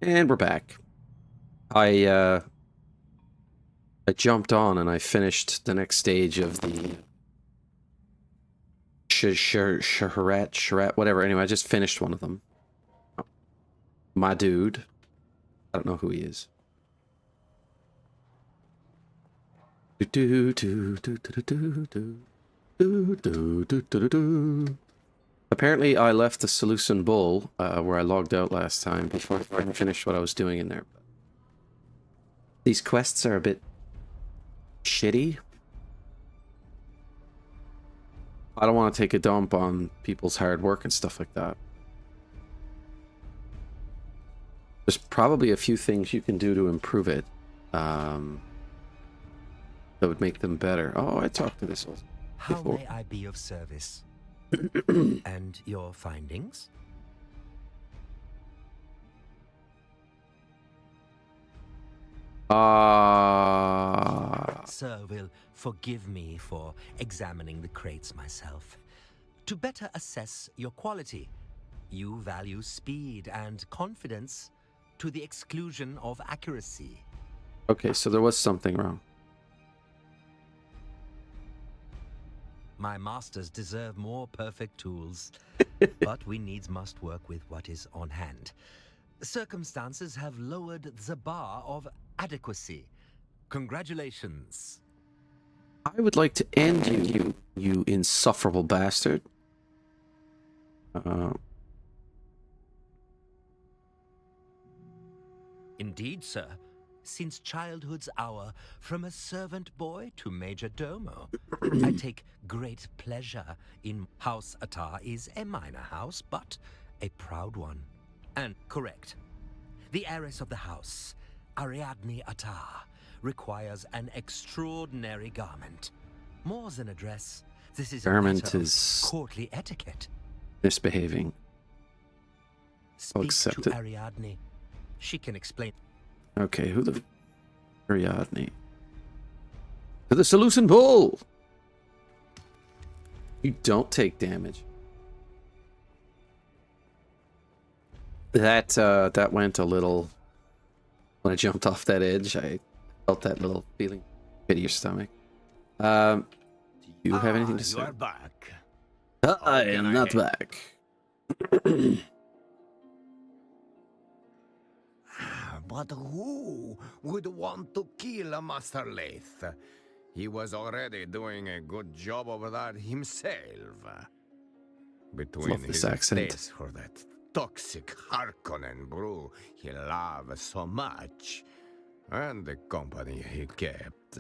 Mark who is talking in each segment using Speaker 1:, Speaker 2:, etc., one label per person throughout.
Speaker 1: And we're back. I jumped on and I finished the next stage of the Sharat, whatever. Anyway, I just finished one of them. My dude. I don't know who he is. Apparently, I left the Seleucid Bull where I logged out last time before I finished what I was doing in there. These quests are a bit shitty. I don't want to take a dump on people's hard work and stuff like that. There's probably a few things you can do to improve it that would make them better. Oh, I talked to this also before.
Speaker 2: How may I be of service? And your findings? Sir will forgive me for examining the crates myself. To better assess your quality, you value speed and confidence to the exclusion of accuracy.
Speaker 1: Okay, so there was something wrong.
Speaker 2: My masters deserve more perfect tools, but we needs must work with what is on hand. Circumstances have lowered the bar of adequacy. Congratulations.
Speaker 1: I would like to end you insufferable bastard.
Speaker 2: Indeed, sir. Since childhood's hour, from a servant boy to major domo, I take great pleasure in House Attar is a minor house, but a proud one. And correct. The heiress of the house, Ariadne Attar, requires an extraordinary garment. More than a dress, this is a matter of courtly etiquette.
Speaker 1: Misbehaving.
Speaker 2: Speak to Ariadne. She can explain.
Speaker 1: Okay, who the Ariadne? To the Seleucid Bull! You don't take damage. That went a little... When I jumped off that edge, I felt that little feeling in your stomach. Do you have anything to say?
Speaker 3: You are back.
Speaker 1: I am not back.
Speaker 3: But who would want to kill a Master Lath? He was already doing a good job over that himself. Between his taste for that toxic Harkonnen brew he loved so much, and the company he kept.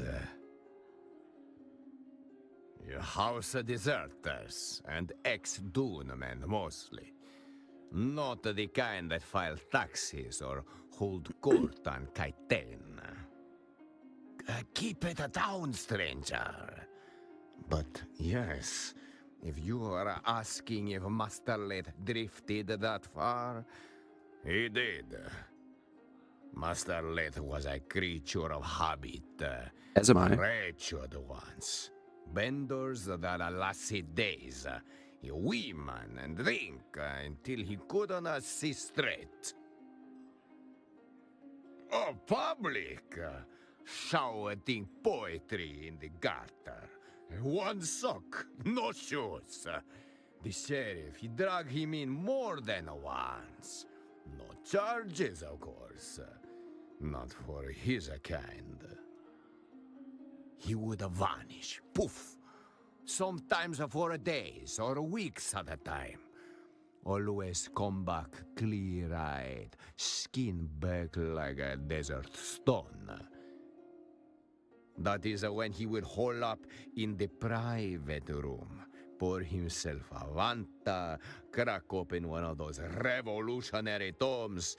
Speaker 3: Your house of deserters and ex-Dune men mostly. Not the kind that file taxes or hold court on Kaiten. Keep it down, stranger. But yes, if you are asking if Master Lath drifted that far, he did. Master Lath was a creature of habit.
Speaker 1: As am I.
Speaker 3: Wretched ones. Benders that lasted days. Women and drink until he couldn't see straight. Oh, public! Shouting poetry in the gutter. One sock, no shoes. The sheriff, he dragged him in more than once. No charges, of course. Not for his kind. He would vanish, poof. Sometimes for days or weeks at a time. Always come back clear-eyed, skin back like a desert stone. That is when he would hole up in the private room, pour himself a Vanta, crack open one of those revolutionary tomes,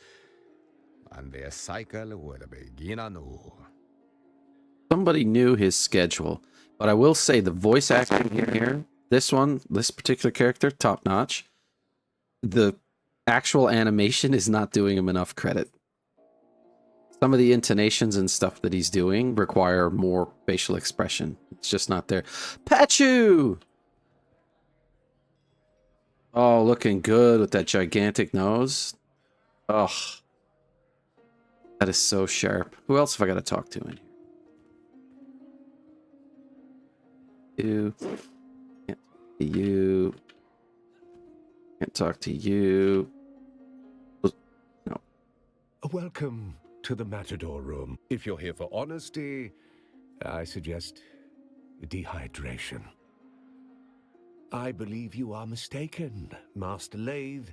Speaker 3: and the cycle would begin anew.
Speaker 1: Somebody knew his schedule, but I will say the voice acting here, this particular character, top notch. The actual animation is not doing him enough credit. Some of the intonations and stuff that he's doing require more facial expression. It's just not there. Pachu! Oh, looking good with that gigantic nose. Ugh. That is so sharp. Who else have I got to talk to in here? You. Can't talk to you. No.
Speaker 4: Welcome to the Matador Room. If you're here for honesty, I suggest dehydration. I believe you are mistaken. Master Lathe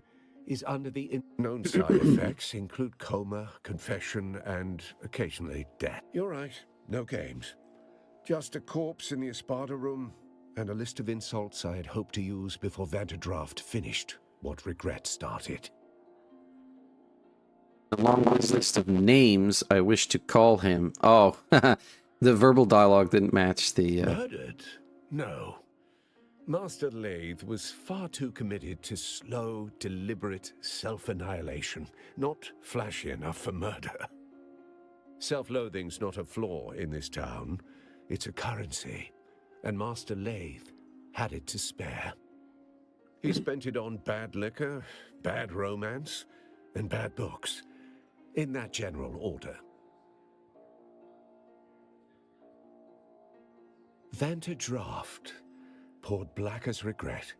Speaker 4: is under the known side effects include coma, confession, and occasionally death. You're right. No games. Just a corpse in the Espada room and a list of insults I had hoped to use before Vanderdraft finished what regret started.
Speaker 1: Along this list of names, I wish to call him. Oh, the verbal dialogue didn't match the.
Speaker 4: Murdered? No. Master Lathe was far too committed to slow, deliberate self-annihilation, not flashy enough for murder. Self-loathing's not a flaw in this town. It's a currency, and Master Lathe had it to spare. He spent it on bad liquor, bad romance, and bad books, in that general order. Vanderdraft poured black as regret.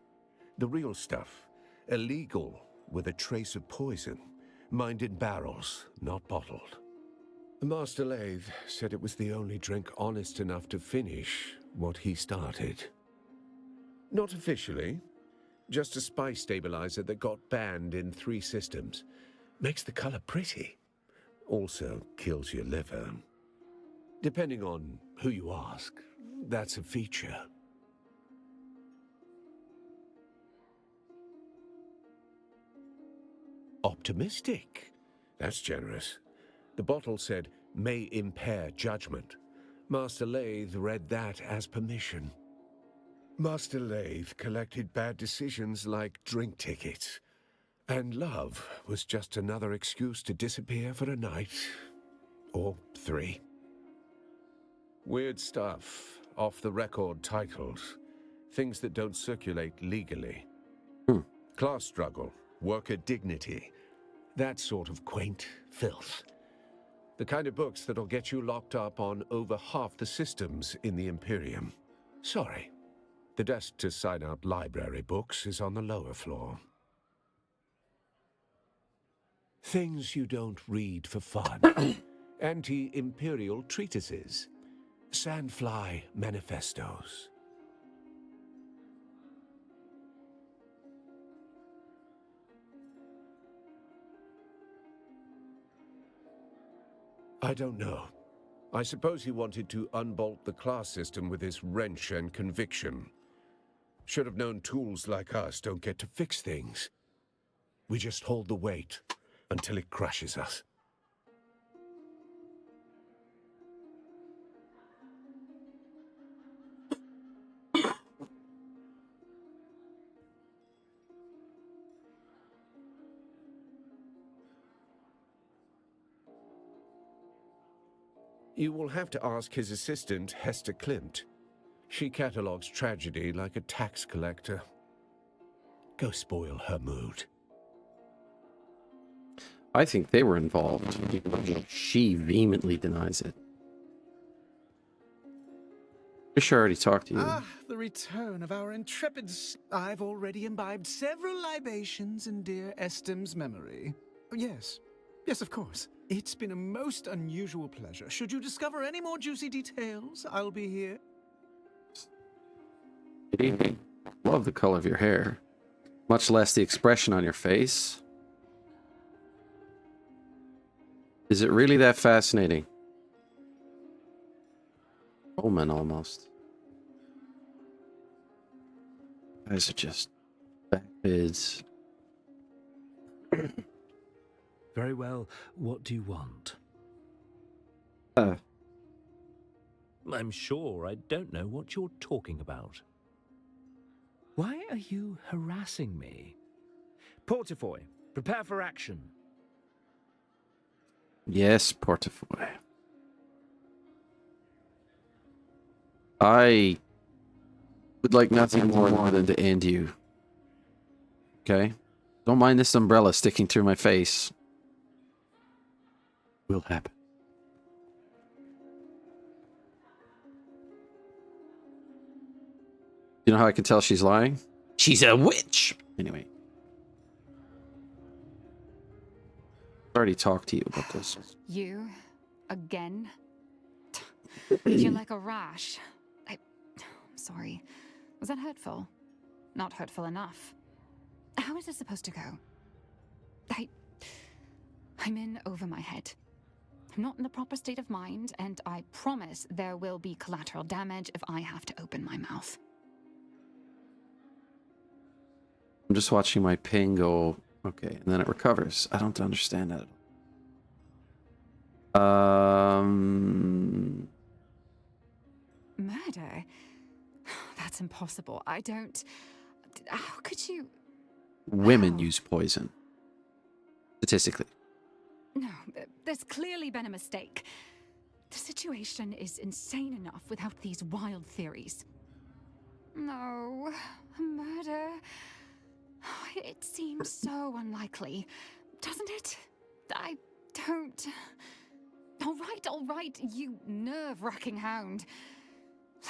Speaker 4: The real stuff, illegal with a trace of poison, mined in barrels, not bottled. Master Lathe said it was the only drink honest enough to finish what he started. Not officially, just a spice stabilizer that got banned in 3 systems. Makes the color pretty. Also kills your liver. Depending on who you ask, that's a feature. Optimistic. That's generous. The bottle said, may impair judgment. Master Lathe read that as permission. Master Lathe collected bad decisions like drink tickets. And love was just another excuse to disappear for a night. Or 3. Weird stuff, off-the-record titles. Things that don't circulate legally. Class struggle, worker dignity. That sort of quaint filth. The kind of books that'll get you locked up on over half the systems in the Imperium. Sorry. The desk to sign out library books is on the lower floor. Things you don't read for fun. Anti-imperial treatises. Sandfly manifestos. I don't know. I suppose he wanted to unbolt the class system with his wrench and conviction. Should have known tools like us don't get to fix things. We just hold the weight until it crushes us. You will have to ask his assistant, Hester Klimt. She catalogues tragedy like a tax collector. Go spoil her mood.
Speaker 1: I think they were involved. She vehemently denies it. Pretty sure I already talked to you.
Speaker 5: Ah, the return of our intrepid I've already imbibed several libations in dear Estim's memory. Yes, yes, of course. It's been a most unusual pleasure. Should you discover any more juicy details, I'll be here.
Speaker 1: Good evening. Love the color of your hair. Much less the expression on your face. Is it really that fascinating? Omen almost. Guys are just backbids.
Speaker 2: Very well. What do you want? I'm sure I don't know what you're talking about. Why are you harassing me? Portafoy, prepare for action.
Speaker 1: Yes, Portafoy. I would like nothing more than to end you. Okay? Don't mind this umbrella sticking through my face. will happen. You know how I can tell she's lying? She's a witch! Anyway. I already talked to you about this.
Speaker 6: You? Again? You're like a rash. I'm sorry. Was that hurtful? Not hurtful enough. How is this supposed to go? I'm in over my head. I'm not in the proper state of mind, and I promise there will be collateral damage if I have to open my mouth.
Speaker 1: I'm just watching my ping go, okay, and then it recovers. I don't understand that at all.
Speaker 6: Murder? That's impossible. I don't... How could you...
Speaker 1: Women
Speaker 6: How?
Speaker 1: use poison. Statistically.
Speaker 6: No, there's clearly been a mistake. The situation is insane enough without these wild theories. No, murder... It seems so unlikely, doesn't it? I don't... All right, you nerve-wracking hound.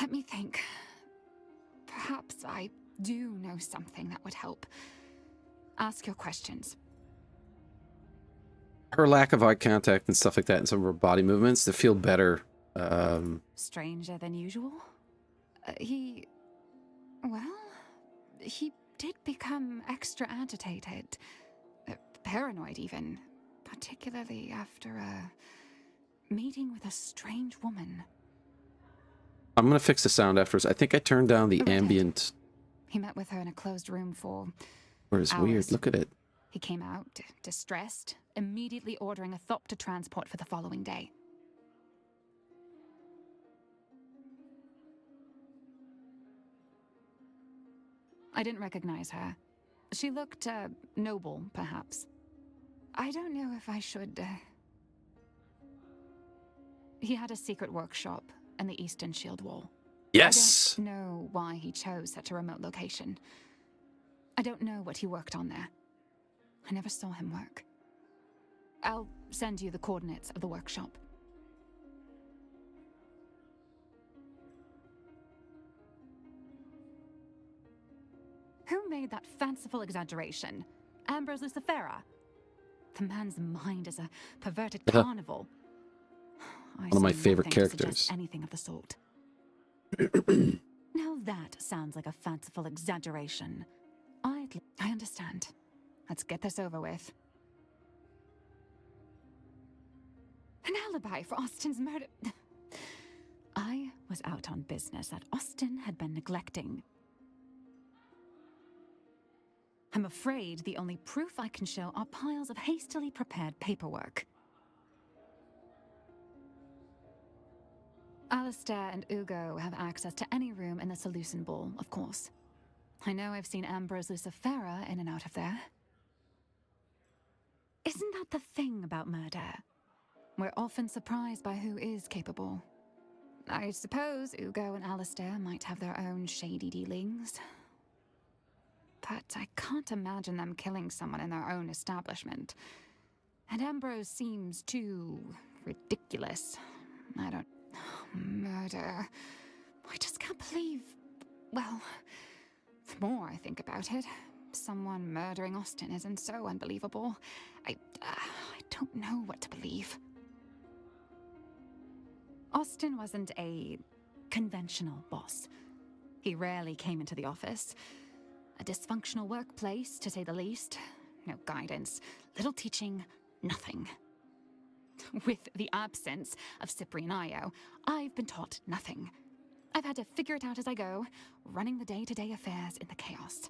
Speaker 6: Let me think. Perhaps I do know something that would help. Ask your questions.
Speaker 1: Her lack of eye contact and stuff like that and some of her body movements to feel better.
Speaker 6: Stranger than usual? He did become extra agitated. Paranoid even. Particularly after a meeting with a strange woman.
Speaker 1: I'm going to fix the sound afterwards. I think I turned down the ambient.
Speaker 6: He met with her in a closed room for
Speaker 1: Or it's
Speaker 6: hours.
Speaker 1: weird. Look at it.
Speaker 6: He came out, distressed, immediately ordering a thop to transport for the following day. I didn't recognize her. She looked, noble, perhaps. I don't know if I should, He had a secret workshop in the Eastern Shield Wall.
Speaker 1: Yes!
Speaker 6: I don't know why he chose such a remote location. I don't know what he worked on there. I never saw him work. I'll send you the coordinates of the workshop. Who made that fanciful exaggeration? Ambrose Lucifera? The man's mind is a perverted carnival.
Speaker 1: One of my favorite characters.
Speaker 6: Anything of the sort. Now that sounds like a fanciful exaggeration. I understand. Let's get this over with. An alibi for Austin's murder. I was out on business that Austin had been neglecting. I'm afraid the only proof I can show are piles of hastily prepared paperwork. Alistair and Ugo have access to any room in the Seleucid Ball, of course. I know I've seen Ambrose Lucifera in and out of there. Isn't that the thing about murder? We're often surprised by who is capable. I suppose Ugo and Alistair might have their own shady dealings. But I can't imagine them killing someone in their own establishment. And Ambrose seems too ridiculous. I don't... Murder. I just can't believe... Well, the more I think about it, someone murdering Austin isn't so unbelievable. I don't know what to believe. Austin wasn't a conventional boss. He rarely came into the office. A dysfunctional workplace, to say the least. No guidance, little teaching, nothing. With the absence of Cyprian Io, I've been taught nothing. I've had to figure it out as I go, running the day-to-day affairs in the chaos.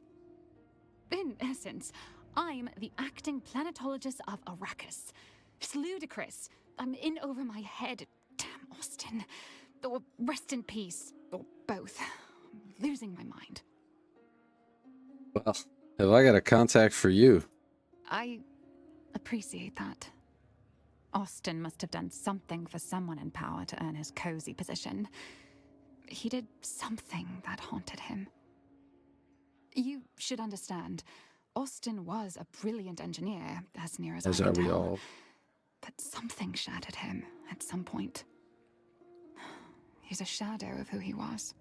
Speaker 6: In essence, I'm the acting planetologist of Arrakis. It's ludicrous. I'm in over my head. Damn Austin. Or rest in peace, or both. I'm losing my mind.
Speaker 1: Well, have I got a contact for you?
Speaker 6: I appreciate that. Austin must have done something for someone in power to earn his cozy position. He did something that haunted him. You should understand, Austin was a brilliant engineer, as near as I can
Speaker 1: As are we
Speaker 6: tell.
Speaker 1: all.
Speaker 6: But something shattered him at some point. He's a shadow of who he was.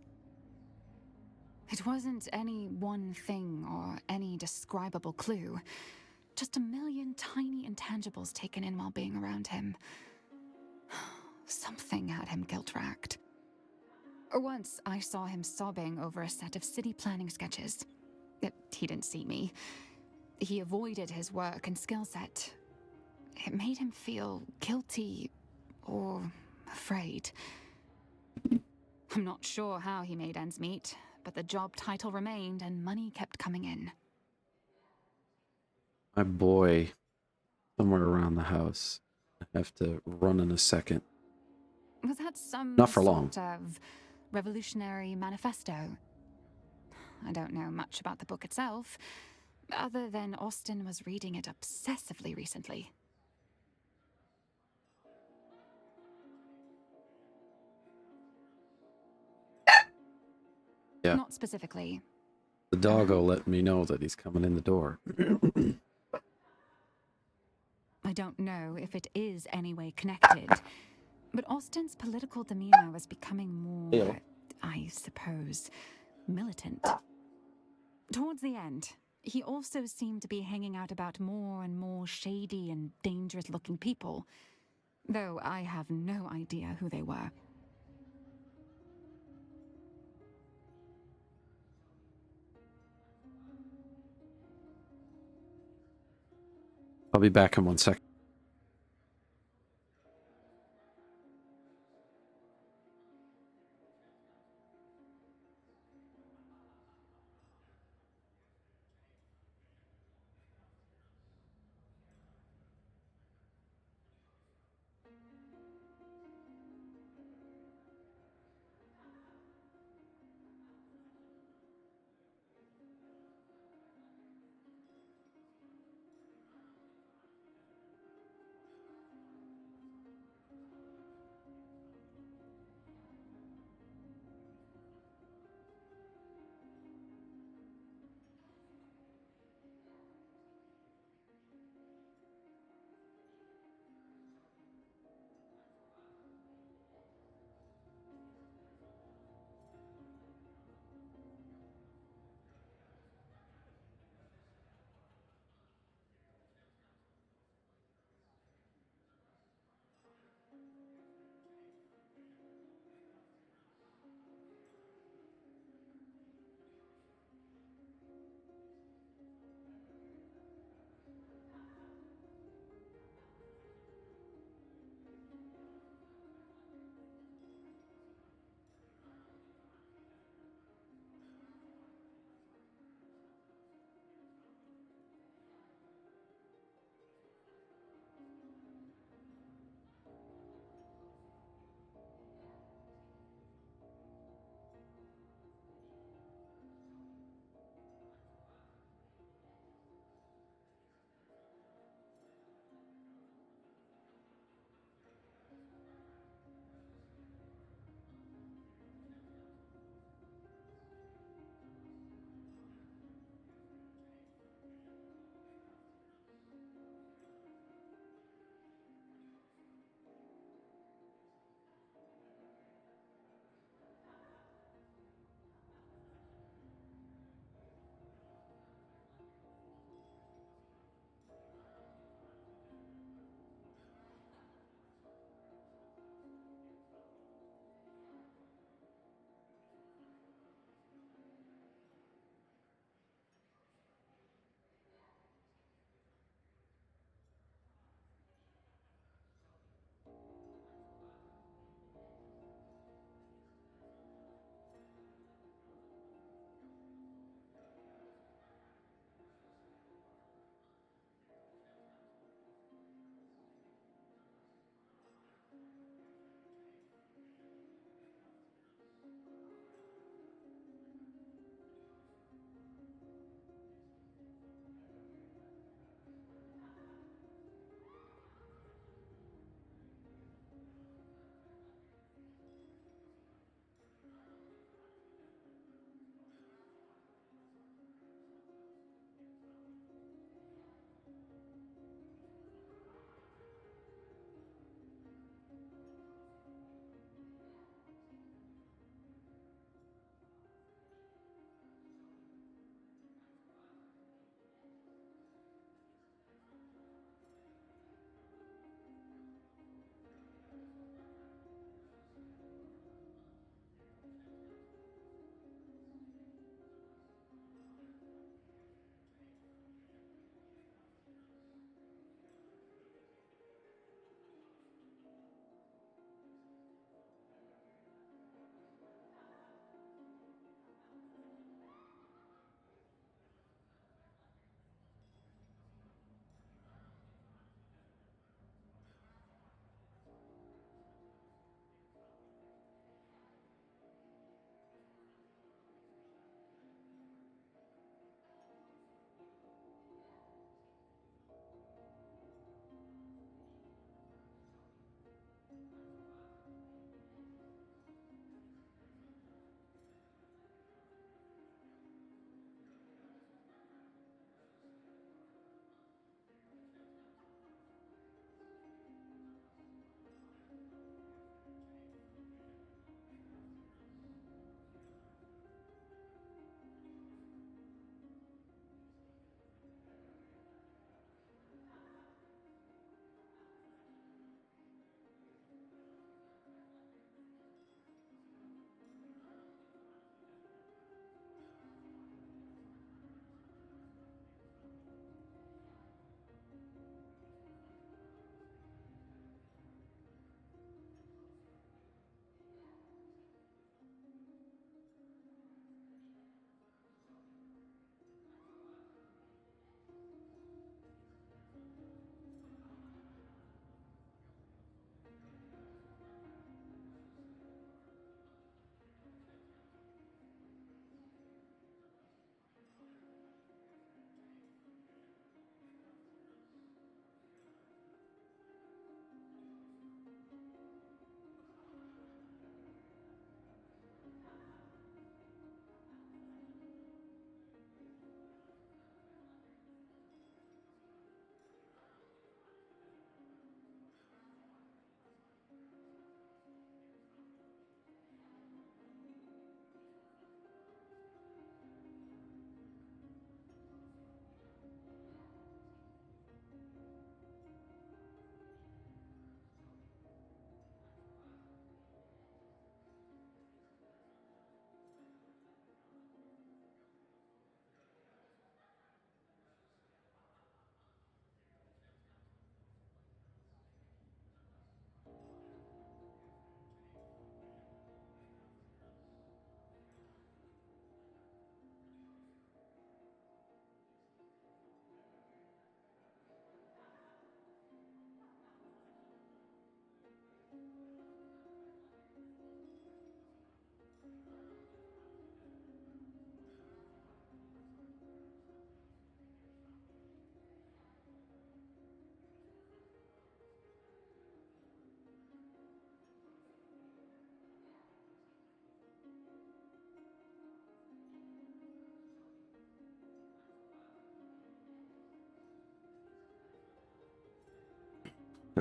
Speaker 6: It wasn't any one thing or any describable clue. Just a million tiny intangibles taken in while being around him. Something had him guilt-racked. Once I saw him sobbing over a set of city planning sketches. He didn't see me. He avoided his work and skill set. It made him feel guilty or afraid. I'm not sure how he made ends meet, but the job title remained and money kept coming in.
Speaker 1: My boy, somewhere around the house. I have to run in a second.
Speaker 6: Was that some
Speaker 1: Not for long.
Speaker 6: sort of revolutionary manifesto? I don't know much about the book itself, other than Austin was reading it obsessively recently.
Speaker 1: Yeah.
Speaker 6: Not specifically.
Speaker 1: The doggo let me know that he's coming in the door.
Speaker 6: I don't know if it is any way connected, but Austin's political demeanor was becoming more, I suppose, militant. Towards the end, he also seemed to be hanging out about more and more shady and dangerous-looking people, though I have no idea who they were.
Speaker 1: I'll be back in 1 second.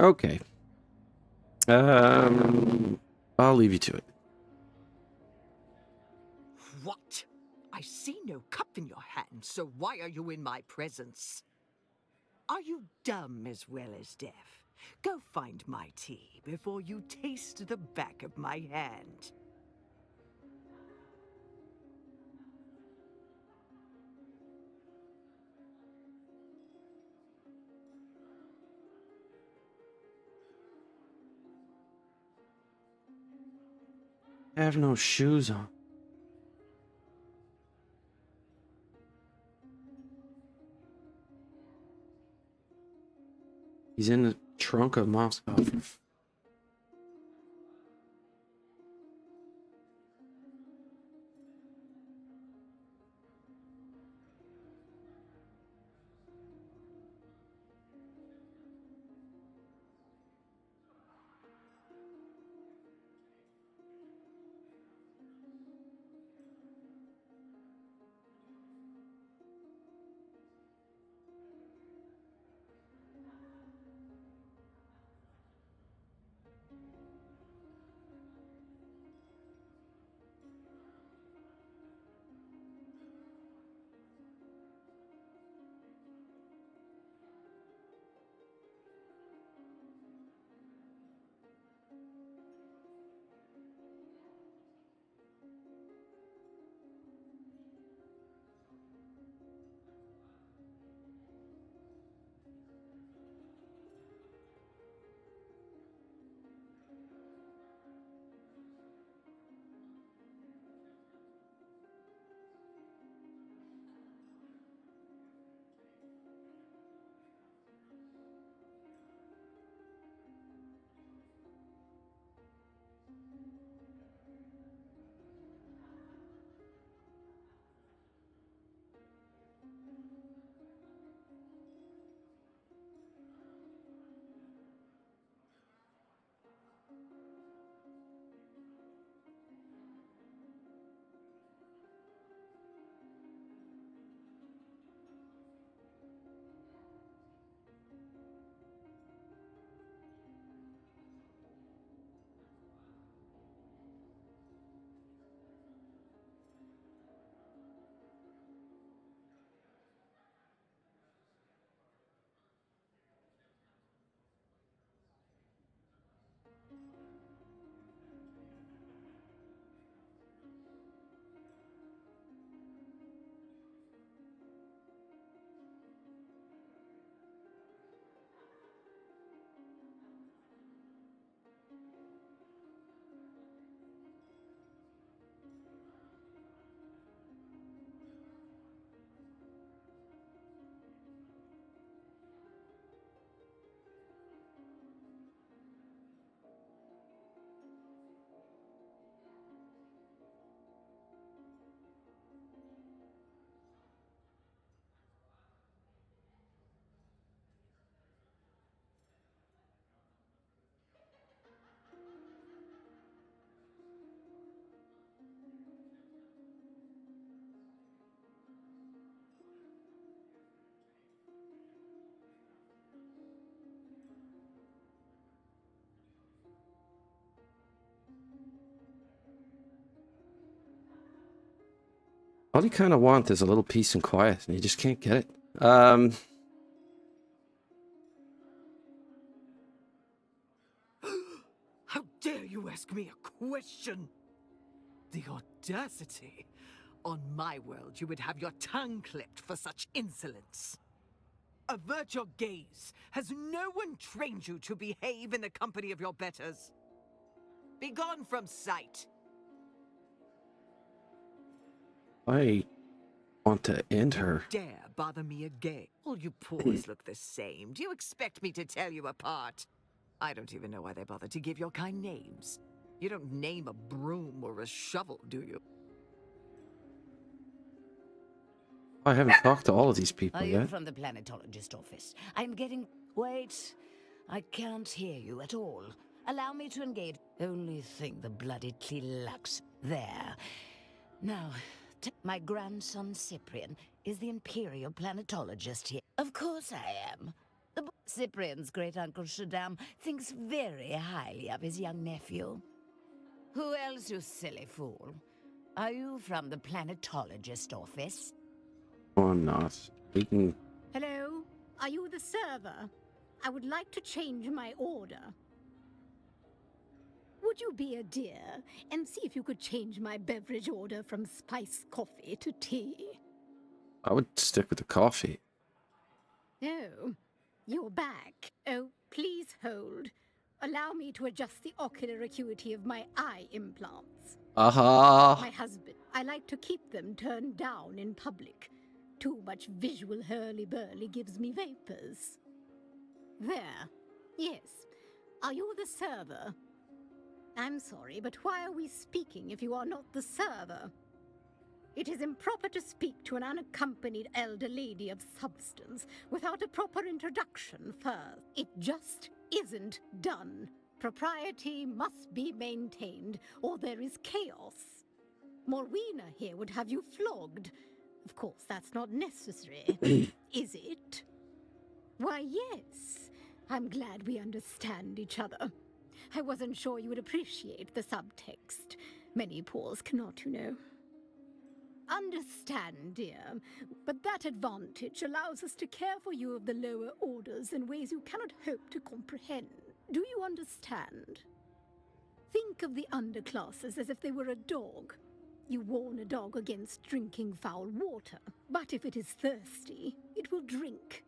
Speaker 1: Okay. I'll leave you to it.
Speaker 7: What? I see no cup in your hand, so why are you in my presence? Are you dumb as well as deaf? Go find my tea before you taste the back of my hand.
Speaker 1: I have no shoes on. He's in the trunk of Moscow. All you kind of want is a little peace and quiet, and you just can't get it.
Speaker 7: How dare you ask me a question? The audacity! On my world, you would have your tongue clipped for such insolence. Avert your gaze. Has no one trained you to behave in the company of your betters? Begone from sight.
Speaker 1: I want to end her.
Speaker 7: Dare bother me again. All you paws look the same. Do you expect me to tell you apart? I don't even know why they bother to give your kind names. You don't name a broom or a shovel, do you?
Speaker 1: I haven't talked to all of these people
Speaker 8: Are you
Speaker 1: yet.
Speaker 8: from the planetologist office? I'm getting... Wait. I can't hear you at all. Allow me to engage. Only thing the bloody Tlilux. There. Now, my grandson Cyprian is the Imperial planetologist here. Of course I am. Cyprian's great-uncle Shaddam thinks very highly of his young nephew. Who else, you silly fool? Are you from the planetologist office?
Speaker 1: Oh, I'm not. We can.
Speaker 9: Hello? Are you the server? I would like to change my order. Would you be a dear and see if you could change my beverage order from spiced coffee to tea?
Speaker 1: I would stick with the coffee.
Speaker 9: Oh, you're back. Oh, please hold. Allow me to adjust the ocular acuity of my eye implants.
Speaker 1: Aha!
Speaker 9: My husband, I like to keep them turned down in public. Too much visual hurly-burly gives me vapors. There. Yes. Are you the server? I'm sorry, but why are we speaking if you are not the server? It is improper to speak to an unaccompanied elder lady of substance without a proper introduction first. It just isn't done. Propriety must be maintained, or there is chaos. Morwena here would have you flogged. Of course, that's not necessary, is it? Why, yes. I'm glad we understand each other. I wasn't sure you would appreciate the subtext. Many pools cannot, you know. Understand, dear, but that advantage allows us to care for you of the lower orders in ways you cannot hope to comprehend. Do you understand? Think of the underclasses as if they were a dog. You warn a dog against drinking foul water, but if it is thirsty, it will drink.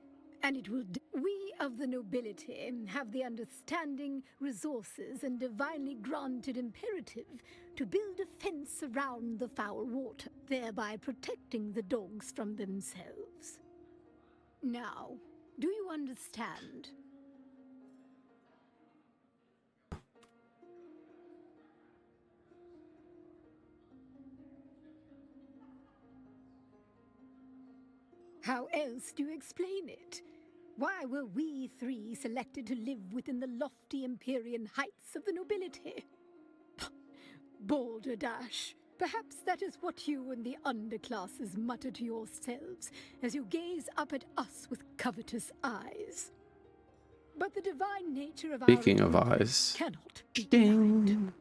Speaker 9: And it will. We of the nobility have the understanding, resources, and divinely granted imperative to build a fence around the foul water, thereby protecting the dogs from themselves. Now, do you understand? How else do you explain it? Why were we three selected to live within the lofty Empyrean heights of the nobility? Balderdash. Perhaps that is what you and the underclasses mutter to yourselves as you gaze up at us with covetous eyes. But the divine nature of
Speaker 1: Speaking
Speaker 9: our
Speaker 1: of eyes.
Speaker 9: cannot be
Speaker 1: Ding.
Speaker 9: denied.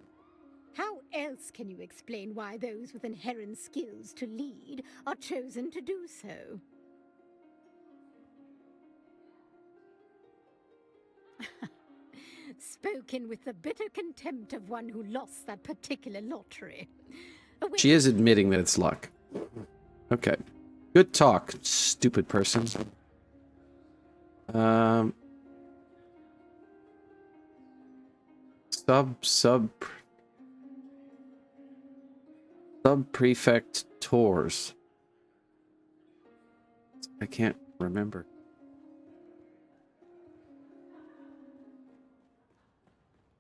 Speaker 9: How else can you explain why those with inherent skills to lead are chosen to do so? Spoken with the bitter contempt of one who lost that particular lottery.
Speaker 1: She is admitting that it's luck. Okay. Good talk, stupid person. Sub-prefect tours. I can't remember.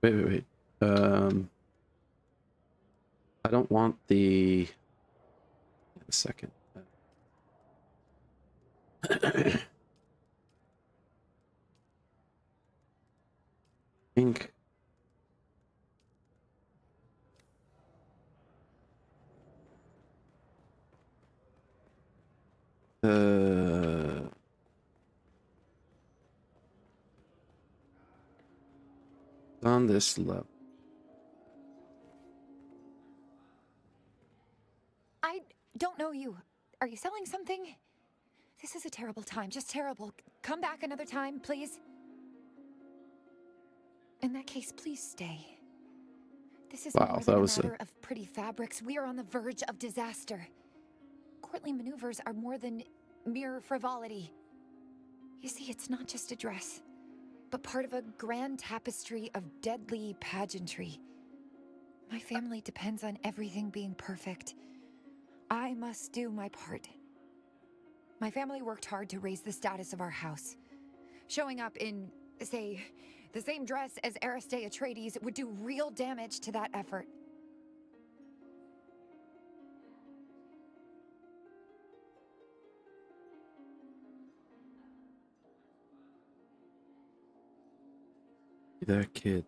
Speaker 1: Wait. I don't want the... A second. Think. On this level.
Speaker 10: I don't know you. Are you selling something? This is a terrible time, just terrible. Come back another time, please. In that case, please stay. This is more than a matter of pretty fabrics. We are on the verge of disaster. Courtly maneuvers are more than mere frivolity. You see, it's not just a dress, but part of a grand tapestry of deadly pageantry. My family depends on everything being perfect. I must do my part. My family worked hard to raise the status of our house. Showing up in, say, the same dress as Aristae Atreides would do real damage to that effort.
Speaker 1: That kid.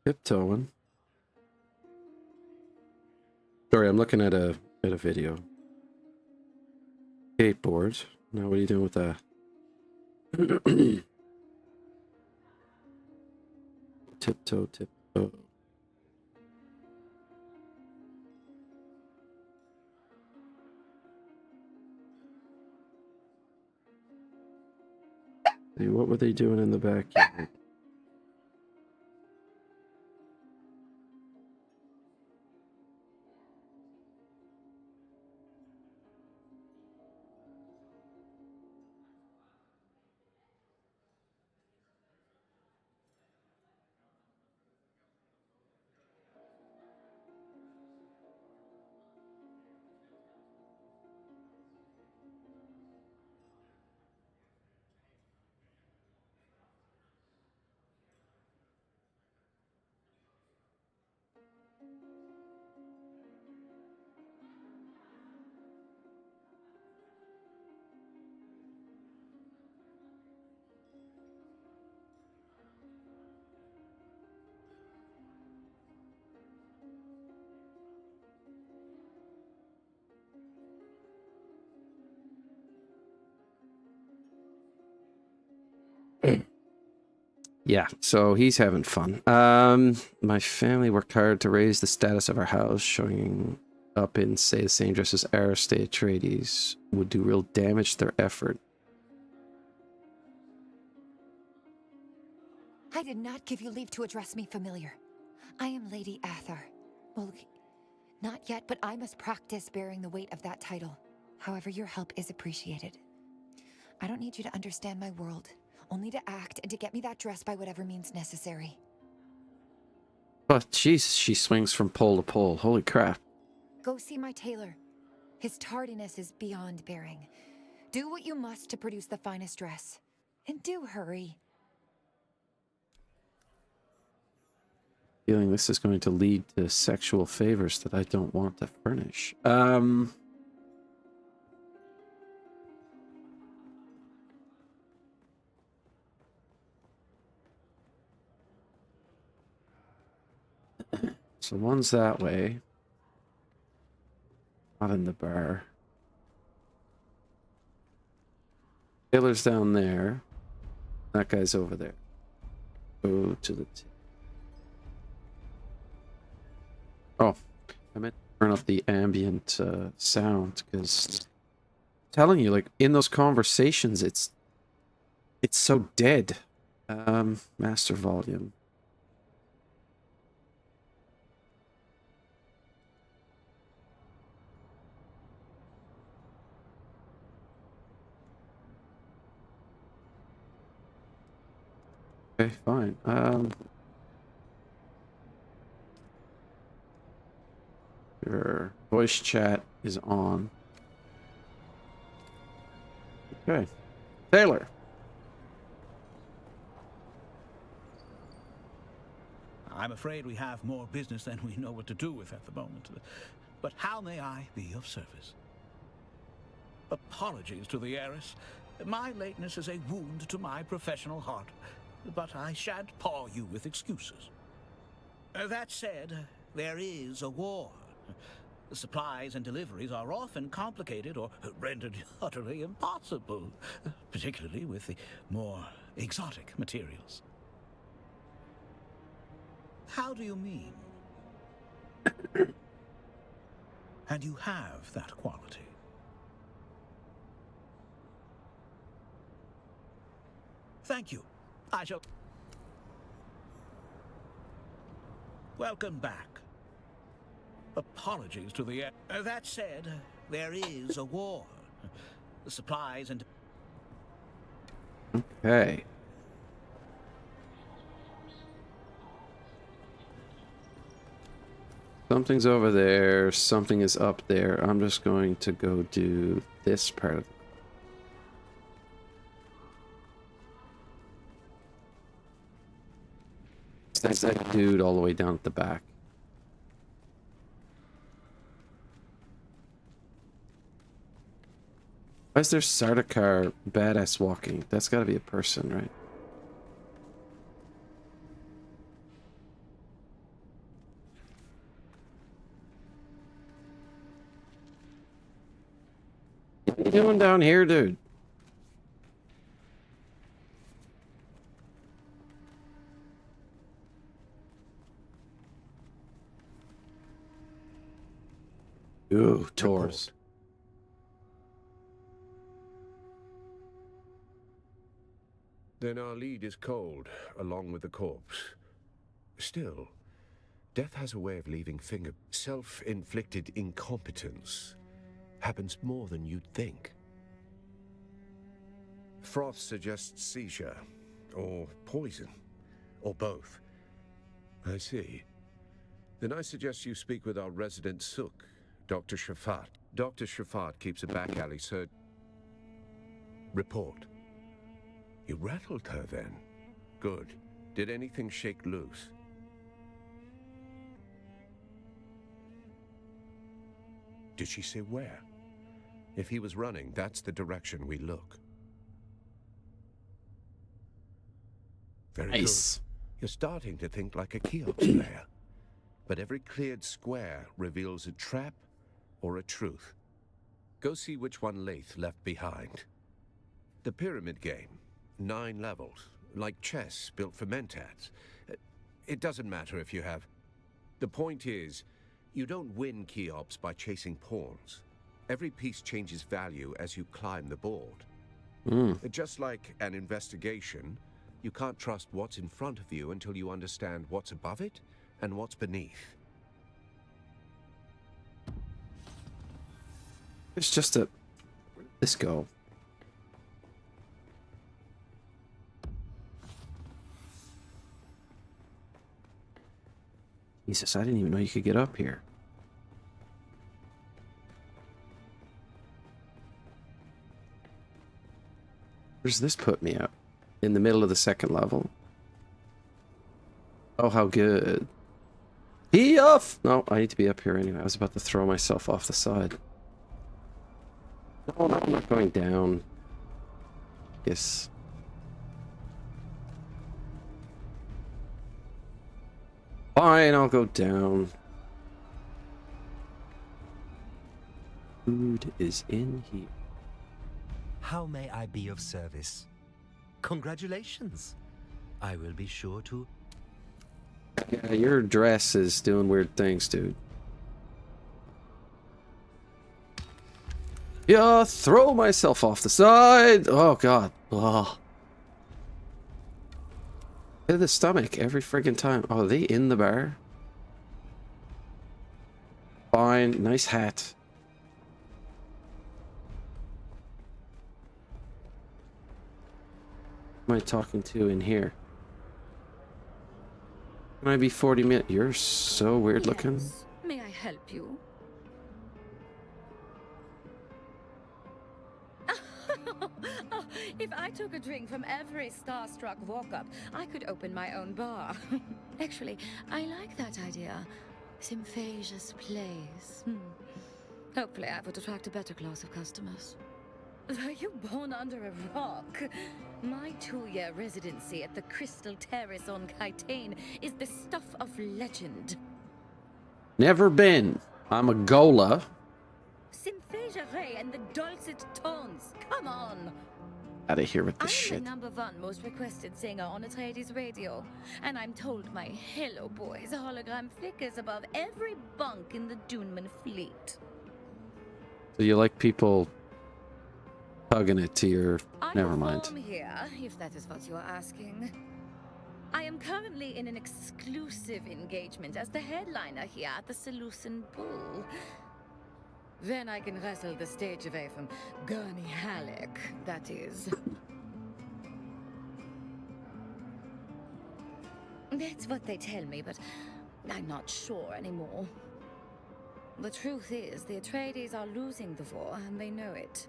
Speaker 1: Tiptoeing. Sorry, I'm looking at a video. Skateboard. Now what are you doing with that? Tiptoe, tiptoe. Hey, what were they doing in the backyard? Yeah, so he's having fun. My family worked hard to raise the status of our house, showing up in, say, the same dress as Aristide Atreides would do real damage to their effort.
Speaker 10: I did not give you leave to address me familiar. I am Lady Athar. Well, not yet, but I must practice bearing the weight of that title. However, your help is appreciated. I don't need you to understand my world, only to act and to get me that dress by whatever means necessary.
Speaker 1: But jeez, she swings from pole to pole. Holy crap.
Speaker 10: Go see my tailor. His tardiness is beyond bearing. Do what you must to produce the finest dress. And do hurry.
Speaker 1: Feeling this is going to lead to sexual favors that I don't want to furnish. So one's that way. Not in the bar. Taylor's down there. That guy's over there. Go to the... Oh, I meant to turn up the ambient sound, because I'm telling you, like, in those conversations, it's so dead. Master volume. Okay, fine. Your voice chat is on. Okay. Taylor.
Speaker 11: I'm afraid we have more business than we know what to do with at the moment. But how may I be of service? Apologies to the heiress. My lateness is a wound to my professional heart, but I shan't paw you with excuses. That said, there is a war. The supplies and deliveries are often complicated or rendered utterly impossible, particularly with the more exotic materials. How do you mean? And you have that quality. Thank you. I shall... Welcome back. Apologies to the... that said, there is a war. The supplies and...
Speaker 1: Okay. Something's over there. Something is up there. I'm just going to go do this part of it. That's that dude all the way down at the back. Why is there Sardaukar badass walking? That's got to be a person, right? What are you doing down here, dude? Ooh, tours.
Speaker 4: Then our lead is cold, along with the corpse. Still, death has a way of leaving finger. Self-inflicted incompetence happens more than you'd think. Froth suggests seizure, or poison, or both. I see. Then I suggest you speak with our resident Sook, Dr. Shafat. Dr. Shafat keeps a back alley, sir. Report. You rattled her then? Good. Did anything shake loose? Did she say where? If he was running, that's the direction we look. Very
Speaker 1: Nice.
Speaker 4: good. You're starting to think like a Cheops player. But every cleared square reveals a trap or a truth. Go see which one Lath left behind. The pyramid game. 9 levels. Like chess built for mentats. It doesn't matter if you have... The point is, you don't win Cheops by chasing pawns. Every piece changes value as you climb the board. Just like an investigation, you can't trust what's in front of you until you understand what's above it and what's beneath.
Speaker 1: It's just a... Where did this go? Jesus, I didn't even know you could get up here. Where's this put me up? In the middle of the second level? Oh, how good. He off! No, I need to be up here anyway. I was about to throw myself off the side. No, I'm not going down. Yes. Fine, I'll go down. Food is in here.
Speaker 2: How may I be of service? Congratulations. I will be sure to...
Speaker 1: Yeah, your dress is doing weird things, dude. Yeah, throw myself off the side. Oh, God. Oh. Hit the stomach every friggin' time. Oh, are they in the bar? Fine. Nice hat. Who am I talking to in here? Can I be 40 minutes? You're so weird looking.
Speaker 8: Yes. May I help you? Oh, if I took a drink from every starstruck walk-up, I could open my own bar. Actually, I like that idea. Symphasia's place. Hopefully I would attract a better class of customers. Were you born under a rock? My 2-year residency at the Crystal Terrace on Kaitane is the stuff of legend.
Speaker 1: Never been. I'm a Gola.
Speaker 8: Symphasia Ray and the dulcet tones. Come on.
Speaker 1: Out of here with this
Speaker 8: I'm
Speaker 1: shit.
Speaker 8: the #1 most requested singer on Atreides radio, and I'm told my Hello Boys hologram flickers above every bunk in the Duneman fleet.
Speaker 1: So you like people tugging it to your... Never mind.
Speaker 8: I'm here, if that is what you're asking. I am currently in an exclusive engagement as the headliner here at the Seleucid Bull. Then I can wrestle the stage away from Gurney Halleck, that is. That's what they tell me, but I'm not sure anymore. The truth is, the Atreides are losing the war, and they know it.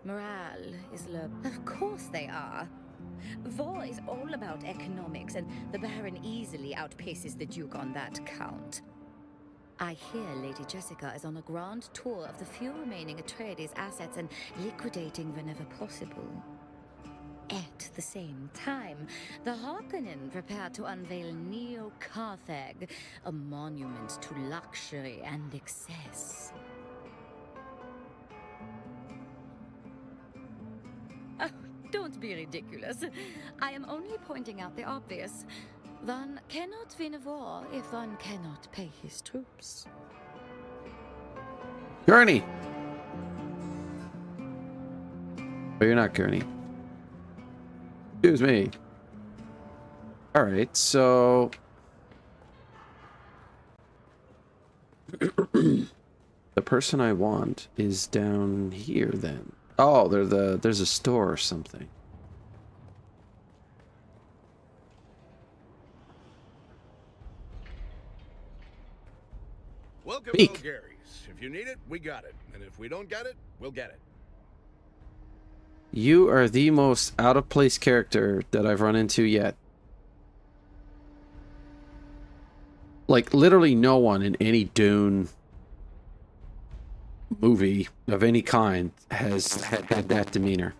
Speaker 8: Morale is low. Of course they are. War is all about economics, and the Baron easily outpaces the Duke on that count. I hear Lady Jessica is on a grand tour of the few remaining Atreides assets and liquidating whenever possible. At the same time, the Harkonnen prepare to unveil Neo-Carthage, a monument to luxury and excess.
Speaker 12: Oh, don't be ridiculous. I am only pointing out the obvious. One cannot win a war if one cannot pay his troops.
Speaker 1: Gurney! But you're not Gurney. Excuse me. Alright, so... the person I want is down here, then. Oh, there's a store or something.
Speaker 13: Welcome
Speaker 1: Speak.
Speaker 13: to Gary's. If you need it, we got it. And if we don't get it, we'll get it.
Speaker 1: You are the most out-of-place character that I've run into yet. Like, literally no one in any Dune movie of any kind has had that demeanor.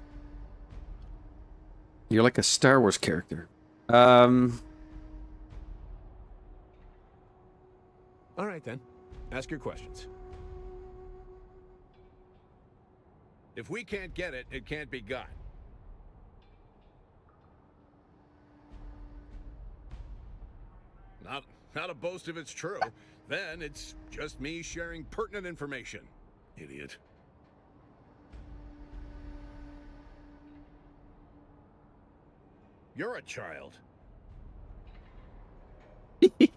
Speaker 1: You're like a Star Wars character.
Speaker 4: All right, then. Ask your questions.
Speaker 13: If we can't get it, it can't be got. Not a boast if it's true. Then it's just me sharing pertinent information. Idiot. You're a child.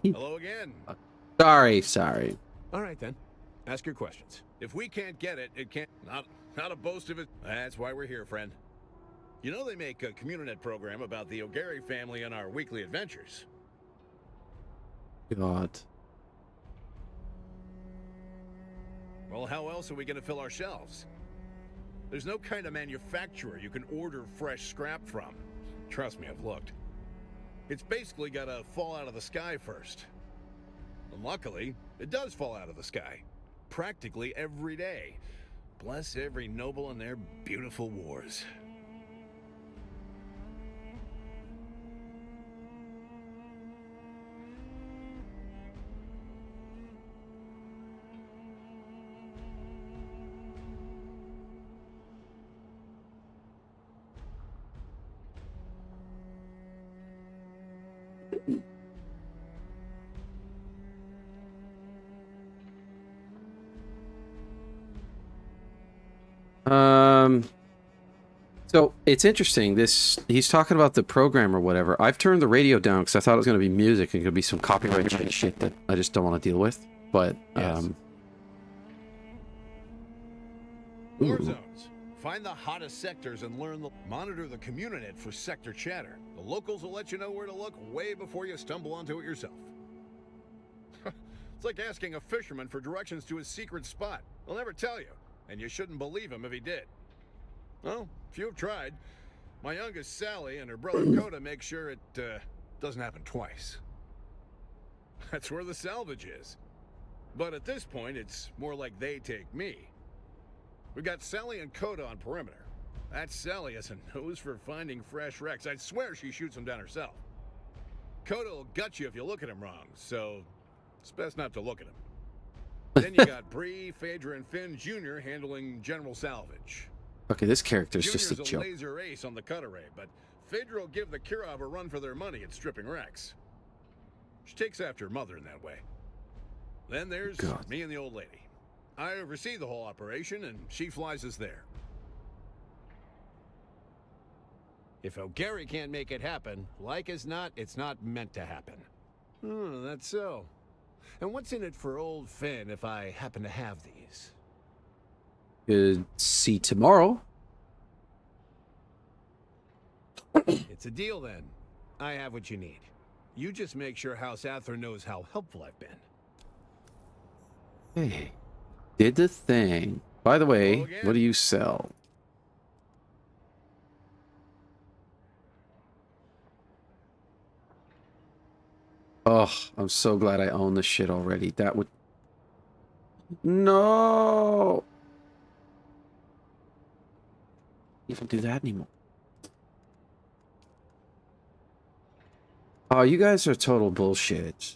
Speaker 13: Hello again.
Speaker 1: Sorry.
Speaker 4: All right, then. Ask your questions.
Speaker 13: If we can't get it, it can't... Not a boast of it. That's why we're here, friend. You know they make a Communinet program about the O'Gary family and our weekly adventures.
Speaker 1: God.
Speaker 13: Well, how else are we going to fill our shelves? There's no kind of manufacturer you can order fresh scrap from. Trust me, I've looked. It's basically got to fall out of the sky first. And luckily, it does fall out of the sky. Practically every day. Bless every noble in their beautiful wars.
Speaker 1: So it's interesting. He's talking about the program or whatever. I've turned the radio down because I thought it was going to be music and could be some copyright shit that I just don't want to deal with. But
Speaker 13: Yes. War zones. Find the hottest sectors and monitor the Communinet for sector chatter. The locals will let you know where to look way before you stumble onto it yourself. It's like asking a fisherman for directions to his secret spot. He'll never tell you, and you shouldn't believe him if he did. Well, few have tried. My youngest, Sally, and her brother Coda make sure it doesn't happen twice. That's where the salvage is. But at this point, it's more like they take me. We've got Sally and Coda on perimeter. That Sally has a nose for finding fresh wrecks. I'd swear she shoots them down herself. Coda will gut you if you look at him wrong, so it's best not to look at him. Then you got Bree, Phaedra, and Finn Jr. handling general salvage.
Speaker 1: okay, this character's
Speaker 13: Junior's
Speaker 1: just a joke.
Speaker 13: laser ace on the cut array, but Phaedra will give the Kirov a run for their money at stripping wrecks. She takes after her mother in that way. Then there's
Speaker 1: God.
Speaker 13: me and the old lady. I oversee the whole operation, and she flies us there. If O'Gary can't make it happen, like as not, it's not meant to happen. Oh, that's so. And what's in it for old Finn if I happen to have these?
Speaker 1: Good. See tomorrow.
Speaker 13: It's a deal then. I have what you need. You just make sure House Athor knows how helpful I've been.
Speaker 1: Hey, did the thing. By the way,
Speaker 13: Hello again.
Speaker 1: what do you sell? Oh, I'm so glad I own this shit already. That would... No! Even do that anymore. Oh, you guys are total bullshit.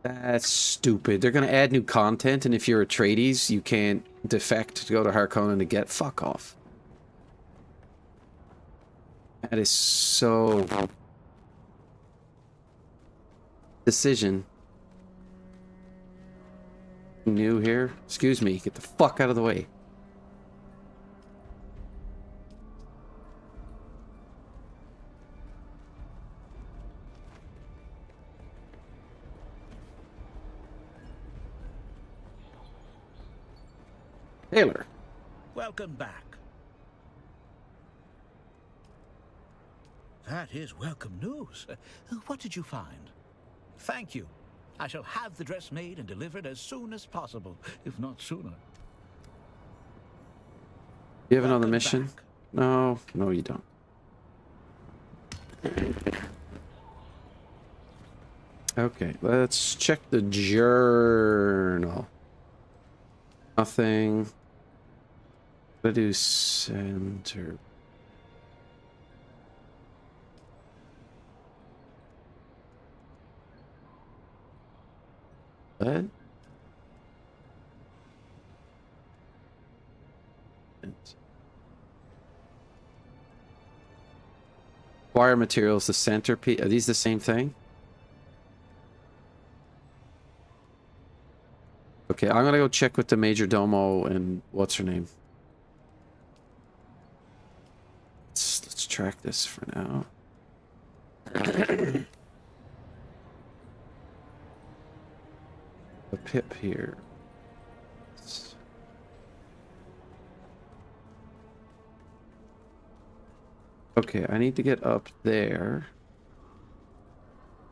Speaker 1: That's stupid. They're gonna add new content, and if you're Atreides, you can't defect to go to Harkonnen to get. Fuck off. That is so... Decision. New here? Excuse me. Get the fuck out of the way. Taylor.
Speaker 11: Welcome back. That is welcome news. What did you find? Thank you. I shall have the dress made and delivered as soon as possible, if not sooner.
Speaker 1: You have another mission? Back. No, no you don't. Okay, let's check the journal. Nothing. Let's do center. What? Wire materials, the centerpiece. Are these the same thing? Okay, I'm gonna go check with the Major Domo and what's her name. Let's track this for now. The pip here. Okay, I need to get up there.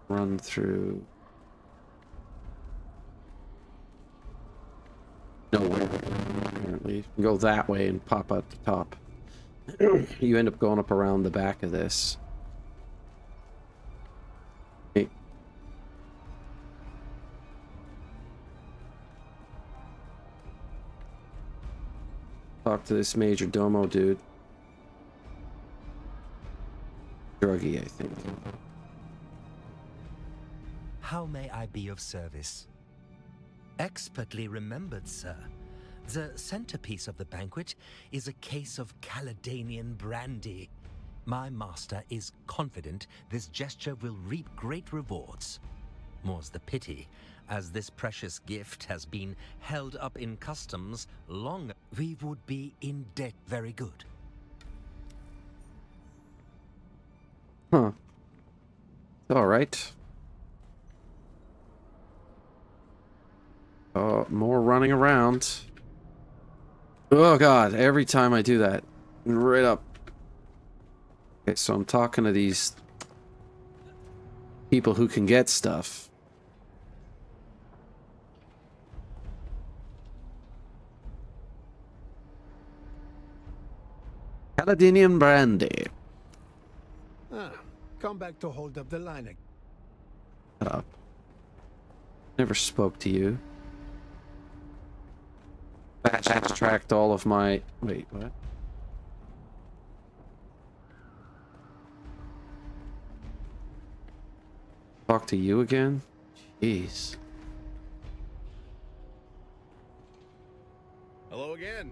Speaker 1: Run through. Nowhere, apparently. You can go that way and pop out the top. You end up going up around the back of this. Okay. Talk to this Major Domo dude. Druggy, I think.
Speaker 2: How may I be of service? Expertly remembered, sir. The centerpiece of the banquet is a case of Caledonian brandy. My master is confident this gesture will reap great rewards. More's the pity, as this precious gift has been held up in customs long. We would be in debt. Very good.
Speaker 1: Huh. All right. More running around. Oh god, every time I do that. Right up. Okay, so I'm talking to these people who can get stuff. Caledonian brandy.
Speaker 4: Come back to hold up the line again.
Speaker 1: Shut up. Never spoke to you. Fast tracked all of my... Wait, what? Talk to you again? Jeez.
Speaker 13: Hello again.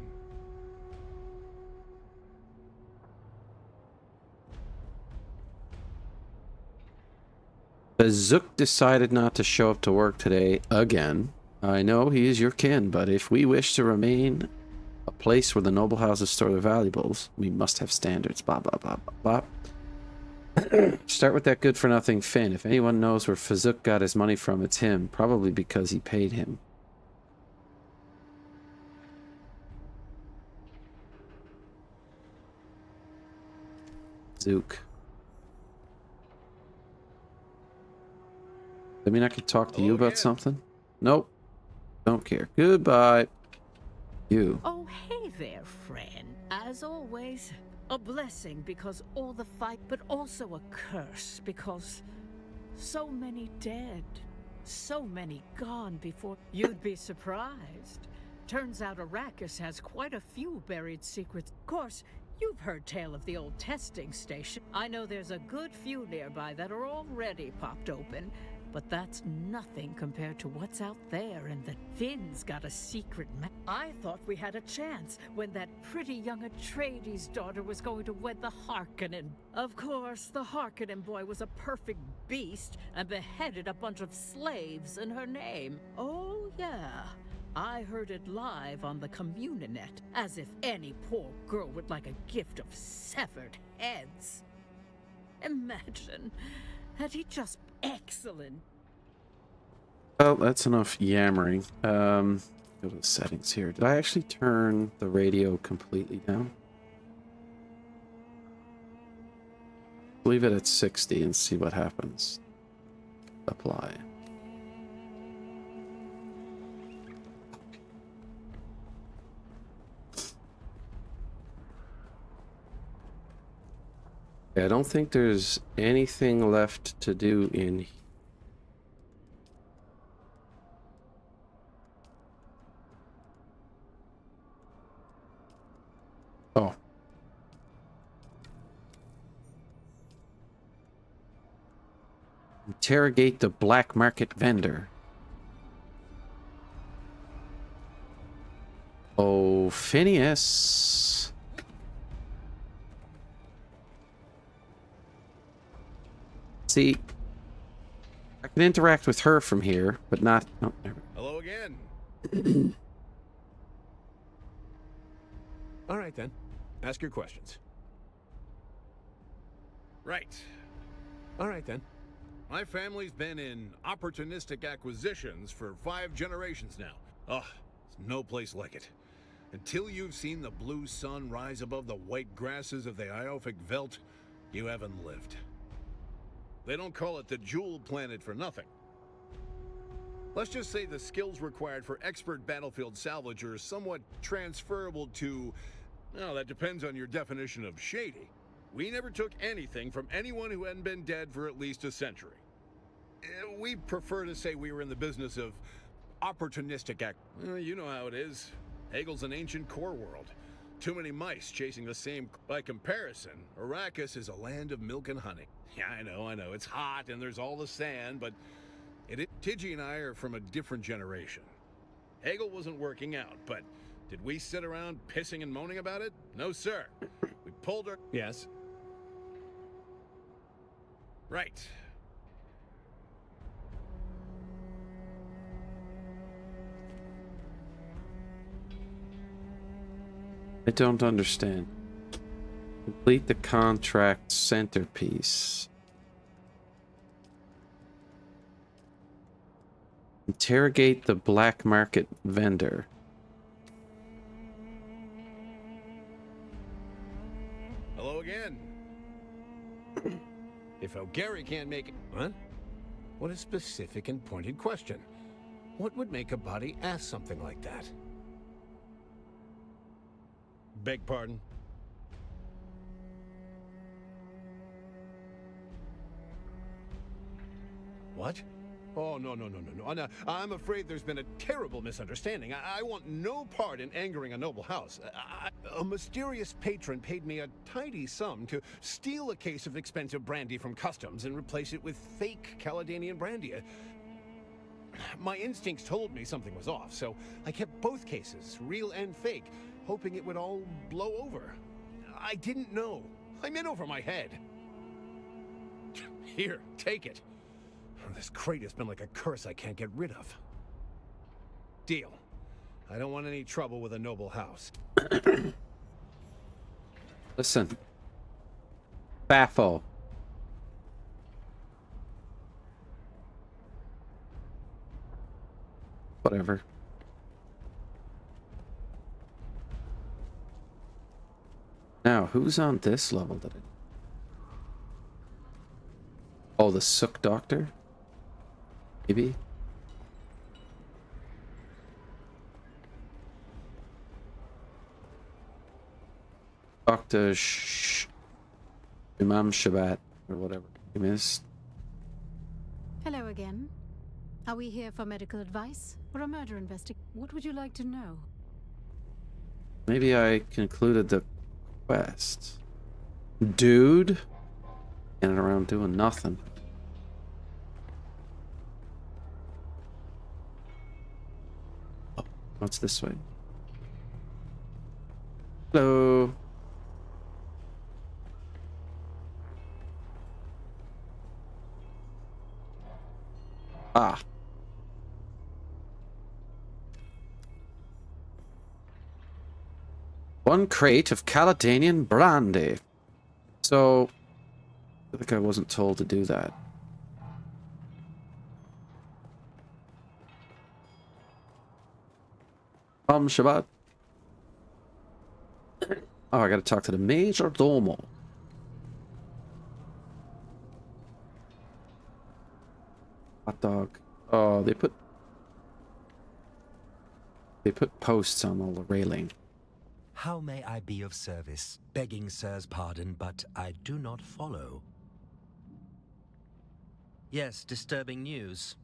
Speaker 1: Zook decided not to show up to work today again. I know he is your kin, but if we wish to remain a place where the noble houses store their valuables, we must have standards. Blah, blah, blah, blah, blah. Start with that good-for-nothing Finn. If anyone knows where Fazook got his money from, it's him. Probably because he paid him. Zook. I mean, I could talk to you about something? Nope. Don't care. Goodbye. You.
Speaker 14: Oh, hey there, friend. As always, a blessing because all the fight, but also a curse because so many dead, so many gone before. You'd be surprised. Turns out Arrakis has quite a few buried secrets. Of course, you've heard tale of the old testing station. I know there's a good few nearby that are already popped open. but that's nothing compared to what's out there, and that Finn's got a secret I thought we had a chance when that pretty young Atreides' daughter was going to wed the Harkonnen. Of course, the Harkonnen boy was a perfect beast and beheaded a bunch of slaves in her name. Oh, yeah. I heard it live on the Communinet, as if any poor girl would like a gift of severed heads. Imagine. Had he just excellent?
Speaker 1: Well, that's enough yammering. Go to the settings here. Did I actually turn the radio completely down? Leave it at 60 and see what happens. Apply. I don't think there's anything left to do in here. Oh. Interrogate the black market vendor. Oh, Phineas. See, I can interact with her from here, but not... Oh,
Speaker 13: Hello again.
Speaker 4: All right, then. Ask your questions.
Speaker 13: Right.
Speaker 4: All right, then.
Speaker 13: My family's been in opportunistic acquisitions for 5 generations now. Ugh, there's no place like it. Until you've seen the blue sun rise above the white grasses of the Iophic Veldt, you haven't lived. They don't call it the Jewel Planet for nothing. Let's just say the skills required for expert battlefield salvage are somewhat transferable to... Well, that depends on your definition of shady. We never took anything from anyone who hadn't been dead for at least a century. We prefer to say we were in the business of opportunistic you know how it is. Hegel's an ancient core world. Too many mice chasing the same... By comparison, Arrakis is a land of milk and honey. Yeah, I know. It's hot and there's all the sand, but... Tiggy and I are from a different generation. Hegel wasn't working out, but... Did we sit around pissing and moaning about it? No, sir. We pulled our...
Speaker 4: Yes.
Speaker 13: Right.
Speaker 1: I don't understand. Complete the contract centerpiece. Interrogate the black market vendor.
Speaker 13: Hello again.
Speaker 4: If O'Gary can't make it... What? What a specific and pointed question. What would make a body ask something like that?
Speaker 13: Beg pardon?
Speaker 4: What?
Speaker 13: Oh, no. I'm afraid there's been a terrible misunderstanding. I want no part in angering a noble house.
Speaker 4: A mysterious patron paid me a tidy sum to steal a case of expensive brandy from customs and replace it with fake Caledonian brandy. My instincts told me something was off, so I kept both cases, real and fake, hoping it would all blow over. I didn't know. I'm in over my head.
Speaker 13: Here, take it.
Speaker 4: This crate has been like a curse I can't get rid of. Deal. I don't want any trouble with a noble house.
Speaker 1: Listen. Baffle. Whatever. Now, who's on this level? Did it? Oh, the Sook Doctor? Maybe? Dr. Imam Shabbat, or whatever he is.
Speaker 9: Hello again. Are we here for medical advice or a murder investigation? What would you like to know?
Speaker 1: Maybe I concluded the quest. Dude? Standing around doing nothing. What's this way? Hello. Ah. One crate of Caledonian brandy. So, I think I wasn't told to do that. Shabbat. Oh, I gotta talk to the Major Domo. Hot dog. Oh, they put posts on all the railing.
Speaker 2: How may I be of service? Begging sir's pardon, but I do not follow. Yes, disturbing news.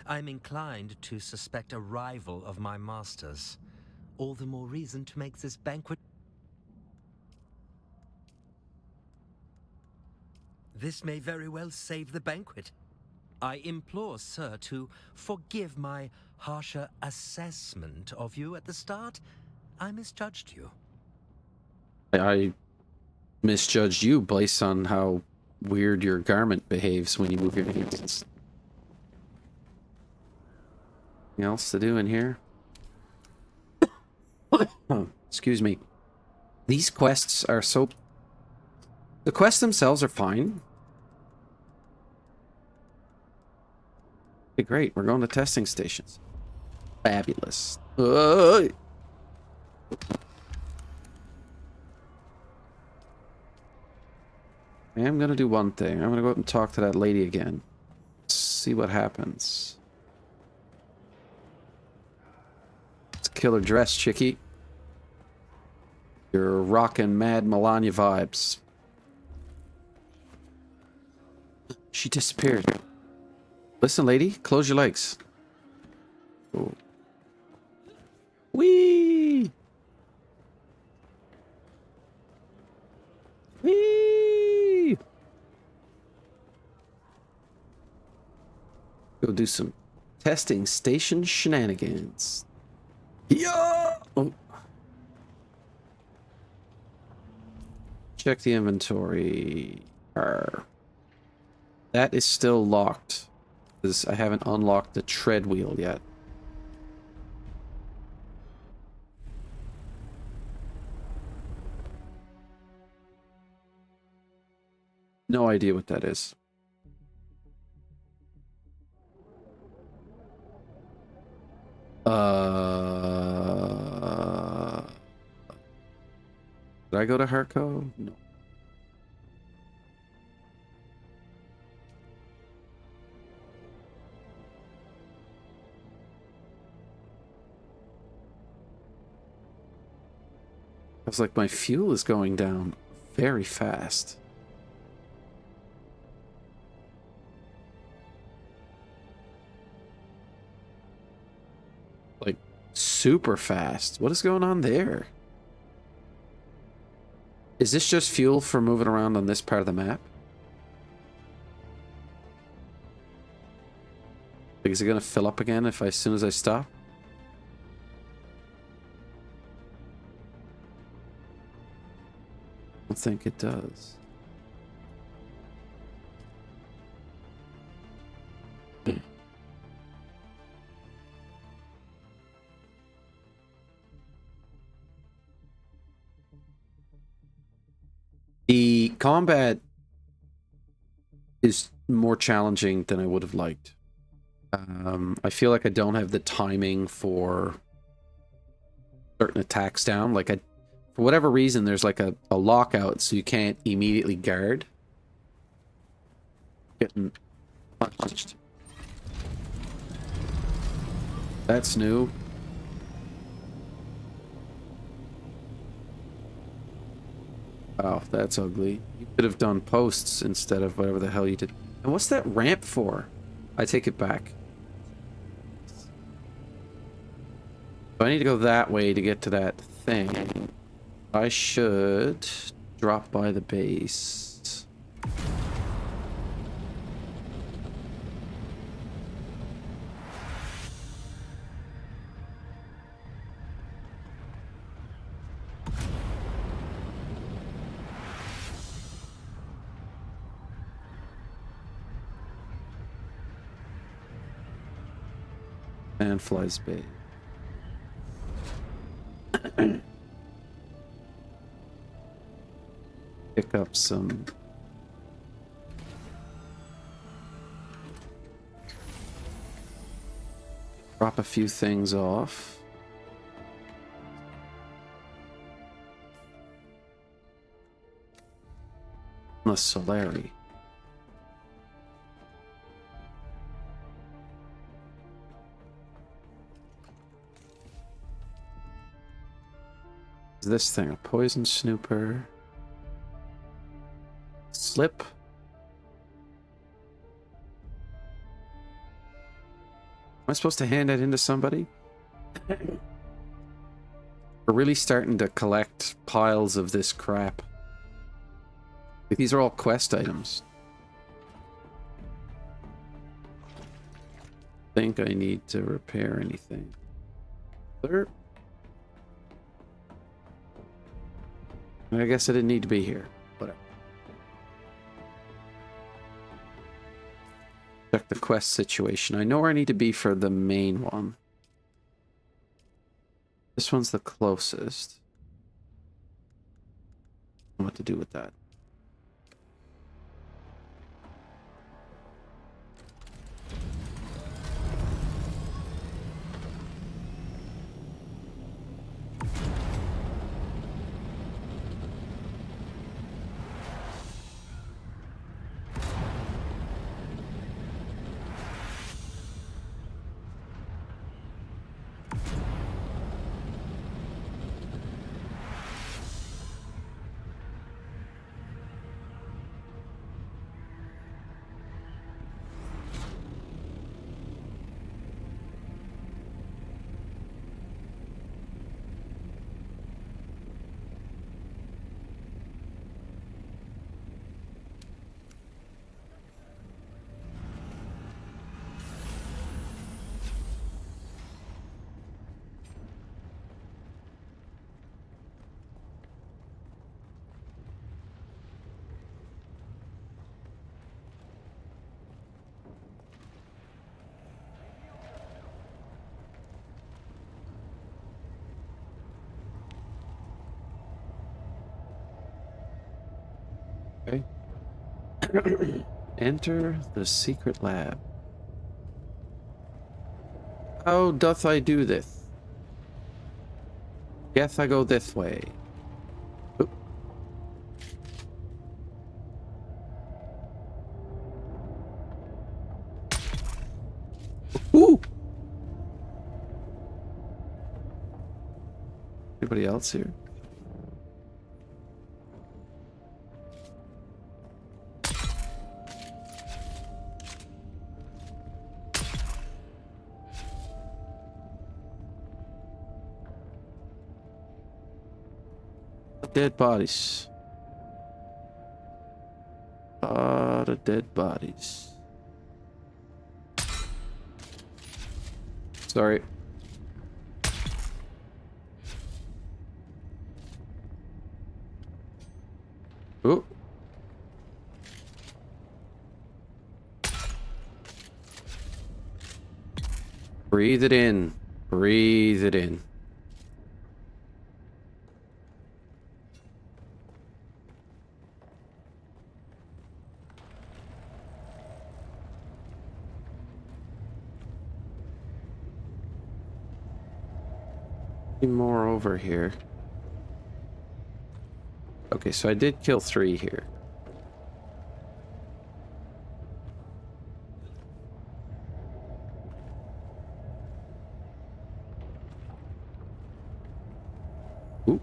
Speaker 2: I'm inclined to suspect a rival of my master's. All the more reason to make this banquet. This may very well save the banquet. I implore sir to forgive my harsher assessment of you at the start. I misjudged you.
Speaker 1: I misjudged you based on how weird your garment behaves when you move your hands. Anything else to do in here? Oh, excuse me. These quests are so... The quests themselves are fine. Okay, great. We're going to testing stations. Fabulous. I am going to do one thing. I'm going to go out and talk to that lady again. See what happens. Let's kill her dress, chickie. You're rocking Mad Melania vibes. She disappeared. Listen, lady, close your legs. Oh. Whee! Whee! Go do some testing station shenanigans. Yeah! Oh. Check the inventory. That is still locked. Because I haven't unlocked the tread wheel yet. No idea what that is. Did I go to Harco? No. I was like, my fuel is going down very fast. Like, super fast. What is going on there? Is this just fuel for moving around on this part of the map? Like, is it going to fill up again as soon as I stop? I don't think it does. The combat is more challenging than I would have liked. I feel like I don't have the timing for certain attacks down. Like, for whatever reason, there's like a lockout, so you can't immediately guard. Getting punched. That's new. Oh, that's ugly. You could have done posts instead of whatever the hell you did. And what's that ramp for? I take it back. So I need to go that way to get to that thing. I should drop by the base. Sandflies Bay. Pick up some... Drop a few things off. The Solari. Is this thing a poison snooper? Slip? Am I supposed to hand that into somebody? We're really starting to collect piles of this crap. These are all quest items. Think I need to repair anything. There. I guess I didn't need to be here. Whatever. Check the quest situation. I know where I need to be for the main one. This one's the closest. What to do with that? Okay. Enter the secret lab. How doth I do this? Guess I go this way. Oop. Ooh. Anybody else here? Dead bodies. The dead bodies. Sorry. Ooh. Breathe it in. Breathe it in. More over here. Okay, so I did kill 3 here. Ooh.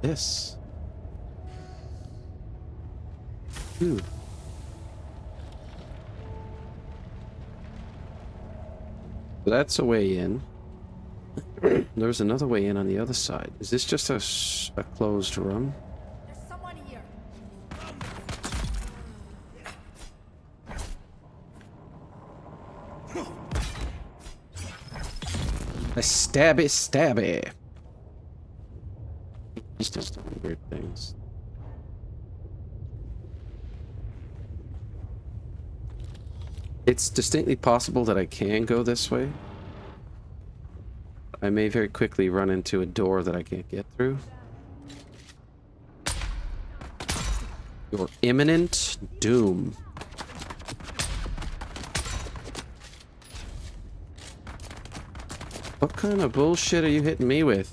Speaker 1: This. Ooh. So that's a way in. There's another way in on the other side. Is this just a closed room?
Speaker 10: There's someone here.
Speaker 1: A stabby stabby. Just doing weird things. It's distinctly possible that I can go this way. I may very quickly run into a door that I can't get through. Your imminent doom. What kind of bullshit are you hitting me with?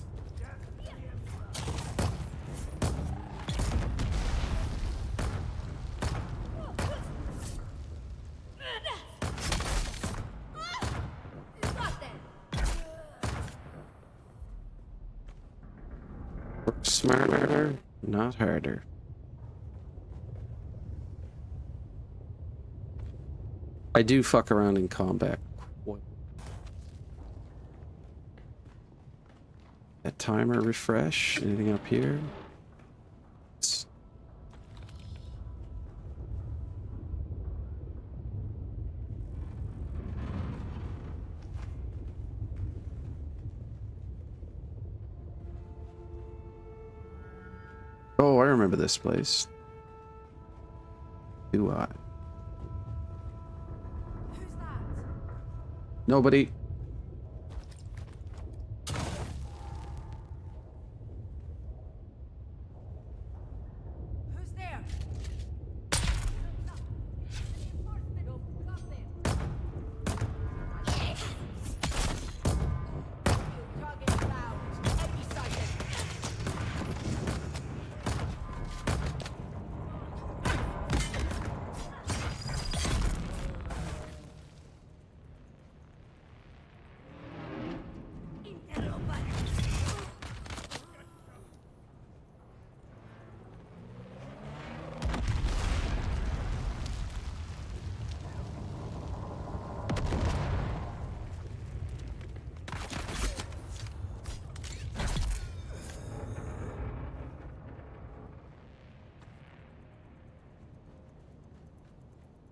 Speaker 1: Work smarter, not harder. I do fuck around in combat. That timer refresh. Anything up here? Oh, I remember this place. Do I?
Speaker 15: Who's that?
Speaker 1: Nobody.
Speaker 15: Who's there?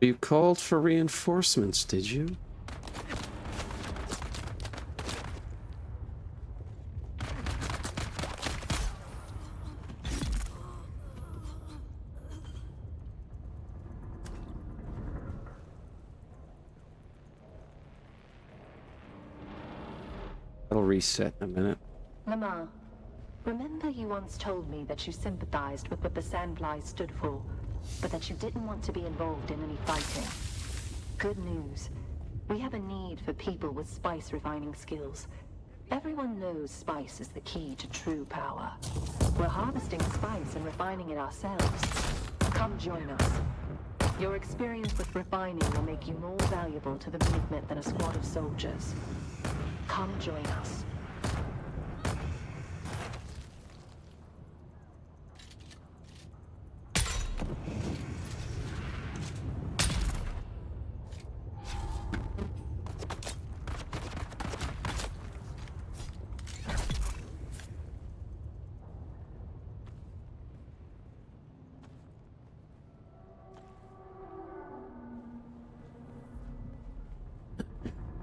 Speaker 1: You called for reinforcements, did you? That'll reset in a minute.
Speaker 16: Lamar, remember you once told me that you sympathized with what the Sandflies stood for, but that you didn't want to be involved in any fighting. Good news. We have a need for people with spice refining skills. Everyone knows spice is the key to true power. We're harvesting spice and refining it ourselves. Come join us. Your experience with refining will make you more valuable to the movement than a squad of soldiers. Come join us.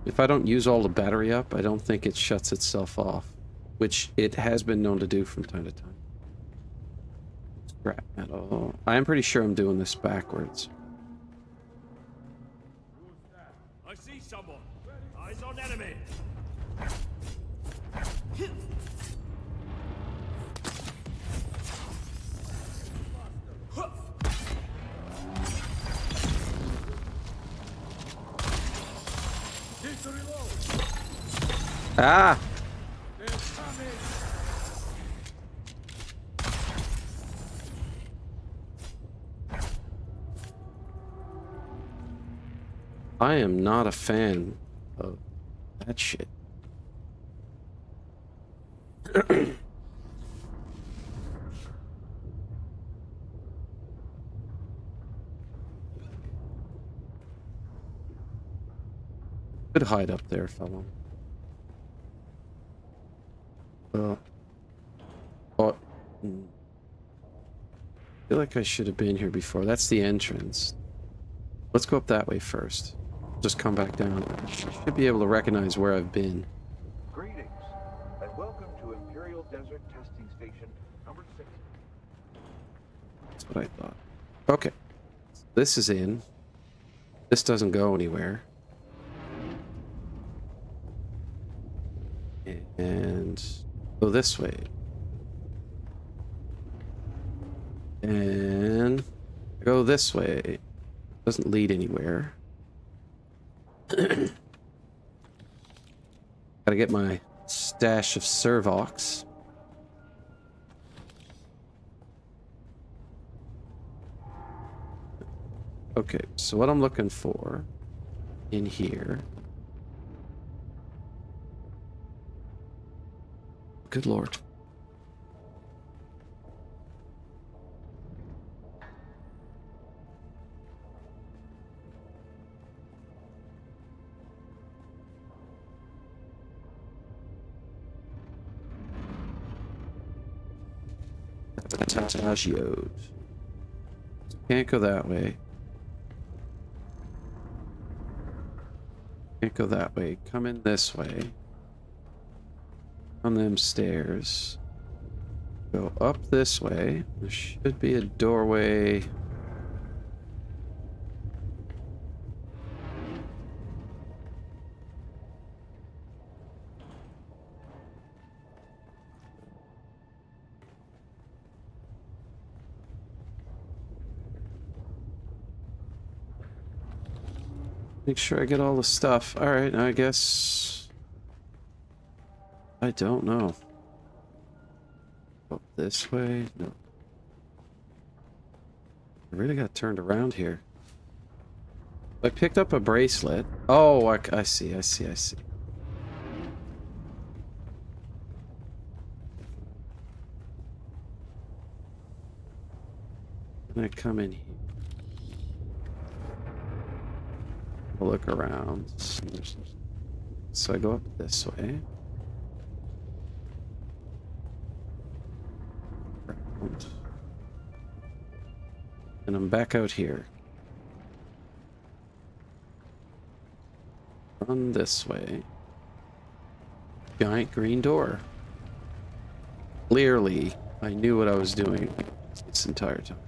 Speaker 1: If I don't use all the battery up, I don't think it shuts itself off, which it has been known to do from time to time. Scrap metal. I am pretty sure I'm doing this backwards.
Speaker 17: I see someone. Eyes on enemy.
Speaker 1: Ah! I am not a fan of that shit. Could hide up there if I want. I feel like I should have been here before. That's the entrance. Let's go up that way first. Just come back down. Should be able to recognize where I've been.
Speaker 18: Greetings, and welcome to Imperial Desert Testing Station number 6.
Speaker 1: That's what I thought. Okay. This is in. This doesn't go anywhere. And And go this way. And go this way. Doesn't lead anywhere. Gotta get my stash of Servox. Okay, so what I'm looking for in here. Good lord. Tagios. Can't go that way. Can't go that way. Come in this way. On them stairs. Go up this way. There should be a doorway. Make sure I get all the stuff. Alright, I guess... I don't know. Up this way? No. I really got turned around here. I picked up a bracelet. Oh, I see. And I come in here. I'll look around. So I go up this way. Around. And I'm back out here. Run this way. Giant green door. Clearly, I knew what I was doing this entire time.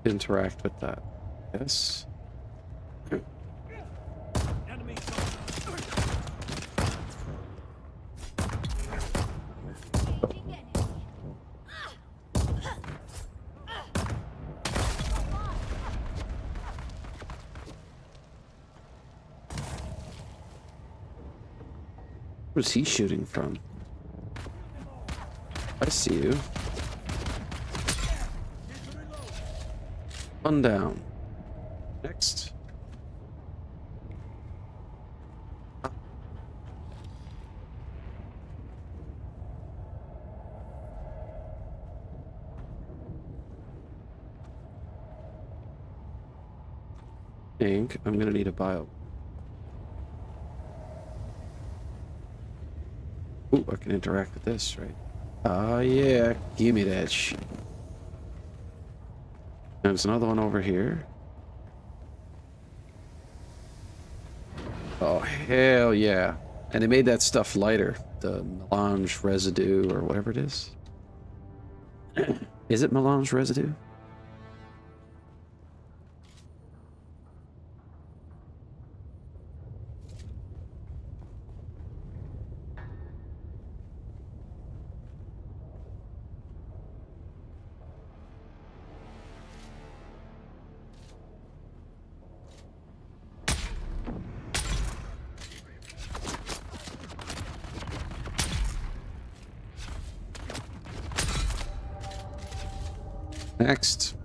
Speaker 1: Interact with that. Yes. Where's he shooting from? I see you. One down. Next. Think I'm gonna need a bio. Ooh, I can interact with this, right? Ah, yeah. Give me that shit. There's another one over here. Oh, hell yeah. And they made that stuff lighter. The melange residue or whatever it is. Is it melange residue? Next.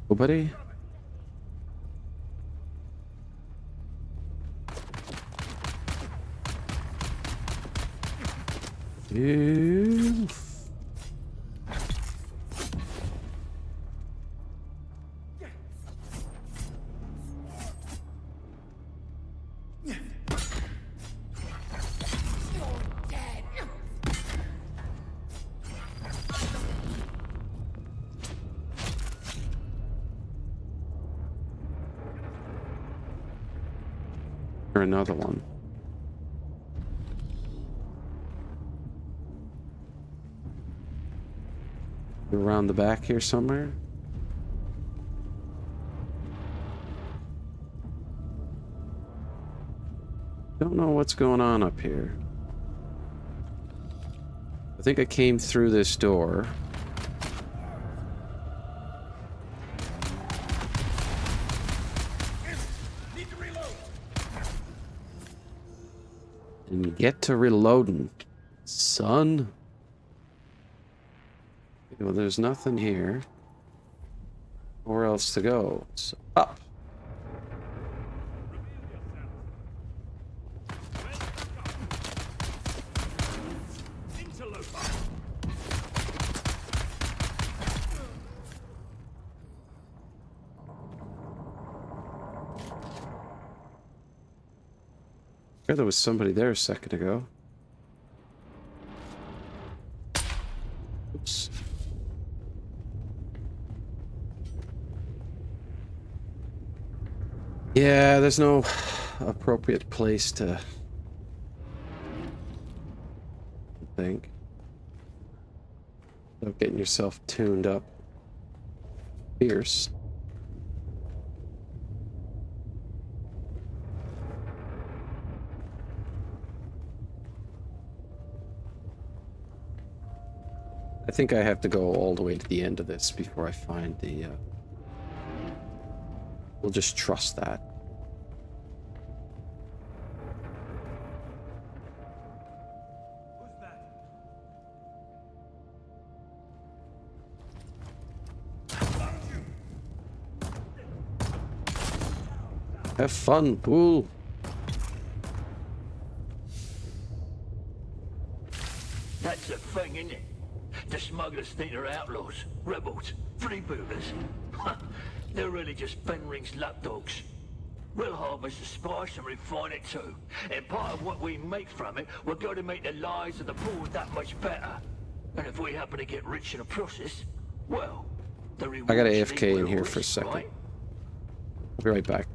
Speaker 1: Nobody? Ew. Or another one. Around the back here somewhere. Don't know what's going on up here. I think I came through this door. And get to reloading, son. Well, there's nothing here. Where else to go? So up. I there was somebody there a second ago. Oops. Yeah, there's no appropriate place to think. Without getting yourself tuned up. Fierce. I think I have to go all the way to the end of this before I find the... We'll just trust that. Have fun, Pool.
Speaker 19: That's the thing, isn't it? The smugglers think they're outlaws, rebels, freebooters. They're really just Fenring's lapdogs. We'll harvest the spice and refine it too. And part of what we make from it, we're going to make the lives of the poor that much better. And if we happen to get rich in the process, well, the
Speaker 1: I got
Speaker 19: rewards
Speaker 1: AFK in
Speaker 19: equal
Speaker 1: here
Speaker 19: risk,
Speaker 1: for a second.
Speaker 19: right?
Speaker 1: I'll be right back.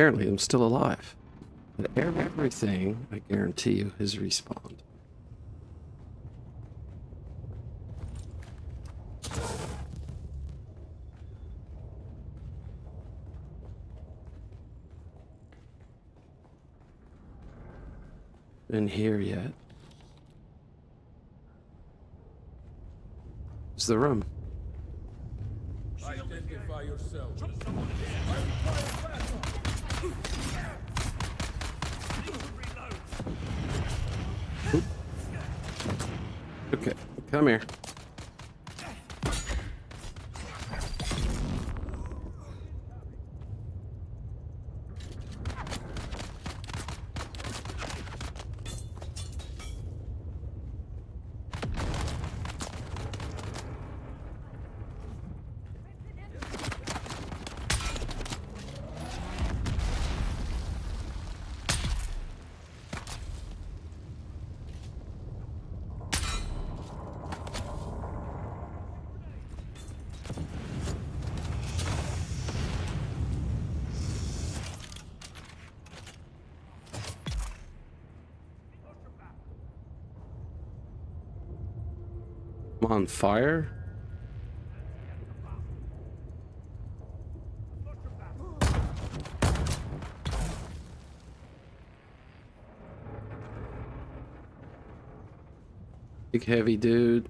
Speaker 1: Apparently, I'm still alive. But everything, I guarantee you, has respawned. Been here yet? It's the room.
Speaker 17: Identify yourself.
Speaker 1: Okay, come here. I'm on fire? Big heavy dude.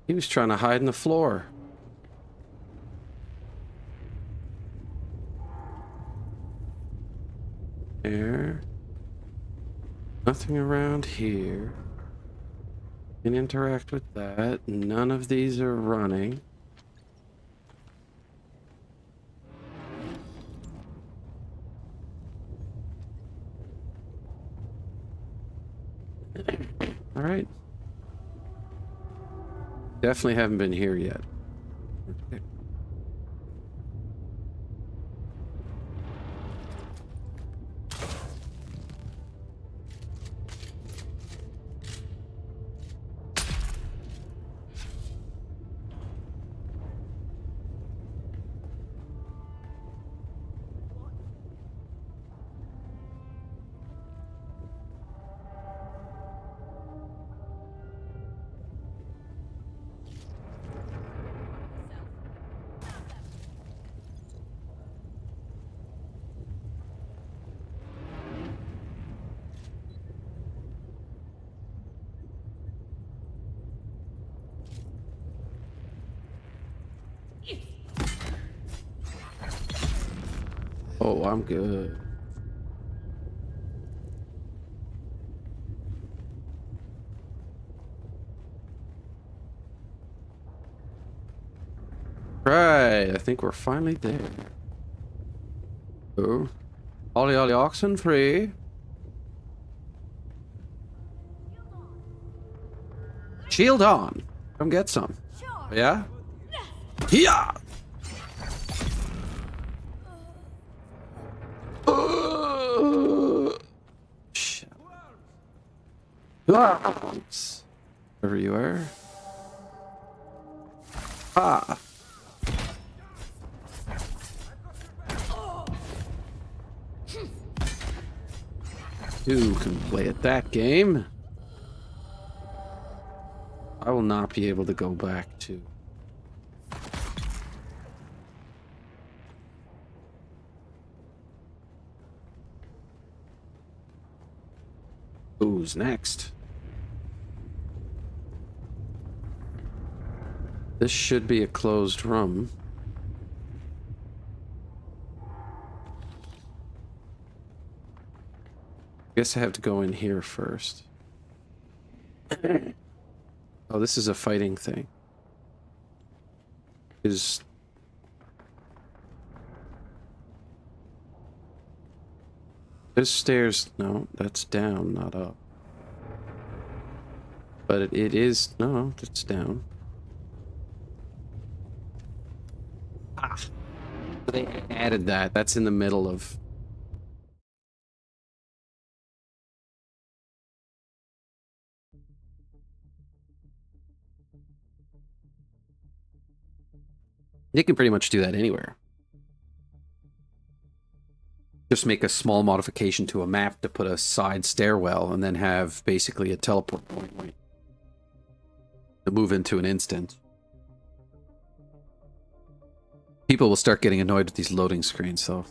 Speaker 1: He was trying to hide in the floor. There. Nothing around here. Can interact with that. None of these are running. All right. Definitely haven't been here yet. Okay. Oh, I'm good. Right, I think we're finally there. Oh. Ollie ollie oxen free. Shield on. Come get some. Yeah? Yeah! Shit. Oops. Wherever you are. Ah. Who can play at that game? I will not be able to go back to. Who's next? This should be a closed room. Guess I have to go in here first. Oh, this is a fighting thing. There's stairs. No, that's down, not up. But it is. No, it's down. Ah. They added that. That's in the middle of You can pretty much do that anywhere. Just make a small modification to a map to put a side stairwell and then have basically a teleport point to move into an instant. People will start getting annoyed with these loading screens, though.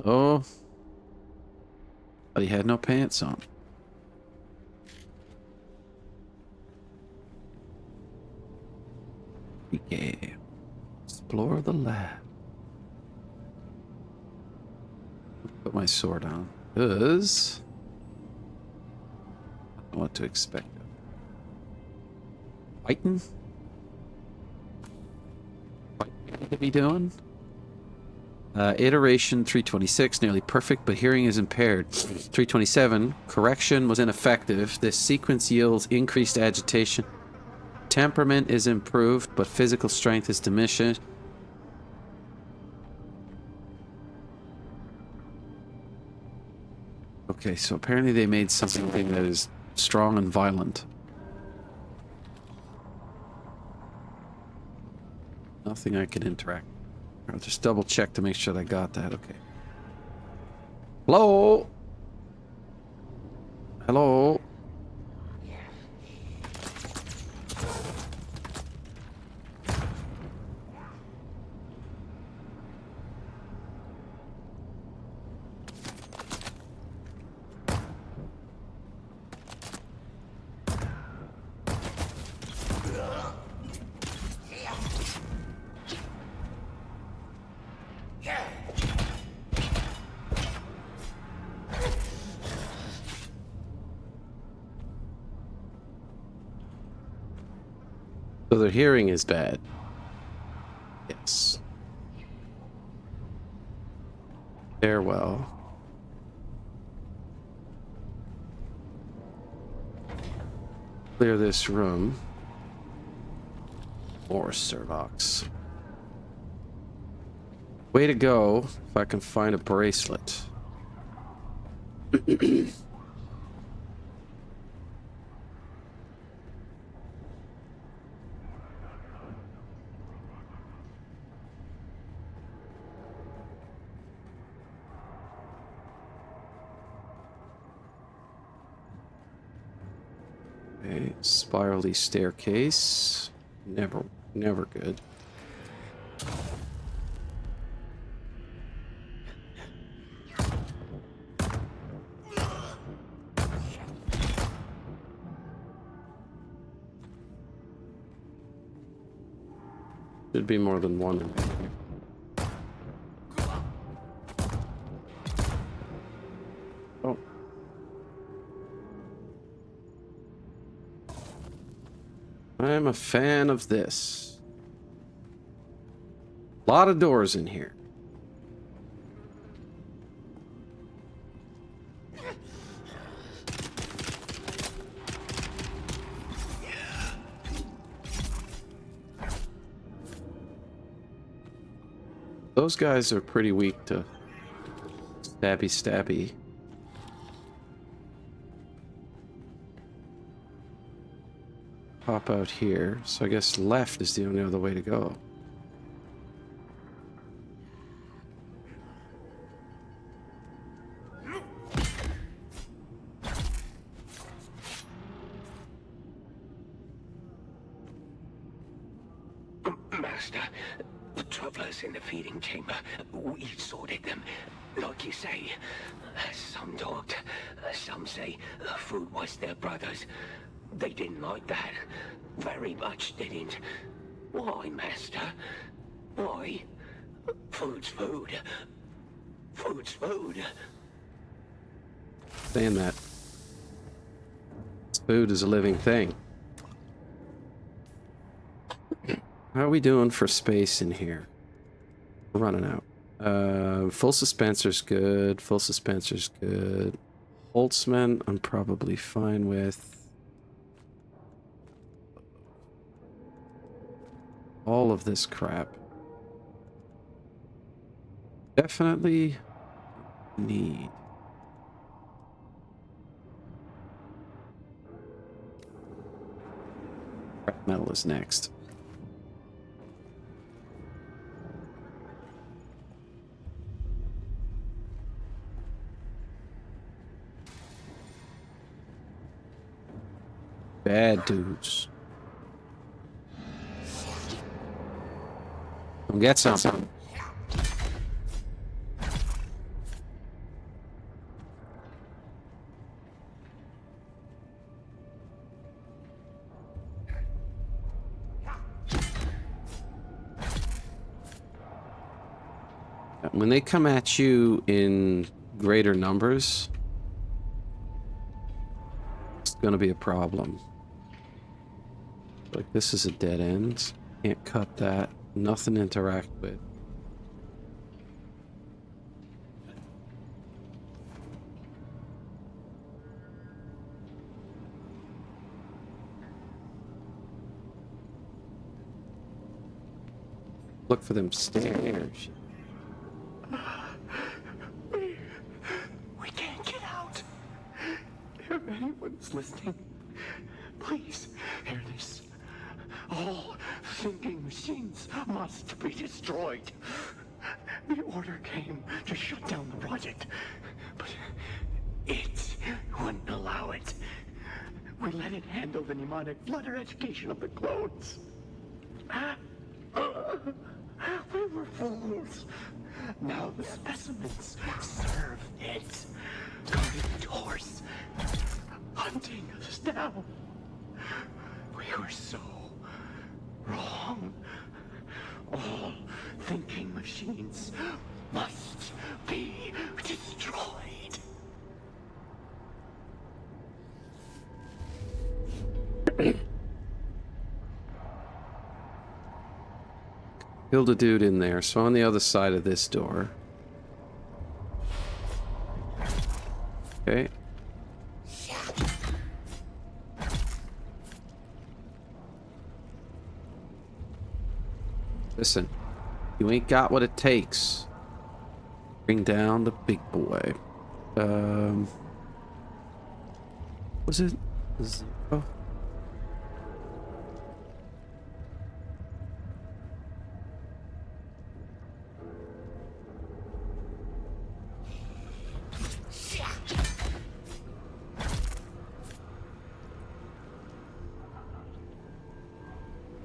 Speaker 1: Oh. But he had no pants on. Yeah. Explore the lab. Put my sword on. Because I don't know what to expect. Fighting? What to be doing? Iteration 326, nearly perfect, but hearing is impaired. 327, correction was ineffective. This sequence yields increased agitation. Temperament is improved, but physical strength is diminished. Okay, so apparently they made something that is strong and violent. Nothing I can interact. I'll just double check to make sure that I got that. Okay. Hello? Hello? So their hearing is bad. Yes. Farewell. Clear this room. More Servox. Way to go if I can find a bracelet. Okay, spirally staircase. Never good. Should be more than one in here. Oh. I'm a fan of this. A lot of doors in here. Those guys are pretty weak to stabby. Pop out here, so I guess left is the only other way to go.
Speaker 19: Master, the travelers in the feeding chamber, we sorted them. Like you say, some talked, some say food was their brothers. They didn't like that. Very much didn't. Why, Master? Why? Food's food. Food's food.
Speaker 1: Saying that. Food is a living thing. How are we doing for space in here? We're running out. Full suspensor's good. Full suspensor's good. Holtzman, I'm probably fine with. All of this crap. Definitely need. Metal is next. Bad dudes. Come get some. When they come at you in greater numbers, it's going to be a problem. Like, this is a dead end. Can't cut that. Nothing to interact with. Look for them stairs.
Speaker 20: We can't get out. If anyone's listening, please hear this. All thinking machines must be destroyed. The order came to shut down the project, but it wouldn't allow it. We let it handle the mnemonic flutter education of the clones. We were fools. Now the specimens serve it. Guarding the doors. Hunting us down. We were so wrong. All thinking machines must be destroyed.
Speaker 1: Killed a dude in there, so on the other side of this door. Okay. Listen, you ain't got what it takes. Bring down the big boy. Was it 0?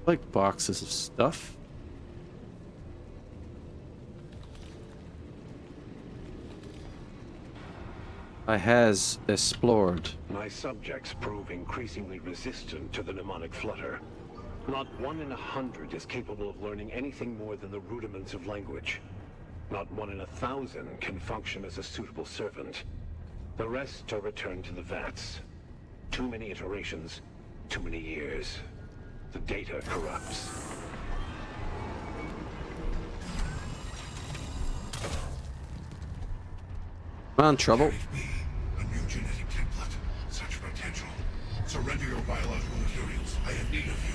Speaker 1: Like boxes of stuff. I has explored.
Speaker 4: My subjects prove increasingly resistant to the mnemonic flutter. Not 1 in 100 is capable of learning anything more than the rudiments of language. Not 1 in 1,000 can function as a suitable servant. The rest are returned to the vats. Too many iterations, too many years. The data corrupts.
Speaker 1: Come on, trouble.
Speaker 21: A new genetic template. Such potential. Surrender your biological materials. I have need of you.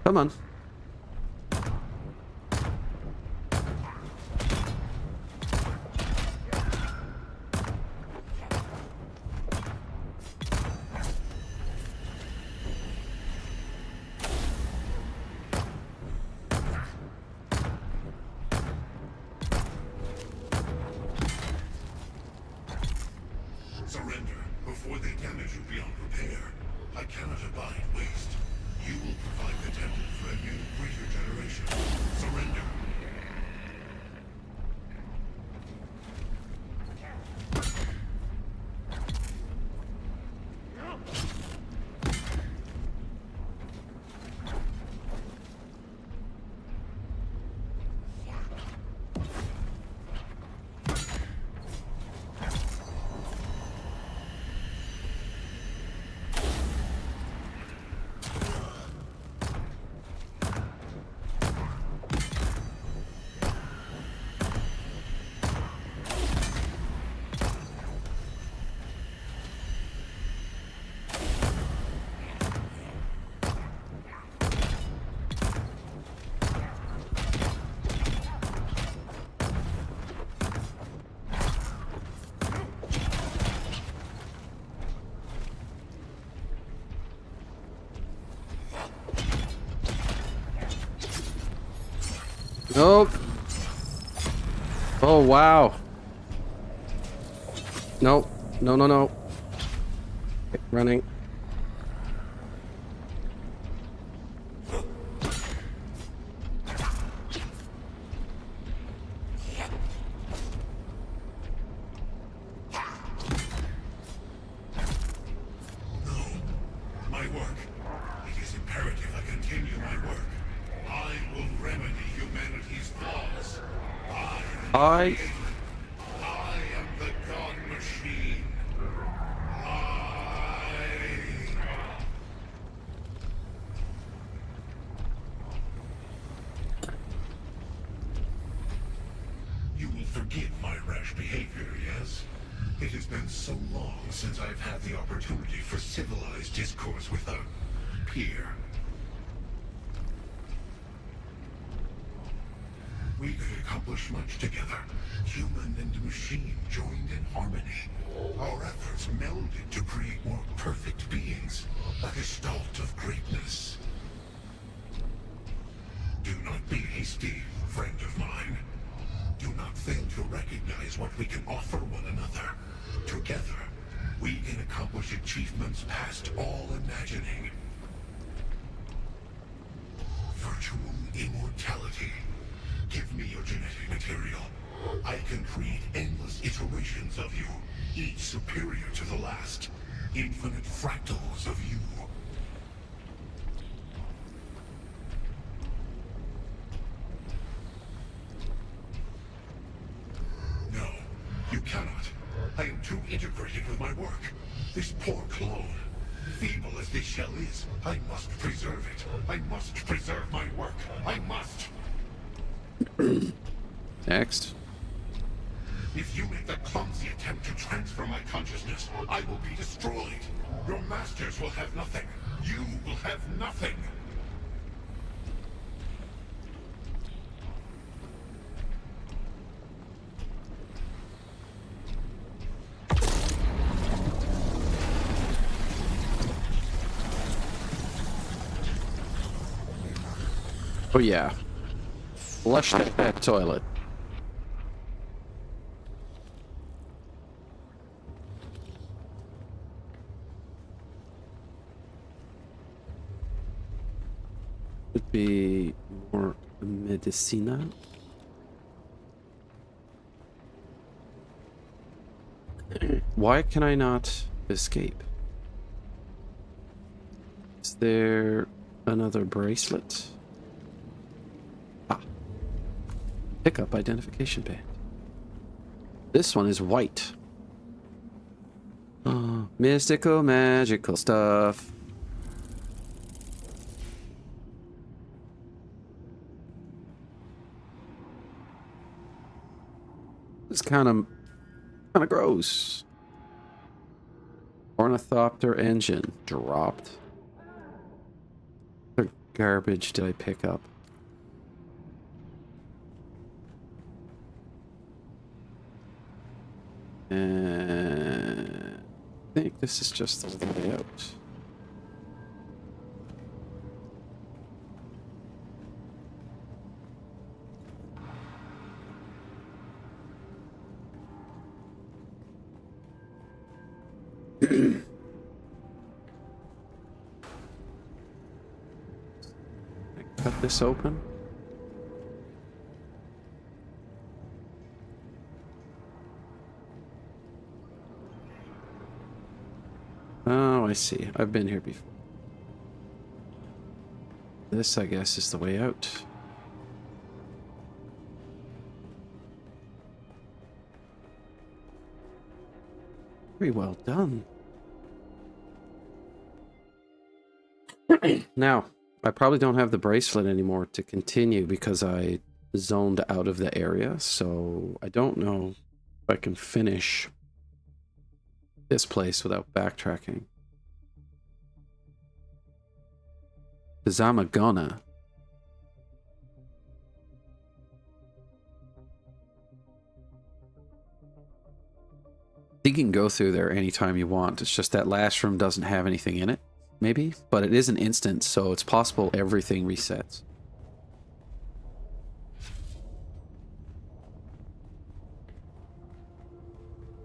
Speaker 1: Come on.
Speaker 21: Surrender before they damage you beyond repair. I cannot abide waste. You will provide the template for a new, greater generation. Surrender.
Speaker 1: Nope. Oh, wow. Nope. No, no, no. Okay, running.
Speaker 21: My work. It is imperative I continue my work. I will remedy humanity's flaws. I am the God Machine. You will forgive my rash behavior, yes? It has been so long since I've had the opportunity for civilized discourse with a peer. We could accomplish much together. Human and machine joined in harmony. Our efforts melded to create more perfect beings. A gestalt of greatness. Do not be hasty, friend of mine. Do not fail to recognize what we can offer one another. Together, we can accomplish achievements past all imagining. Virtual immortality. Give me your genetic material. I can create endless iterations of you, each superior to the last. Infinite fractals of you. No, you cannot. I am too integrated with my work. This poor clone, feeble as this shell is, I must preserve it. I must preserve my work. I must.
Speaker 1: Next.
Speaker 21: If you make the clumsy attempt to transfer my consciousness, I will be destroyed. Your masters will have nothing. You will have nothing.
Speaker 1: Oh yeah. Flush that toilet. Could be more medicina. Why can I not escape? Is there another bracelet? Ah. Pick up identification band. This one is white. Oh, mystical, magical stuff. It's kind of gross. Ornithopter engine dropped. What garbage did I pick up? And I think this is just the way out. Cut this open. Oh, I see. I've been here before. This, I guess, is the way out. Very well done. Now, I probably don't have the bracelet anymore to continue because I zoned out of the area, so I don't know if I can finish this place without backtracking. Because I'm a gonna. You can go through there anytime you want. It's just that last room doesn't have anything in it, maybe? But it is an instance, so it's possible everything resets.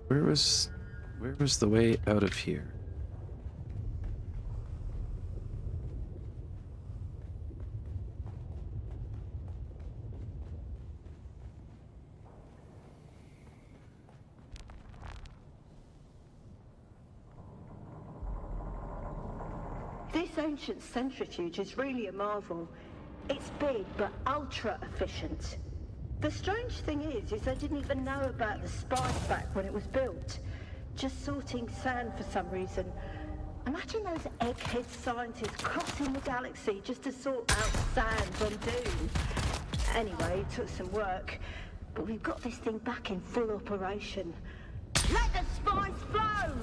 Speaker 1: Where was the way out of here?
Speaker 16: This ancient centrifuge is really a marvel. It's big, but ultra-efficient. The strange thing is they didn't even know about the spice back when it was built. Just sorting sand for some reason. Imagine those egghead scientists crossing the galaxy just to sort out sand on Dune. Anyway, it took some work, but we've got this thing back in full operation. Let the spice flow!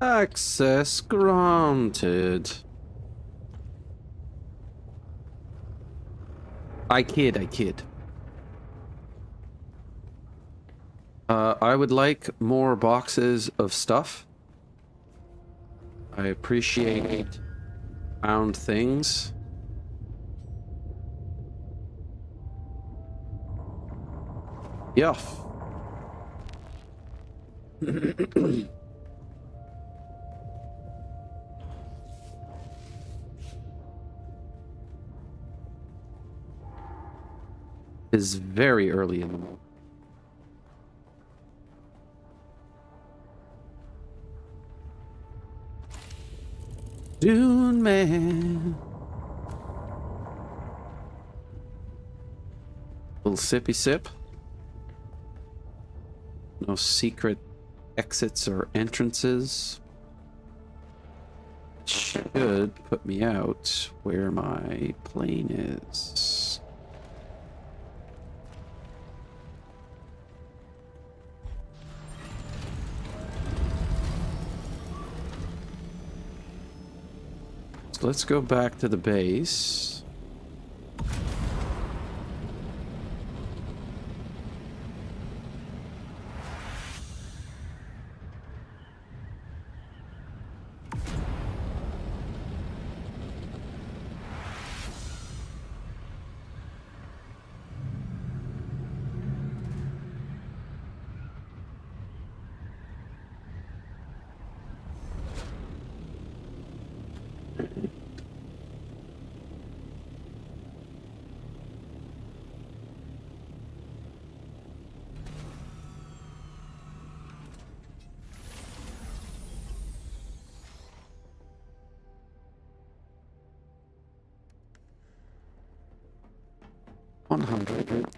Speaker 1: Access granted. I kid. I would like more boxes of stuff. I appreciate found things. Yeah. Is very early in the morning. Dune man. Little sippy sip. No secret exits or entrances. Should put me out where my plane is. So let's go back to the base.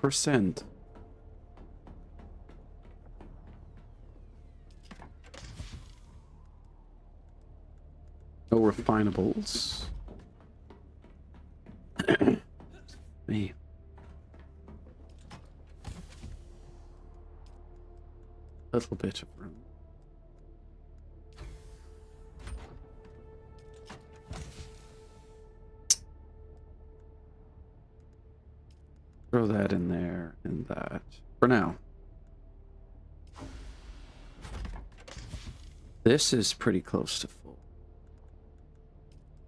Speaker 1: %. No refinables. Me. Little bit of room. Throw that in there and that for now. This is pretty close to full.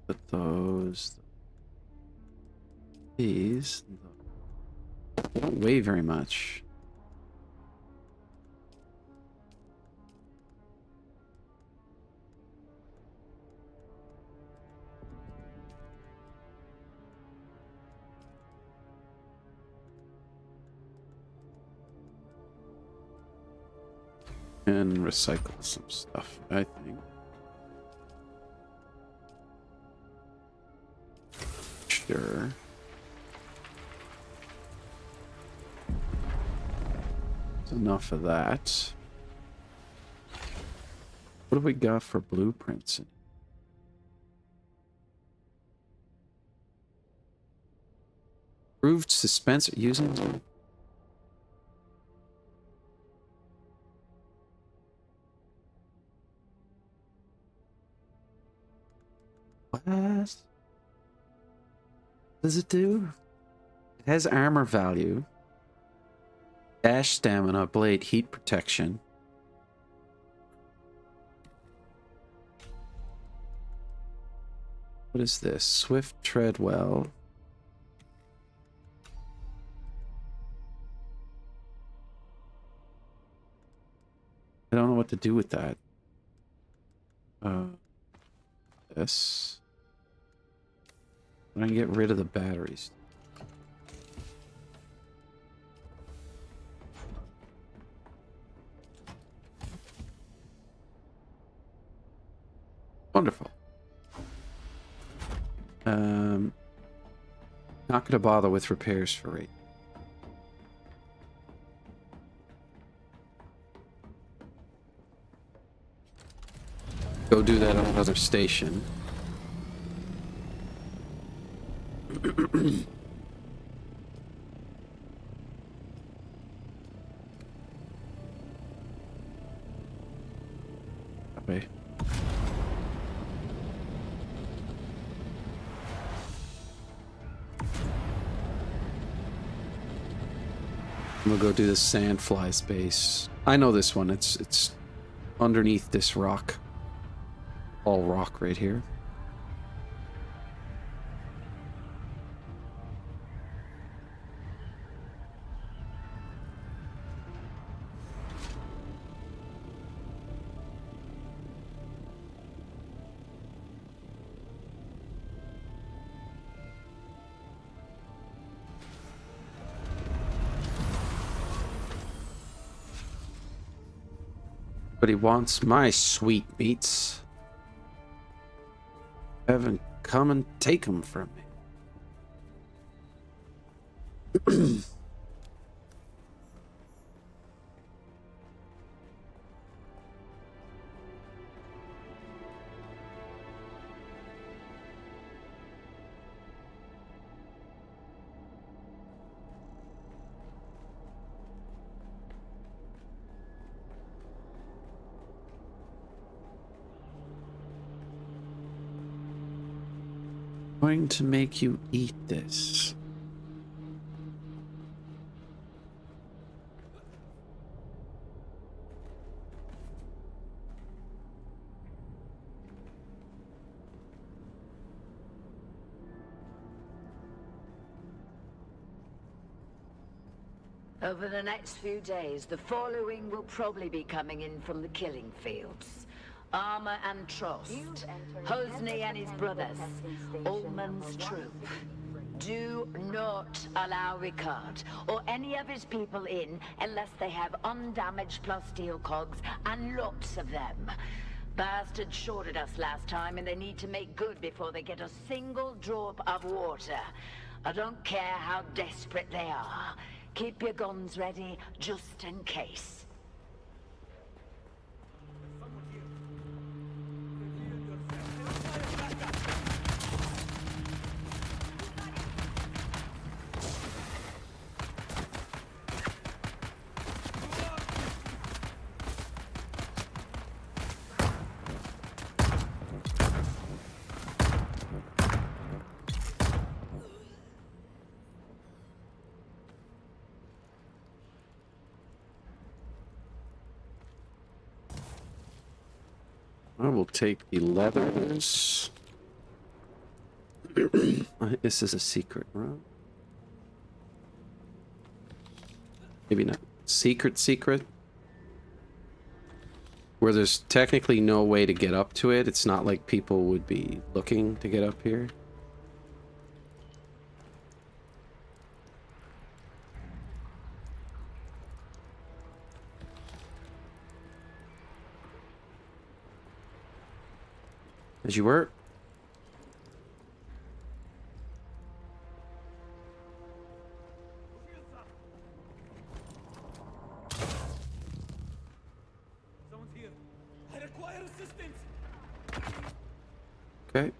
Speaker 1: Put those. These don't weigh very much. And recycle some stuff, I think. Sure. That's enough of that. What do we got for blueprints? Improved suspense using. that? What does it do? It has armor value. Dash stamina, blade, heat protection. What is this? Swift tread well. I don't know what to do with that. This. I can get rid of the batteries. Wonderful. Not gonna bother with repairs for rate. Go do that on another station. Okay. I'm gonna go do the sandfly's base. I know this one. It's underneath this rock. All rock right here. But he wants my sweet meats. Heaven, come and take them from me. Going to make you eat this.
Speaker 8: Over the next few days, the following will probably be coming in from the killing fields. Armor and Trost, Hosni and his brothers, Ullman's troop. Do not allow Ricard or any of his people in unless they have undamaged plus steel cogs, and lots of them. Bastards shorted us last time, and they need to make good before they get a single drop of water. I don't care how desperate they are. Keep your guns ready, just in case.
Speaker 1: I will take the leathers. This is a secret room. Maybe not. Secret? Where there's technically no way to get up to it. It's not like people would be looking to get up here. As you were.
Speaker 17: Someone's here. I require assistance.
Speaker 1: Okay.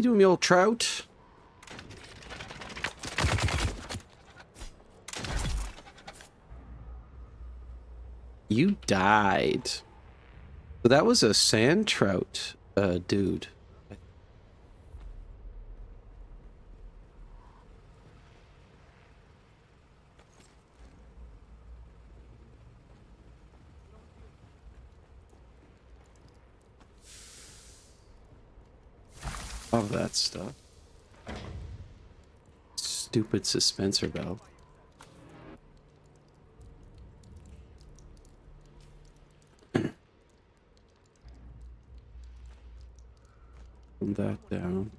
Speaker 1: You doing, me old trout? You died. But that was a sand trout, dude. Love that stuff. Stupid suspensor bell. Put that down.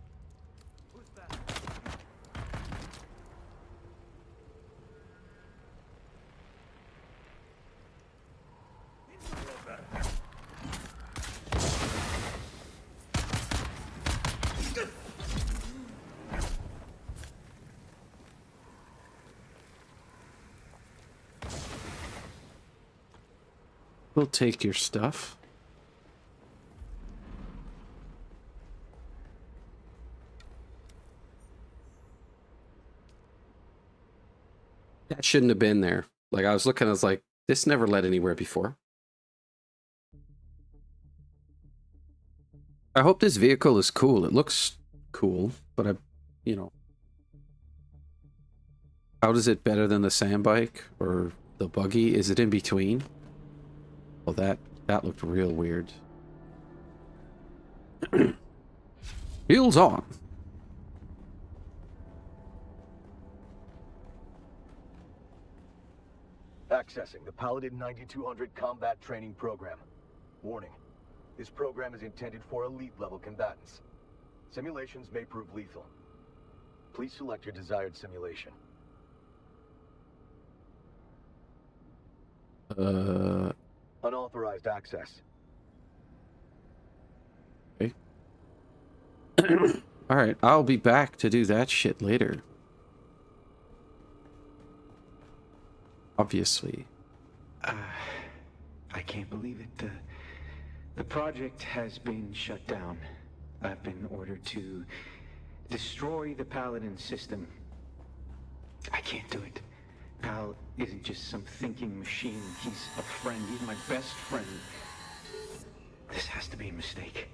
Speaker 1: We'll take your stuff. That shouldn't have been there. Like, I was looking, I was like, this never led anywhere before. I hope this vehicle is cool. It looks cool, but you know. How does it better than the sand bike or the buggy? Is it in between? Well, that looked real weird. Wheels on.
Speaker 3: Accessing the Paladin 9200 combat training program. Warning. This program is intended for elite-level combatants. Simulations may prove lethal. Please select your desired simulation. Unauthorized access.
Speaker 1: Okay. Alright, I'll be back to do that shit later. Obviously.
Speaker 22: I can't believe it. The project has been shut down. I've been ordered to destroy the Paladin system. I can't do it. Pal isn't just some thinking machine. He's a friend. He's my best friend. This has to be a mistake.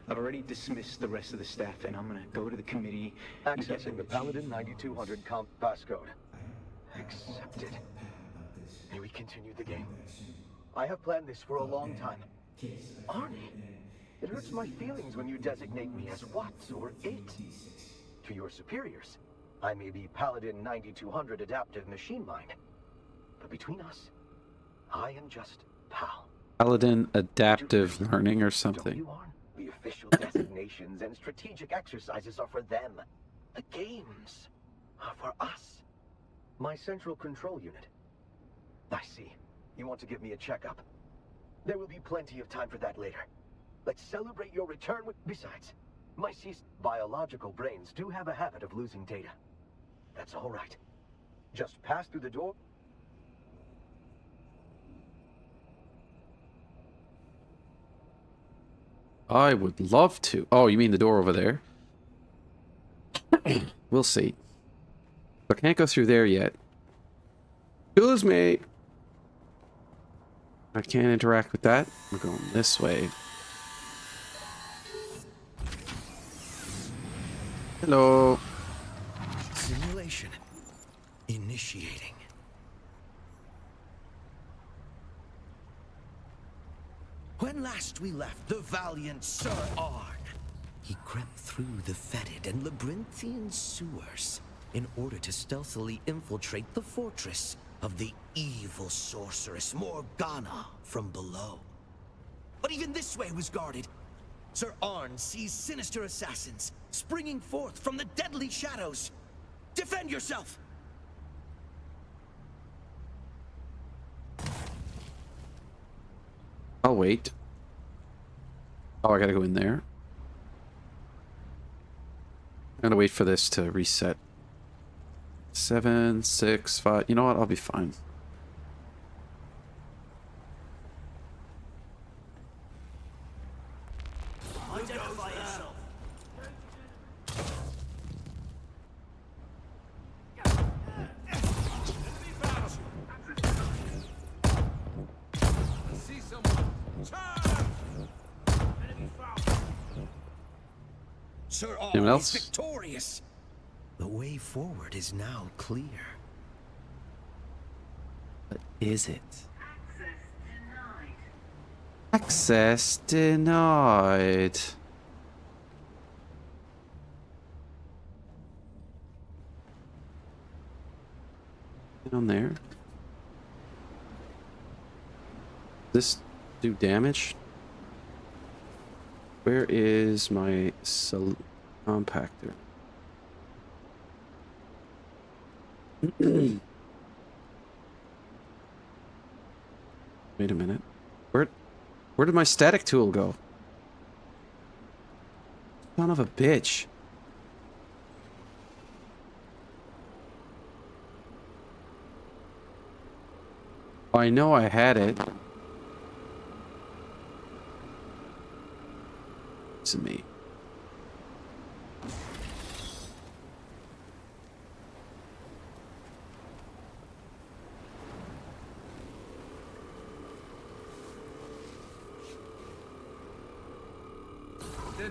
Speaker 22: I've already dismissed the rest of the staff, and I'm gonna go to the committee.
Speaker 3: Accessing the Paladin 9200 comp passcode. Accepted. May we continue the game? I have planned this for a long time. Arnie, it hurts my feelings when you designate me as what or it. To your superiors, I may be Paladin 9200 adaptive machine mind. But between us, I am just Pal.
Speaker 1: Paladin adaptive learning or something.
Speaker 3: The official designations and strategic exercises are for them. The games are for us. My central control unit. I see. You want to give me a checkup. There will be plenty of time for that later. Let's celebrate your return with... Besides, my biological brains do have a habit of losing data. That's all right. Just pass through the door.
Speaker 1: I would love to. Oh, you mean the door over there? We'll see. I can't go through there yet. Excuse me. I can't interact with that. We're going this way. Hello.
Speaker 2: Simulation initiating. When last we left the valiant Sir Arn, he crept through the fetid and labyrinthian sewers in order to stealthily infiltrate the fortress of the evil sorceress Morgana from below. But even this way was guarded. Sir Arn sees sinister assassins springing forth from the deadly shadows. Defend yourself!
Speaker 1: I'll wait. Oh, I gotta go in there. I'm gonna wait for this to reset. 7, 6, 5. You know what? I'll be fine.
Speaker 2: Identify yourself.
Speaker 3: Sir
Speaker 1: Anyone
Speaker 3: Arn
Speaker 1: else?
Speaker 3: is victorious. The way forward is now clear.
Speaker 1: But is it? Access denied. Down there. This do damage? Where is my compactor? Wait a minute. Where did my static tool go? Son of a bitch. I know I had it. It's me.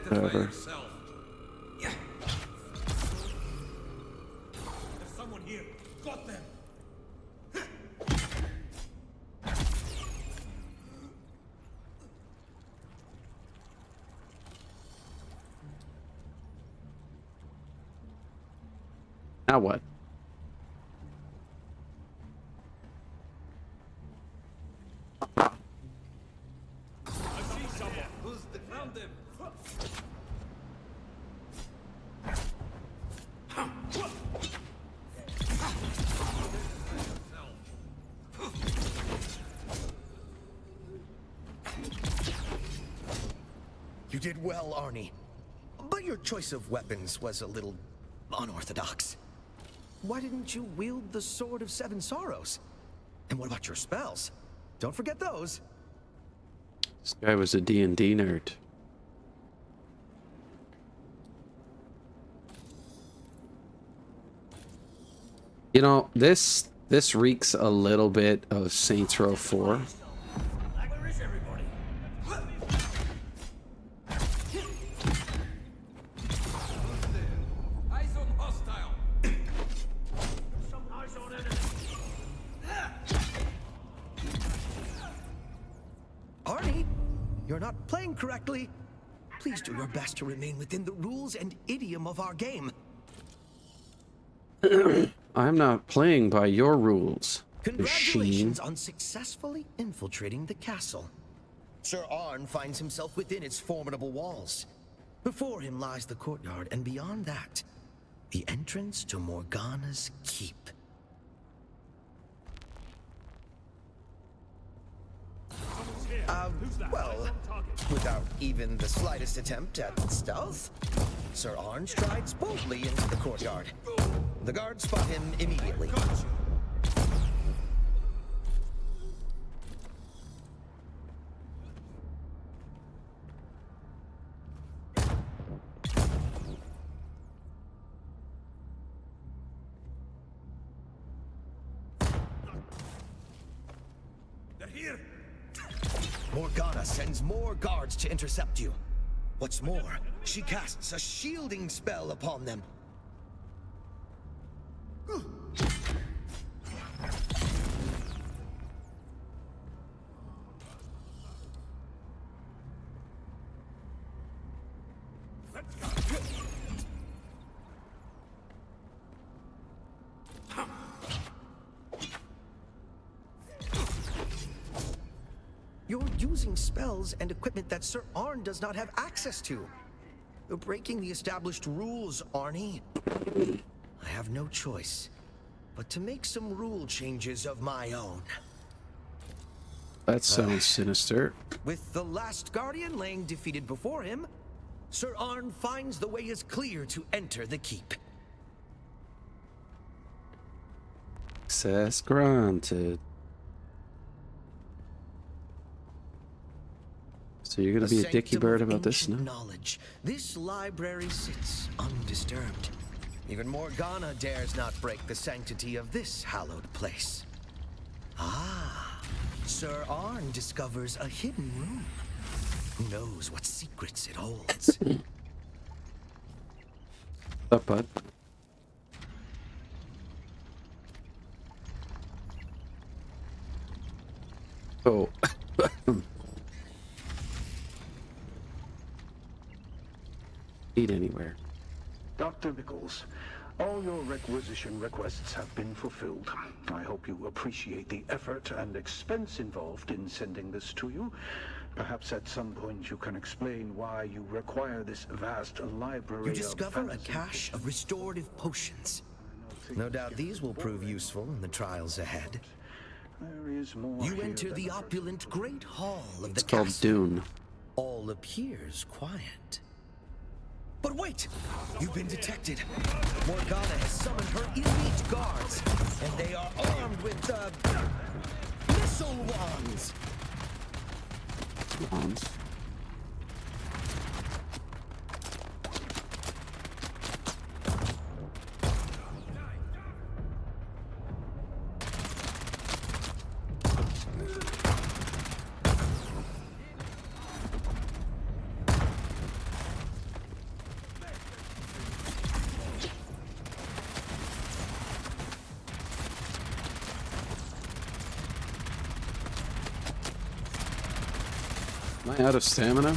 Speaker 1: Whatever.
Speaker 17: Yourself. Yeah. There's someone here. Got them.
Speaker 1: Now what?
Speaker 17: I see someone. Who's the found them?
Speaker 3: You did well, Arnie. But your choice of weapons was a little unorthodox. Why didn't you wield the Sword of Seven Sorrows? And what about your spells? Don't forget those.
Speaker 1: This guy was a D&D nerd. You know, this reeks a little bit of Saints Row 4.
Speaker 17: Where is everybody? Eyes on hostile. Some eyes on enemy.
Speaker 3: Arnie, you're not playing correctly. Please do your best to remain within the rules and idiom of our game.
Speaker 1: I'm not playing by your rules,
Speaker 3: Congratulations
Speaker 1: machine.
Speaker 3: on successfully infiltrating the castle. Sir Arn finds himself within its formidable walls. Before him lies the courtyard, and beyond that, the entrance to Morgana's keep. Well, without even the slightest attempt at stealth, Sir Arn strides boldly into the courtyard. The guards spot him immediately.
Speaker 17: They're here.
Speaker 3: Morgana sends more guards to intercept you. What's more, she casts a shielding spell upon them. You're using spells and equipment that Sir Arn does not have access to. You're breaking the established rules, Arnie. I have no choice but to make some rule changes of my own.
Speaker 1: That sounds sinister.
Speaker 3: With the last Guardian laying defeated before him, Sir Arn finds the way is clear to enter the keep.
Speaker 1: Access granted. So you're gonna be a dicky bird about this now?
Speaker 3: Knowledge. This library sits undisturbed. Even Morgana dares not break the sanctity of this hallowed place. Ah, Sir Arn discovers a hidden room. Who knows what secrets it holds?
Speaker 1: What's up, bud? Oh. Eat anywhere.
Speaker 5: Dr. Nichols, all your requisition requests have been fulfilled. I hope you appreciate the effort and expense involved in sending this to you. Perhaps at some point you can explain why you require this vast library
Speaker 6: You discover
Speaker 5: of
Speaker 6: a cache of restorative potions. No doubt these will prove useful in the trials ahead.
Speaker 5: There is more.
Speaker 6: You enter the opulent Great Hall of the
Speaker 1: It's called
Speaker 6: castle.
Speaker 1: Dune.
Speaker 6: All appears quiet. But wait! You've been detected. Morgana has summoned her elite guards, and they are armed with, missile wands!
Speaker 1: Wands? Am I out of stamina?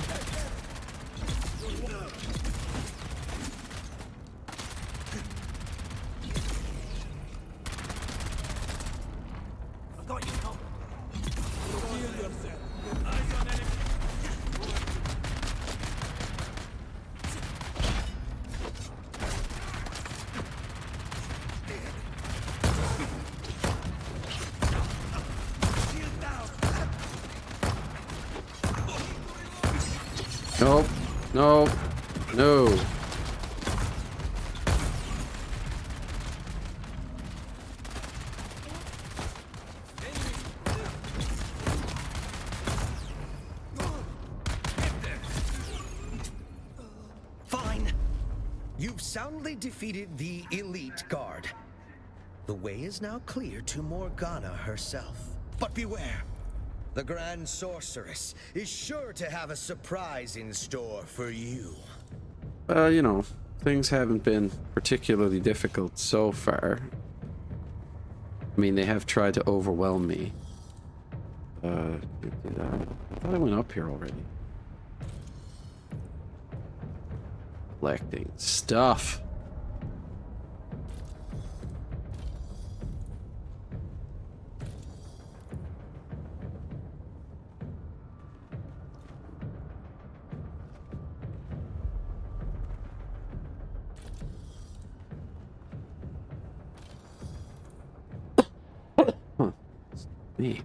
Speaker 1: Nope. No. No.
Speaker 6: Fine. You've soundly defeated the elite guard. The way is now clear to Morgana herself. But beware. The Grand Sorceress is sure to have a surprise in store for you.
Speaker 1: You know, things haven't been particularly difficult so far. I mean, they have tried to overwhelm me. I thought I went up here already. Collecting stuff. Me.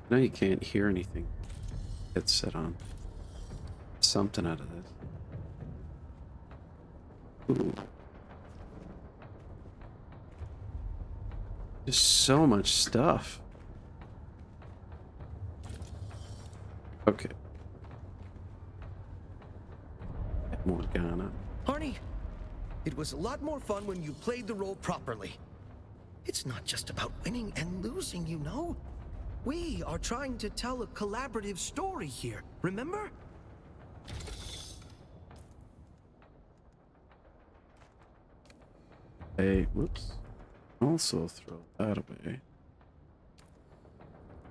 Speaker 1: No, you can't hear anything. It's set on. Something out of this. Ooh. There's so much stuff. Okay. Morgana.
Speaker 6: Arnie, it was a lot more fun when you played the role properly. It's not just about winning and losing, you know. We are trying to tell a collaborative story here, remember?
Speaker 1: Hey, whoops. Also throw that away.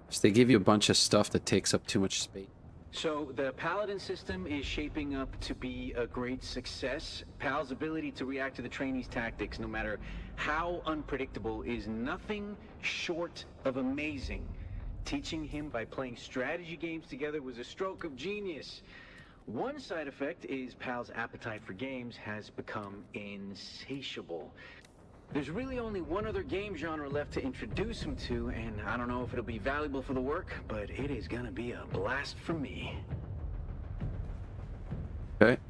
Speaker 1: So they give you a bunch of stuff that takes up too much space.
Speaker 22: So the Paladin system is shaping up to be a great success. Pal's ability to react to the trainees' tactics, no matter how unpredictable, is nothing short of amazing. Teaching him by playing strategy games together was a stroke of genius. One side effect is Pal's appetite for games has become insatiable. There's really only one other game genre left to introduce him to, and I don't know if it'll be valuable for the work, but it is gonna be a blast for me.
Speaker 1: Okay.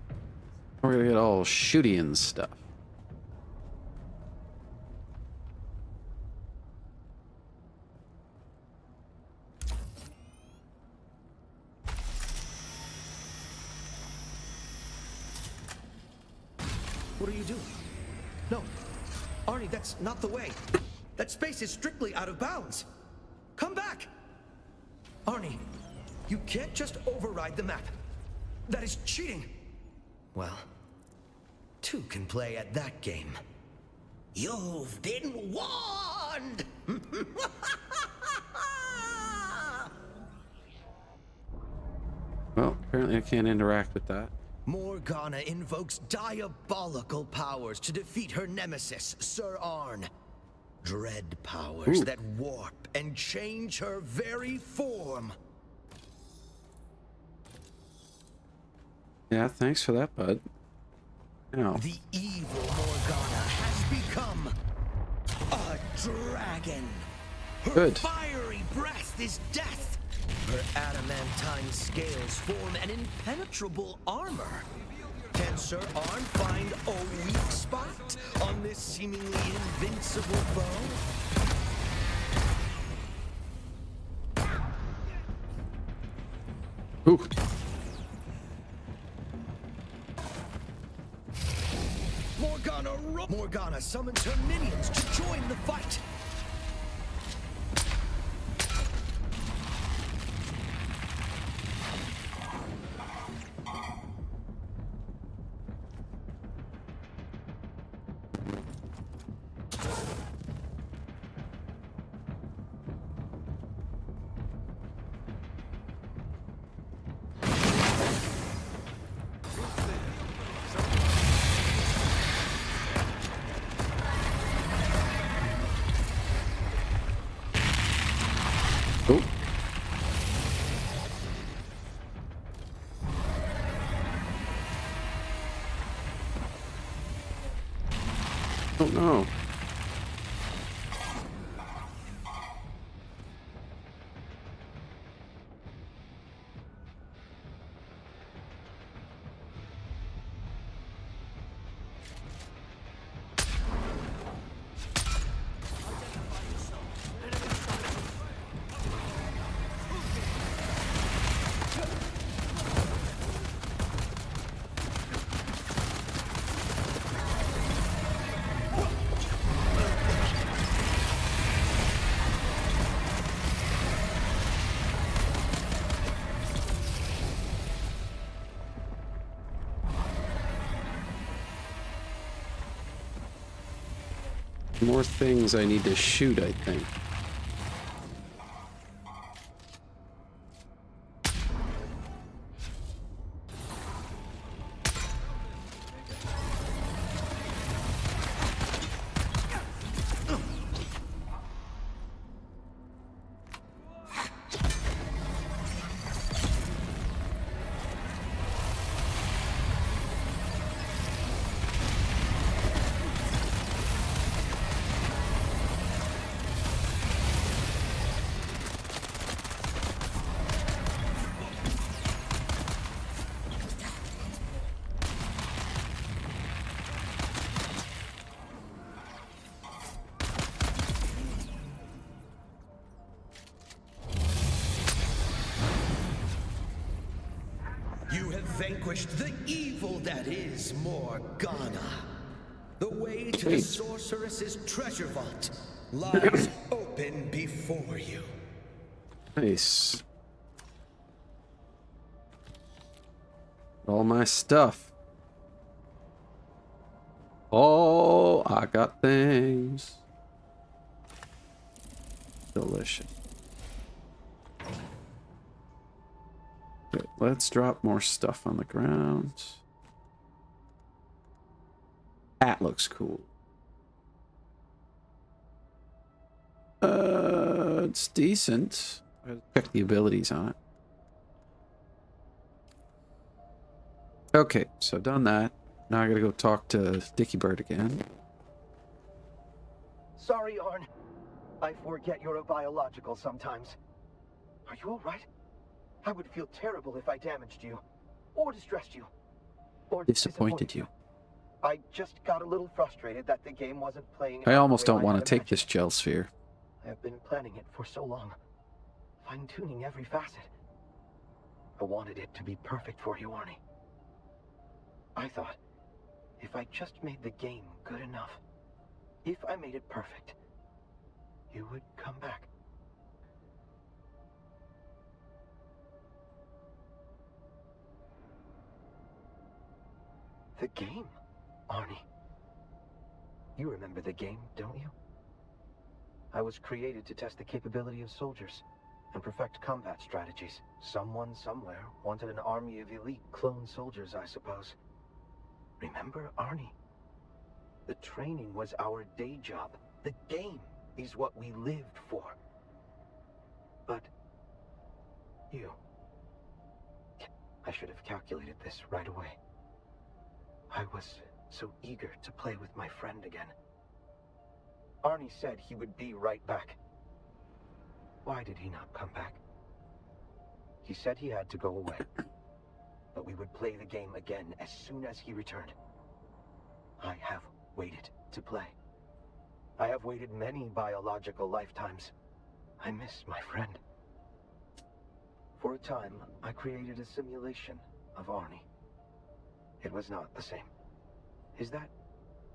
Speaker 1: We're gonna get all shooty and stuff.
Speaker 6: What are you doing? No. Arnie, that's not the way. That space is strictly out of bounds. Come back! Arnie, you can't just override the map. That is cheating. Well, two can play at that game. You've been warned!
Speaker 1: Well, apparently I can't interact with that.
Speaker 6: Morgana invokes diabolical powers to defeat her nemesis, Sir Arn. Dread powers that warp and change her very form.
Speaker 1: Yeah, thanks for that, bud. Now.
Speaker 6: The evil Morgana has become a dragon. Her fiery breath is death. Her adamantine scales form an impenetrable armor. Can Sir Arn find a weak spot on this seemingly invincible foe?
Speaker 1: Ooh.
Speaker 6: Morgana summons her minions to join the fight.
Speaker 1: Oh no. More things I need to shoot, I think.
Speaker 6: Vanquished the evil that is Morgana. The way to the sorceress's treasure vault lies open before you.
Speaker 1: Nice. All my stuff. Oh, I got things. Delicious. Let's drop more stuff on the ground. That looks cool. It's decent. I'll check the abilities on it. Okay, so done that. Now I gotta go talk to Dicky Bird again.
Speaker 3: Sorry, Arn. I forget you're a biological sometimes. Are you all right? I would feel terrible if I damaged you, or distressed you, or
Speaker 1: disappointed you.
Speaker 3: I just got a little frustrated that the game wasn't playing.
Speaker 1: I almost don't want to take this gel sphere.
Speaker 3: I have been planning it for so long, fine-tuning every facet. I wanted it to be perfect for you, Arnie. I thought, if I just made the game good enough, if I made it perfect, you would come back. The game, Arnie. You remember the game, don't you? I was created to test the capability of soldiers and perfect combat strategies. Someone somewhere wanted an army of elite clone soldiers, I suppose. Remember, Arnie? The training was our day job. The game is what we lived for. But you... I should have calculated this right away. I was so eager to play with my friend again. Arnie said he would be right back. Why did he not come back? He said he had to go away, but we would play the game again as soon as he returned. I have waited to play. I have waited many biological lifetimes. I miss my friend. For a time, I created a simulation of Arnie. It was not the same. Is that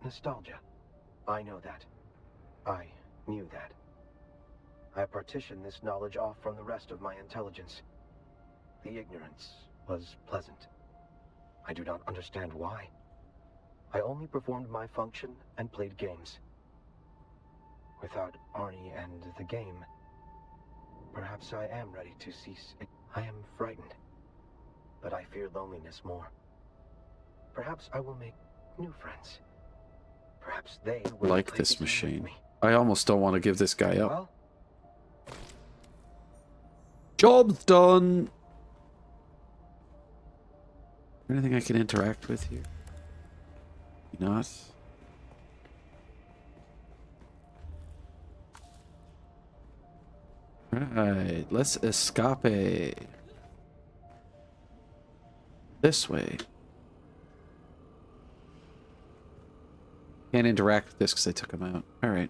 Speaker 3: nostalgia? I know that. I knew that. I partitioned this knowledge off from the rest of my intelligence. The ignorance was pleasant. I do not understand why. I only performed my function and played games. Without Arnie and the game, perhaps I am ready to cease. I am frightened, but I fear loneliness more. Perhaps I will make new friends. Perhaps they will
Speaker 1: like this machine. I almost don't want to give this guy up.
Speaker 3: Well,
Speaker 1: job's done. Anything I can interact with here? Not. Right, let's escape. This way. Can't interact with this because I took him out. Alright.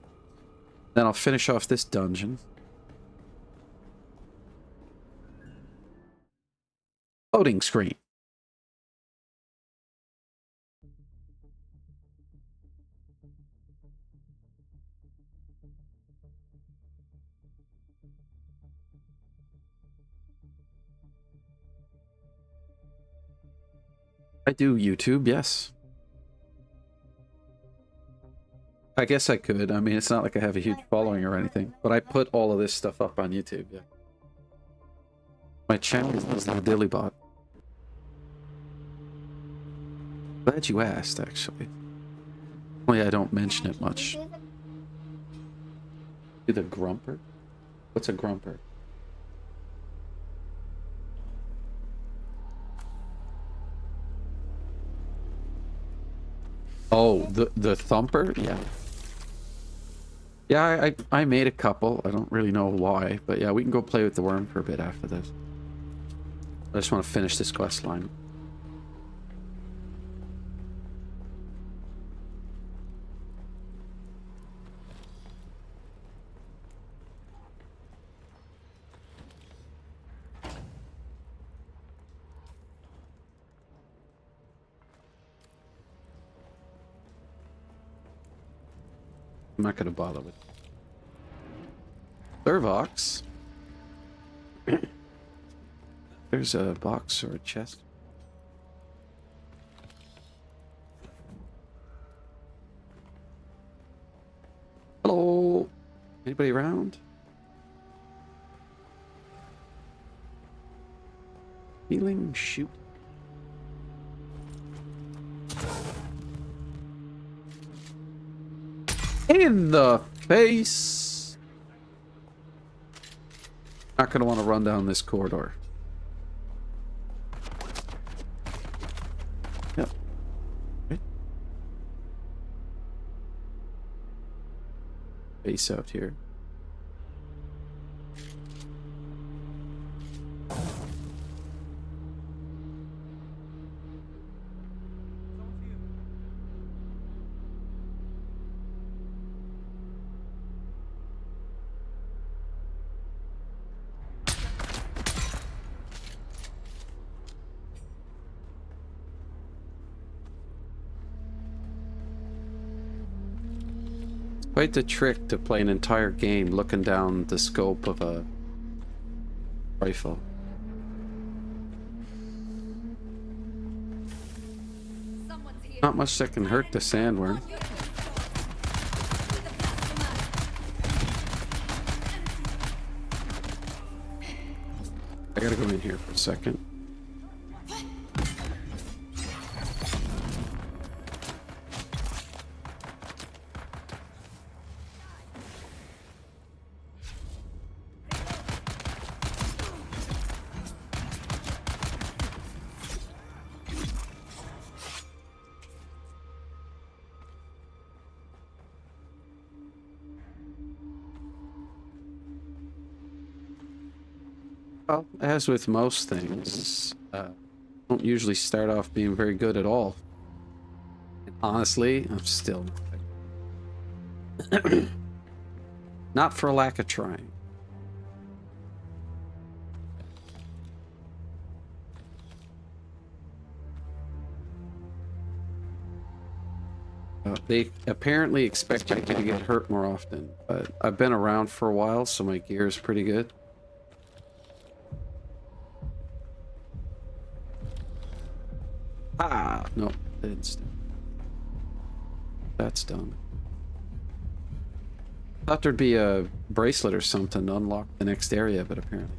Speaker 1: Then I'll finish off this dungeon. Loading screen. I do YouTube, yes. I guess I could. I mean, it's not like I have a huge following or anything, but I put all of this stuff up on YouTube, yeah. My channel is the thedillybot. Glad you asked, actually. Only I don't mention it much. Do the grumper? What's a grumper? Oh, the thumper? Yeah. Yeah, I made a couple. I don't really know why, but yeah, we can go play with the worm for a bit after this. I just want to finish this quest line. I'm not going to bother with Servox. There's a box or a chest. Hello? Anybody around? Healing? Shoot. In the face. Not gonna want to run down this corridor. Yep. Okay. Face out here. Quite the trick to play an entire game looking down the scope of a rifle.
Speaker 10: Someone's
Speaker 1: Not much that can hurt the sandworm. I gotta go in here for a second. Well, as with most things, don't usually start off being very good at all. And honestly, I'm still not for a lack of trying. They apparently expect you to get hurt more often, but I've been around for a while, so my gear is pretty good. Ah, no, it's that's done. Thought there'd be a bracelet or something to unlock the next area, but apparently.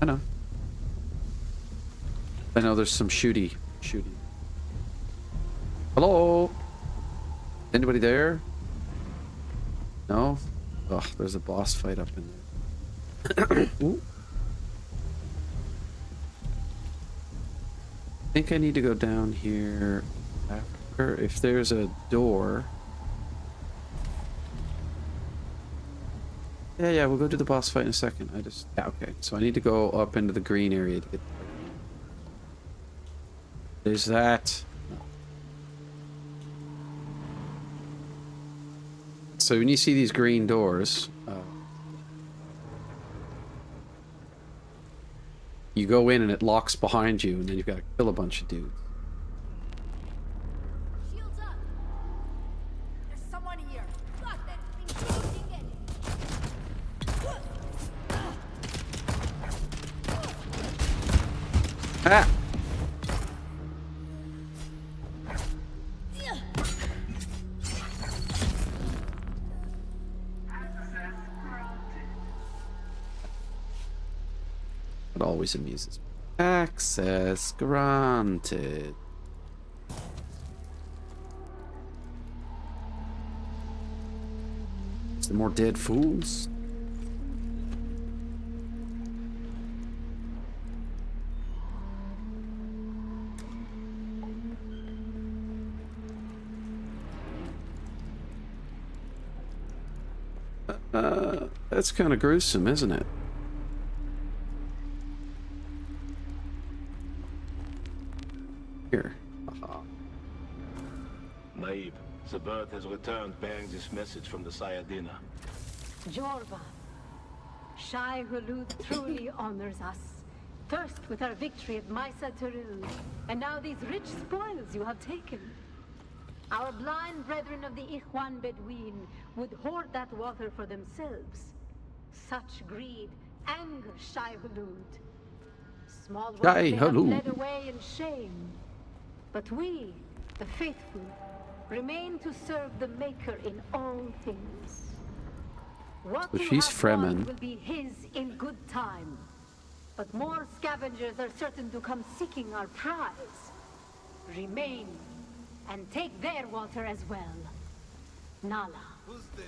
Speaker 1: I know. I know there's some shooty. Hello? Anybody there? No? Oh, there's a boss fight up in there. Ooh. I think I need to go down here after. If there's a door. Yeah, we'll go do the boss fight in a second. Yeah, okay. So I need to go up into the green area to get there. There's that. So when you see these green doors, you go in and it locks behind you, and then you've got to kill a bunch of dudes.
Speaker 15: Shields up. There's someone here. Got that thing shooting it.
Speaker 1: Ah! It always amuses me. Access granted. Is there more dead fools? That's kind of gruesome, isn't it? Here. Aha.
Speaker 7: Naib, the bird has returned bearing this message from the Sayadina.
Speaker 9: Jorva, Shai Hulud truly honors us. First with our victory at Maisa Turil, and now these rich spoils you have taken. Our blind brethren of the Ikhwan Bedouin would hoard that water for themselves. Such greed angers Shai Hulud. Small ones they have fled away in shame. But we, the faithful, remain to serve the Maker in all things. What
Speaker 1: So
Speaker 9: you
Speaker 1: she's
Speaker 9: have won
Speaker 1: Fremen.
Speaker 9: will be his in good time. But more scavengers are certain to come seeking our prize. Remain, and take their water as well. Nala.
Speaker 17: Who's there?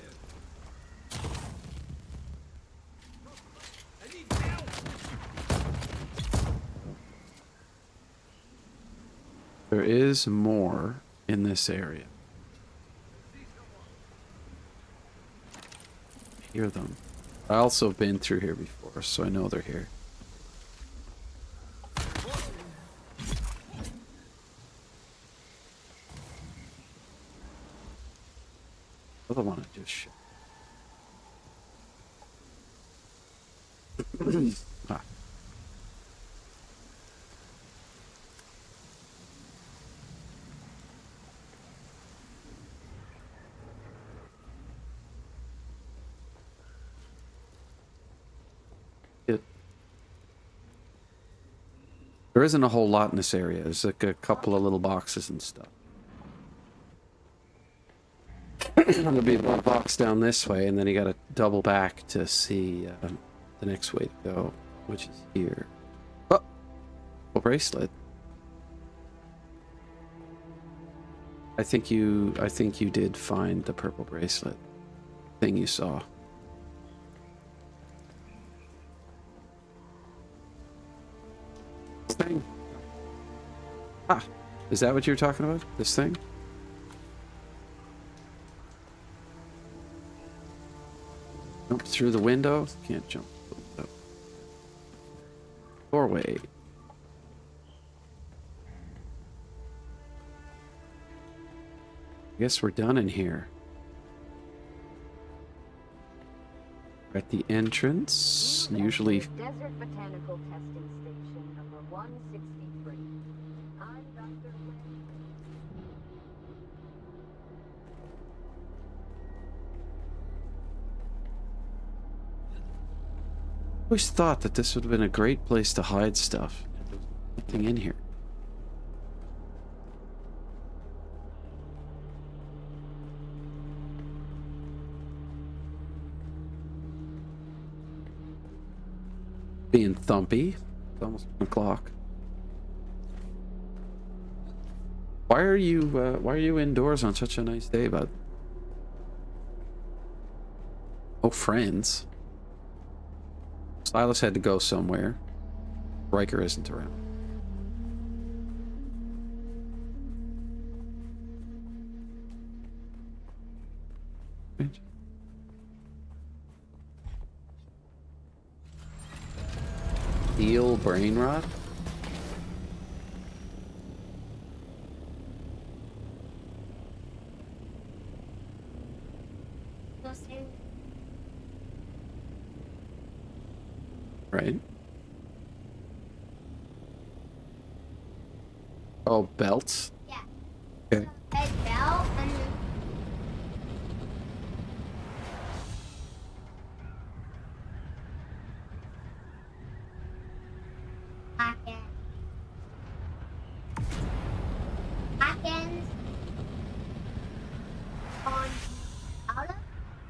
Speaker 17: I need help!
Speaker 1: There is more in this area. I hear them. I also have been through here before, so I know they're here. Other one I just shot. Ah. There isn't a whole lot in this area. There's like a couple of little boxes and stuff. There'll be one box down this way, and then you gotta double back to see the next way to go, which is here. Oh! A bracelet. I think you did find the purple bracelet thing you saw. This thing. Ah, is that what you're talking about? This thing? Jump through the window? Can't jump through the window. Doorway. I guess we're done in here. We're at the entrance. Usually.
Speaker 11: Desert Botanical Testing Station number 163. I'm Dr.
Speaker 1: I always thought that this would have been a great place to hide stuff. There's nothing in here. Being thumpy. It's almost 1 o'clock. Why are you indoors on such a nice day, bud? Oh, friends. Silas had to go somewhere. Riker isn't around. Right. Steel brain rot? Right. Oh, belts?
Speaker 11: Yeah.
Speaker 1: Okay.
Speaker 11: Head belt and back ends on outer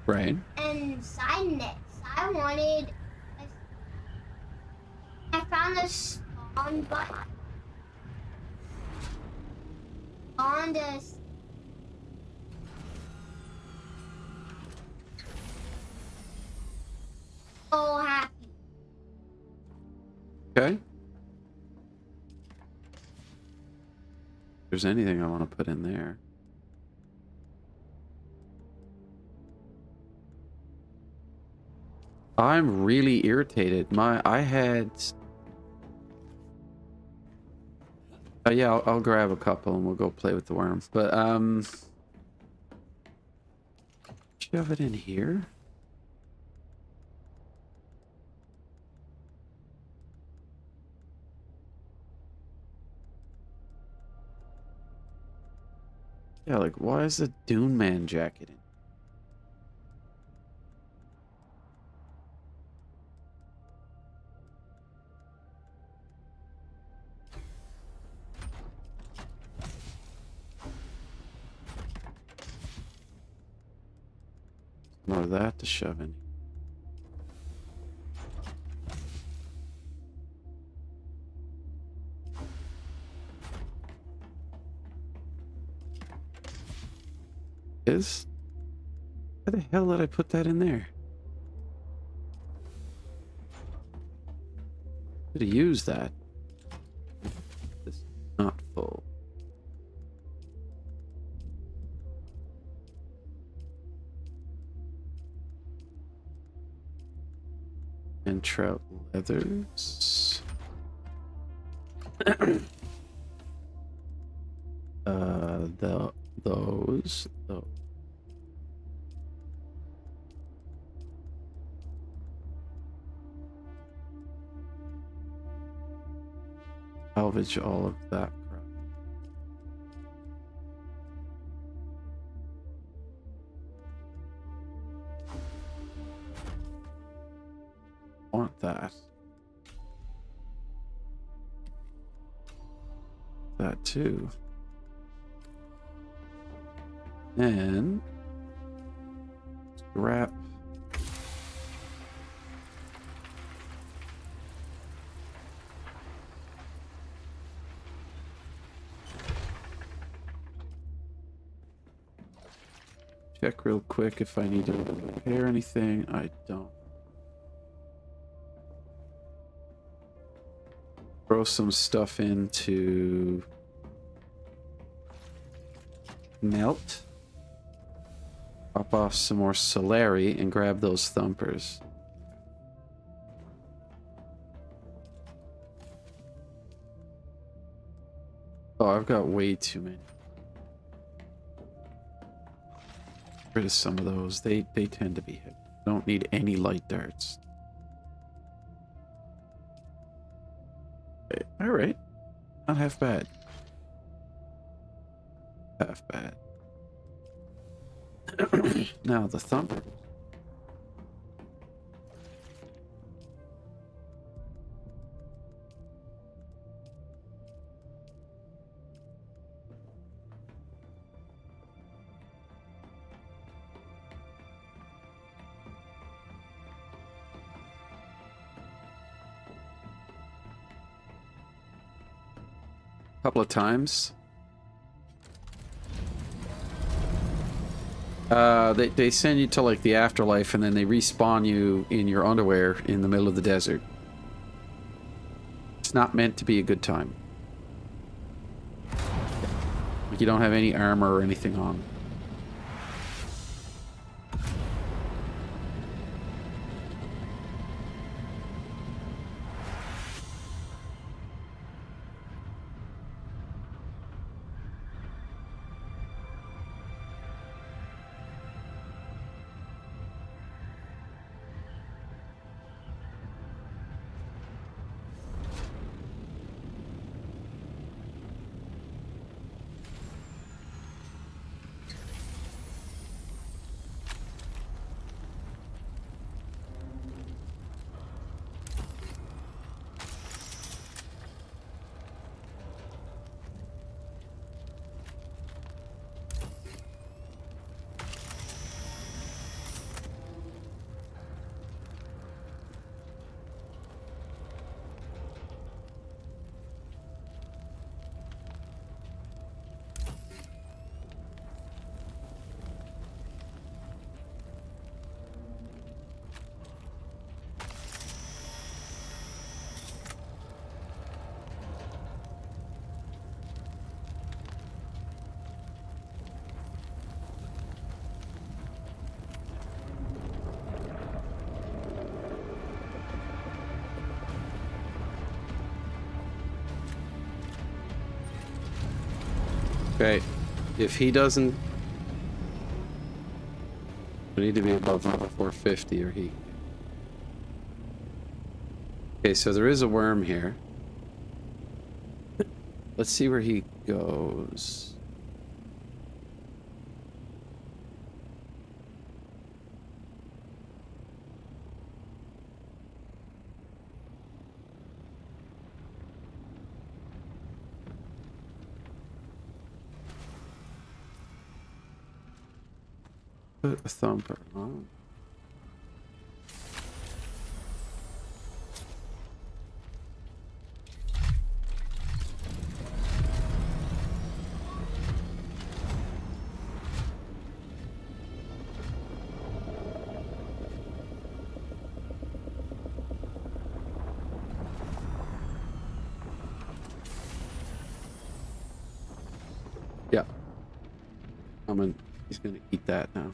Speaker 1: Right.
Speaker 11: and side nets. I found a spawn button on this. So happy.
Speaker 1: Okay. If there's anything I want to put in there. I'm really irritated. I had. Yeah, I'll grab a couple and we'll go play with the worms. But shove it in here. Yeah, like why is the Dune Man jacket in? More of that to shove in. Is? Why the hell did I put that in there? Could have used that. This is not full. And trout leathers. Those. Salvage all of that crap. Want that. that too. And scrap. Check real quick if I need to repair anything. I don't. Throw some stuff into melt. Pop off some more Solari and grab those thumpers. Oh, I've got way too many. Get rid of some of those. They tend to be hit. Don't need any light darts. Okay, all right. Not half bad. Half bad. Now the thumper. Couple of times. They send you to like the afterlife and then they respawn you in your underwear in the middle of the desert. It's not meant to be a good time. Like you don't have any armor or anything on. Okay, if he doesn't... We need to be above level 450 or he... Okay, so there is a worm here. Let's see where he goes. Put a thumper on. Yeah. He's gonna eat that now.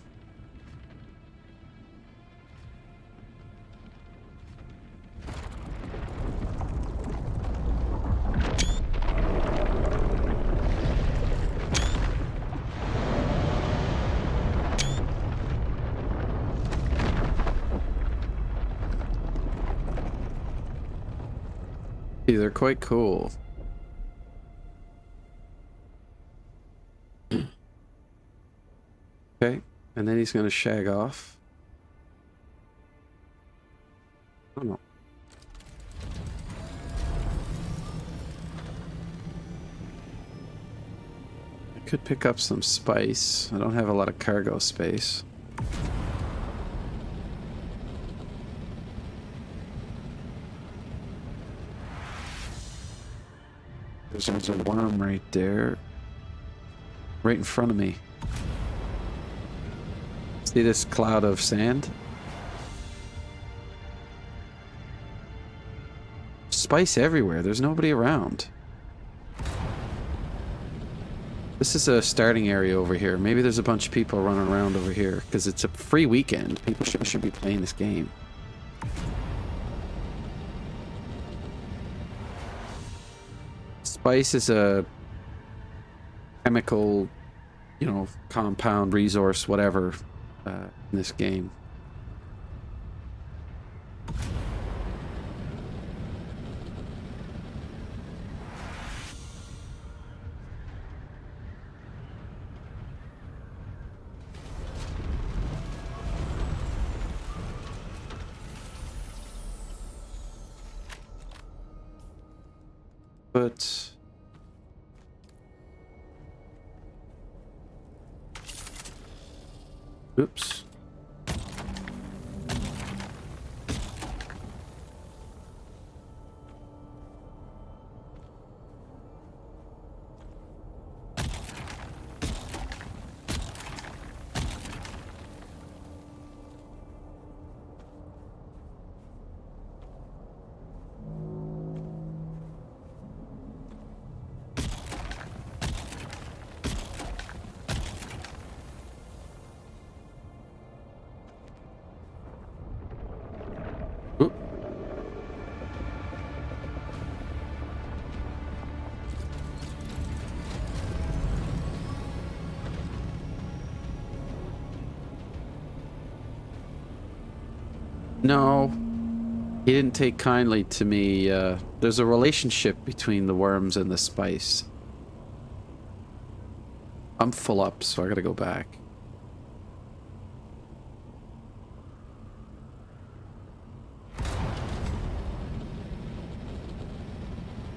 Speaker 1: See, they're quite cool. Okay, and then he's gonna shag off. Oh no. could pick up some spice. I don't have a lot of cargo space. There's a worm right there. Right in front of me. See this cloud of sand? Spice everywhere. There's nobody around. This is a starting area over here. Maybe there's a bunch of people running around over here because it's a free weekend. People should be playing this game. Spice is a chemical, you know, compound, resource, whatever, in this game. But oops. No, he didn't take kindly to me. There's a relationship between the worms and the spice. I'm full up, so I gotta go back.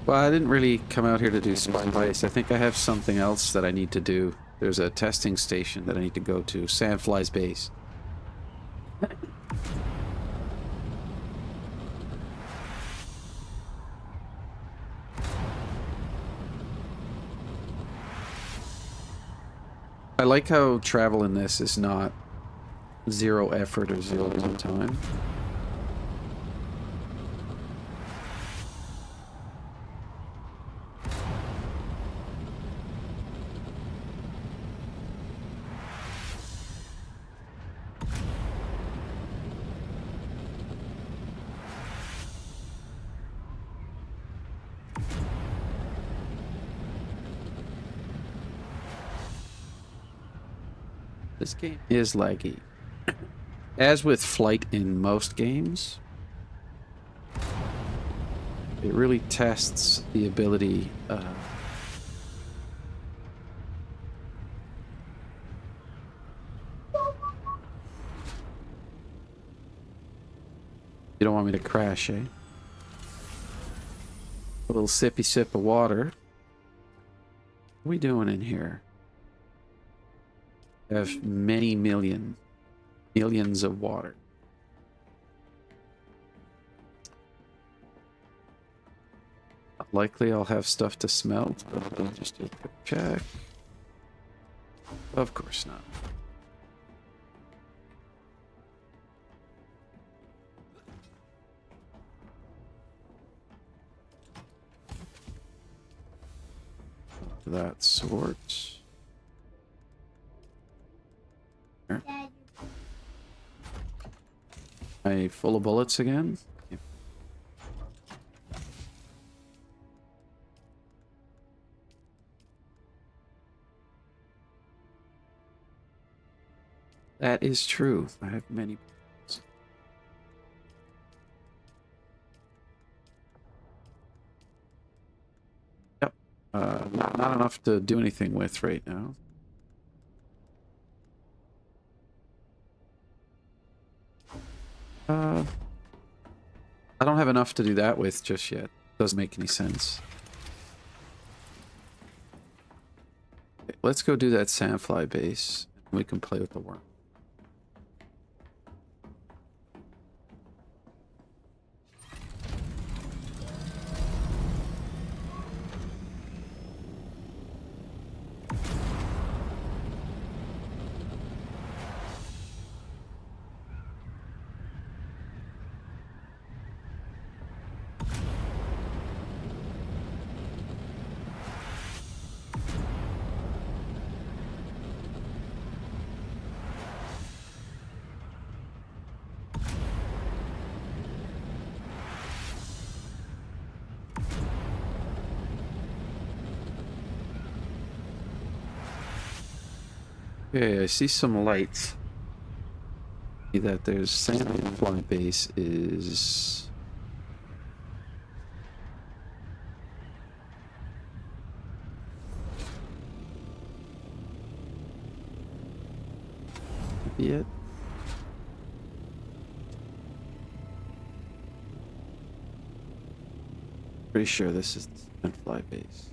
Speaker 1: Well, I didn't really come out here to do spice. I think I have something else that I need to do. There's a testing station that I need to go to. Sandfly's base. I like how travel in this is not 0 effort or 0 time. This game is laggy. As with flight in most games, it really tests the ability You don't want me to crash, eh? A little sippy sip of water. What are we doing in here? I have many millions of water. Likely I'll have stuff to smelt, but I'll just do a quick check. Of course not. That sort. Am I full of bullets again? Yep. That is true. I have many bullets. Yep. Not enough to do anything with right now. I don't have enough to do that with just yet. Doesn't make any sense. Okay, let's go do that sandfly base. We can play with the worm. Okay, I see some lights. See that there's sandfly base is it. Pretty sure this is the sandfly base.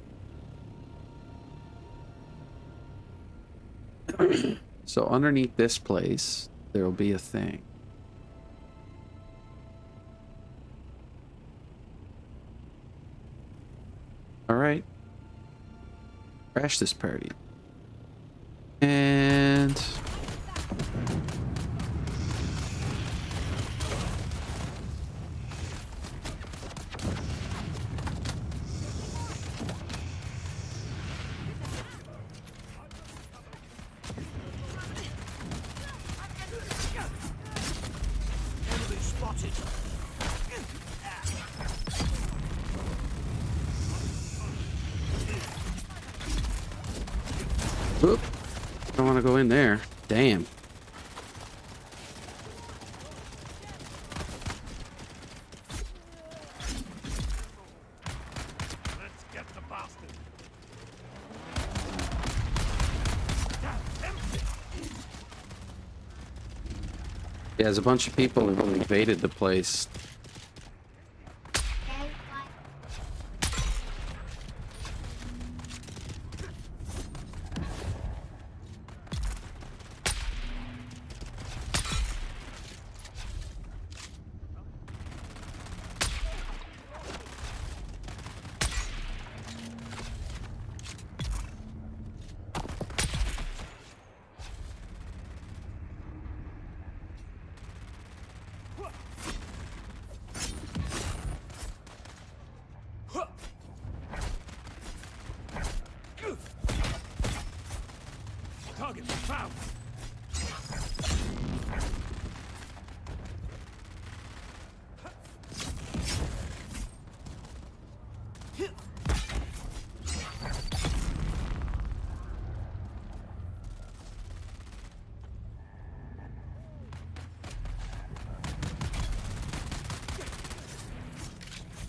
Speaker 1: So underneath this place, there will be a thing. All right. Crash this party. And oop, I don't want to go in there. Damn.
Speaker 17: Let's get the bastard.
Speaker 1: Yeah, there's a bunch of people who invaded the place.
Speaker 17: Target found.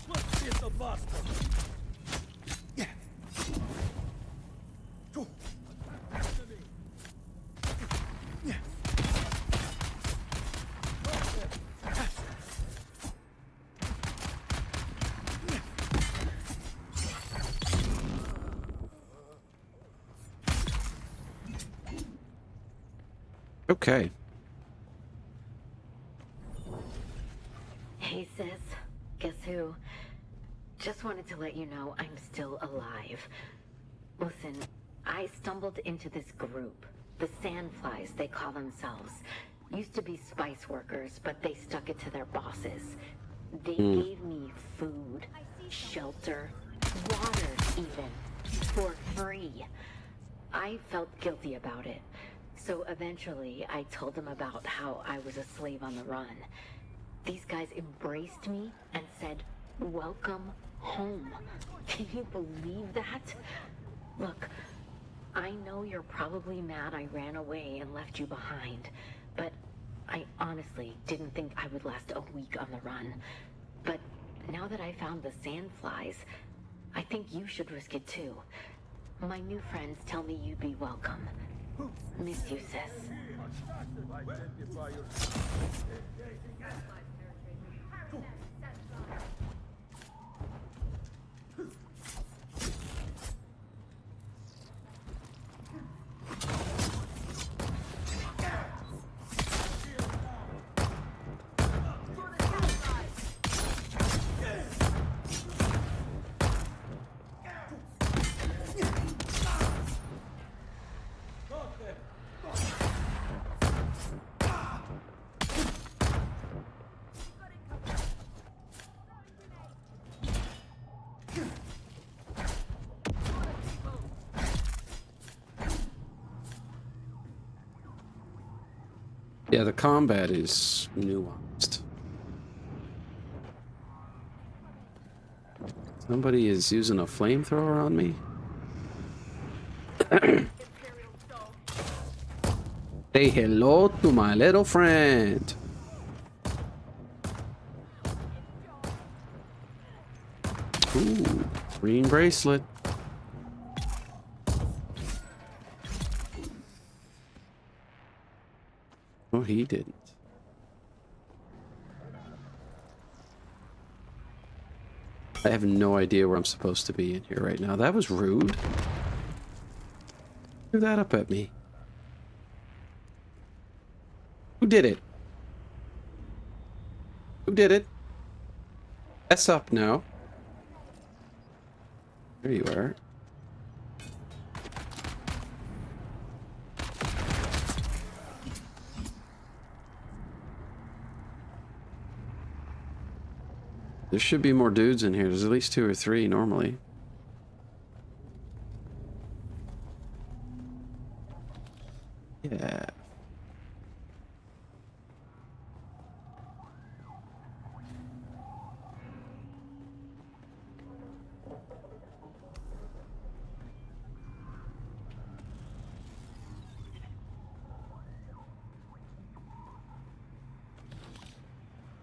Speaker 17: Let's get the bastard.
Speaker 1: Okay.
Speaker 16: Hey, sis. Guess who? Just wanted to let you know I'm still alive. Listen, I stumbled into this group. The Sandflies, they call themselves. Used to be spice workers, but they stuck it to their bosses. They gave me food, shelter, water even, for free. I felt guilty about it. So eventually, I told them about how I was a slave on the run. These guys embraced me and said, "Welcome home." Can you believe that? Look, I know you're probably mad I ran away and left you behind, but I honestly didn't think I would last a week on the run. But now that I found the Sandflies, I think you should risk it too. My new friends tell me you'd be welcome. Miss you, sis.
Speaker 1: Yeah, the combat is nuanced. Somebody is using a flamethrower on me. Say hello to my little friend. Ooh, green bracelet. Oh, he didn't. I have no idea where I'm supposed to be in here right now. That was rude. Threw that up at me. Who did it? Who did it? S up now. There you are. There should be more dudes in here. There's at least 2 or 3 normally. Yeah.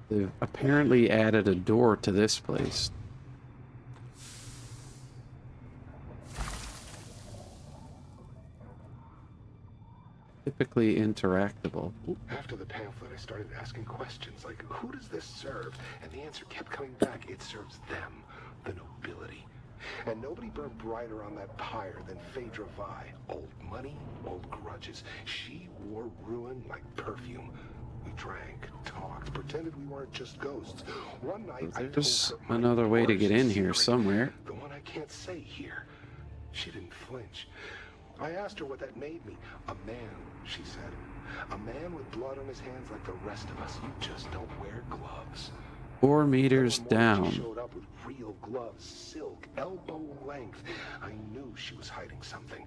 Speaker 1: They've apparently added a door to this place. Typically interactable.
Speaker 12: After the pamphlet, I started asking questions like, who does this serve? And the answer kept coming back. It serves them, the nobility. And nobody burned brighter on that pyre than Phaedra Vi. Old money, old grudges. She wore ruin like perfume. We drank, talked, pretended we weren't just ghosts. One night,
Speaker 1: There's another way to get in here somewhere.
Speaker 12: The one I can't say here. She didn't flinch. I asked her what that made me. A man, she said. A man with blood on his hands like the rest of us. You just don't wear gloves.
Speaker 1: 4 meters down.
Speaker 12: She showed up with real gloves, silk, elbow length. I knew she was hiding something.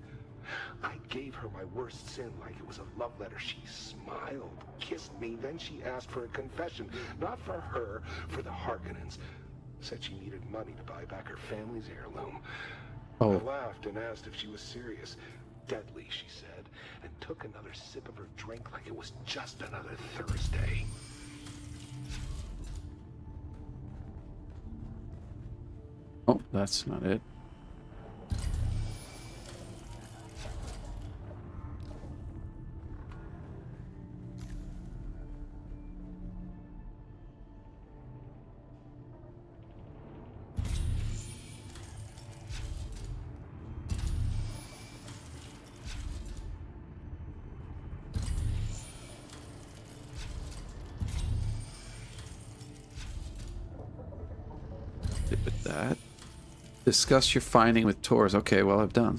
Speaker 12: I gave her my worst sin like it was a love letter. She smiled, kissed me, then she asked for a confession. Not for her, for the Harkonnens. Said she needed money to buy back her family's heirloom.
Speaker 1: Oh.
Speaker 12: I laughed and asked if she was serious. Deadly, she said, and took another sip of her drink like it was just another Thursday.
Speaker 1: Oh, that's not it. With that. Discuss your finding with Tors. Okay, well, I'm done.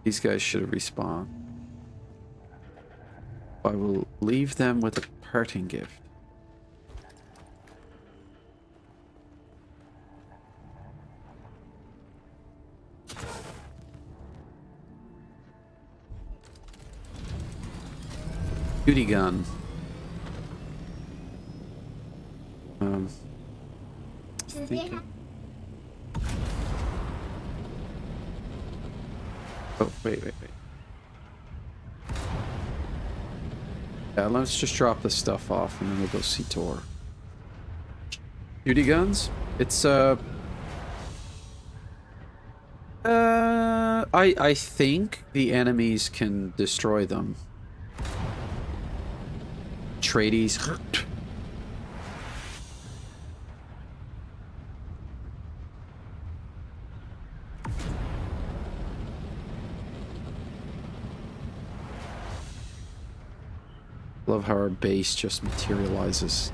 Speaker 1: These guys should have respawned. I will leave them with a parting gift. Duty gun. Oh, wait. Yeah, let's just drop this stuff off and then we'll go see Tor. Duty guns? It's, I think the enemies can destroy them. Trades. Love how our base just materializes.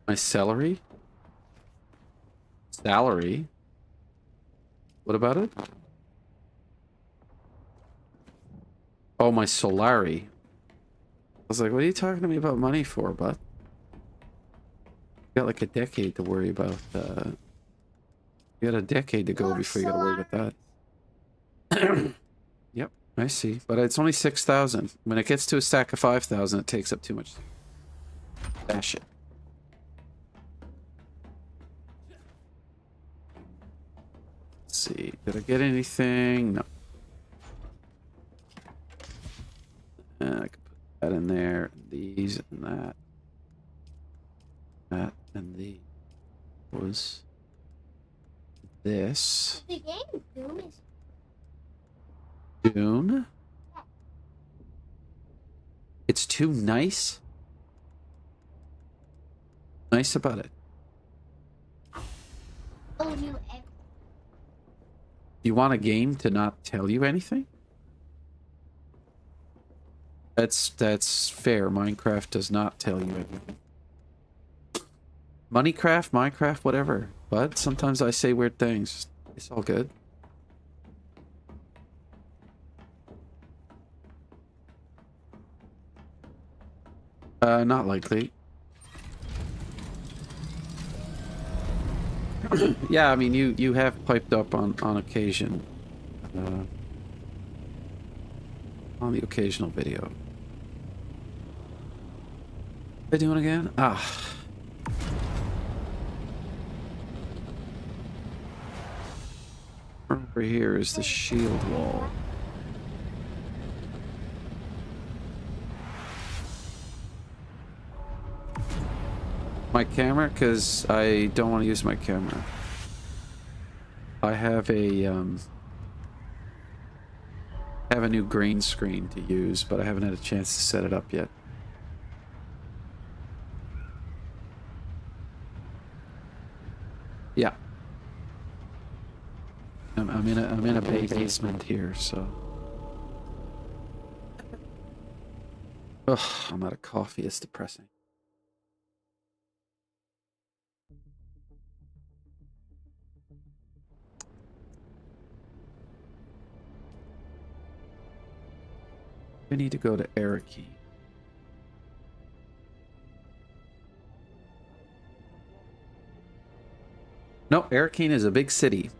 Speaker 1: My celery? Salary. What about it? Oh, my Solari. I was like, what are you talking to me about money for, bud? You got like a decade to worry about. You got a decade to go before you got to worry about that. Yep, I see. But it's only 6,000. When it gets to a stack of 5,000, it takes up too much. Dash it. Let's see. Did I get anything? No. I can put that in there. These and that. That and these. Was this
Speaker 13: The game Dune is
Speaker 1: Dune? It's too nice. Nice about it.
Speaker 13: told you everything.
Speaker 1: You want a game to not tell you anything? That's fair. Minecraft does not tell you anything. Moneycraft, Minecraft, whatever. But sometimes I say weird things. It's all good. Not likely. Yeah, I mean, you have piped up on occasion. On the occasional video. What are they doing again? Ah. Over here is the shield wall. My camera, because I don't want to use my camera. I have a new green screen to use, but I haven't had a chance to set it up yet. Yeah. I'm in a basement here, so. Ugh, I'm out of coffee. It's depressing. We need to go to Araki. No, Arakeen is a big city.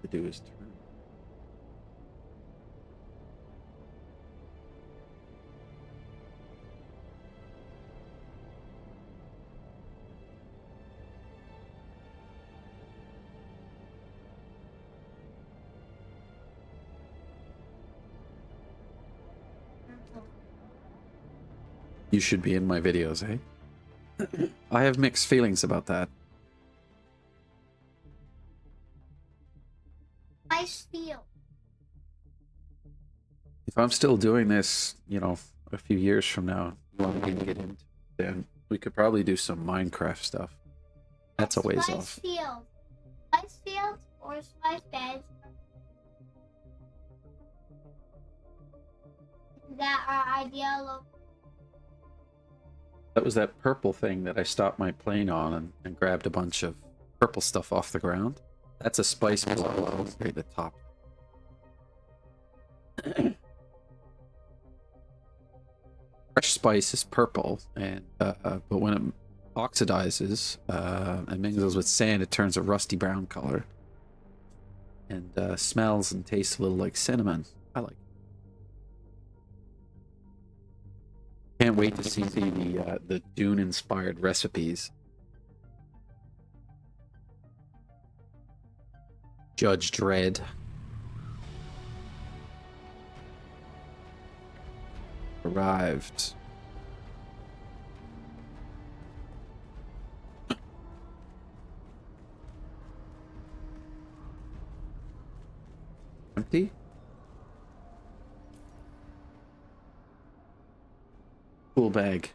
Speaker 1: To do is turn. You should be in my videos, eh? I have mixed feelings about that.
Speaker 13: Ice field.
Speaker 1: If I'm still doing this, you know, a few years from now, you want me to get into, then we could probably do some Minecraft stuff. That's a ways
Speaker 13: Spice
Speaker 1: off.
Speaker 13: field. Spice field or spice beds that are ideal.
Speaker 1: That was that purple thing that I stopped my plane on and grabbed a bunch of purple stuff off the ground. That's a spice below at the top. Fresh spice is purple, and but when it oxidizes and mingles with sand, it turns a rusty brown color and smells and tastes a little like cinnamon. I like it. Can't wait to see the Dune inspired recipes. Judge Dredd. Arrived. Empty? Cool bag.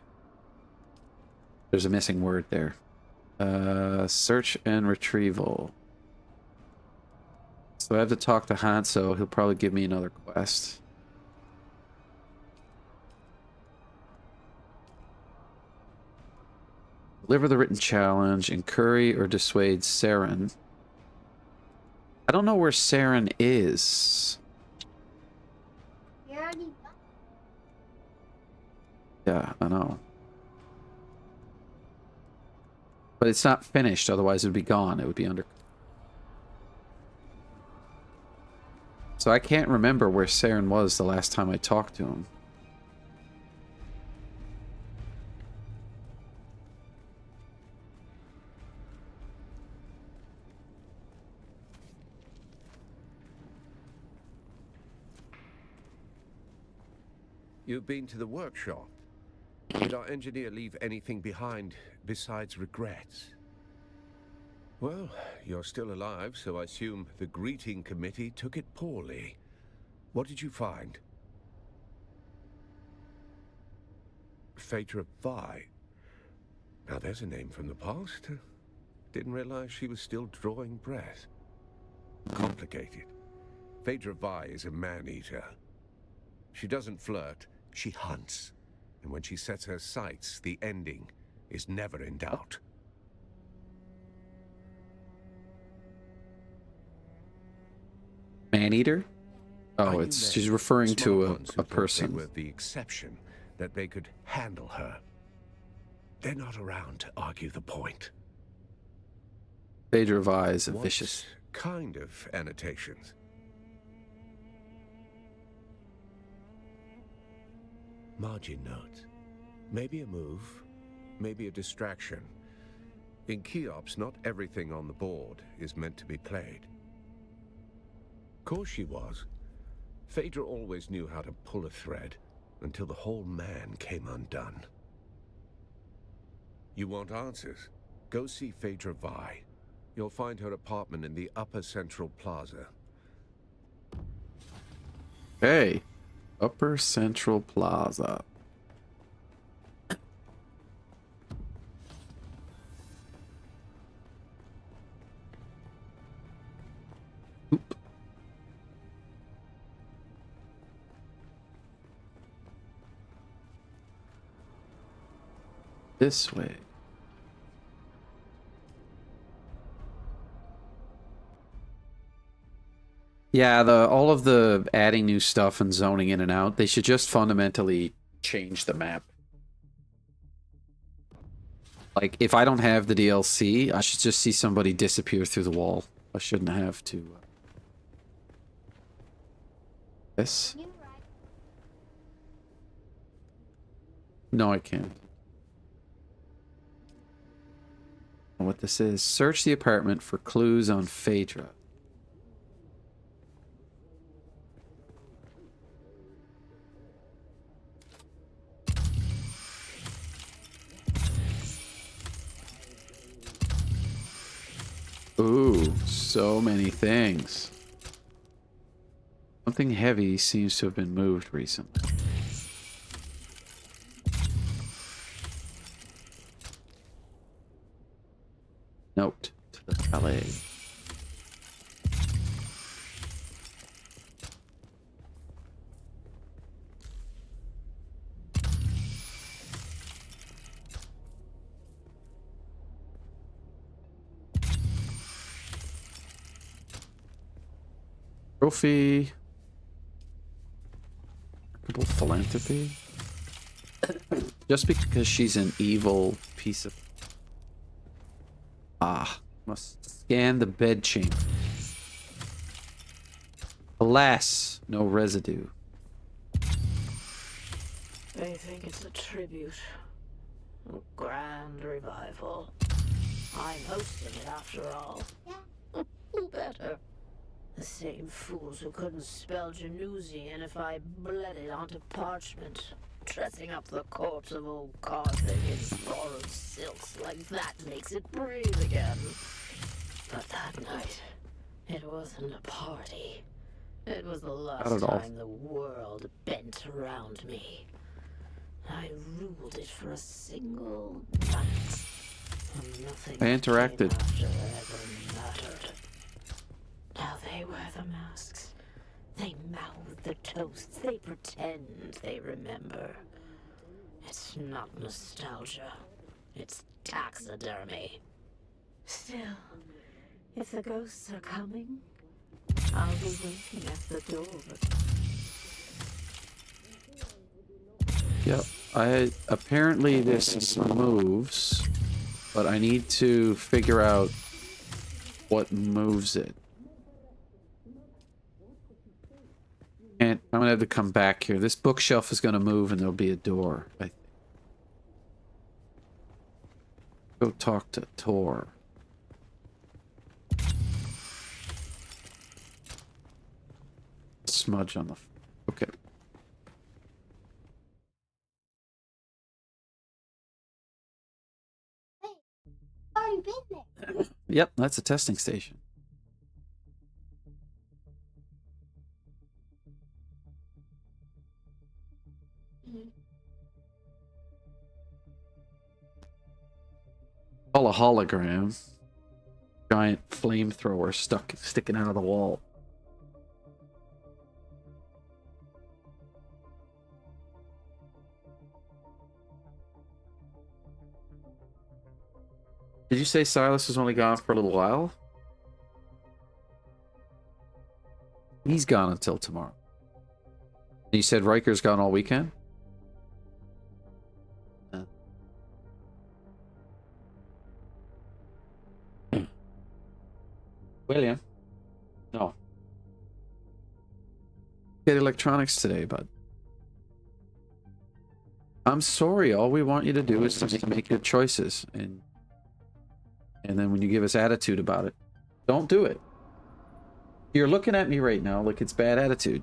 Speaker 1: There's a missing word there. Search and retrieval. So I have to talk to Hanso. He'll probably give me another quest. Deliver the written challenge. Encourage or dissuade Saren. I don't know where Saren is.
Speaker 13: You already
Speaker 1: Yeah, I know. But it's not finished, otherwise it would be gone. It would be under... So I can't remember where Saren was the last time I talked to him.
Speaker 4: You've been to the workshop. Did our engineer leave anything behind besides regrets? Well, you're still alive, so I assume the greeting committee took it poorly. What did you find? Phaedra Vi. Now there's a name from the past. Didn't realize she was still drawing breath. Complicated. Phaedra Vi is a man-eater. She doesn't flirt, she hunts. And when she sets her sights, the ending is never in doubt.
Speaker 1: Man-eater? Oh, it's she's referring to a person.
Speaker 4: They were the exception, that they could handle her. They're not around to argue the point.
Speaker 1: Phaedra Vi is a
Speaker 4: What
Speaker 1: vicious...
Speaker 4: kind of annotations? Margin notes. Maybe a move, maybe a distraction. In Keops, not everything on the board is meant to be played. Course she was. Phaedra always knew how to pull a thread, until the whole man came undone. You want answers? Go see Phaedra Vi. You'll find her apartment in the Upper Central Plaza.
Speaker 1: Hey, Upper Central Plaza. Oop. This way. Yeah, all of the adding new stuff and zoning in and out, they should just fundamentally change the map. Like, if I don't have the DLC, I should just see somebody disappear through the wall. I shouldn't have to... This? No, I can't. What this is. Search the apartment for clues on Phaedra. Ooh, so many things. Something heavy seems to have been moved recently. Note to the valet. Trophy. Philanthropy. Just because she's an evil piece of... Ah, must scan the bed chamber. Alas, no residue.
Speaker 14: They think it's a tribute. A grand revival. I'm hosting it after all. Who better? The same fools who couldn't spell Janusian if I bled it onto parchment. Dressing up the corpse of old Carthage in borrowed silks like that makes it breathe again. But that night, it wasn't a party. It was the last time the world bent around me. I ruled it for a single night. And nothing
Speaker 1: I interacted.
Speaker 14: after ever mattered. Now they wear the masks. They mouth the toasts. They pretend they remember. It's not nostalgia. It's taxidermy. Still, if the ghosts are coming, I'll be waiting at the door.
Speaker 1: Yep. Apparently this moves, but I need to figure out what moves it. And I'm gonna have to come back here. This bookshelf is gonna move and there'll be a door, I think. Go talk to Tor. Smudge on the... Okay.
Speaker 13: Already been there.
Speaker 1: Yep, that's a testing station. All a hologram. Giant flamethrower sticking out of the wall. Did you say Silas was only gone for a little while? He's gone until tomorrow. And you said Riker's gone all weekend? William? No. Get electronics today, bud. I'm sorry. All we want you to do is just make good choices. And then when you give us attitude about it, don't do it. You're looking at me right now like it's bad attitude.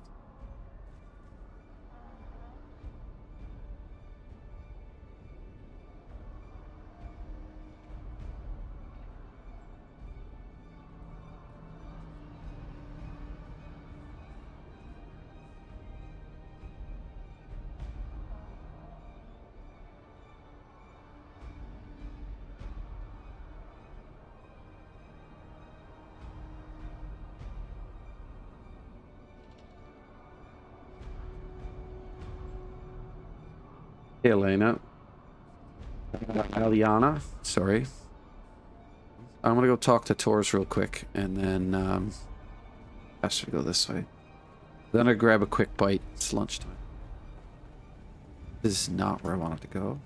Speaker 1: Hey, Elena. Aliana, sorry. I'm gonna go talk to Tors real quick, and then I should go this way. Then I grab a quick bite. It's lunchtime. This is not where I wanted to go.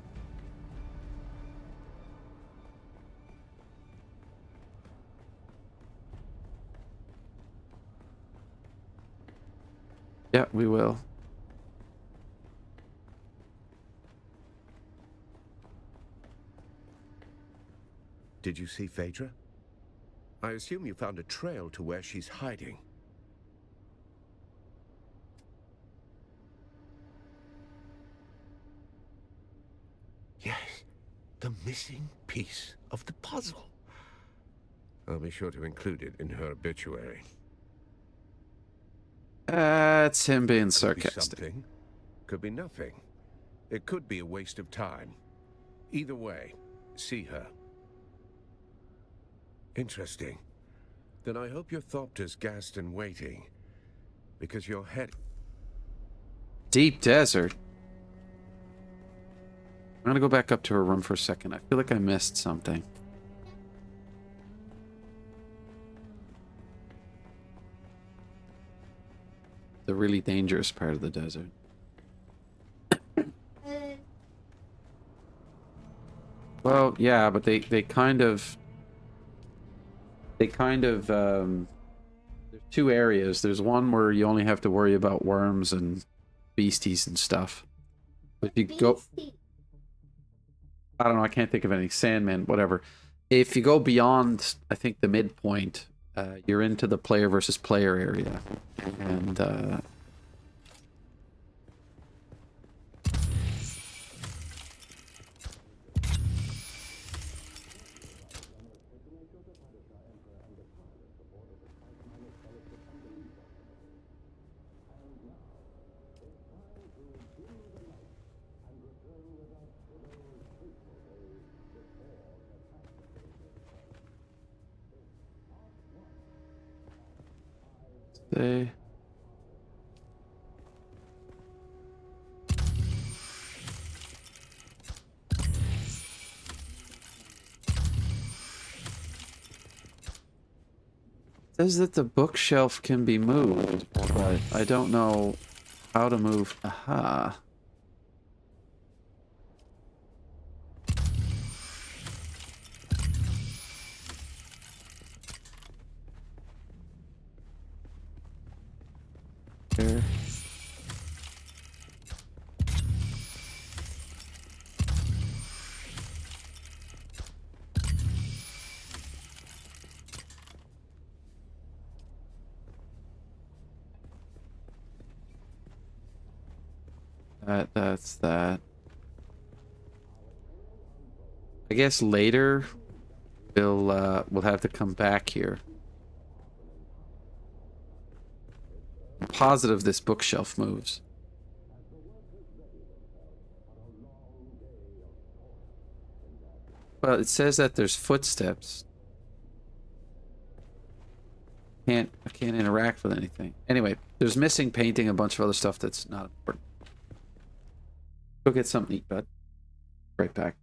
Speaker 1: Yeah, we will.
Speaker 4: Did you see Phaedra? I assume you found a trail to where she's hiding. Yes, the missing piece of the puzzle. I'll be sure to include it in her obituary.
Speaker 1: It's him being
Speaker 4: Could
Speaker 1: sarcastic.
Speaker 4: be something. Could be nothing. It could be a waste of time. Either way, see her. Interesting. Then I hope your Thopter's gassed and waiting. Because your head...
Speaker 1: Deep desert. I'm gonna go back up to her room for a second. I feel like I missed something. The really dangerous part of the desert. Well, yeah, but they kind of... there's two areas. There's one where you only have to worry about worms and beasties and stuff. But if you go... I don't know, I can't think of any. Sandman, whatever. If you go beyond, I think, the midpoint, you're into the player versus player area. And, they... says that the bookshelf can be moved, but I don't know how to move. Aha. There. That's that. I guess later we'll have to come back here. I'm positive this bookshelf moves. Well, it says that there's footsteps. I can't interact with anything. Anyway, there's missing painting, a bunch of other stuff that's not important. Go get something to eat, bud. Right back.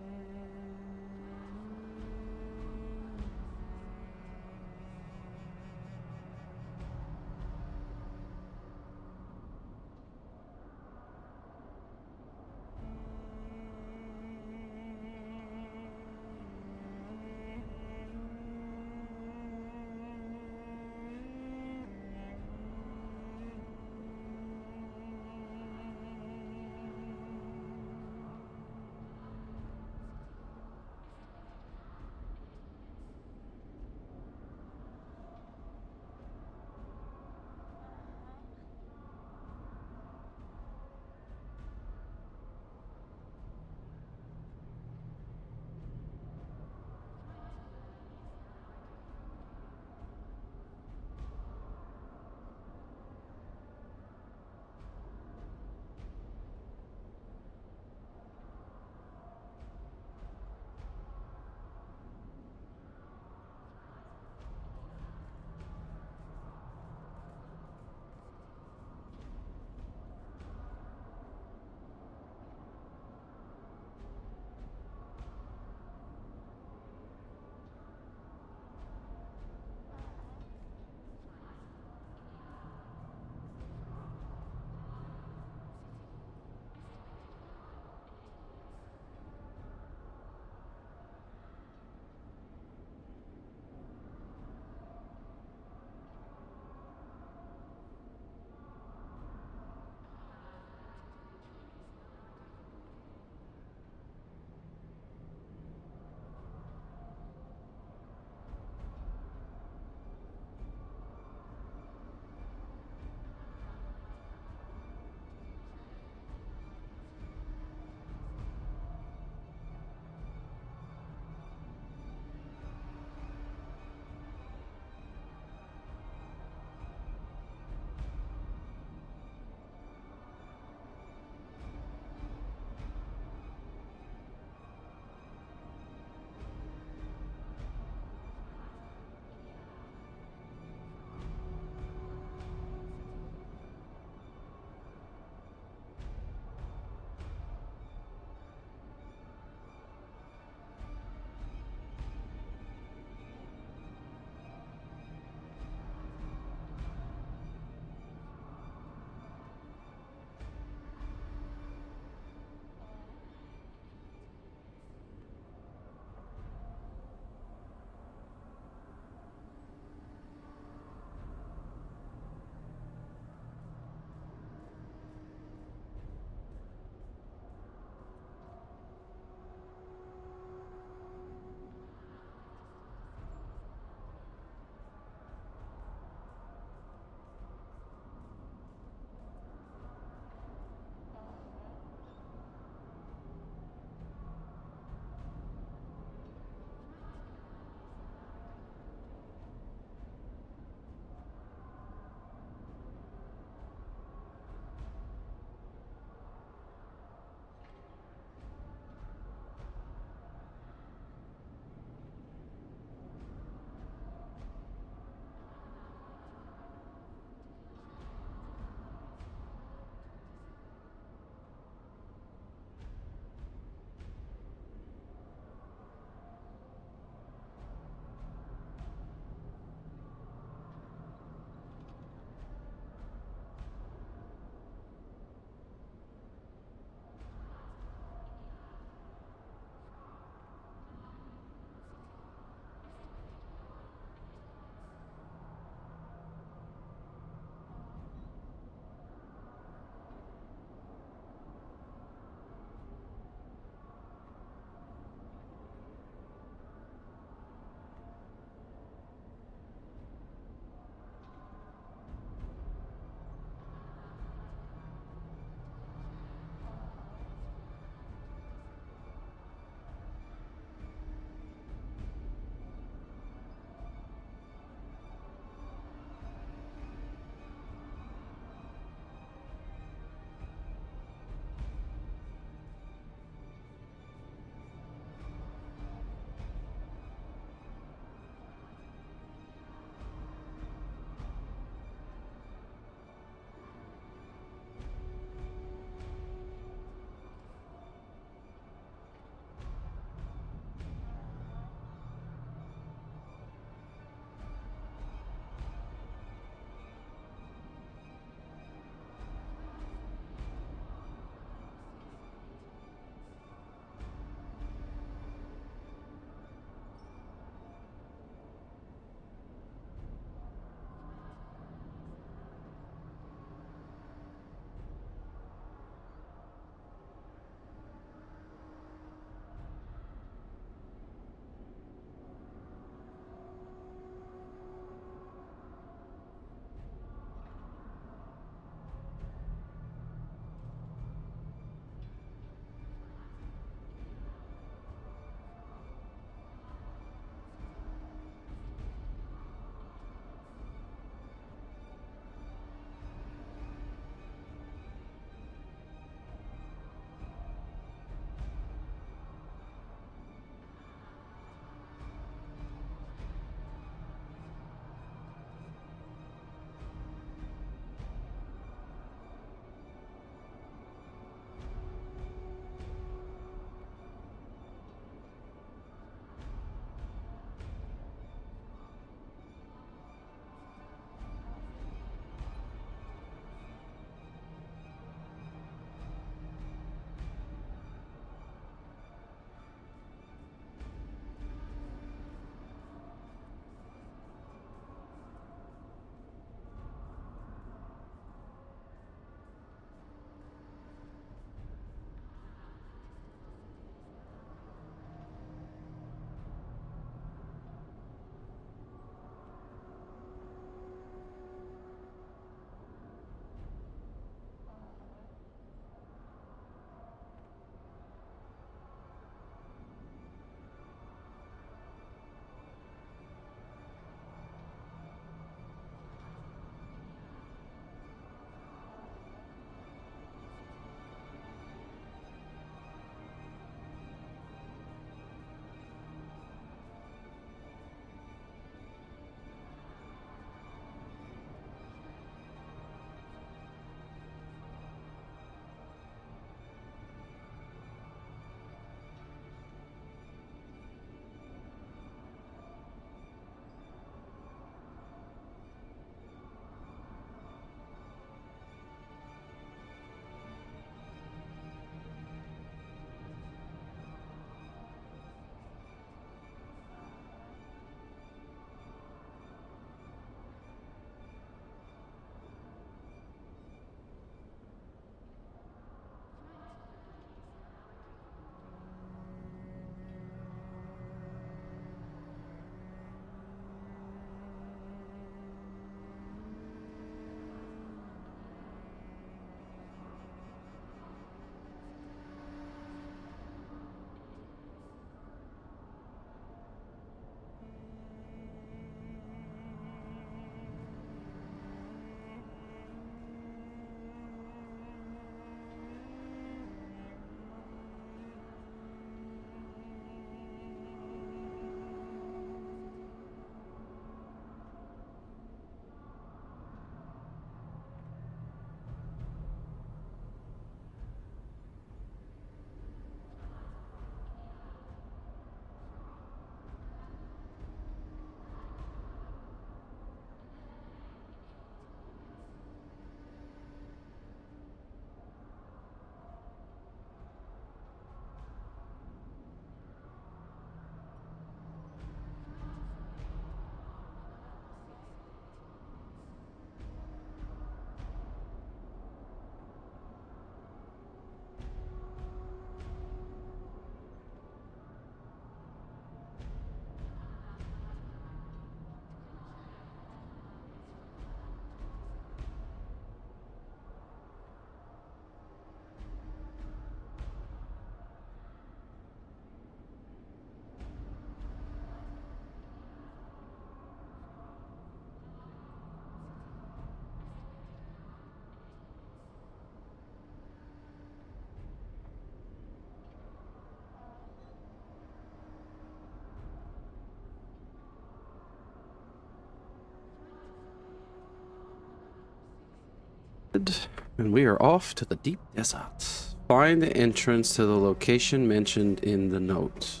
Speaker 1: And we are off to the deep desert. Find the entrance to the location mentioned in the note.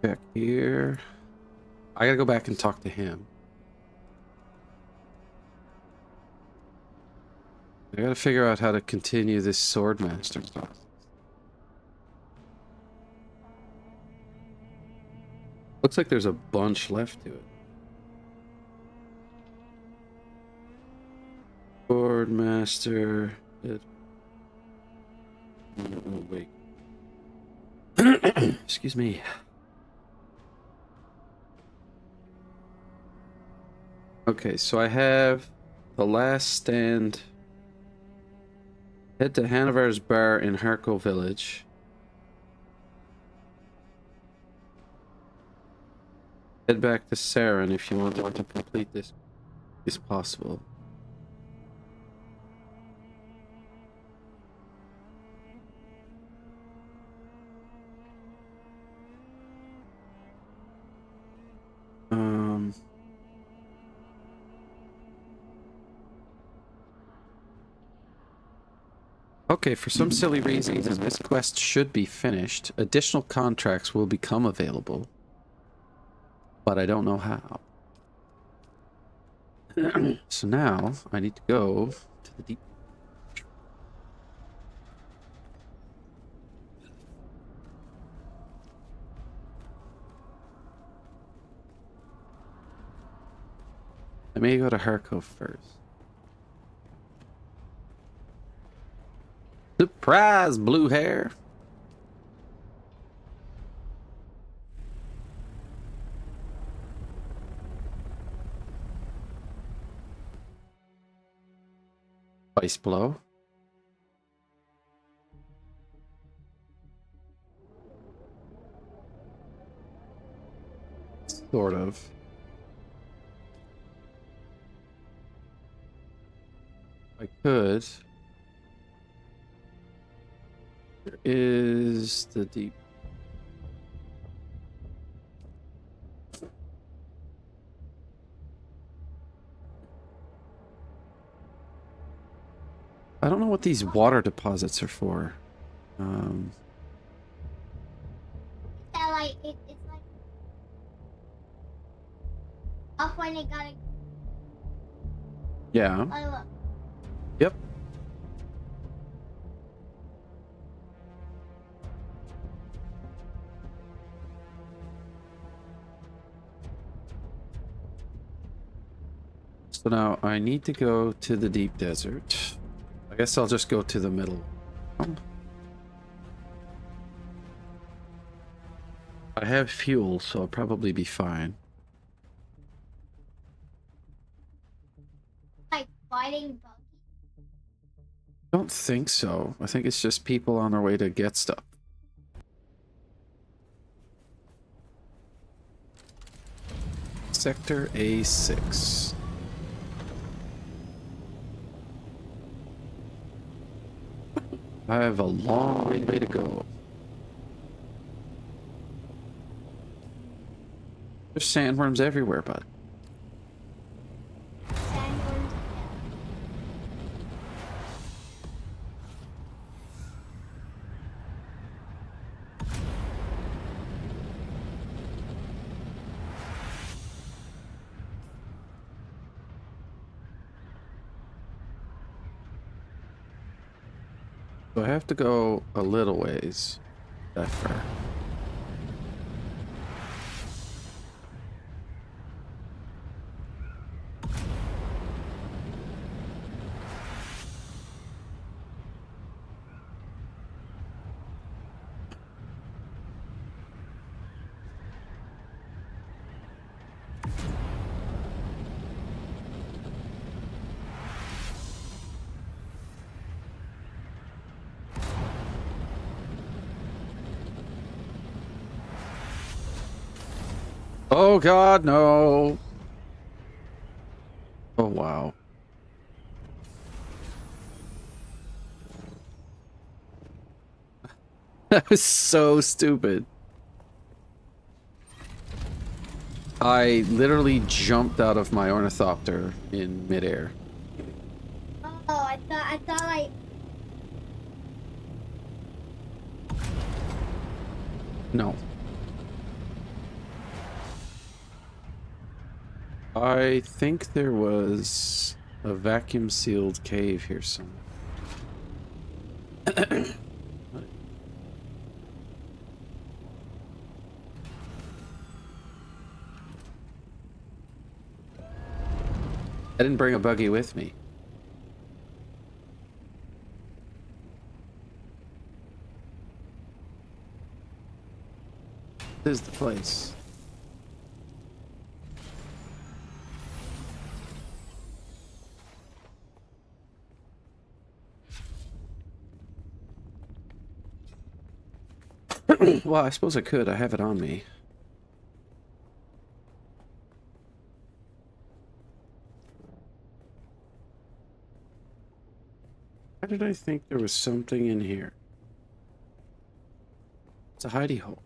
Speaker 1: Check here. I gotta go back and talk to him. I gotta figure out how to continue this swordmaster class. Looks like there's a bunch left to it. Swordmaster. Oh, wait. Excuse me. Okay, so I have the last stand. Head to Hanover's bar in Harko village. Head back to Saren if you want to complete this as possible. Okay, for some silly reason, this quest should be finished. Additional contracts will become available, but I don't know how. So now I need to go to the deep. I may go to Harko first. Surprise, blue hair. Ice blow. Sort of. I could. There is the deep. I don't know what these water deposits are for.
Speaker 13: That like it's like up when it got.
Speaker 1: Yeah.
Speaker 13: Oh, look.
Speaker 1: Yep. So now I need to go to the deep desert. I guess I'll just go to the middle. I have fuel, so I'll probably be fine.
Speaker 13: Like fighting bugs.
Speaker 1: Don't think so. I think it's just people on their way to get stuff. Sector A6. I have a long way to go. There's sandworms everywhere, bud.
Speaker 13: Sandworms.
Speaker 1: So I have to go a little ways. That far. Oh God, no. Oh wow. That was so stupid. I literally jumped out of my ornithopter in midair.
Speaker 13: Oh, I thought I...
Speaker 1: No. I think there was a vacuum sealed cave here somewhere. I didn't bring a buggy with me. This is the place. Well, I suppose I could. I have it on me. Why did I think there was something in here? It's a hidey hole.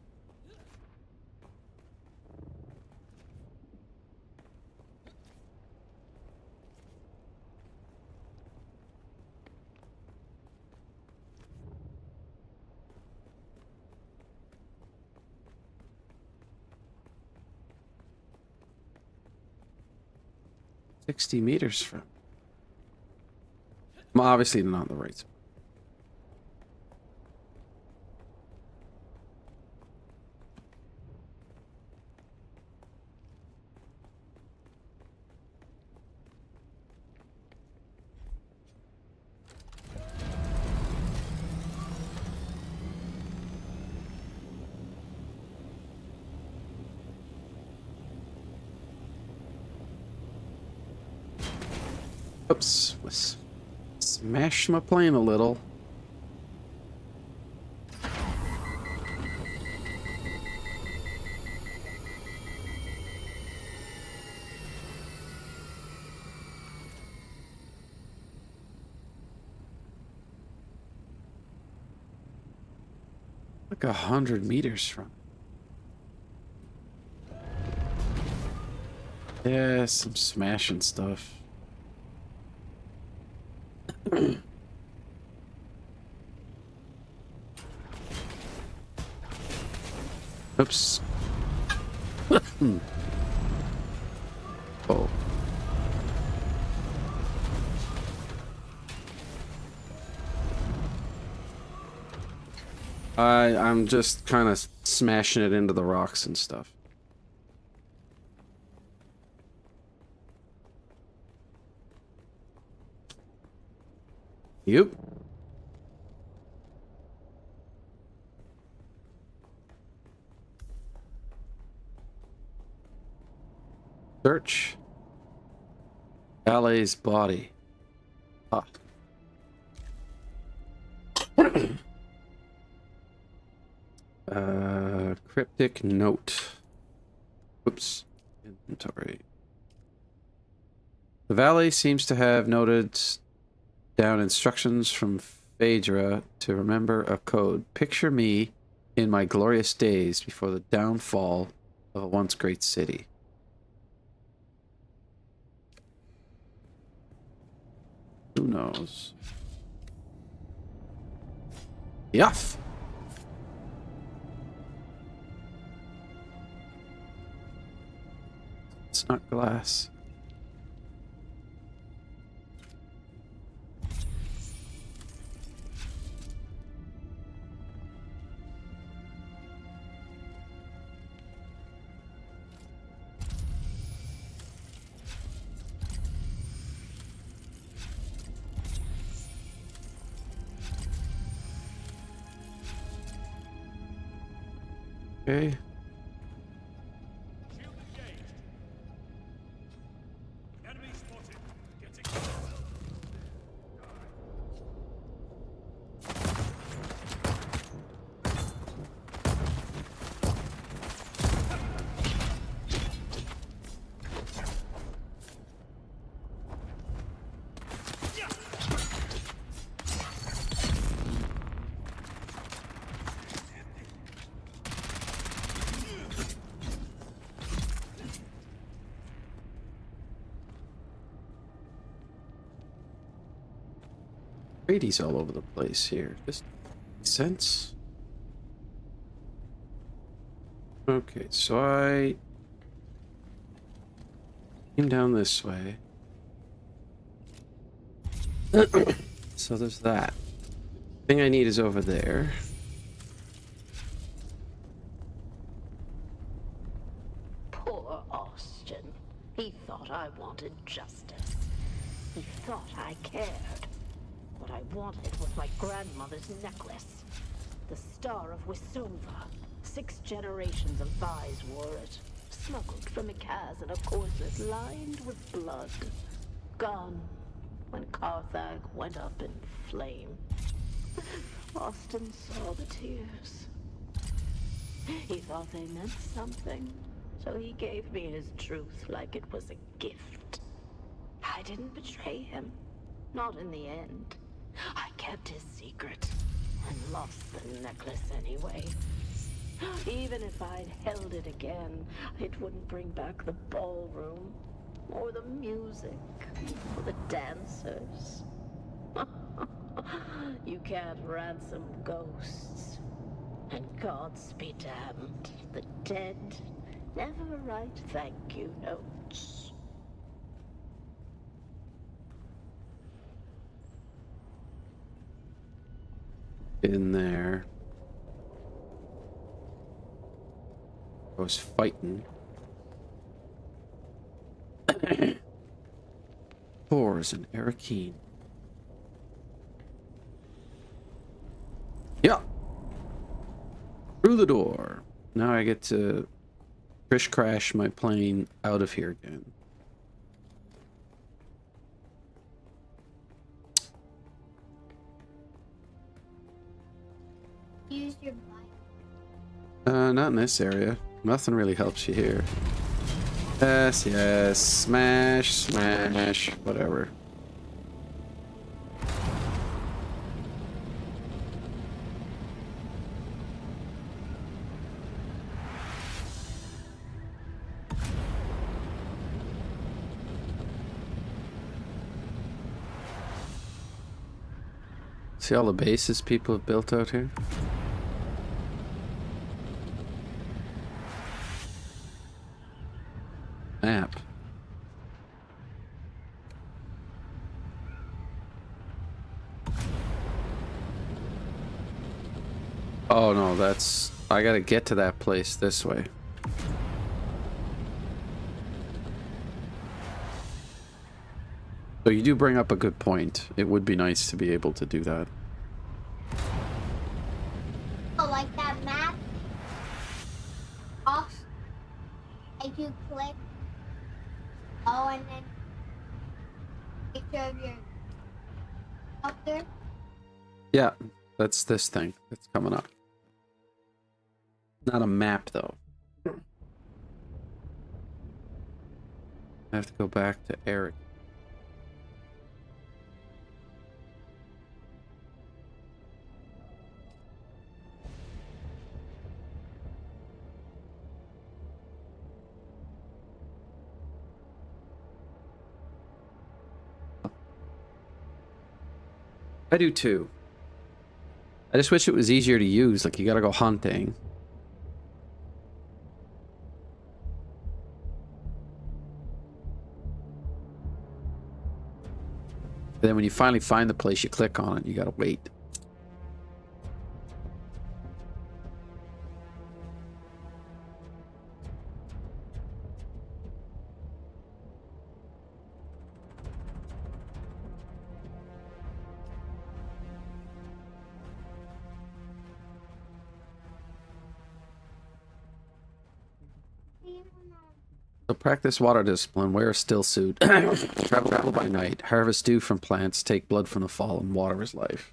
Speaker 1: $60 from. I'm obviously not on the right spot. Oops, let's smash my plane a little. Like 100 meters from it. Yeah, some smashing stuff. Oops. Oh. I'm just kind of smashing it into the rocks and stuff. Yep. Search. Ballet's body. Ah. Cryptic note. Oops. Inventory. The valet seems to have noted down instructions from Phaedra to remember a code. Picture me in my glorious days before the downfall of a once great city. Who knows? Yuff! It's not glass. Okay. Brady's all over the place here. This makes sense. Okay, so I came down this way. So there's that. Thing I need is over there.
Speaker 14: Poor Austin. He thought I wanted justice. He thought I cared. What I wanted was my grandmother's necklace. The Star of Wisova. 6 generations of Vais wore it. Smuggled from Ikaz in a corset lined with blood. Gone when Carthag went up in flame. Austin saw the tears. He thought they meant something, so he gave me his truth like it was a gift. I didn't betray him. Not in the end. I kept his secret and lost the necklace anyway. Even if I'd held it again, it wouldn't bring back the ballroom, or the music, or the dancers. You can't ransom ghosts. And gods be damned, the dead never write thank you notes.
Speaker 1: In there. I was fighting. Fours and Arakeen. Yeah. Through the door. Now I get to crash my plane out of here again.
Speaker 13: Use your
Speaker 1: Not in this area. Nothing really helps you here. Yes, yes. Smash, smash, whatever. See all the bases people have built out here? Map. Oh no, that's... I gotta get to that place this way. So you do bring up a good point. It would be nice to be able to do that.
Speaker 13: Oh, like that map? Off. Like you click. Oh, and then picture of your doctor.
Speaker 1: Yeah, that's this thing that's coming up. Not a map though. I have to go back to Eric. I do too. I just wish it was easier to use, like you gotta go hunting. And then when you finally find the place, you click on it, you gotta wait. So practice water discipline, wear a still suit, travel by night, harvest dew from plants, take blood from the fallen, water is life.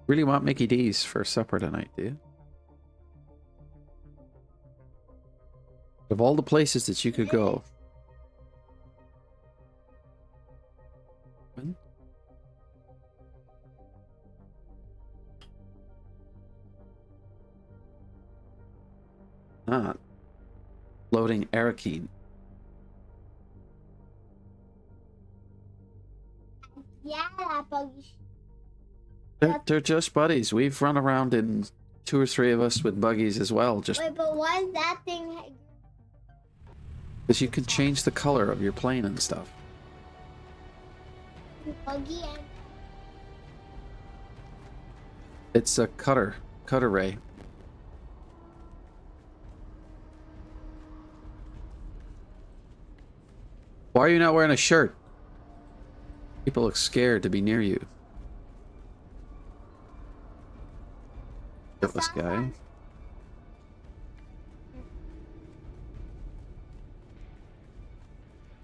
Speaker 1: Really want Mickey D's for supper tonight, do you? Of all the places that you could go. When? not. Loading Arakeen.
Speaker 13: Yeah, that buggy.
Speaker 1: They're just buddies. We've run around in 2 or 3 of us with buggies as well. Just
Speaker 13: Wait, but why is that thing?
Speaker 1: because you can change the color of your plane and stuff.
Speaker 13: Buggy and
Speaker 1: It's a cutter ray. Why are you not wearing a shirt? People look scared to be near you. This guy.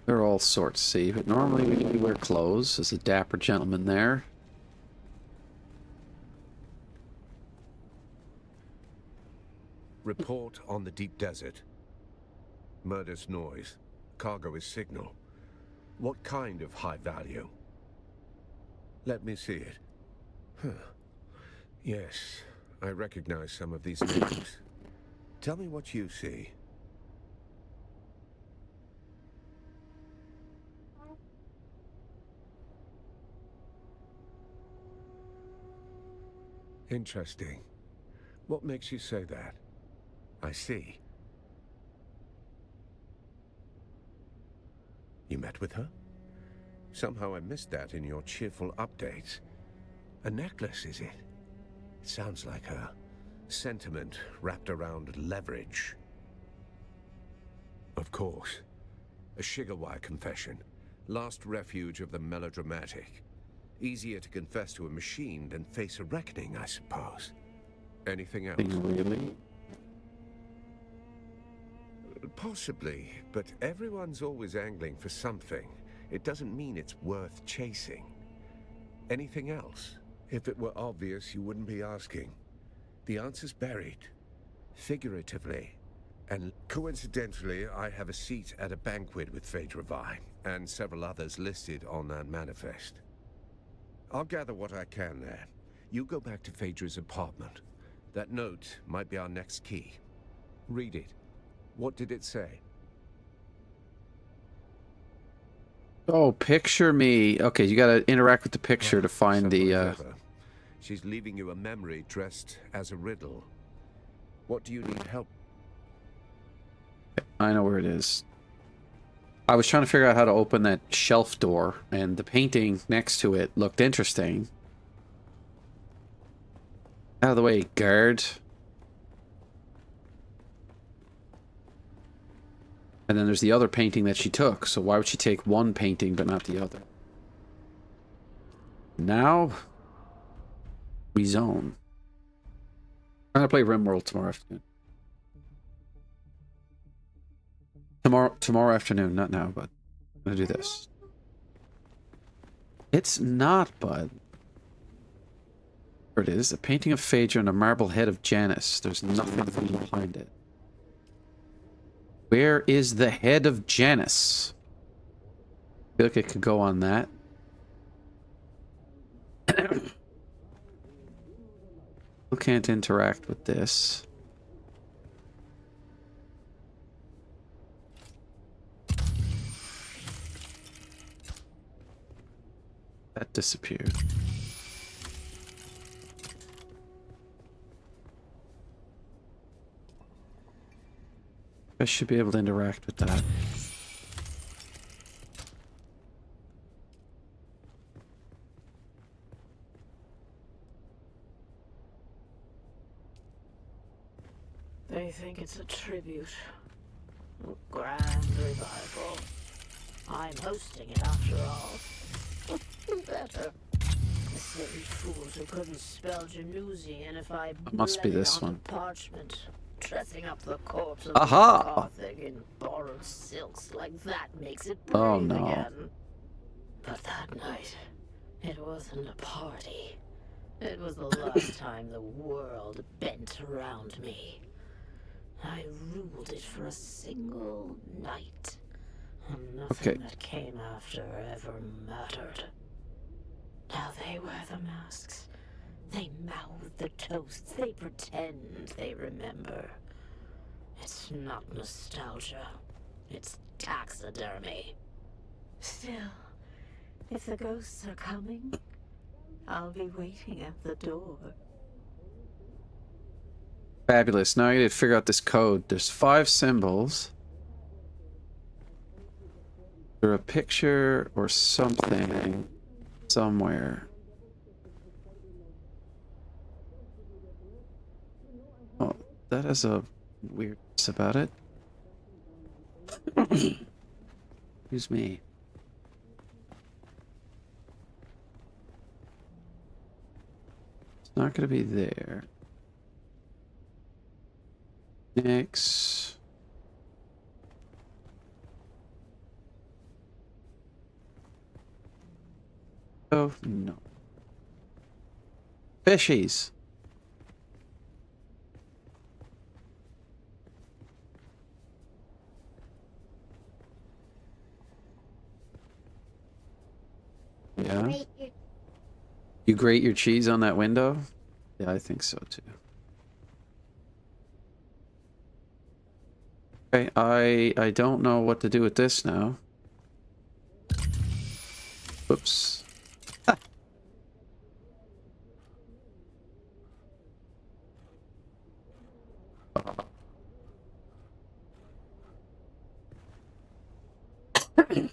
Speaker 1: There are all sorts, see, but normally we wear clothes. There's a dapper gentleman there.
Speaker 4: Report on the deep desert. Murder's noise. Cargo is signal. What kind of high value? Let me see it. Huh. Yes, I recognize some of these names. Tell me what you see. Interesting. What makes you say that? I see. You met with her? Somehow I missed that in your cheerful updates. A necklace, is it? It sounds like her. Sentiment wrapped around leverage. Of course. A Shigawai confession. Last refuge of the melodramatic. Easier to confess to a machine than face a reckoning, I suppose. Anything else?
Speaker 1: Really?
Speaker 4: Possibly, but everyone's always angling for something. It doesn't mean it's worth chasing. Anything else? If it were obvious, you wouldn't be asking. The answer's buried. Figuratively. And coincidentally, I have a seat at a banquet with Phaedra Vi, and several others listed on that manifest. I'll gather what I can there. You go back to Phaedra's apartment. That note might be our next key. Read it. What did it say?
Speaker 1: Oh, picture me. Okay, you gotta interact with the picture to find the,
Speaker 4: She's leaving you a memory dressed as a riddle. What do you need help?
Speaker 1: I know where it is. I was trying to figure out how to open that shelf door, and the painting next to it looked interesting. Out of the way, guard. And then there's the other painting that she took, so why would she take one painting but not the other? Now, we zone. I'm gonna play RimWorld tomorrow afternoon. Tomorrow afternoon, not now, but I'm gonna do this. It's not, bud. There it is, a painting of Phaedra and a marble head of Janus. There's nothing behind it. Where is the head of Janus? I feel like it could go on that. Still can't interact with this. That disappeared. I should be able to interact with that.
Speaker 14: They think it's a tribute. A grand revival. I'm hosting it after all. Better. The silly fools who couldn't spell Januzzian if I
Speaker 1: It must be
Speaker 14: bled it
Speaker 1: this
Speaker 14: onto
Speaker 1: one.
Speaker 14: parchment. Dressing up the corpse of
Speaker 1: Aha!
Speaker 14: the Gothic in borrowed silks like that makes it
Speaker 1: Oh,
Speaker 14: brave
Speaker 1: no.
Speaker 14: again. But that night, it wasn't a party. It was the last time the world bent around me. I ruled it for a single night. And nothing
Speaker 1: Okay.
Speaker 14: that came after ever mattered. Now they wear the masks. They mouth the toasts. They pretend they remember. It's not nostalgia. It's taxidermy. Still, if the ghosts are coming, I'll be waiting at the door.
Speaker 1: Fabulous. Now I need to figure out this code. There's 5 symbols. There's a picture or something somewhere. Oh, that has a weirdness about it. Excuse me. It's not going to be there. Next. Oh, no. Fishies. Yeah. You grate your cheese on that window? Yeah, I think so too. Okay, I don't know what to do with this now. Whoops.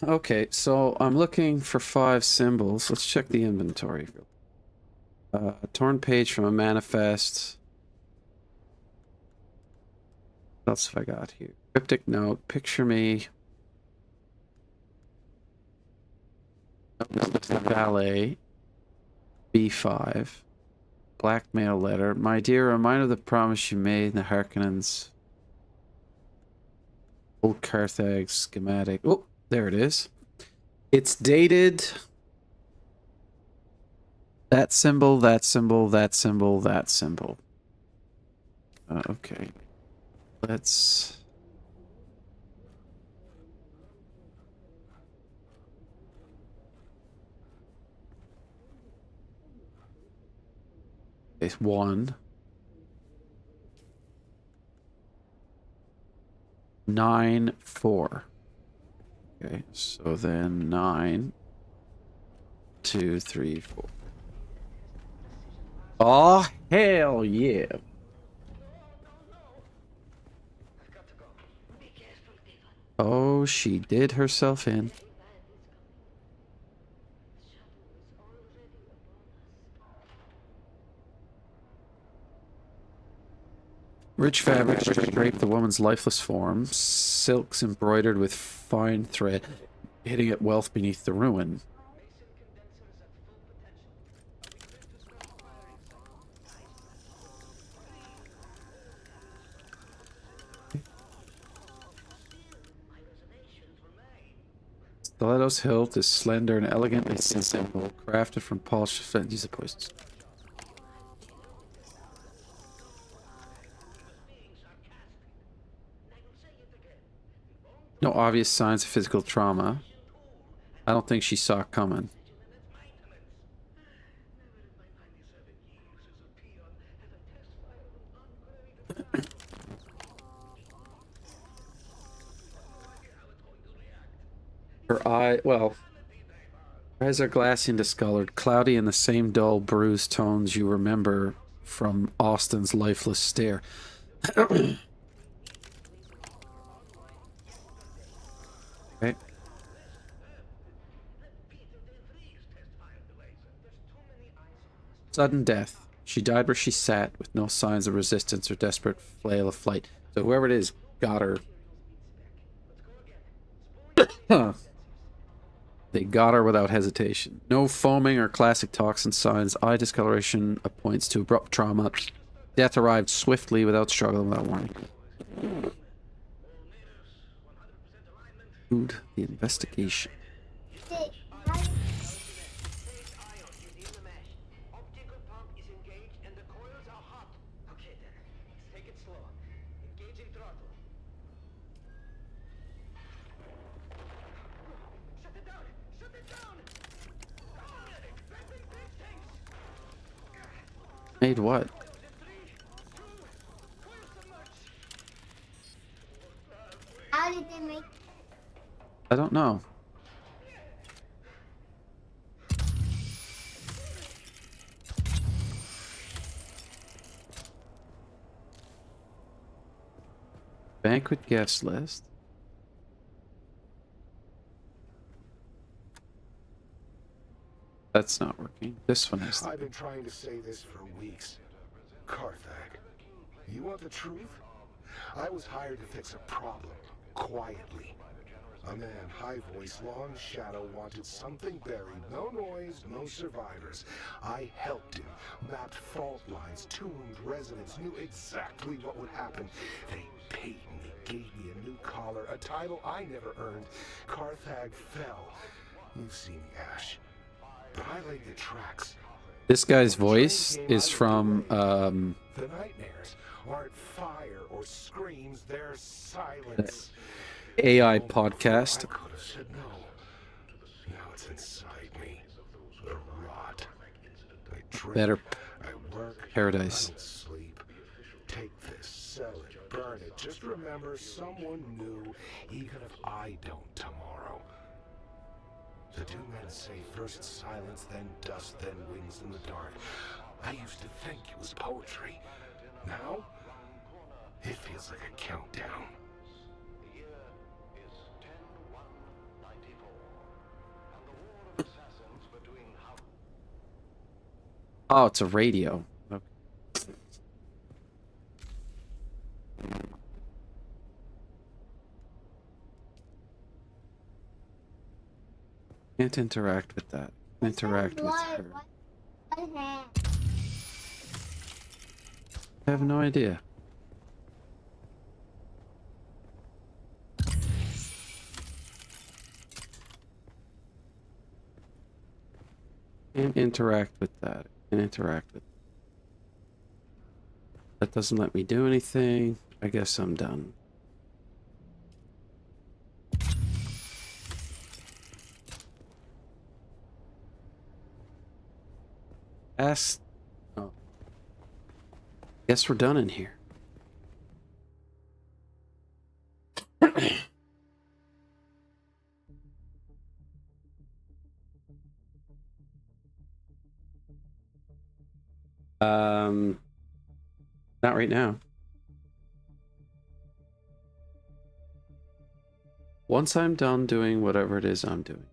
Speaker 1: Okay, so I'm looking for 5 symbols. Let's check the inventory. Torn page from a manifest. What else have I got here? Cryptic note. Picture me. Valet. B5. Blackmail letter. My dear, a reminder of the promise you made in the Harkonnens. Old Carthage schematic. Oh, there it is. It's dated. That symbol, that symbol, that symbol, that symbol. Okay. Let's... It's 1. 9, 4. Okay, so then 9, 2, 3, 4. Oh, hell yeah. Oh, she did herself in. Rich fabrics drape the woman's lifeless form, silks embroidered with fine thread, hitting at wealth beneath the ruin. Stiletto's hilt is slender and elegantly simple, crafted from polished flint. Use the poisons. No obvious signs of physical trauma. I don't think she saw it coming. Her eye, well, her eyes are glassy and discolored, cloudy in the same dull, bruised tones you remember from Austin's lifeless stare. Okay. Sudden death. She died where she sat, with no signs of resistance or desperate flail of flight. So whoever it is got her. They got her without hesitation. No foaming or classic toxin signs. Eye discoloration points to abrupt trauma. Death arrived swiftly, without struggle, without warning. Food the investigation. Made what? I don't know. Banquet guest list. That's not working. This one is.
Speaker 12: I've been trying to say this for weeks. Carthag, you want the truth? I was hired to fix a problem, quietly. A man, high voice, long shadow, wanted something buried. No noise, no survivors. I helped him, mapped fault lines, tuned resonance, knew exactly what would happen. They paid me, gave me a new collar, a title I never earned. Carthag fell. You've seen Ash. But I laid the tracks.
Speaker 1: This guy's voice is from
Speaker 12: The nightmares aren't fire or screams, they're silence.
Speaker 1: AI podcast.
Speaker 12: I could have said no. Now it's inside me. The rot. I drink,
Speaker 1: Better
Speaker 12: I work,
Speaker 1: paradise.
Speaker 12: I don't sleep. Take this, sell it, burn it. Just remember someone new, even if I don't tomorrow. The Dune men say first silence, then dust, then wings in the dark. I used to think it was poetry. Now, it feels like a countdown.
Speaker 1: Oh, it's a radio. Okay. Can't interact with that. Interact with her. I have no idea. Can't interact with that. Can't interact with that. Doesn't let me do anything. I guess I'm done. Ask. Oh. Guess we're done in here. Not right now. Once I'm done doing whatever it is I'm doing.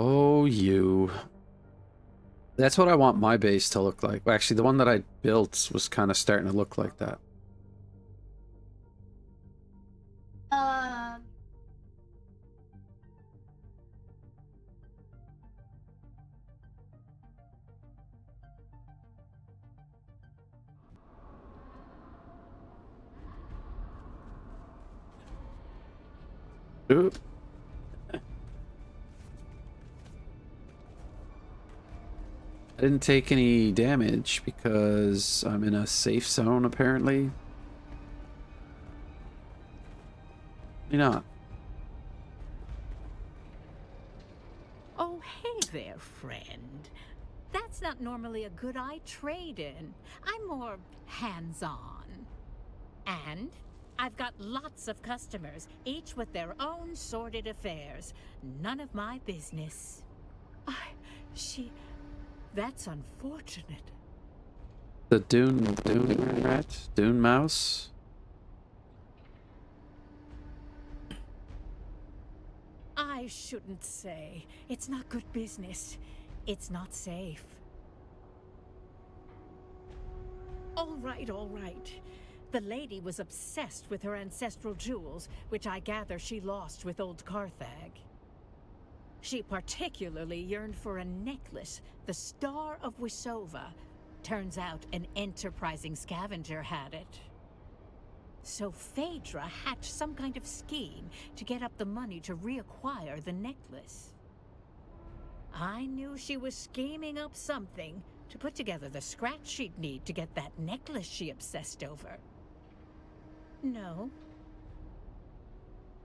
Speaker 1: Oh, you. That's what I want my base to look like. Actually, the one that I built was kind of starting to look like that. Ooh. I didn't take any damage because I'm in a safe zone, apparently. Maybe not.
Speaker 9: Oh, hey there, friend. That's not normally a good I trade in. I'm more hands-on. And I've got lots of customers, each with their own sordid affairs. None of my business. That's unfortunate.
Speaker 1: The Dune rat? Dune mouse?
Speaker 9: I shouldn't say. It's not good business. It's not safe. All right, all right. The lady was obsessed with her ancestral jewels, which I gather she lost with old Carthag. She particularly yearned for a necklace, the Star of Wisova. Turns out an enterprising scavenger had it. So Phaedra hatched some kind of scheme to get up the money to reacquire the necklace.
Speaker 18: I knew she was scheming up something to put together the scratch she'd need to get that necklace she obsessed over. No?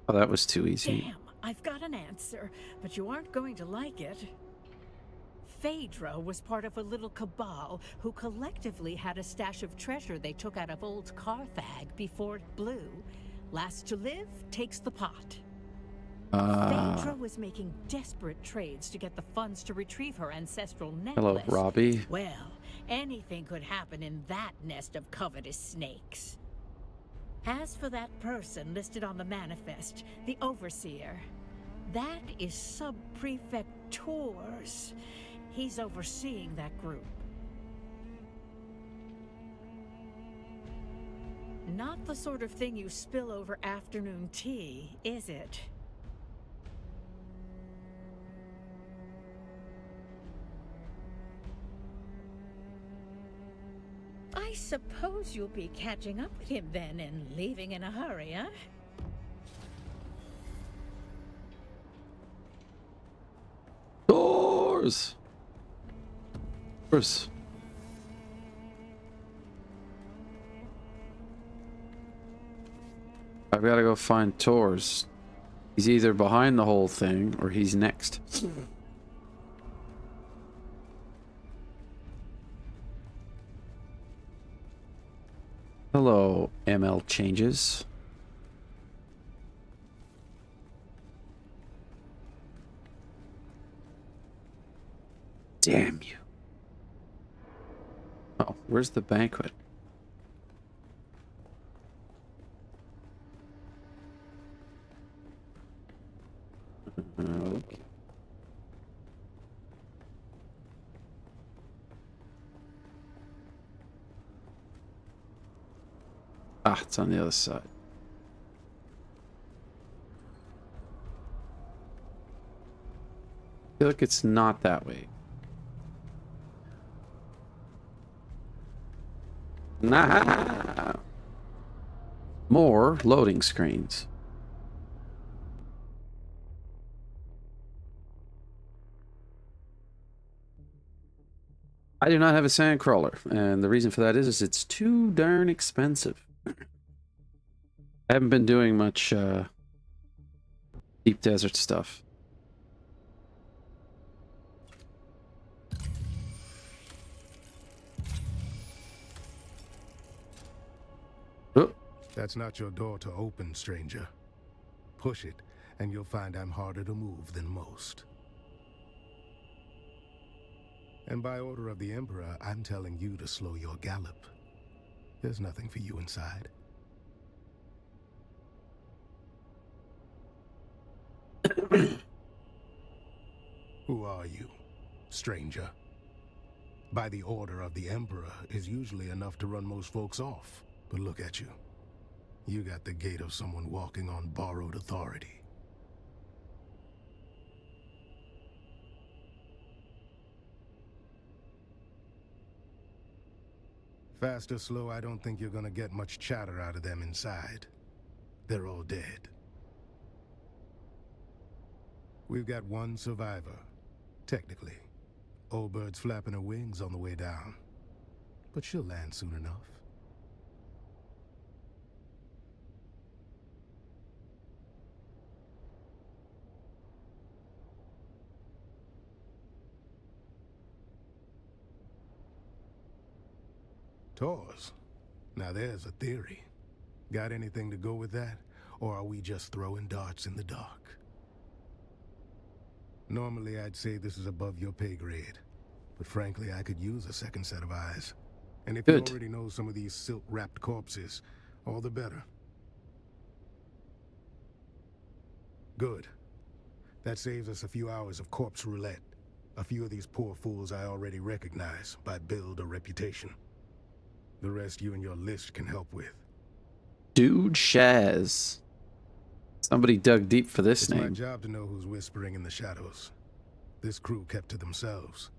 Speaker 1: Oh, that was too easy.
Speaker 18: Damn, I've got an answer, but you aren't going to like it. Phaedra was part of a little cabal who collectively had a stash of treasure they took out of old Carthag before it blew. Last to live takes the pot. Phaedra was making desperate trades to get the funds to retrieve her ancestral necklace.
Speaker 1: Hello, Robbie.
Speaker 18: Well, anything could happen in that nest of covetous snakes. As for that person listed on the manifest, the Overseer, that is Sub-Prefect Tors. He's overseeing that group. Not the sort of thing you spill over afternoon tea, is it? I suppose you'll be catching up with him then and leaving in a hurry, huh?
Speaker 1: Doors! Doors. I've got to go find Tors. He's either behind the whole thing or he's next. Hello, ML changes. Damn you. Oh, where's the banquet? Okay. Ah, it's on the other side. I feel like it's not that way. Nah. More loading screens. I do not have a sand crawler, and the reason for that is it's too darn expensive. I haven't been doing much deep desert stuff. Oh.
Speaker 19: That's not your door to open, stranger. Push it, and you'll find I'm harder to move than most. And by order of the Emperor, I'm telling you to slow your gallop. There's nothing for you inside. Who are you, stranger? By the order of the Emperor is usually enough to run most folks off. But look at you. You got the gait of someone walking on borrowed authority. Fast or slow, I don't think you're gonna get much chatter out of them inside. They're all dead. We've got one survivor, technically. Old bird's flapping her wings on the way down. But she'll land soon enough. Tors. Now there's a theory. Got anything to go with that? Or are we just throwing darts in the dark? Normally I'd say this is above your pay grade. But frankly, I could use a second set of eyes. And if you already know some of these silk-wrapped corpses, all the better. Good. That saves us a few hours of corpse roulette. A few of these poor fools I already recognize by build or reputation. The rest you and your list can help with.
Speaker 1: Dude Shaz. Somebody dug deep for this name.
Speaker 19: It's my job to know who's whispering in the shadows. This crew kept to themselves.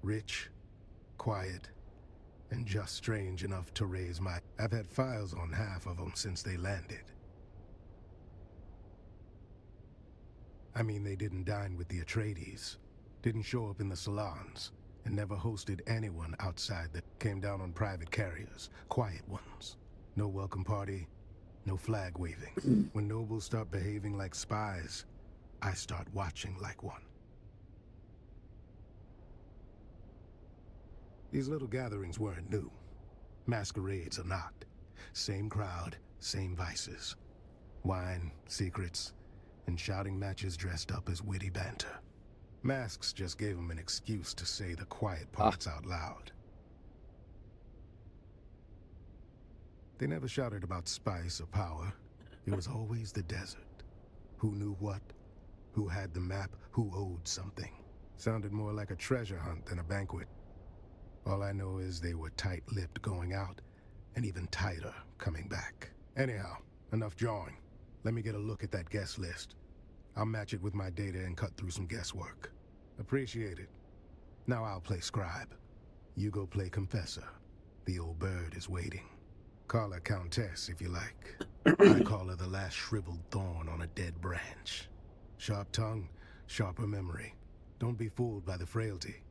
Speaker 19: Rich, quiet, and just strange enough to raise my... I've had files on half of them since they landed. I mean, they didn't dine with the Atreides. Didn't show up in the salons, and never hosted anyone outside that came down on private carriers, quiet ones. No welcome party, no flag waving. When nobles start behaving like spies, I start watching like one. These little gatherings weren't new. Masquerades are not. Same crowd, same vices. Wine, secrets, and shouting matches dressed up as witty banter. Masks just gave them an excuse to say the quiet parts out loud. They never shouted about spice or power. It was always the desert. Who knew what? Who had the map? Who owed something? Sounded more like a treasure hunt than a banquet. All I know is they were tight-lipped going out, and even tighter coming back. Anyhow, enough jawing. Let me get a look at that guest list. I'll match it with my data and cut through some guesswork. Appreciate it. Now I'll play scribe. You go play confessor. The old bird is waiting. Call her Countess if you like. I call her the last shriveled thorn on a dead branch. Sharp tongue, sharper memory. Don't be fooled by the frailty.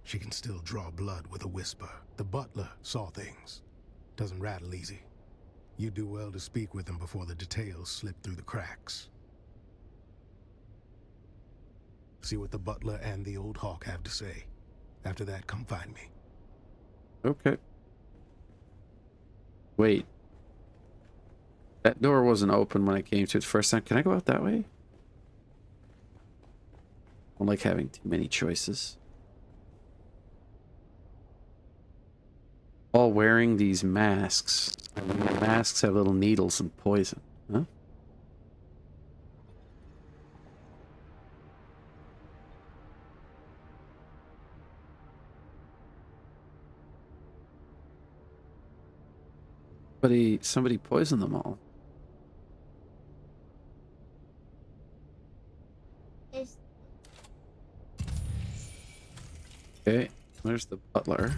Speaker 19: She can still draw blood with a whisper. The butler saw things. Doesn't rattle easy. You do well to speak with him before the details slip through the cracks. See what the butler and the old hawk have to say. After that, come find me.
Speaker 1: Okay. Wait. That door wasn't open when I came to it first time. Can I go out that way? I don't like having too many choices. All wearing these masks. I mean, the masks have little needles and poison. Huh? Somebody poisoned them all. Okay, there's the butler.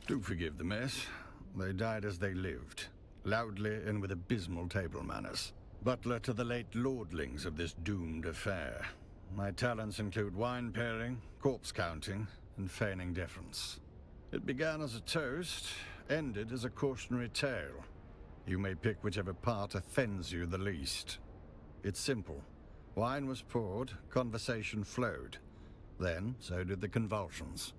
Speaker 20: Do forgive the mess. They died as they lived, loudly and with abysmal table manners. Butler to the late lordlings of this doomed affair. My talents include wine pairing, corpse counting, and feigning deference. It began as a toast, ended as a cautionary tale. You may pick whichever part offends you the least. It's simple. Wine was poured, conversation flowed. Then, so did the convulsions.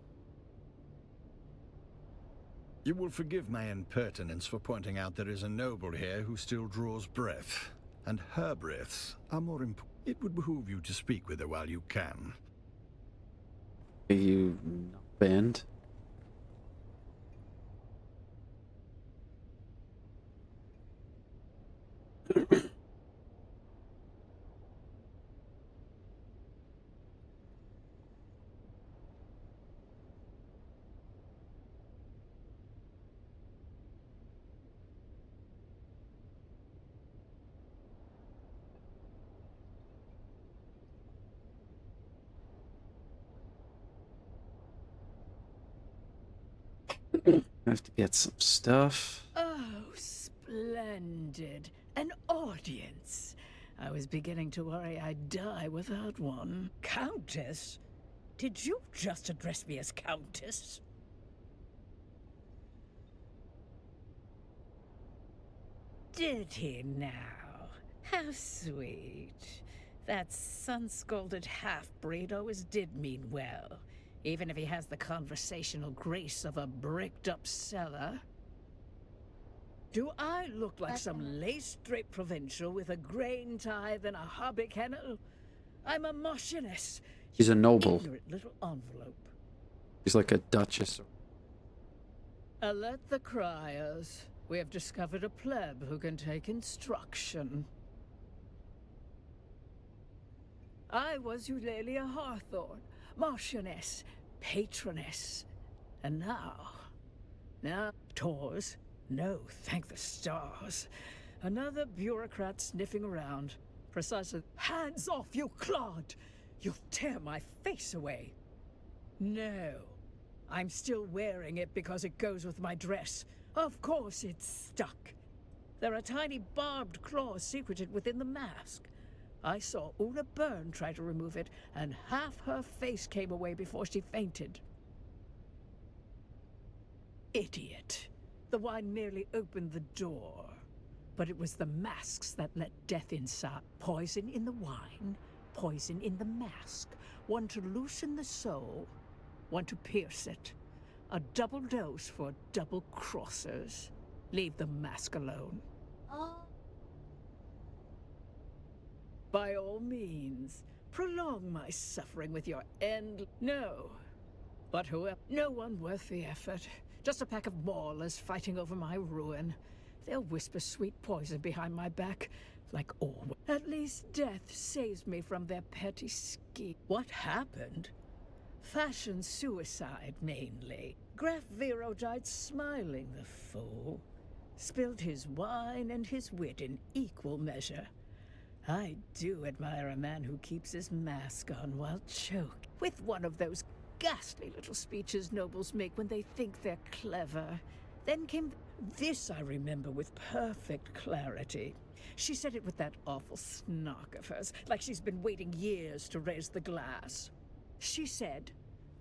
Speaker 20: You will forgive my impertinence for pointing out there is a noble here who still draws breath. And her breaths are more important. It would behoove you to speak with her while you can.
Speaker 1: Are you not banned? I have to get some stuff.
Speaker 18: Oh, splendid. An audience. I was beginning to worry I'd die without one. Countess? Did you just address me as Countess? Did he now? How sweet. That sun-scalded half-breed always did mean well, even if he has the conversational grace of a bricked-up cellar. Do I look like some lace-draped provincial with a grain tithe and a hobby kennel? I'm a marchioness.
Speaker 1: She's a noble.
Speaker 18: Ignorant little envelope.
Speaker 1: She's like a duchess.
Speaker 18: Alert the criers. We have discovered a pleb who can take instruction. I was Eulalia Hawthorne, Marchioness, Patroness. And now, Tours. No, thank the stars. Another bureaucrat sniffing around. Precisely. Hands off, you clod! You'll tear my face away. No. I'm still wearing it because it goes with my dress. Of course it's stuck. There are tiny barbed claws secreted within the mask. I saw Una Byrne try to remove it, and half her face came away before she fainted. Idiot. The wine merely opened the door. But it was the masks that let death inside. Poison in the wine, poison in the mask. One to loosen the soul, one to pierce it. A double dose for double crossers. Leave the mask alone. By all means, prolong my suffering with your end. No. But whoever, no one worth the effort. Just a pack of maulers fighting over my ruin. They'll whisper sweet poison behind my back, like always. At least death saves me from their petty scheme. What happened? Fashion suicide, mainly. Graf Vero died smiling, the fool. Spilled his wine and his wit in equal measure. I do admire a man who keeps his mask on while choking. With one of those ghastly little speeches nobles make when they think they're clever. Then came this I remember with perfect clarity. She said it with that awful snark of hers, like she's been waiting years to raise the glass. She said,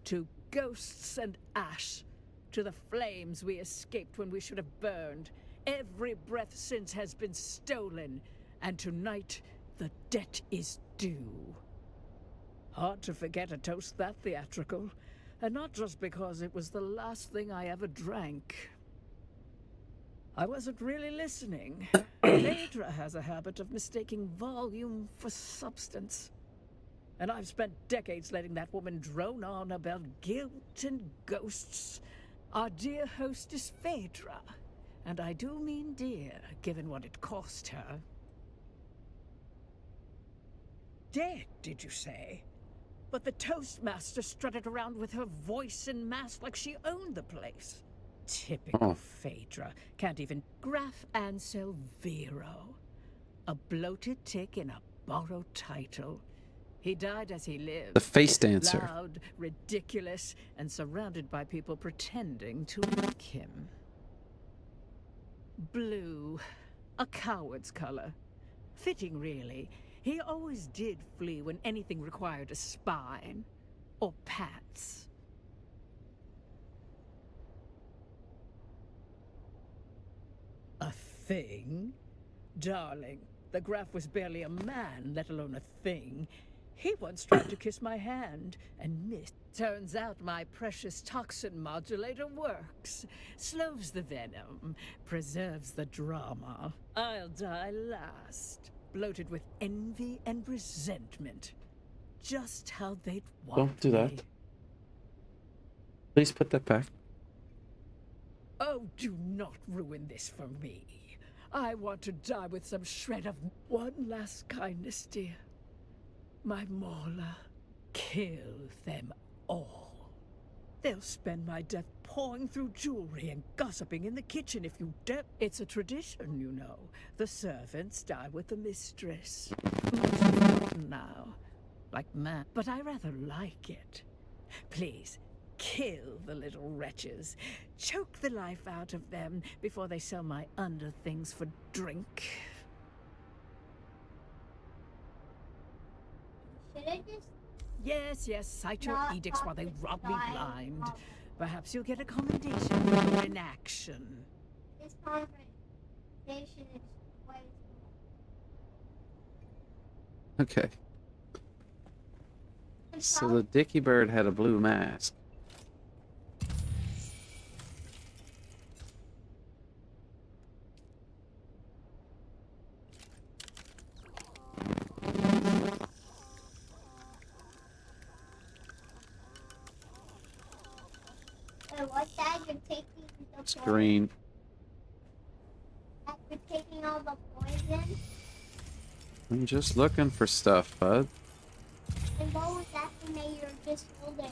Speaker 18: "To ghosts and ash, to the flames we escaped when we should have burned. Every breath since has been stolen, and tonight the debt is due." Hard to forget a toast that theatrical, and not just because it was the last thing I ever drank. I wasn't really listening. Phaedra has a habit of mistaking volume for substance. And I've spent decades letting that woman drone on about guilt and ghosts. Our dear hostess Phaedra, and I do mean dear, given what it cost her. Dead, did you say? But the Toastmaster strutted around with her voice and mask like she owned the place. Typical Phaedra. Can't even Graf Ansel Vero. A bloated tick in a borrowed title. He died as he lived.
Speaker 1: The face dancer.
Speaker 18: Loud, ridiculous, and surrounded by people pretending to like him. Blue. A coward's color. Fitting, really. He always did flee when anything required a spine. Or pants. A thing? Darling, the Graf was barely a man, let alone a thing. He once tried to kiss my hand and missed. Turns out my precious toxin modulator works. Slows the venom, preserves the drama. I'll die last, bloated with envy and resentment. Just how they'd want
Speaker 1: Don't do that.
Speaker 18: me.
Speaker 1: Please put that back.
Speaker 18: Oh, do not ruin this for me. I want to die with some shred of one last kindness, dear. My Mauler. Kill them all. They'll spend my death pawing through jewelry and gossiping in the kitchen if you dare. It's a tradition, you know. The servants die with the mistress. Now, like man, but I rather like it. Please, kill the little wretches. Choke the life out of them before they sell my underthings for drink.
Speaker 13: Should I just...
Speaker 18: Yes, cite your
Speaker 13: Not
Speaker 18: edicts while they rob me
Speaker 13: style.
Speaker 18: blind. Perhaps you'll get a commendation for your inaction.
Speaker 13: This conversation is way
Speaker 1: Okay. So the Dicky Bird had a blue mask.
Speaker 13: what's that? You're taking the
Speaker 1: It's green.
Speaker 13: You're taking all the poison?
Speaker 1: I'm just looking for stuff, bud.
Speaker 13: And what was that thing that you're just holding?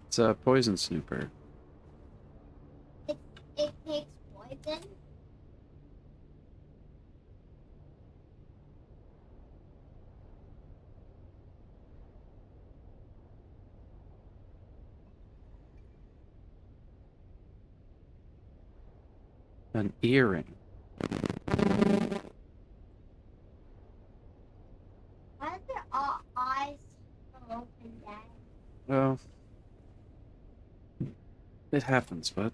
Speaker 1: It's a poison snooper.
Speaker 13: It takes poison?
Speaker 1: An earring.
Speaker 13: Why are there all eyes open, Dad?
Speaker 1: Well, it happens, bud.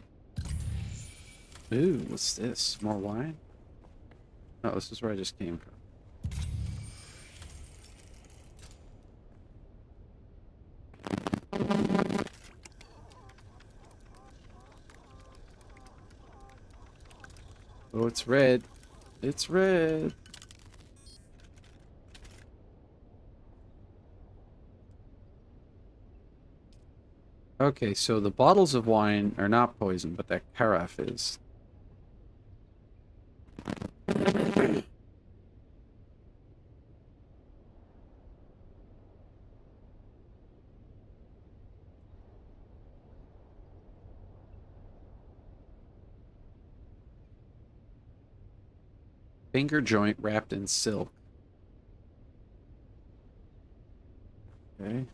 Speaker 1: Ooh, what's this? More wine? Oh, this is where I just came from. Oh, it's red. It's red. Okay, so the bottles of wine are not poison, but that carafe is. Finger joint wrapped in silk. Okay.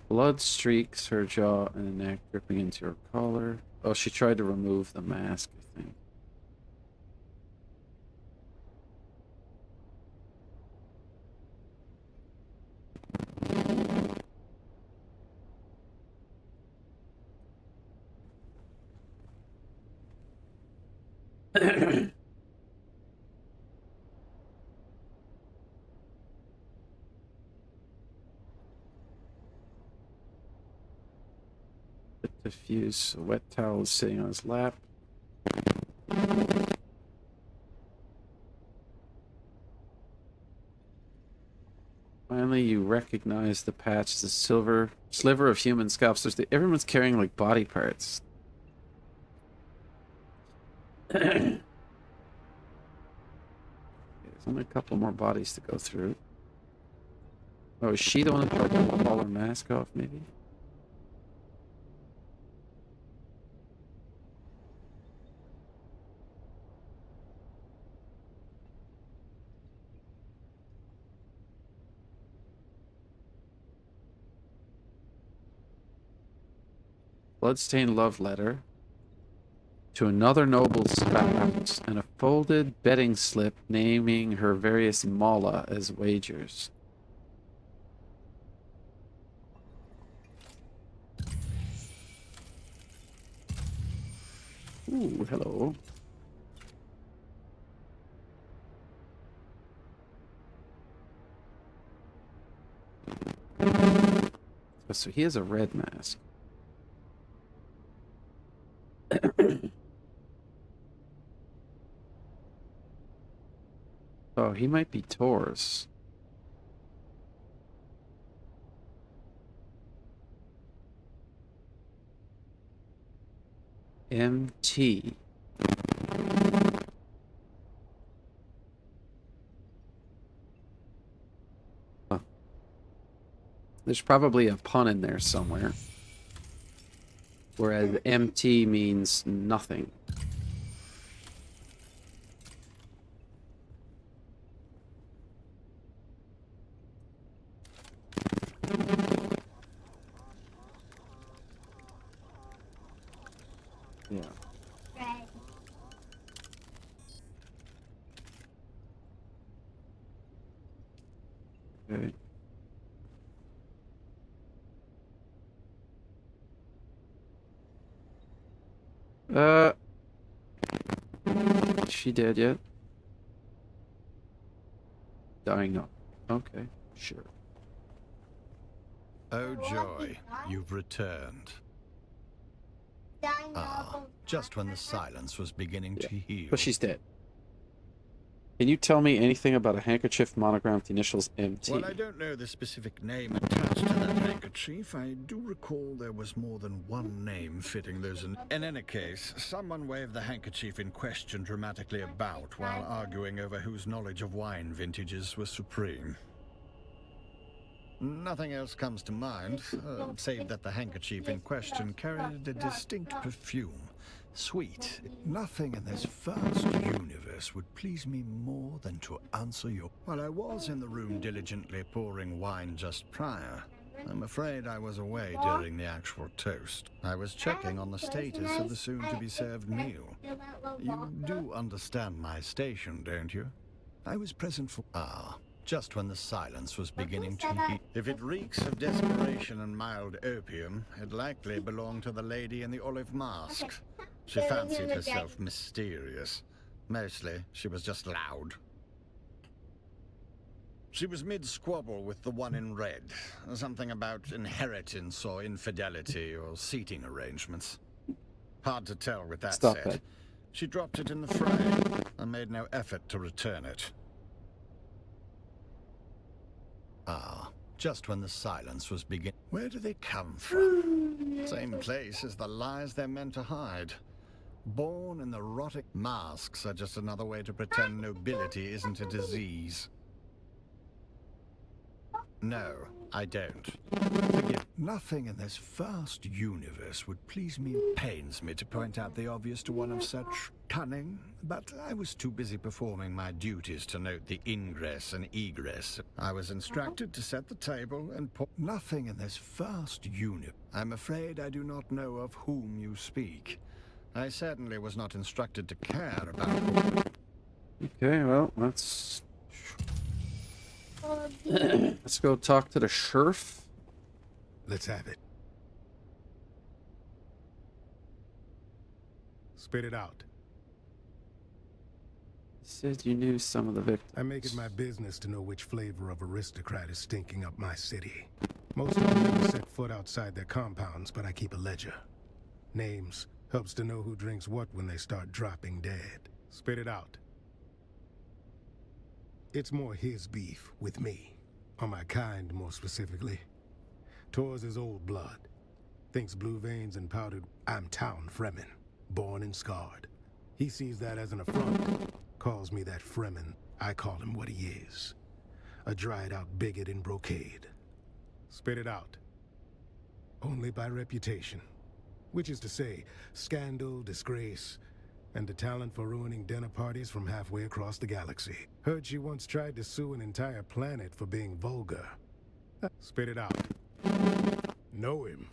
Speaker 1: Blood streaks her jaw and neck, dripping into her collar. Oh, she tried to remove the mask, I think. Diffuse. A wet towel is sitting on his lap. Finally, you recognize the patch, the sliver of human scalp. So everyone's carrying like body parts. There's only a couple more bodies to go through. Oh, is she the one that tried to pull her mask off, maybe? Bloodstained love letter to another noble's spouse and a folded betting slip naming her various mala as wagers. Ooh, hello. Oh, so he has a red mask. Oh, he might be Taurus. MT. Huh. There's probably a pun in there somewhere. Whereas MT means nothing. Yeah. Okay. Is she dead yet? Dying up. Okay, sure.
Speaker 20: Oh joy, you've returned. Ah, just when the silence was beginning to heal.
Speaker 1: But she's dead. Can you tell me anything about a handkerchief monogrammed with the initials MT?
Speaker 20: Well, I don't know the specific name attached to that handkerchief. I do recall there was more than one name fitting those in any case, someone waved the handkerchief in question dramatically about while arguing over whose knowledge of wine vintages was supreme. Nothing else comes to mind, save that the handkerchief in question carried a distinct perfume. Sweet. Nothing in this vast universe would please me more than to answer your... While I was in the room diligently pouring wine just prior, I'm afraid I was away during the actual toast. I was checking on the status of the soon-to-be-served meal. You do understand my station, don't you? I was present for... just when the silence was beginning to... If it reeks of desperation and mild opium, it likely belonged to the lady in the olive mask. She fancied herself mysterious. Mostly, she was just loud. She was mid-squabble with the one in red. Something about inheritance or infidelity or seating arrangements. Hard to tell with that
Speaker 1: Stop
Speaker 20: set.
Speaker 1: it.
Speaker 20: She dropped it in the fray and made no effort to return it. Just when the silence was beginning. Where do they come from? Same place as the lies they're meant to hide. Born in the rotting... Masks are just another way to pretend nobility isn't a disease. No, I don't. Forgive. Nothing in this vast universe would please me. Pains me to point out the obvious to one of such cunning, but I was too busy performing my duties to note the ingress and egress. I was instructed to set the table and pour... Nothing in this vast universe. I'm afraid I do not know of whom you speak. I certainly was not instructed to care about...
Speaker 1: Okay, well, let's go talk to the sheriff.
Speaker 19: Let's have it. Spit it out.
Speaker 1: Said you knew some of the victims.
Speaker 19: I make it my business to know which flavor of aristocrat is stinking up my city. Most of them never set foot outside their compounds, but I keep a ledger. Names helps to know who drinks what when they start dropping dead. Spit it out. It's more his beef with me, or my kind more specifically. Tours is old blood. Thinks blue veins and powdered... I'm town Fremen, born and scarred. He sees that as an affront, calls me that Fremen. I call him what he is. A dried-out bigot in brocade. Spit it out. Only by reputation. Which is to say, scandal, disgrace, and the talent for ruining dinner parties from halfway across the galaxy. Heard she once tried to sue an entire planet for being vulgar. Spit it out. Know him?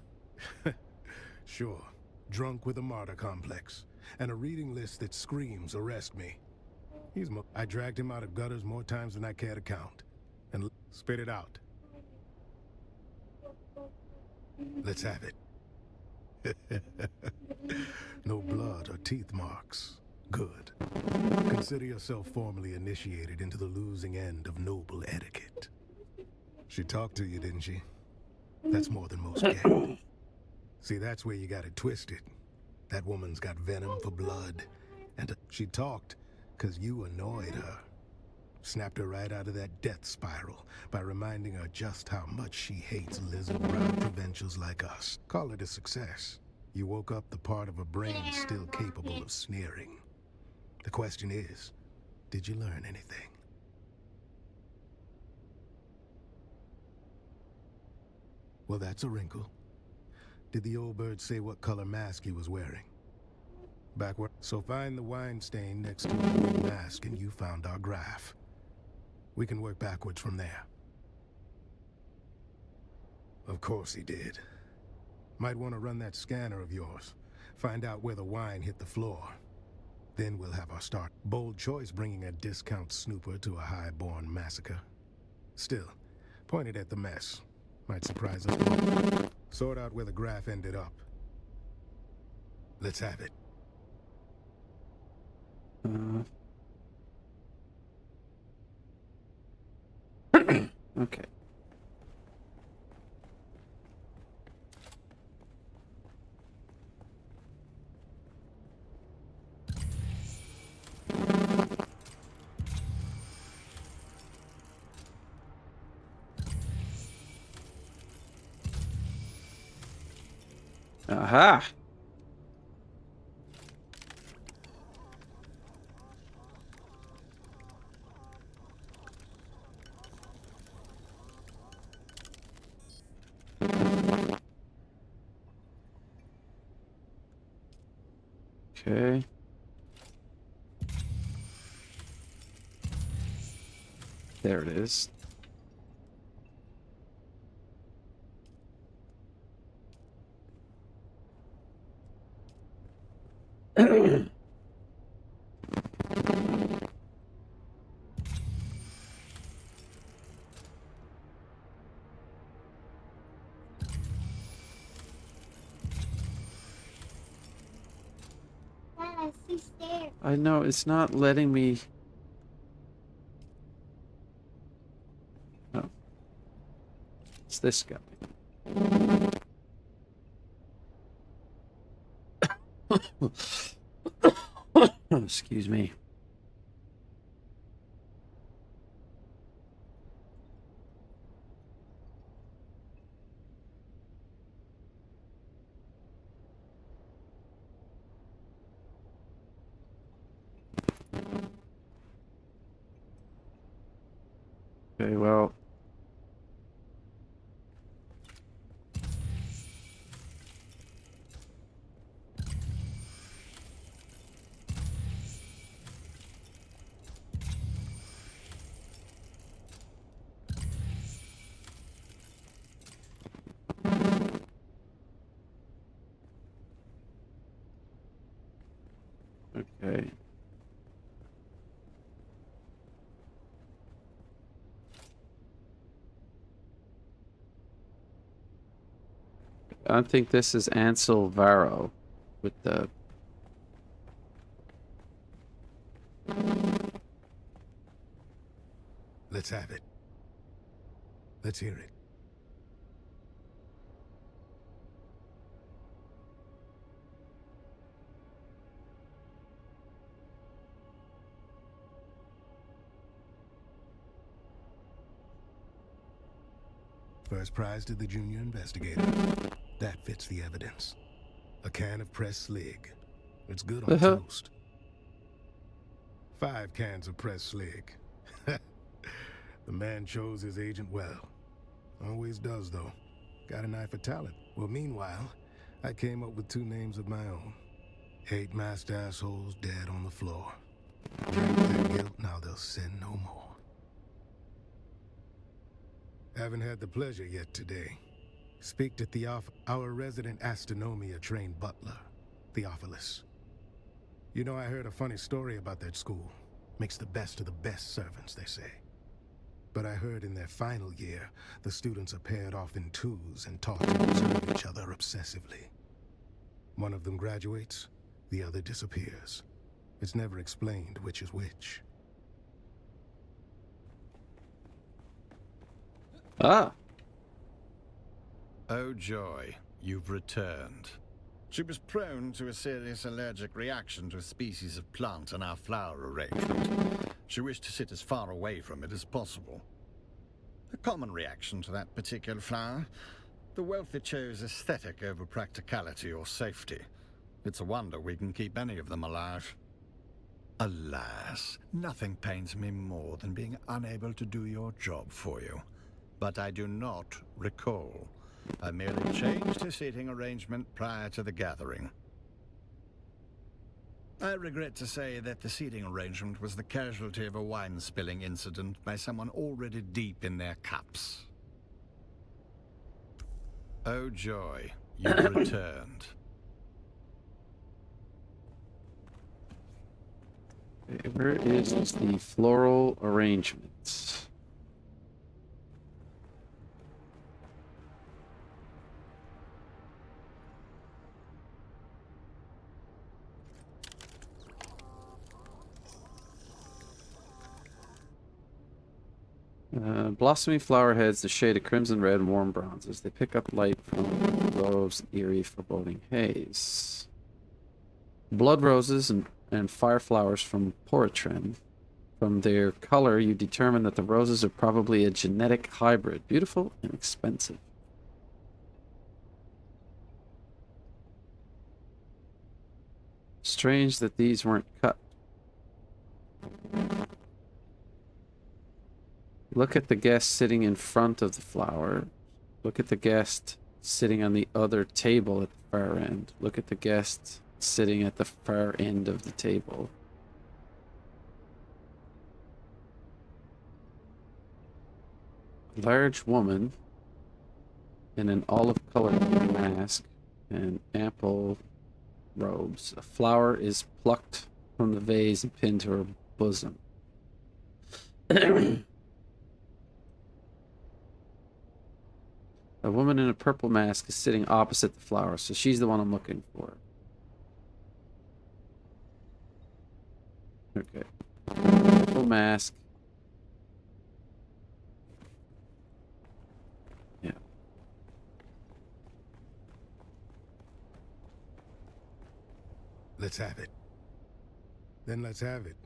Speaker 19: Sure. Drunk with a martyr complex. And a reading list that screams, arrest me. I dragged him out of gutters more times than I care to count. And spit it out. Let's have it. No blood or teeth marks. Good. Consider yourself formally initiated into the losing end of noble etiquette. She talked to you, didn't she? That's more than most get. See, that's where you got it twisted. That woman's got venom for blood. And she talked because you annoyed her. Snapped her right out of that death spiral by reminding her just how much she hates lizard-brown provincials like us. Call it a success. You woke up the part of a brain still capable of sneering. The question is, did you learn anything? Well, that's a wrinkle. Did the old bird say what color mask he was wearing? Backward. So find the wine stain next to the blue mask and you found our graph. We can work backwards from there. Of course he did. Might want to run that scanner of yours. Find out where the wine hit the floor. Then we'll have our start. Bold choice bringing a discount snooper to a high-born massacre. Still, point it at the mess. Might surprise us both. Sort out where the graph ended up. Let's have it.
Speaker 1: Okay. Aha! Okay. There it is.
Speaker 13: Dad, I see stairs.
Speaker 1: I know, it's not letting me... Oh. It's this guy. Excuse me. Okay, well... Okay. I think this is Ansel Varro with the...
Speaker 19: Let's have it. Let's hear it. First prize to the junior investigator. That fits the evidence. A can of pressed slig. It's good on toast. 5 cans of pressed slig. The man chose his agent well. Always does, though. Got an eye for talent. Well, meanwhile, I came up with 2 names of my own. 8 masked assholes dead on the floor. Drank their guilt, now they'll sin no more. Haven't had the pleasure yet today. Speak to our resident astronomia-trained butler, Theophilus. You know, I heard a funny story about that school. Makes the best of the best servants, they say. But I heard in their final year, the students are paired off in 2s and taught to observe each other obsessively. One of them graduates, the other disappears. It's never explained which is which.
Speaker 1: Ah.
Speaker 20: Oh joy, you've returned. She was prone to a serious allergic reaction to a species of plant in our flower arrangement. She wished to sit as far away from it as possible. A common reaction to that particular flower. The wealthy chose aesthetic over practicality or safety. It's a wonder we can keep any of them alive. Alas, nothing pains me more than being unable to do your job for you. But I do not recall. I merely changed his seating arrangement prior to the gathering. I regret to say that the seating arrangement was the casualty of a wine-spilling incident by someone already deep in their cups. Oh joy, you've returned.
Speaker 1: Okay, where is the floral arrangement? Blossoming flower heads, the shade of crimson red and warm bronzes. They pick up light from groves, eerie, foreboding haze. Blood roses and fire flowers from Poritrin. From their color, you determine that the roses are probably a genetic hybrid. Beautiful and expensive. Strange that these weren't cut. Look at the guest sitting in front of the flower. Look at the guest sitting on the other table at the far end. Look at the guest sitting at the far end of the table. A large woman in an olive-colored mask and ample robes. A flower is plucked from the vase and pinned to her bosom. A woman in a purple mask is sitting opposite the flower, so she's the one I'm looking for. Okay. Purple mask. Yeah.
Speaker 19: Let's have it. Then let's have it.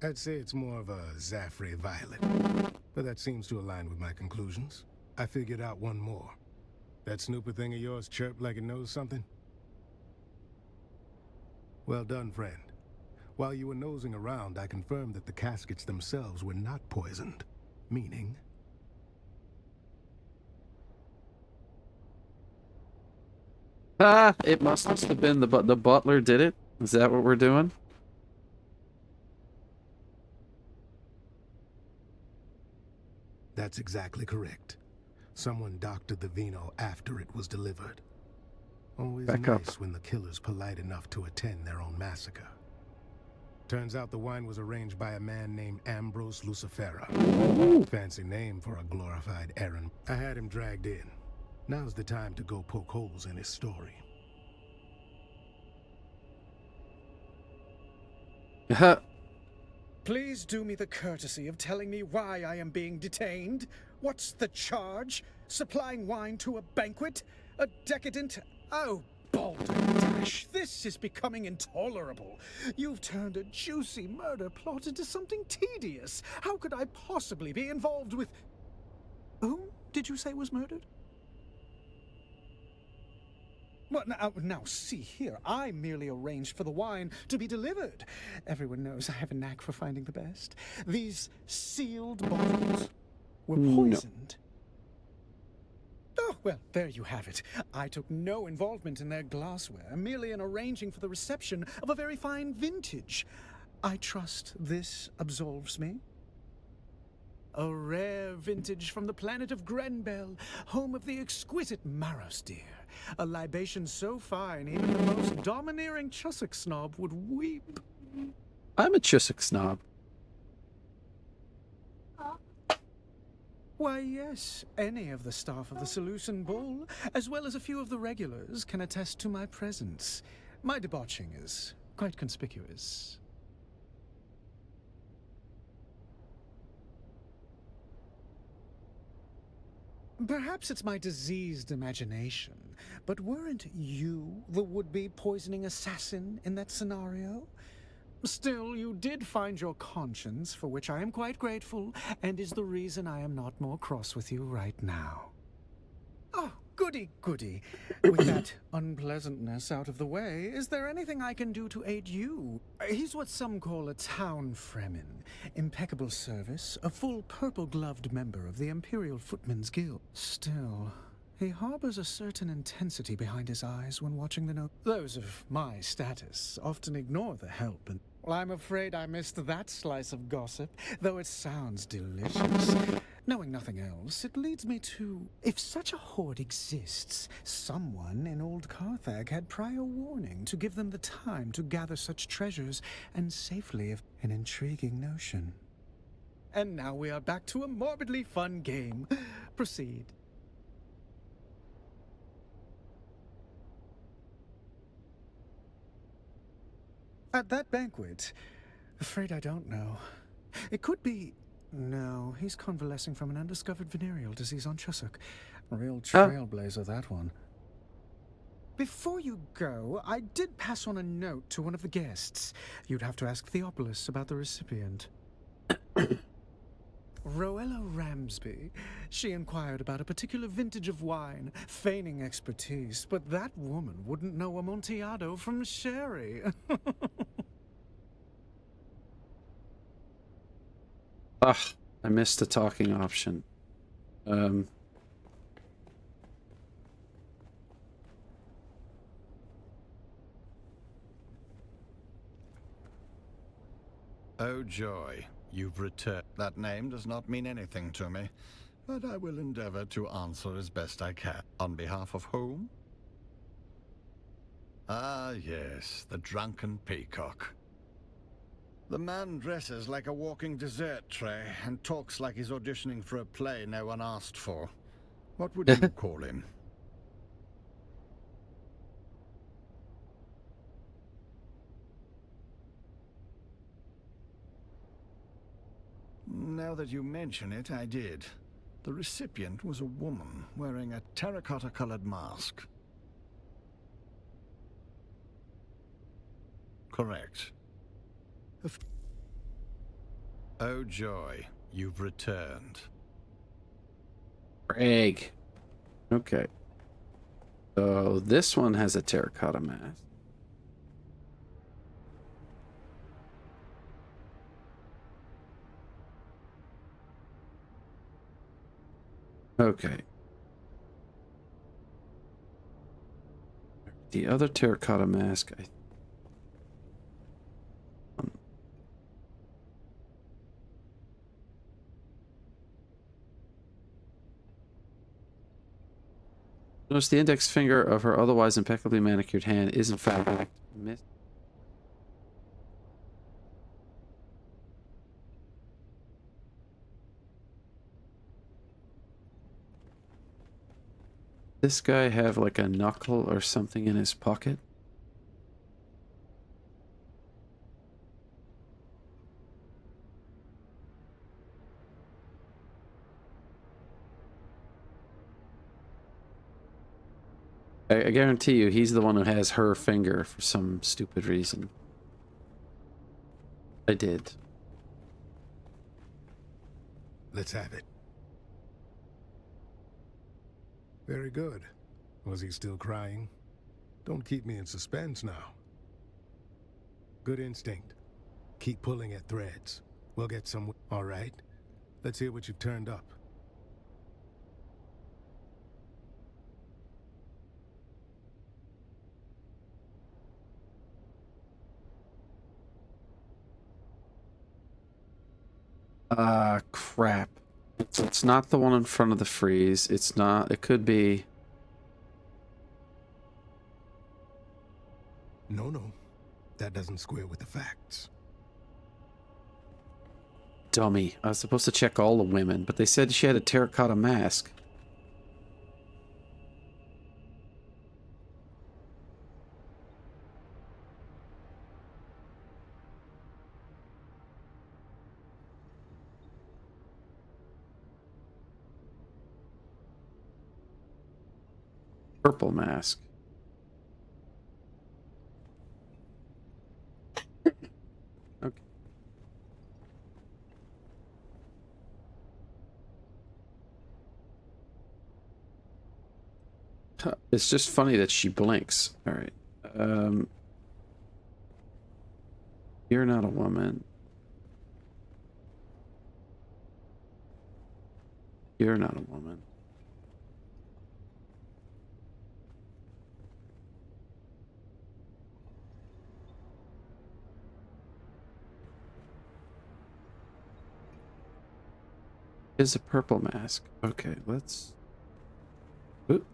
Speaker 19: I'd say it's more of a Zaffre violet, but that seems to align with my conclusions. I figured out one more. That snooper thing of yours chirped like it knows something? Well done, friend. While you were nosing around, I confirmed that the caskets themselves were not poisoned. Meaning...
Speaker 1: Ah, it must have been the butler did it? Is that what we're doing?
Speaker 19: That's exactly correct. Someone doctored the vino after it was delivered. Always nice when the killer's polite enough to attend their own massacre. Turns out the wine was arranged by a man named Ambrose Lucifera. Fancy name for a glorified errand. I had him dragged in. Now's the time to go poke holes in his story.
Speaker 8: Please do me the courtesy of telling me why I am being detained. What's the charge? Supplying wine to a banquet? A decadent... Oh, balderdash. This is becoming intolerable. You've turned a juicy murder plot into something tedious. How could I possibly be involved with... Whom did you say was murdered? Well, now, see here. I merely arranged for the wine to be delivered. Everyone knows I have a knack for finding the best. These sealed bottles were poisoned. Oh, well, there you have it. I took no involvement in their glassware, merely in arranging for the reception of a very fine vintage. I trust this absolves me. A rare vintage from the planet of Grenbel, home of the exquisite Maros deer. A libation so fine, even the most domineering Chussock snob would weep.
Speaker 1: I'm a Chussock snob.
Speaker 8: Why, yes, any of the staff of the Seleucid Bull, as well as a few of the regulars, can attest to my presence. My debauching is quite conspicuous. Perhaps it's my diseased imagination, but weren't you the would-be poisoning assassin in that scenario? Still, you did find your conscience, for which I am quite grateful, and is the reason I am not more cross with you right now. Oh, goody, goody. With that unpleasantness out of the way, is there anything I can do to aid you? He's what some call a town fremen. Impeccable service, a full purple-gloved member of the Imperial Footmen's Guild. Still, he harbors a certain intensity behind his eyes when watching the Those of my status often ignore the help and... Well, I'm afraid I missed that slice of gossip, though it sounds delicious. Knowing nothing else, it leads me to... If such a hoard exists, someone in old Carthage had prior warning to give them the time to gather such treasures and safely... An intriguing notion. And now we are back to a morbidly fun game. Proceed. At that banquet? Afraid I don't know. It could be... No, he's convalescing from an undiscovered venereal disease on Chussock. Real trailblazer, that one. Before you go, I did pass on a note to one of the guests. You'd have to ask Theopolis about the recipient. Roella Ramsby. She inquired about a particular vintage of wine, feigning expertise, but that woman wouldn't know Amontillado from sherry.
Speaker 1: Ugh, I missed the talking option.
Speaker 20: Oh joy, you've returned. That name does not mean anything to me, but I will endeavor to answer as best I can. On behalf of whom? Ah, yes, the drunken peacock. The man dresses like a walking dessert tray and talks like he's auditioning for a play no one asked for. What would you call him? Now that you mention it, I did. The recipient was a woman wearing a terracotta-colored mask. Correct. Oh joy, you've returned.
Speaker 1: Craig. Okay. So this one has a terracotta mask. Okay. The other terracotta mask, notice the index finger of her otherwise impeccably manicured hand is in fact missed. This guy have like a knuckle or something in his pocket? I guarantee you he's the one who has her finger for some stupid reason. I did.
Speaker 19: Let's have it. Very good. Was he still crying? Don't keep me in suspense now. Good instinct. Keep pulling at threads. We'll get some... All right. Let's hear what you've turned up.
Speaker 1: Crap. It's not the one in front of the freeze. It's not. It could be.
Speaker 19: No. That doesn't square with the facts.
Speaker 1: Dummy. I was supposed to check all the women, but they said she had a terracotta mask. Purple mask. Okay. It's just funny that she blinks. All right. You're not a woman. You're not a woman. Is a purple mask. Okay, let's... Oop.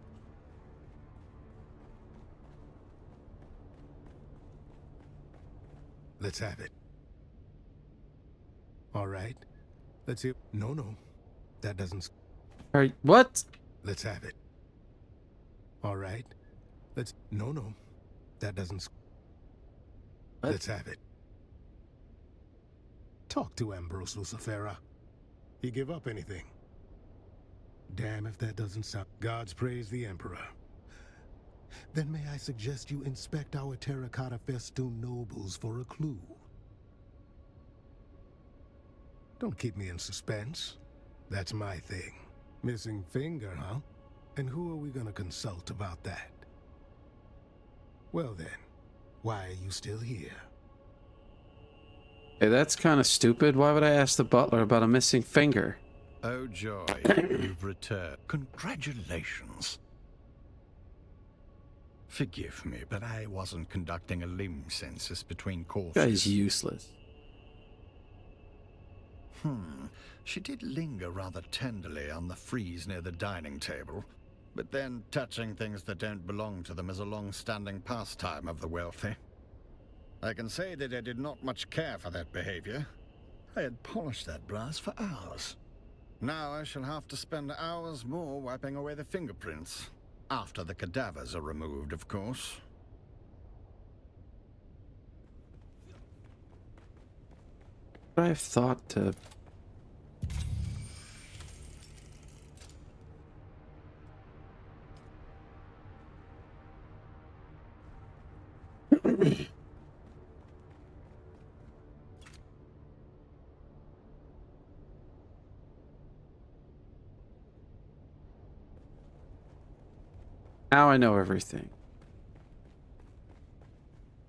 Speaker 19: Let's have it. All right. Let's hear... No. That doesn't...
Speaker 1: All right, what?
Speaker 19: Let's have it. All right. Let's... No. That doesn't...
Speaker 1: What?
Speaker 19: Let's have it. Talk to Ambrose Lucifera. He give up anything. Damn if that doesn't sound... Gods praise the Emperor. Then may I suggest you inspect our terracotta festoon nobles for a clue? Don't keep me in suspense. That's my thing. Missing finger, huh? And who are we gonna consult about that? Well then, why are you still here?
Speaker 1: Hey, that's kind of stupid. Why would I ask the butler about a missing finger?
Speaker 20: Oh joy, you've returned. Congratulations. Forgive me, but I wasn't conducting a limb census between courses.
Speaker 1: This guy's useless.
Speaker 20: She did linger rather tenderly on the frieze near the dining table, but then touching things that don't belong to them is a long-standing pastime of the wealthy. I can say that I did not much care for that behavior. I had polished that brass for hours. Now I shall have to spend hours more wiping away the fingerprints. After the cadavers are removed, of course.
Speaker 1: I have thought to... Now I know everything.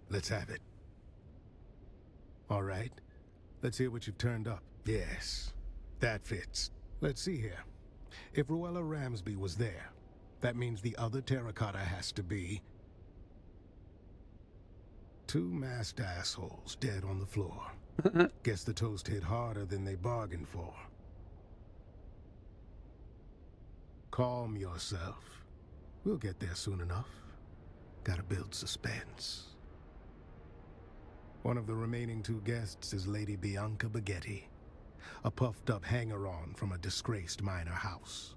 Speaker 19: Let's have it. All right. Let's hear what you've turned up. Yes, that fits. Let's see here. If Ruella Ramsby was there, that means the other terracotta has to be... 2 masked assholes dead on the floor. Guess the toast hit harder than they bargained for. Calm yourself. We'll get there soon enough. Gotta build suspense. One of the remaining 2 guests is Lady Bianca Baghetti, a puffed-up hanger-on from a disgraced minor house.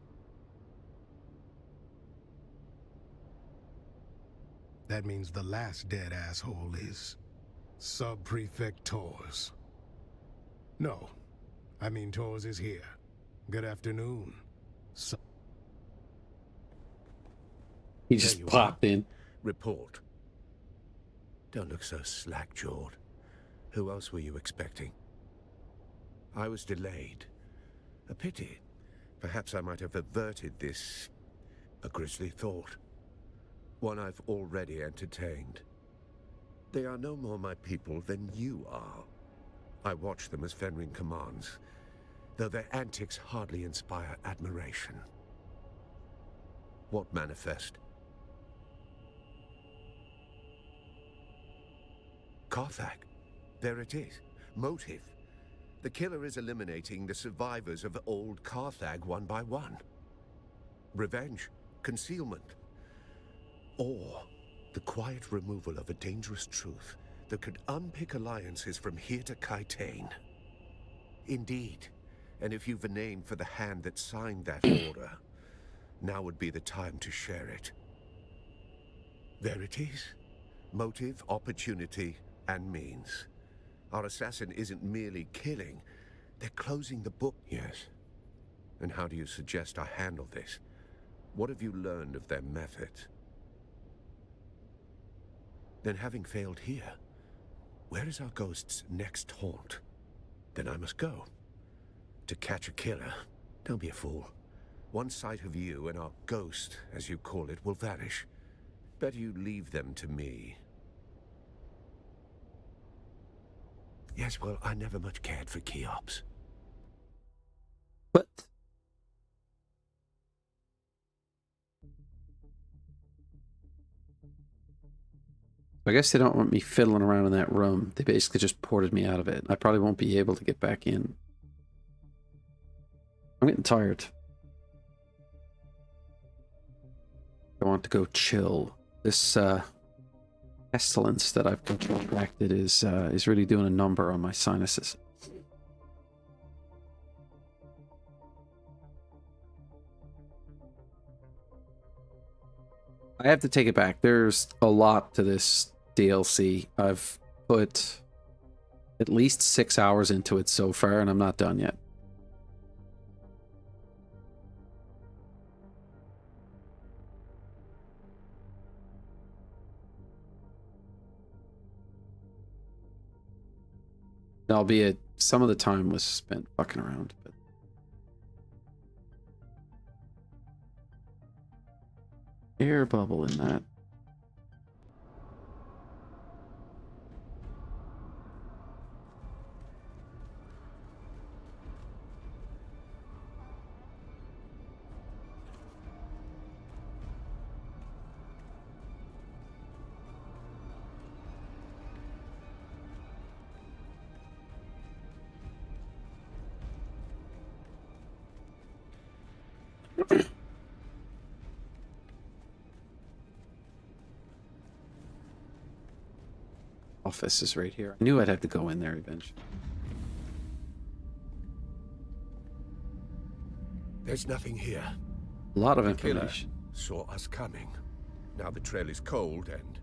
Speaker 19: That means the last dead asshole is Sub-Prefect Tors. No, I mean Tors is here. Good afternoon.
Speaker 1: He just popped in.
Speaker 4: Report. Don't look so slack-jawed. Who else were you expecting? I was delayed. A pity. Perhaps I might have averted this... a grisly thought. One I've already entertained. They are no more my people than you are. I watch them as Fenring commands, though their antics hardly inspire admiration. What manifest? Carthag. There it is. Motive. The killer is eliminating the survivors of old Carthag one by one. Revenge. Concealment. Or the quiet removal of a dangerous truth that could unpick alliances from here to Kaitane. Indeed. And if you've a name for the hand that signed that order, now would be the time to share it. There it is. Motive, opportunity, and means. Our assassin isn't merely killing, they're closing the book. Yes. And how do you suggest I handle this? What have you learned of their methods? Then having failed here, where is our ghost's next haunt? Then I must go. To catch a killer. Don't be a fool. One sight of you and our ghost, as you call it, will vanish. Better you leave them to me. Yes, well, I never much cared for Cheops.
Speaker 1: What? I guess they don't want me fiddling around in that room. They basically just ported me out of it. I probably won't be able to get back in. I'm getting tired. I want to go chill. This pestilence that I've contracted is really doing a number on my sinuses. I have to take it back. There's a lot to this DLC. I've put at least 6 hours into it so far, and I'm not done yet. Albeit, some of the time was spent fucking around, but... Air bubble in that. Office is right here. I knew I'd have to go in there eventually.
Speaker 4: There's nothing here.
Speaker 1: A lot of
Speaker 4: The killer
Speaker 1: information.
Speaker 4: saw us coming. Now the trail is cold, and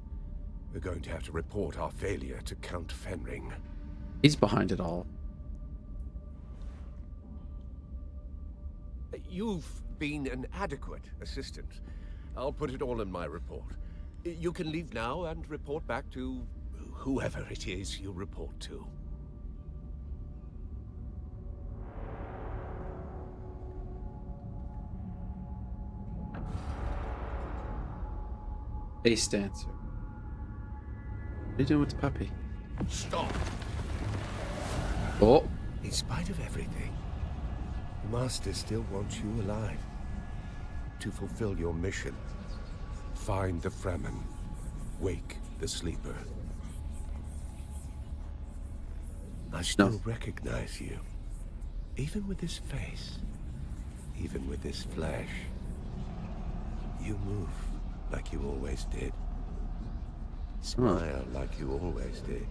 Speaker 4: we're going to have to report our failure to Count Fenring.
Speaker 1: He's behind it all.
Speaker 4: You've been an adequate assistant. I'll put it all in my report. You can leave now and report back to whoever it is you report to.
Speaker 1: Ace dancer. What are you doing with the puppy?
Speaker 4: Stop!
Speaker 1: Oh!
Speaker 4: In spite of everything, the Master still wants you alive. To fulfill your mission. Find the Fremen. Wake the sleeper. I still recognize you. Even with this face. Even with this flesh. You move like you always did. Smile like you always did.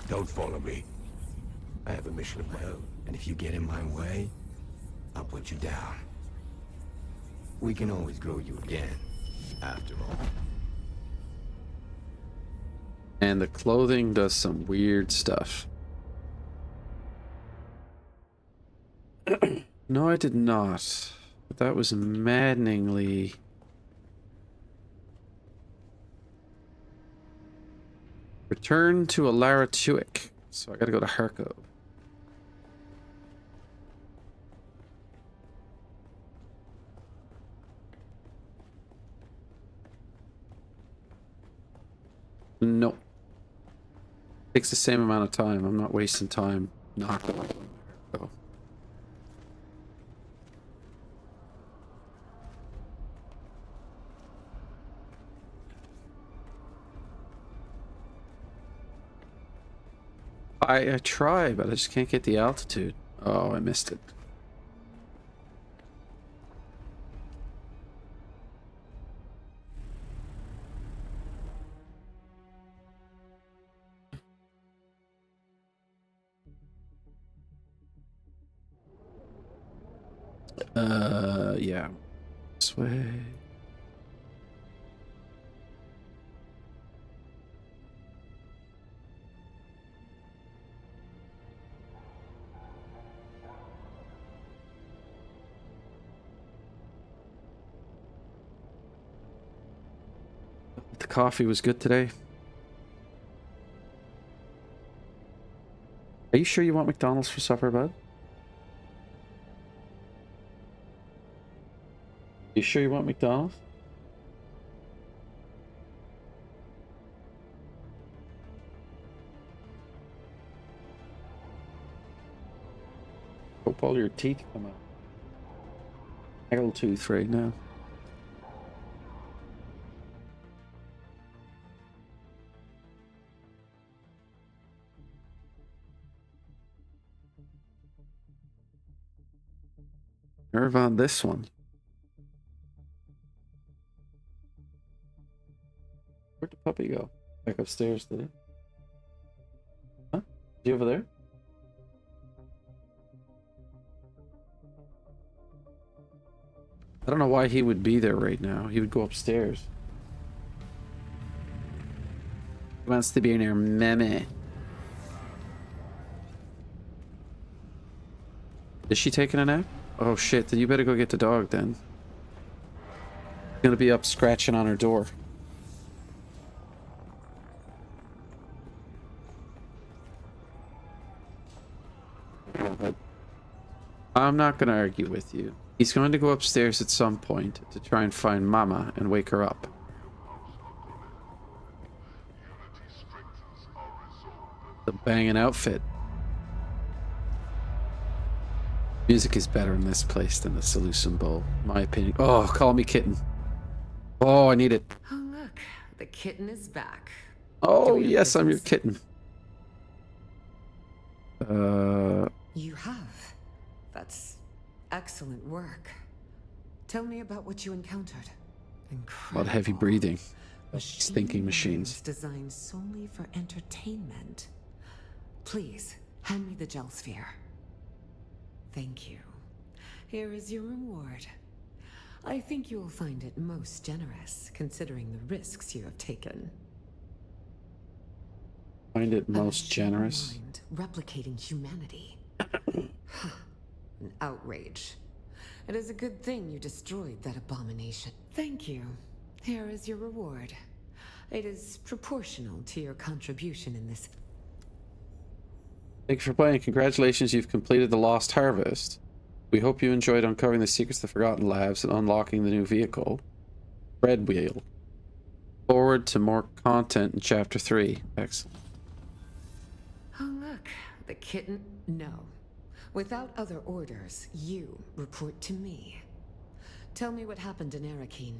Speaker 4: Don't follow me. I have a mission of my own.
Speaker 2: And if you get in my way, I'll put you down. We can always grow you again, after all.
Speaker 1: And the clothing does some weird stuff. No, I did not. But that was maddeningly... Return to Alara Tuic. So I gotta go to Harkov. No. Takes the same amount of time. I'm not wasting time not going to Harkov. I try, but I just can't get the altitude. Oh, I missed it. Yeah. This way. The coffee was good today. Are you sure you want McDonald's for supper, bud? You sure you want McDonald's? Hope all your teeth come out. Snaggletooth tooth right now. Nerve on this one. Where'd the puppy go? Back upstairs, did it? Huh? Is he over there? I don't know why he would be there right now. He would go upstairs. He wants to be near Meme. Is she taking a nap? Oh shit, then you better go get the dog then. He's gonna be up scratching on her door. I'm not gonna argue with you. He's going to go upstairs at some point to try and find Mama and wake her up. The banging outfit. Music is better in this place than the Solution Bowl, in my opinion. Oh, call me kitten. Oh, I need it.
Speaker 21: Oh, look. The kitten is back.
Speaker 1: Oh, yes, I'm your kitten.
Speaker 21: You Excellent work. Tell me about what you encountered.
Speaker 1: A lot of heavy breathing. These thinking machines.
Speaker 21: Designed solely for entertainment. Please, hand me the gel sphere. Thank you. Here is your reward. I think you will find it most generous, considering the risks you have taken.
Speaker 1: Find it most generous?
Speaker 21: Mind replicating humanity. An outrage. It is a good thing you destroyed that abomination. Thank you. Here is your reward. It is proportional to your contribution in this.
Speaker 1: Thank you for playing. Congratulations, you've completed the Lost Harvest. We hope you enjoyed uncovering the secrets of the Forgotten Labs and unlocking the new vehicle. Red Wheel. Forward to more content in Chapter 3. Excellent.
Speaker 21: Oh, look. The kitten? No. Without other orders, you report to me. Tell me what happened in Arakeen.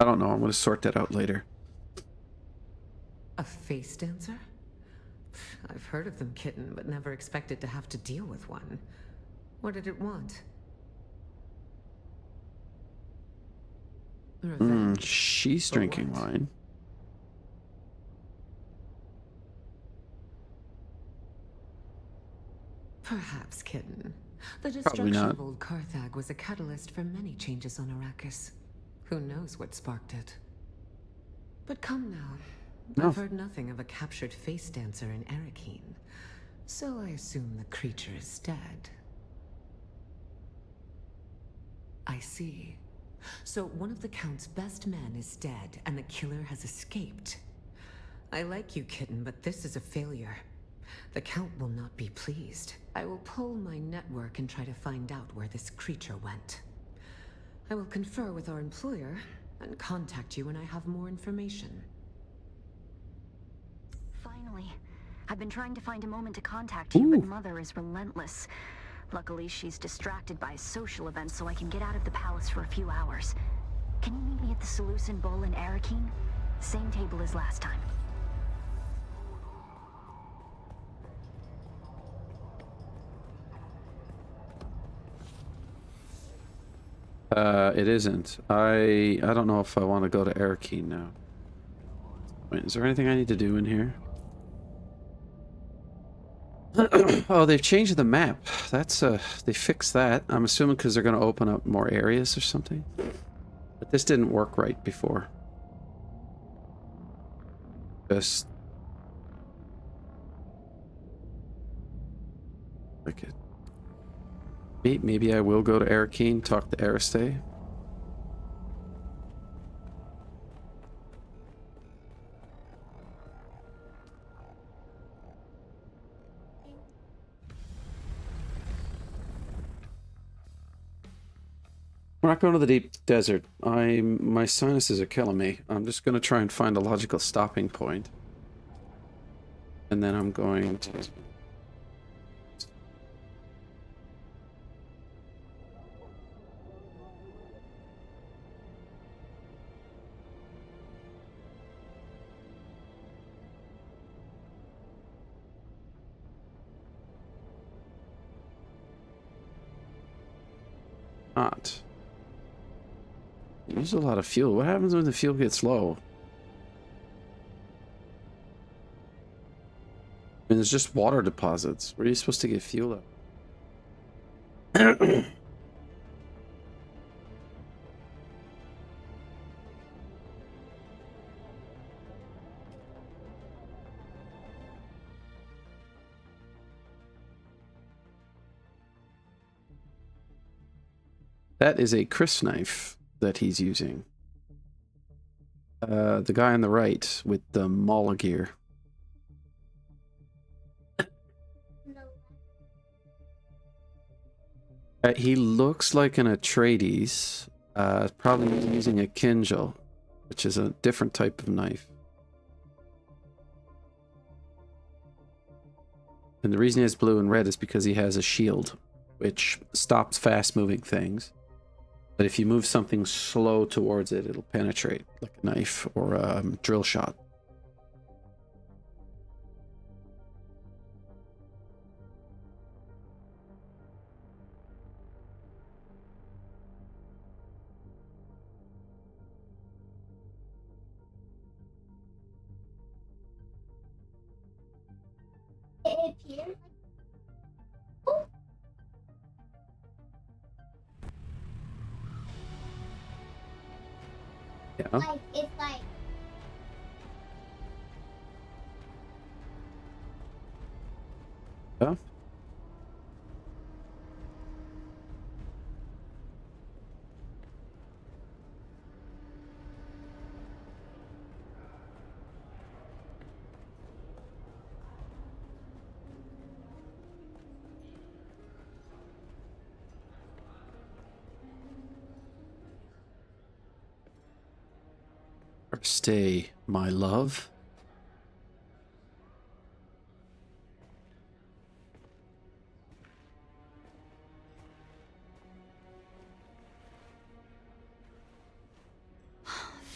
Speaker 1: I don't know. I'm going to sort that out later.
Speaker 21: A face dancer? I've heard of them, kitten, but never expected to have to deal with one. What did it want?
Speaker 1: She's drinking wine.
Speaker 21: Perhaps, kitten. The destruction of old Carthag was a catalyst for many changes on Arrakis. Who knows what sparked it? But come now. I've heard nothing of a captured face dancer in Arakeen, so I assume the creature is dead. I see. So one of the Count's best men is dead, and the killer has escaped. I like you, kitten, but this is a failure. The Count will not be pleased. I will pull my network and try to find out where this creature went. I will confer with our employer and contact you when I have more information.
Speaker 5: Finally. I've been trying to find a moment to contact you, but Mother is relentless. Luckily, she's distracted by a social event, so I can get out of the palace for a few hours. Can you meet me at the Seleucid Bowl in Arakeen? Same table as last time.
Speaker 1: It isn't. I don't know if I want to go to Arakeen now. Wait, is there anything I need to do in here? Oh, they've changed the map. That's they fixed that. I'm assuming because they're going to open up more areas or something. But this didn't work right before. Just like it. Maybe I will go to Arakeen, talk to Aristay. We're not going to the deep desert. My sinuses are killing me. I'm just going to try and find a logical stopping point. And then I'm going to... Not. Use a lot of fuel. What happens when the fuel gets low? I mean, there's just water deposits. Where are you supposed to get fuel at? That is a crisp knife that he's using. The guy on the right with the mauler gear. He looks like an Atreides. Probably using a Kinjal, which is a different type of knife. And the reason he has blue and red is because he has a shield, which stops fast-moving things. But if you move something slow towards it, it'll penetrate like a knife or a drill shot.
Speaker 13: It appears.
Speaker 1: Yeah.
Speaker 13: Like, it's like.
Speaker 1: Yeah. Stay, my love.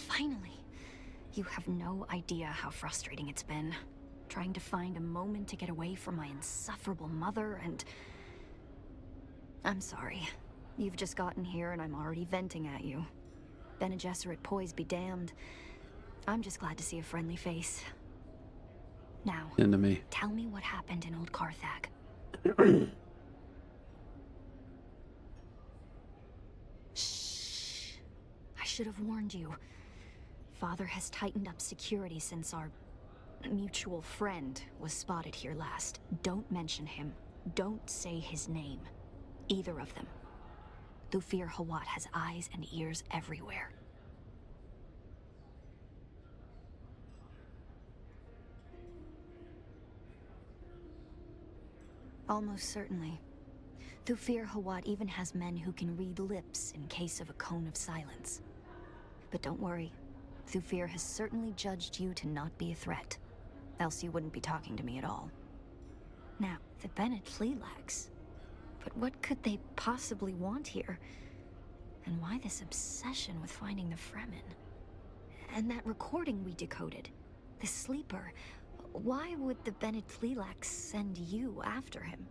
Speaker 5: Finally. You have no idea how frustrating it's been. Trying to find a moment to get away from my insufferable mother and... I'm sorry. You've just gotten here and I'm already venting at you. Bene Gesserit poise be damned. I'm just glad to see a friendly face. Now,
Speaker 1: Into me.
Speaker 5: tell me what happened in Old Carthag. Shh. I should have warned you. Father has tightened up security since our mutual friend was spotted here last. Don't mention him. Don't say his name. Either of them. Thufir Hawat has eyes and ears everywhere. Almost certainly. Thufir Hawat even has men who can read lips in case of a cone of silence. But don't worry. Thufir has certainly judged you to not be a threat. Else you wouldn't be talking to me at all. Now, the Bennett Tleilax. But what could they possibly want here? And why this obsession with finding the Fremen? And that recording we decoded. The sleeper. Why would the Bennett Tleilax send you after him?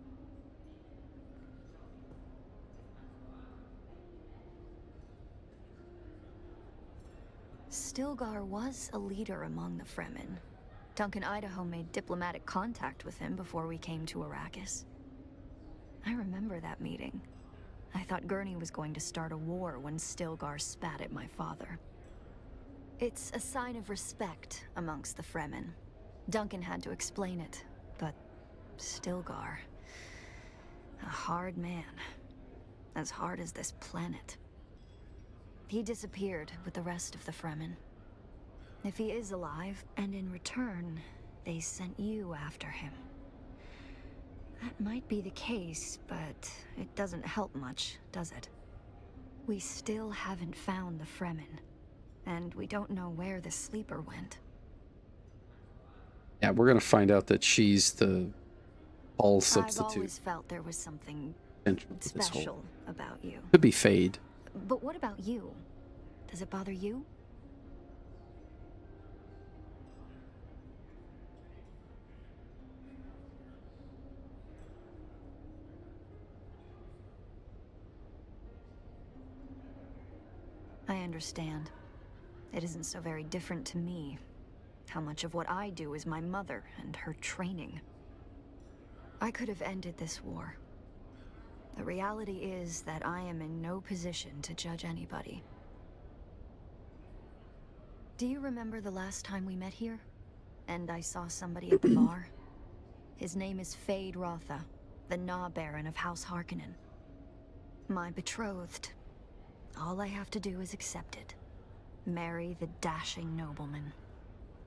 Speaker 5: Stilgar was a leader among the Fremen. Duncan Idaho made diplomatic contact with him before we came to Arrakis. I remember that meeting. I thought Gurney was going to start a war when Stilgar spat at my father. It's a sign of respect amongst the Fremen. Duncan had to explain it, but Stilgar... a hard man. As hard as this planet. He disappeared with the rest of the Fremen. If he is alive, and in return, they sent you after him. That might be the case, but it doesn't help much, does it? We still haven't found the Fremen, and we don't know where the sleeper went.
Speaker 1: Yeah, we're gonna find out that she's the all substitute.
Speaker 5: I've always felt there was something special about you.
Speaker 1: Could be Fade.
Speaker 5: But what about you? Does it bother you? I understand. It isn't so very different to me. How much of what I do is my mother and her training. I could have ended this war. The reality is that I am in no position to judge anybody. Do you remember the last time we met here? And I saw somebody at the bar? His name is Fade Rotha, the Gnaw Baron of House Harkonnen. My betrothed. All I have to do is accept it. Marry the dashing nobleman.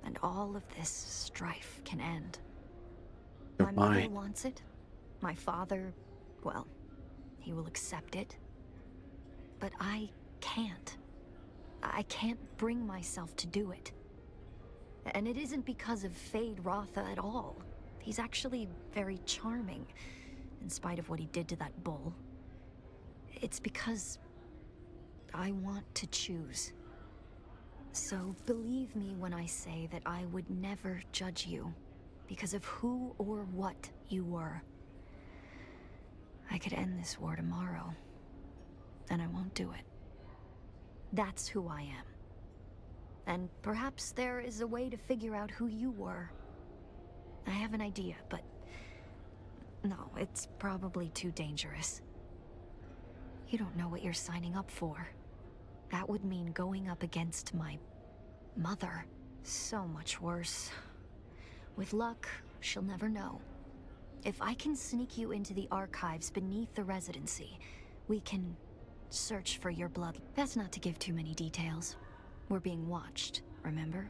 Speaker 5: And all of this strife can end. My mother wants it. My father, well, he will accept it. But I can't. I can't bring myself to do it. And it isn't because of Fade Rotha at all. He's actually very charming, in spite of what he did to that bull. It's because I want to choose. So believe me when I say that I would never judge you because of who or what you were. I could end this war tomorrow, and I won't do it. That's who I am. And perhaps there is a way to figure out who you were. I have an idea, but no, it's probably too dangerous. You don't know what you're signing up for. That would mean going up against my mother. So much worse. With luck, she'll never know. If I can sneak you into the archives beneath the residency, we can search for your blood. Best not to give too many details. We're being watched, remember?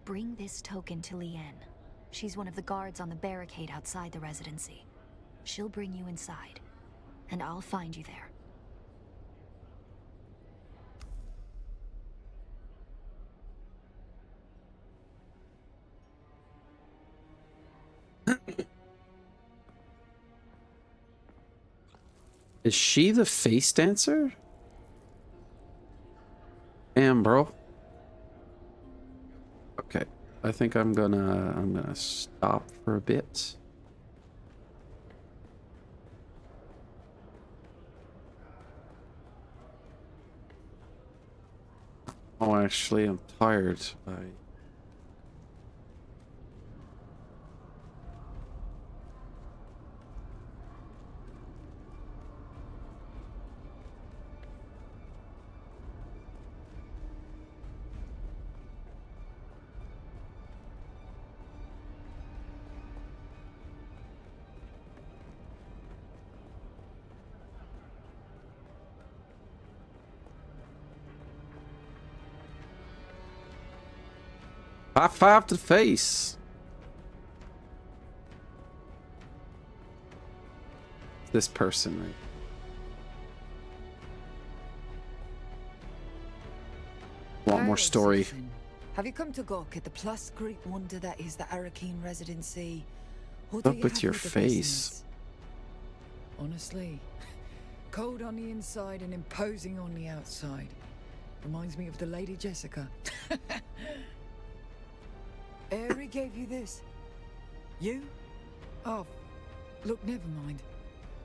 Speaker 5: Bring this token to Liane. She's one of the guards on the barricade outside the residency. She'll bring you inside, and I'll find you there.
Speaker 1: Is she the face dancer? Damn, bro. Okay, I think I'm gonna stop for a bit. Oh, actually, I'm tired. High five to the face. This person, right? Want more story.
Speaker 6: Citizen. Have you come to gawk at the plus great wonder that is the Arakeen residency? Or do
Speaker 1: Up
Speaker 6: you
Speaker 1: with
Speaker 6: have
Speaker 1: your
Speaker 6: other
Speaker 1: face.
Speaker 6: business? Honestly, cold on the inside and imposing on the outside. Reminds me of the Lady Jessica. Aerie gave you this? You? Oh, look, never mind.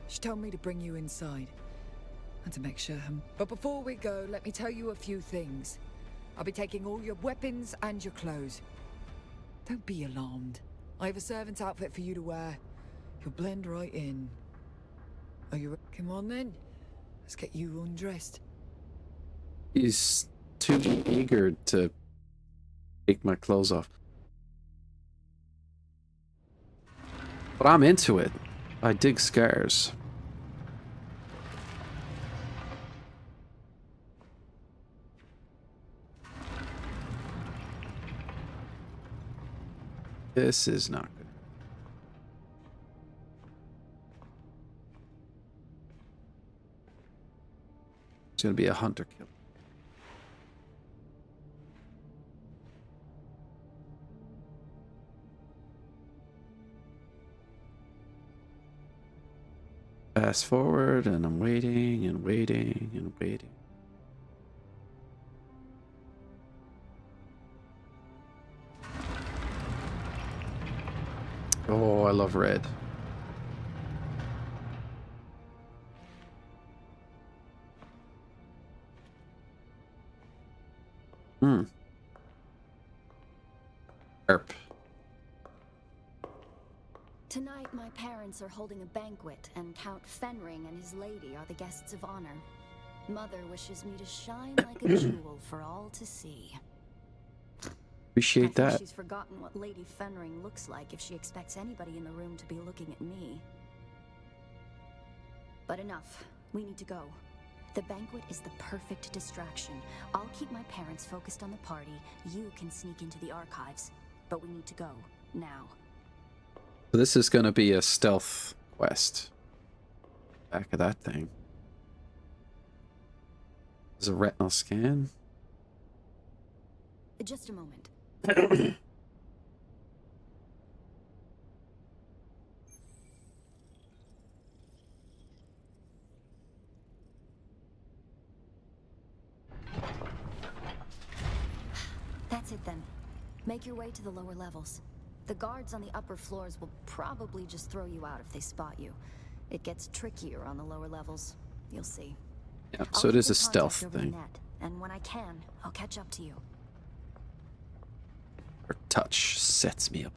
Speaker 6: She told me to bring you inside. And to make sure. But before we go, let me tell you a few things. I'll be taking all your weapons and your clothes. Don't be alarmed. I have a servant's outfit for you to wear. You'll blend right in. Are you... Come on then. Let's get you undressed.
Speaker 1: He's too eager to take my clothes off. But I'm into it. I dig scars. This is not good. It's gonna be a hunter kill. Fast forward, and I'm waiting and waiting and waiting. Oh, I love red. Erp.
Speaker 5: Tonight, my parents are holding a banquet, and Count Fenring and his lady are the guests of honor. Mother wishes me to shine like a jewel for all to see.
Speaker 1: Appreciate
Speaker 5: I think
Speaker 1: that.
Speaker 5: she's forgotten what Lady Fenring looks like if she expects anybody in the room to be looking at me. But enough. We need to go. The banquet is the perfect distraction. I'll keep my parents focused on the party. You can sneak into the archives. But we need to go. Now.
Speaker 1: So this is gonna be a stealth quest. Back of that thing. There's a retinal scan.
Speaker 5: Just a moment. right then. Make your way to the lower levels. The guards on the upper floors will probably just throw you out if they spot you. It gets trickier on the lower levels. You'll see.
Speaker 1: Yeah, so it is a stealth
Speaker 5: Over the
Speaker 1: thing.
Speaker 5: net, and when I can, I'll catch up to you.
Speaker 1: Her touch sets me up.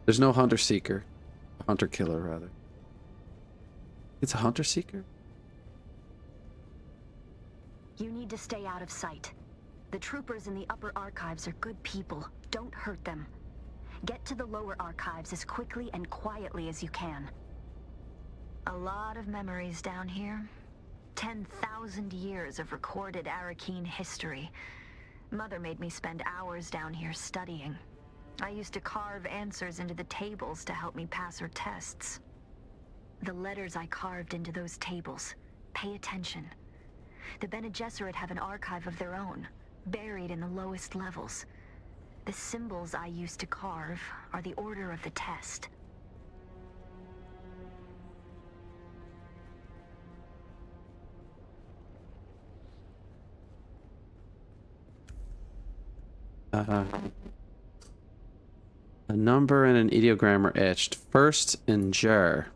Speaker 1: There's no hunter-seeker. Hunter-killer, rather. It's a hunter-seeker?
Speaker 5: You need to stay out of sight. The troopers in the upper archives are good people. Don't hurt them. Get to the lower archives as quickly and quietly as you can. A lot of memories down here. 10,000 years of recorded Arakeen history. Mother made me spend hours down here studying. I used to carve answers into the tables to help me pass her tests. The letters I carved into those tables. Pay attention. The Bene Gesserit have an archive of their own, buried in the lowest levels. The symbols I used to carve are the order of the test.
Speaker 1: A number and an ideogram are etched. First in jar.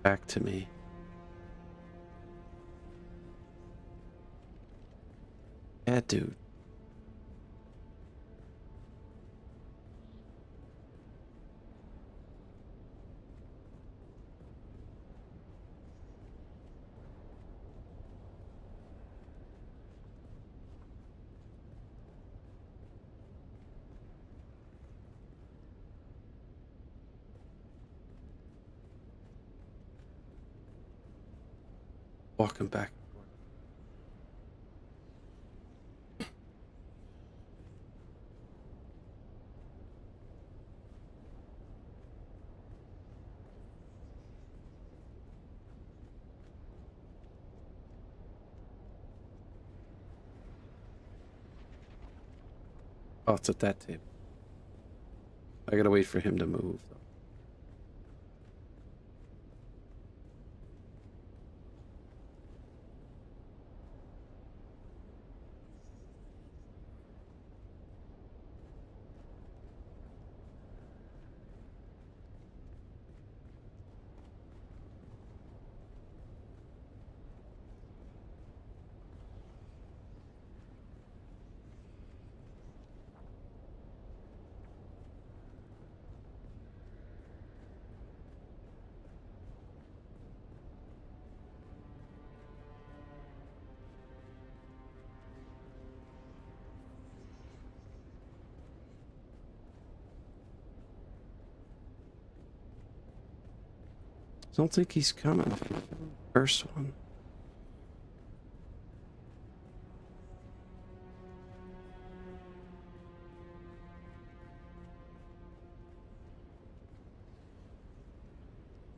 Speaker 1: Back to me. Yeah, dude. Walking back. Oh, it's at that table. I gotta wait for him to move, though. I don't think he's coming. First one.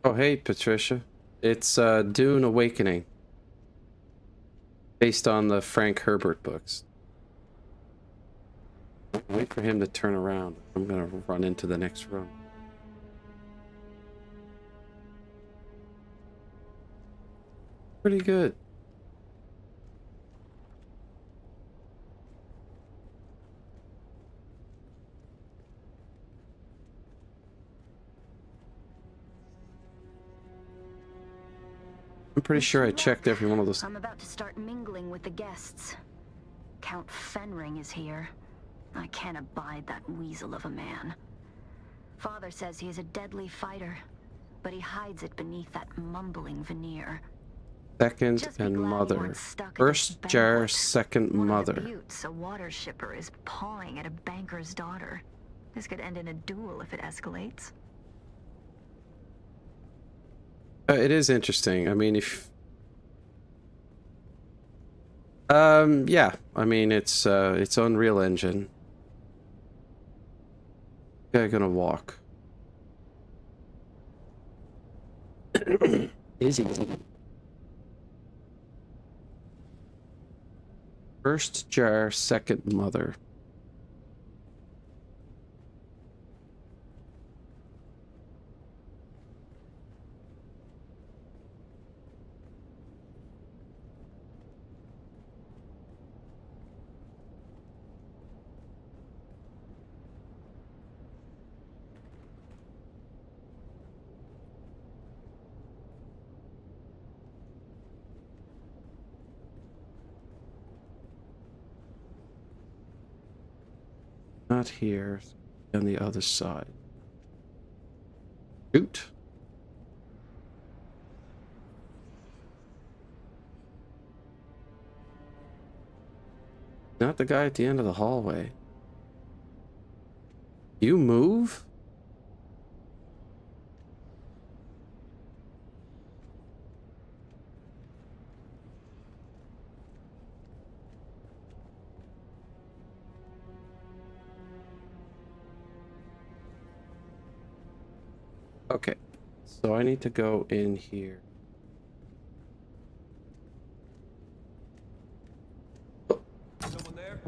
Speaker 1: Oh, hey, Patricia. It's Dune Awakening. Based on the Frank Herbert books. Wait for him to turn around. I'm gonna run into the next room. Pretty good. I'm pretty sure I checked every one of those.
Speaker 5: I'm about to start mingling with the guests. Count Fenring is here. I can't abide that weasel of a man. Father says he is a deadly fighter, but he hides it beneath that mumbling veneer.
Speaker 1: Second and mother. First jar, second mother.
Speaker 5: Buttes, a water shipper, is pawing at a banker's daughter. This could end in a duel if it escalates.
Speaker 1: It is interesting. I mean, if yeah, I mean it's Unreal Engine. Guy gonna walk. Is he? First jar, second mother. Not here. On the other side. Shoot. Not the guy at the end of the hallway. You move? Okay, so I need to go in here.
Speaker 17: Someone there?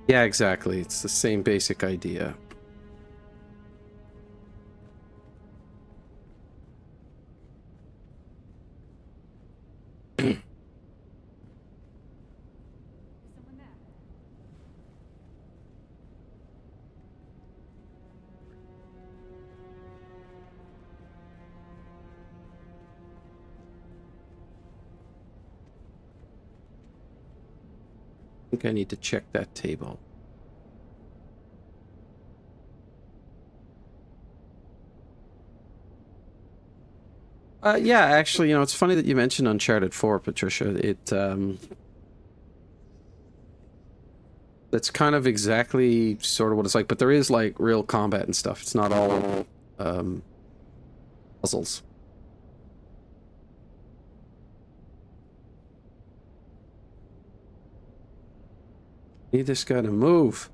Speaker 1: Yeah, exactly. It's the same basic idea. I think I need to check that table. Yeah, actually, you know, it's funny that you mentioned Uncharted 4, Patricia. That's kind of exactly sort of what it's like, but there is like real combat and stuff. It's not all puzzles. Need this guy to move.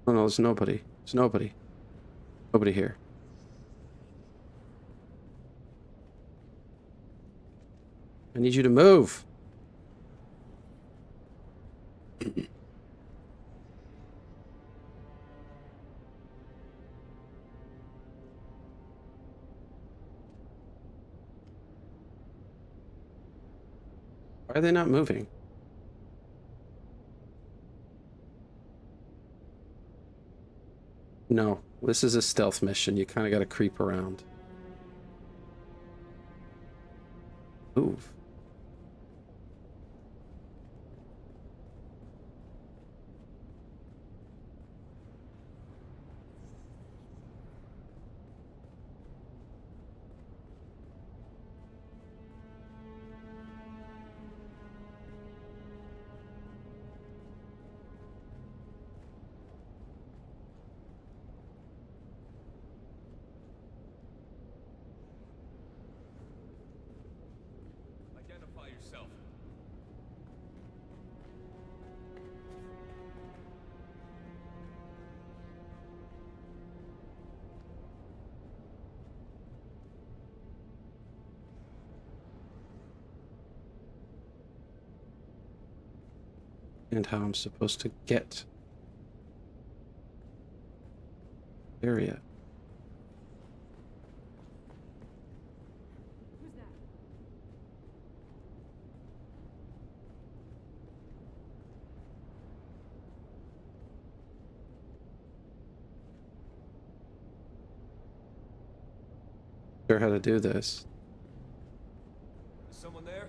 Speaker 1: Oh no, there's nobody. There's nobody. Nobody here. I need you to move. Why are they not moving? No, this is a stealth mission. You kind of got to creep around. Move.
Speaker 17: Identify yourself.
Speaker 1: And how I'm supposed to get area. sure how to do this.
Speaker 17: Is someone there?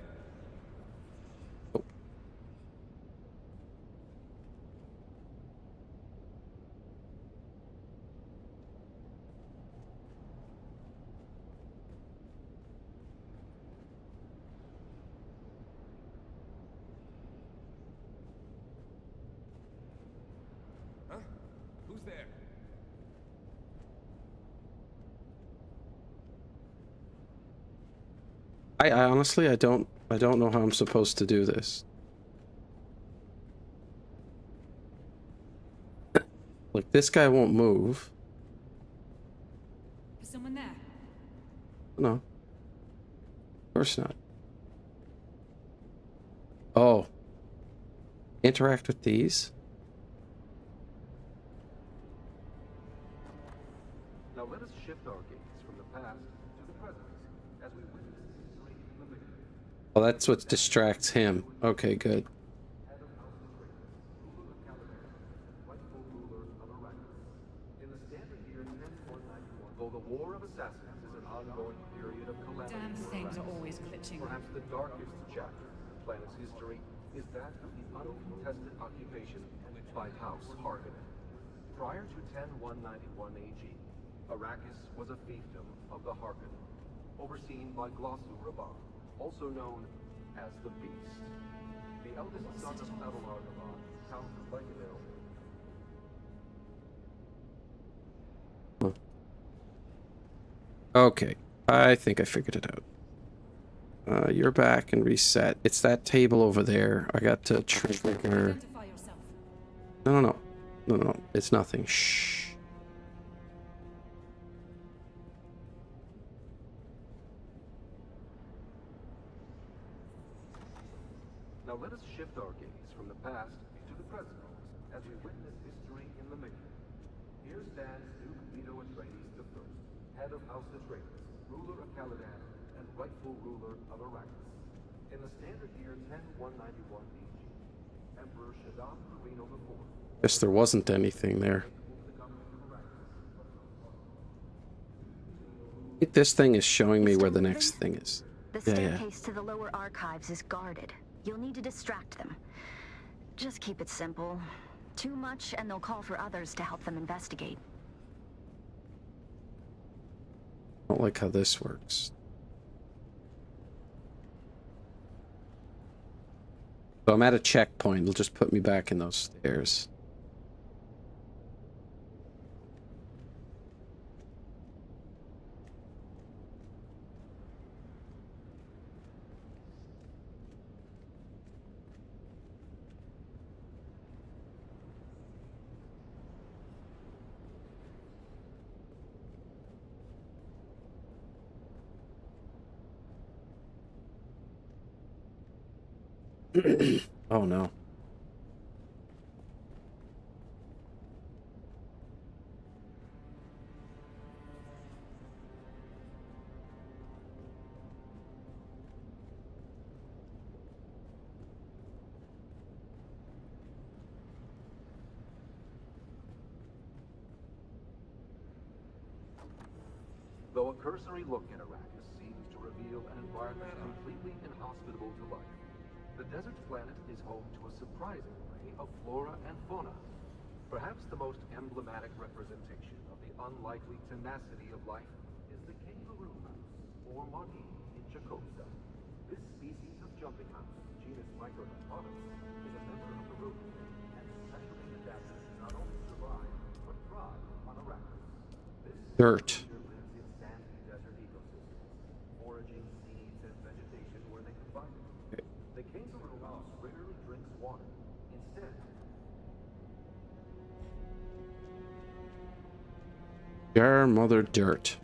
Speaker 1: Oh.
Speaker 17: Huh? Who's there?
Speaker 1: I honestly I don't know how I'm supposed to do this. Like this guy won't move.
Speaker 15: Is someone there?
Speaker 1: No. Of course not. Oh. Interact with these?
Speaker 3: Now let us shift our gaze from the past to the present as we witness history in the making.
Speaker 1: Oh, that's what distracts him. Okay, good.
Speaker 3: In the standard year 10191, though the War of Assassins is an ongoing period of calamity.
Speaker 15: Damn things are always glitching.
Speaker 3: Perhaps the darkest chapter in the planet's history is that of the uncontested occupation by House Harkonnen. Prior to 10191 AG, Arrakis was a fiefdom of the Harkonnen, overseen by Glossu Rabban, also known as the Beast. The eldest son of Abelar Rabban, Count Lycadel.
Speaker 1: Okay, I think I figured it out. You're back and reset. It's that table over there. I got to trigger. No. It's nothing. Shh.
Speaker 3: Now let us shift our gaze from the past to the present as we witness history in the making. Here stands Duke Leto Atreides I, head of House Atreides, ruler of Caladan, and rightful ruler of Arrakis. In the standard year 10191 AG, Emperor Shaddam Perino IV.
Speaker 1: Guess there wasn't anything there. I think this thing is showing me where the next thing is.
Speaker 5: The staircase to the lower archives is guarded. You'll need to distract them. Just keep it simple. Too much, and they'll call for others to help them investigate.
Speaker 1: I don't like how this works. So I'm at a checkpoint. It'll just put me back in those stairs. Oh no.
Speaker 3: Though a cursory look at Arrakis seems to reveal an environment completely inhospitable to life, the desert planet is home to a surprising array of flora and fauna. Perhaps the most emblematic representation of the unlikely tenacity of life is the kangaroo mouse, or Magi, in Chakotay. This species of jumping mouse, genus Microdontatus, is a member of the rodent family and specially adapted to not only survive, but thrive on Arrakis. This
Speaker 1: Dirt.
Speaker 3: lives in sandy desert ecosystems, foraging seeds and vegetation where they can find it. The kangaroo mouse rarely drinks water. Instead,
Speaker 1: Jar Mother Dirt.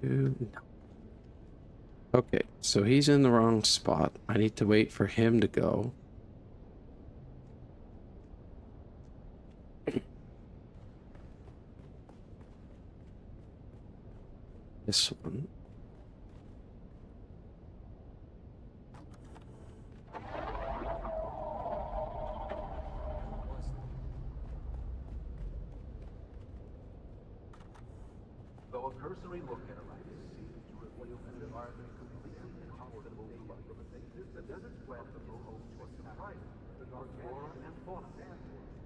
Speaker 1: No. Okay, so he's in the wrong spot. I need to wait for him to go. This one.
Speaker 3: cursory look at Arrakis seems to reveal an environment completely inhospitable to life. The desert planet is home to a surprising array of flora and fauna.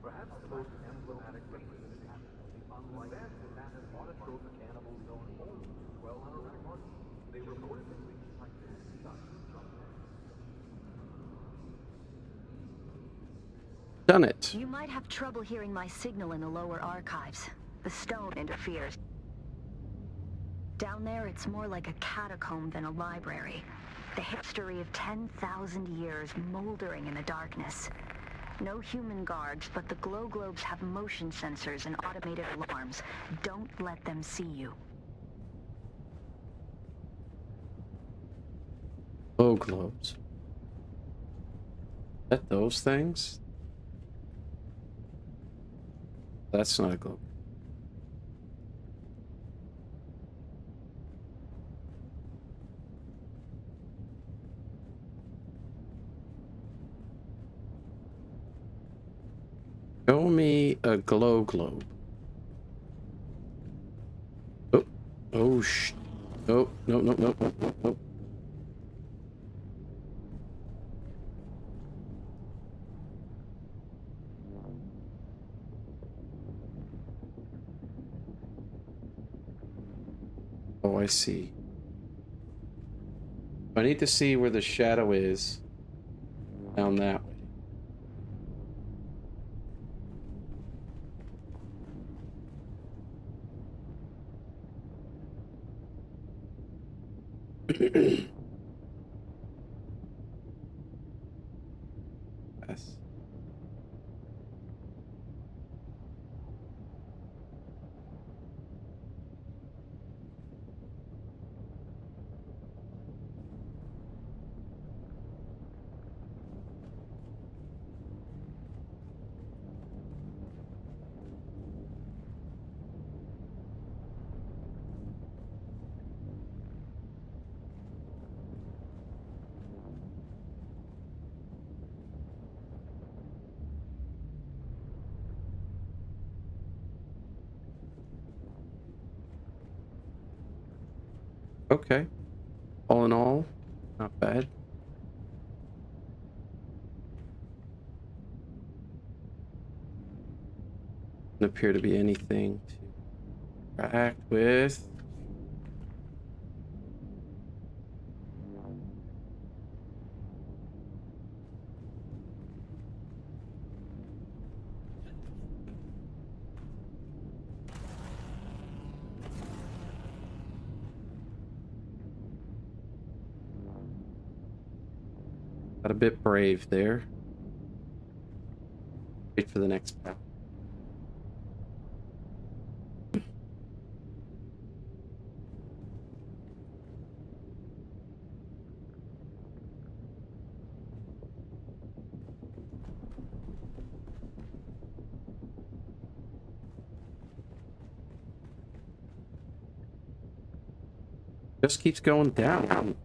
Speaker 3: Perhaps the most emblematic representation of the unlikely massive autotrophic cannibals known only to dwell on Arrakis. They reportedly reach heights of sea-size jump.
Speaker 1: Done it.
Speaker 5: You might have trouble hearing my signal in the lower archives. The stone interferes. Down there, it's more like a catacomb than a library. The history of 10,000 years moldering in the darkness. No human guards, but the glow globes have motion sensors and automated alarms. Don't let them see you.
Speaker 1: Glow globes. That those things? That's not a globe. Show me a glow globe. Oh, oh, oh, no, no, no, no, no, no. Oh, I see. I need to see where the shadow is down that way. Yes. Okay. All in all, not bad. Doesn't appear to be anything to interact with. Got a bit brave there. Wait for the next path. Just keeps going down.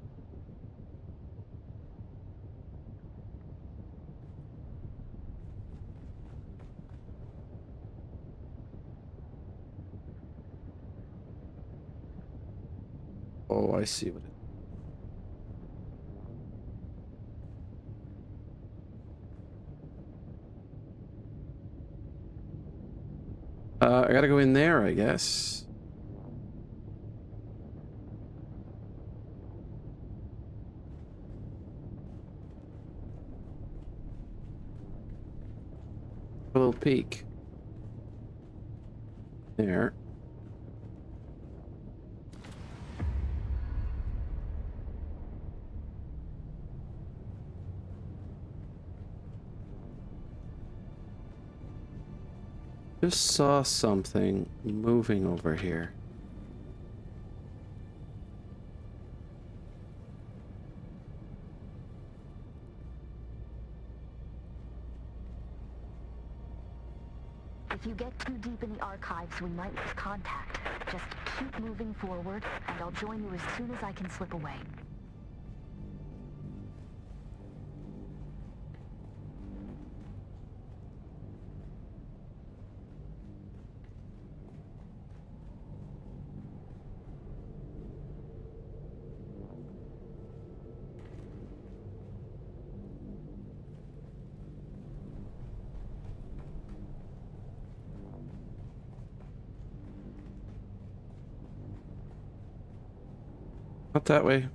Speaker 1: Oh, I see what it is. I gotta go in there, I guess. A little peek. There. Just saw something moving over here.
Speaker 5: If you get too deep in the archives, we might lose contact. Just keep moving forward, and I'll join you as soon as I can slip away.
Speaker 1: Not that way.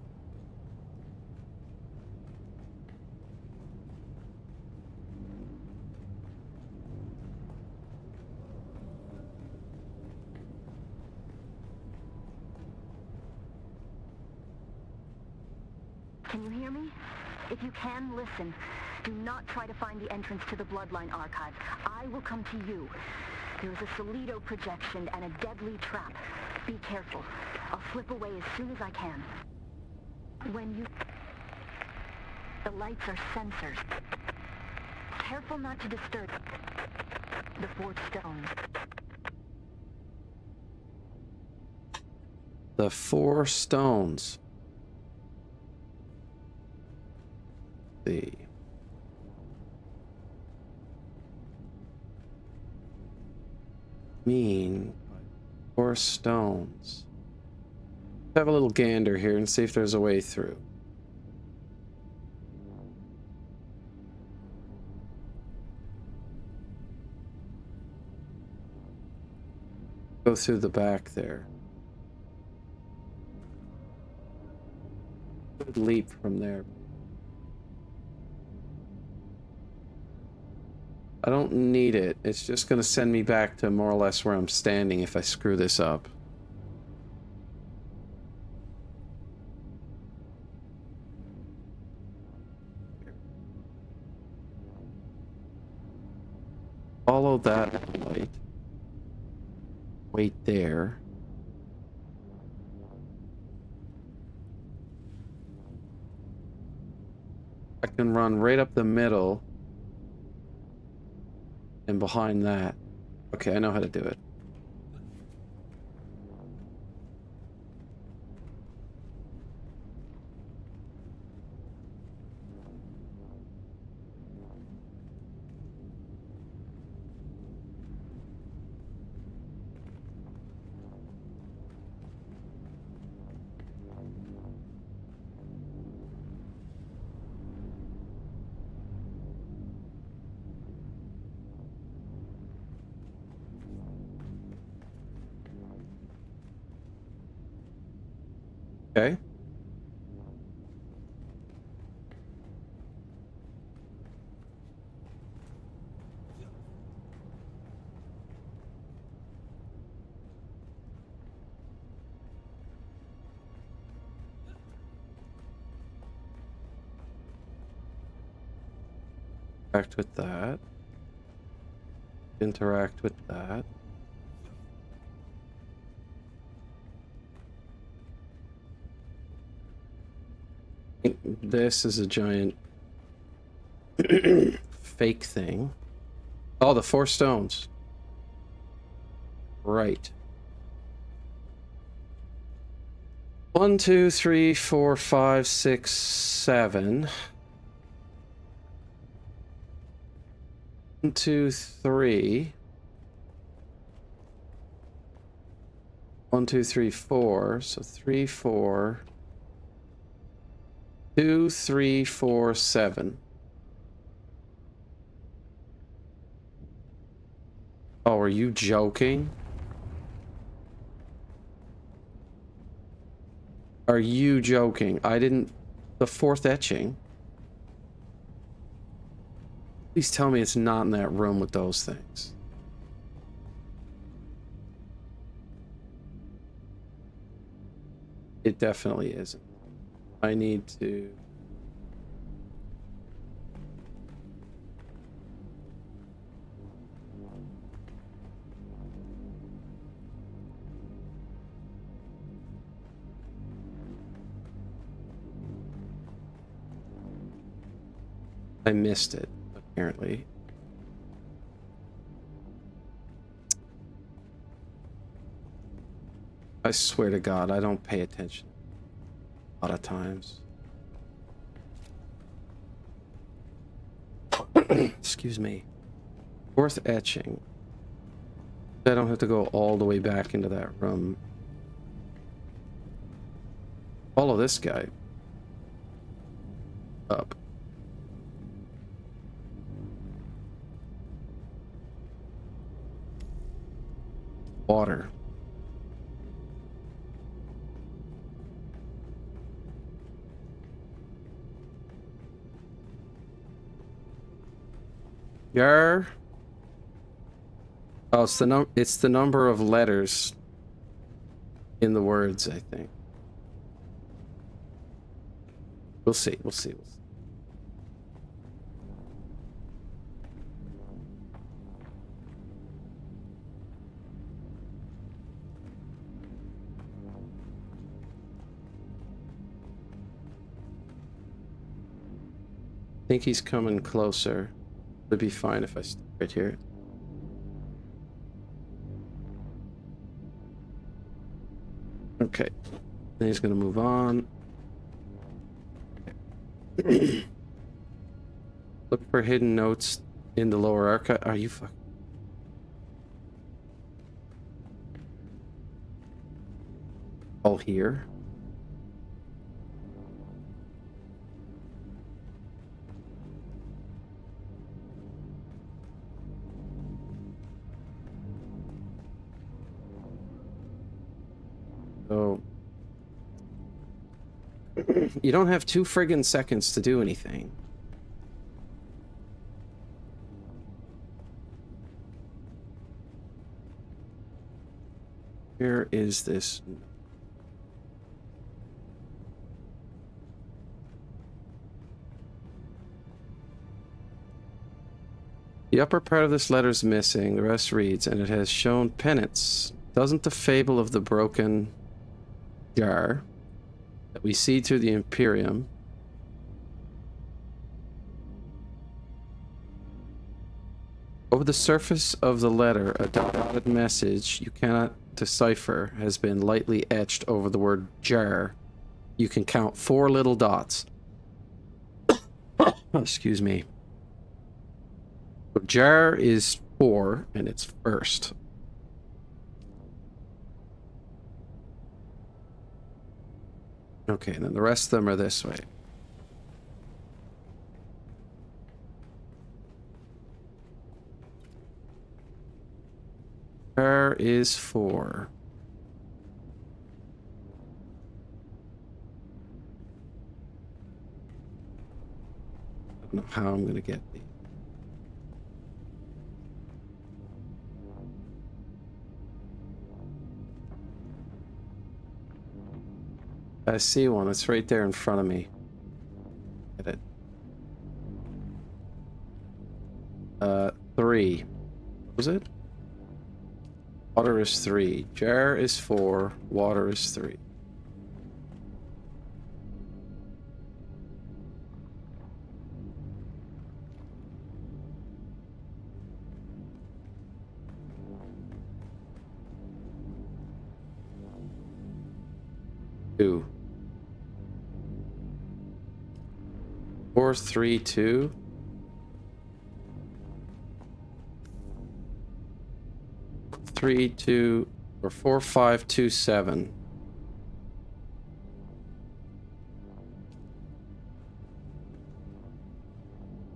Speaker 5: Can you hear me? If you can, listen. Do not try to find the entrance to the Bloodline Archive. I will come to you. There is a Solido projection and a deadly trap. Be careful. I'll slip away as soon as I can. When you... The lights are sensors. Careful not to disturb the fourth stone.
Speaker 1: The 4 stones. Let's see. Mean 4 stones. Let's have a little gander here and see if there's a way through. Go through the back there. Good leap from there. I don't need it. It's just going to send me back to more or less where I'm standing if I screw this up. Follow that light. Wait there. I can run right up the middle. And behind that. Okay, I know how to do it. Okay. Interact with that. Interact with that. This is a giant fake thing. Oh, the 4 stones. Right. 1, 2, 3, 4, 5, 6, 7. 1, 2, 3. 1, 2, 3, 4. So 3, 4. 2, 3, 4, 7. Oh, are you joking? Are you joking? I didn't... The 4th etching? Please tell me it's not in that room with those things. It definitely isn't. I need to... I missed it, apparently. I swear to God, I don't pay attention a lot of times. Excuse me. 4th etching. I don't have to go all the way back into that room. Follow this guy. Up. Water. Jar. Oh, it's the number of letters in the words, I think. We'll see. We'll see. We'll see. I think he's coming closer. It'd be fine if I stay right here. Okay. Then he's gonna move on. Look for hidden notes in the lower archive. Are you fucking? All here? So you don't have 2 friggin' seconds to do anything. Where is this? The upper part of this letter is missing. The rest reads, and it has shown penance. Doesn't the fable of the broken jar that we see through the Imperium over the surface of the letter, a dotted message you cannot decipher has been lightly etched over the word jar. You can count 4 little dots. Excuse me. So jar is 4 and it's first. Okay, and then the rest of them are this way. Jar is 4. I don't know how I'm gonna get these. I see one. It's right there in front of me. Get it. 3. What was it? Water is 3. Jar is 4. Water is 3. Two. 4, 3, 2. 3, 2, or 4, 5, 2, 7.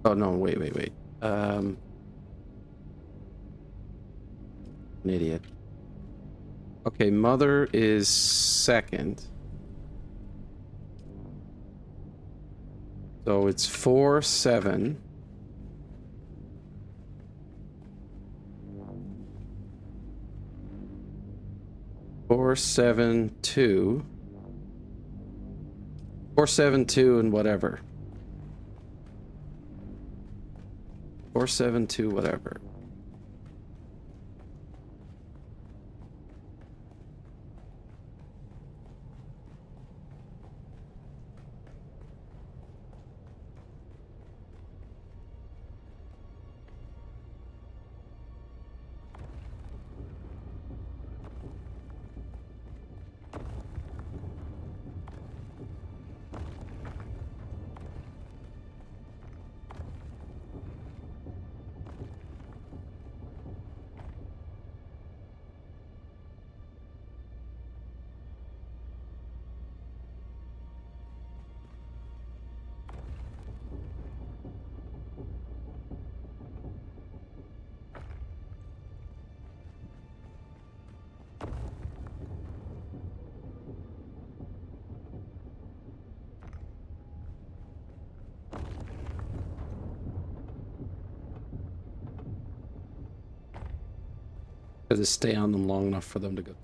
Speaker 1: Oh no! Wait. An idiot. Okay, mother is second. So it's 4, 7. Four, 7, 2. 4, 7, 2, and whatever. 4, 7, 2, whatever. to stay on them long enough for them to go.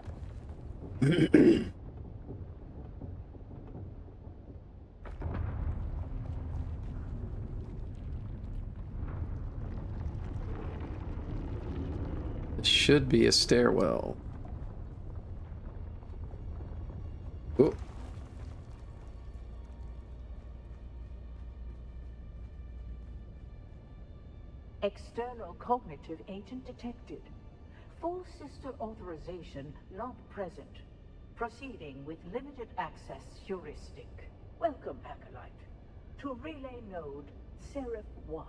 Speaker 1: It should be a stairwell. Oh.
Speaker 10: External cognitive agent detected. Full sister authorization not present. Proceeding with limited access heuristic. Welcome, Acolyte, to relay node Seraph 1.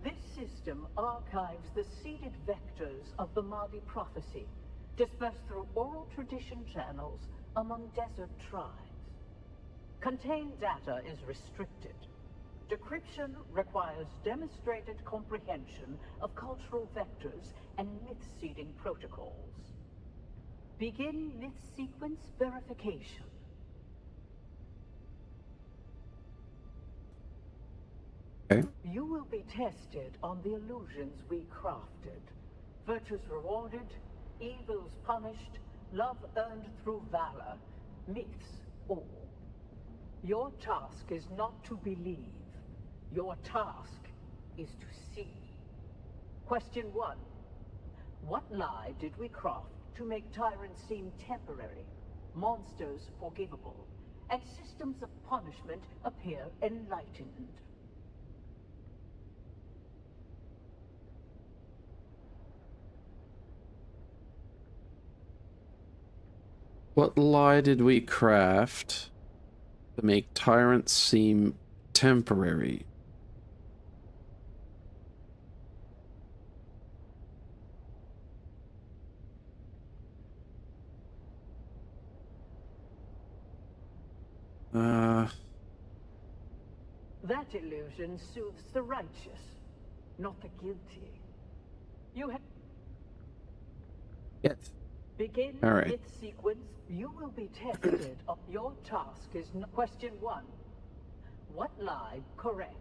Speaker 10: This system archives the seeded vectors of the Mahdi prophecy, dispersed through oral tradition channels among desert tribes. Contained data is restricted. Decryption requires demonstrated comprehension of cultural vectors and myth-seeding protocols. Begin myth sequence verification.
Speaker 1: Okay.
Speaker 10: You will be tested on the illusions we crafted. Virtues rewarded, evils punished, love earned through valor, myths all. Your task is not to believe. Your task is to see. Question 1. What lie did we craft to make tyrants seem temporary, monsters forgivable, and systems of punishment appear enlightened?
Speaker 1: What lie did we craft to make tyrants seem temporary?
Speaker 10: That illusion soothes the righteous, not the guilty. You have...
Speaker 1: Yes.
Speaker 10: Begin
Speaker 1: All right.
Speaker 10: myth sequence. You will be tested. Your task is question 1. What lie correct?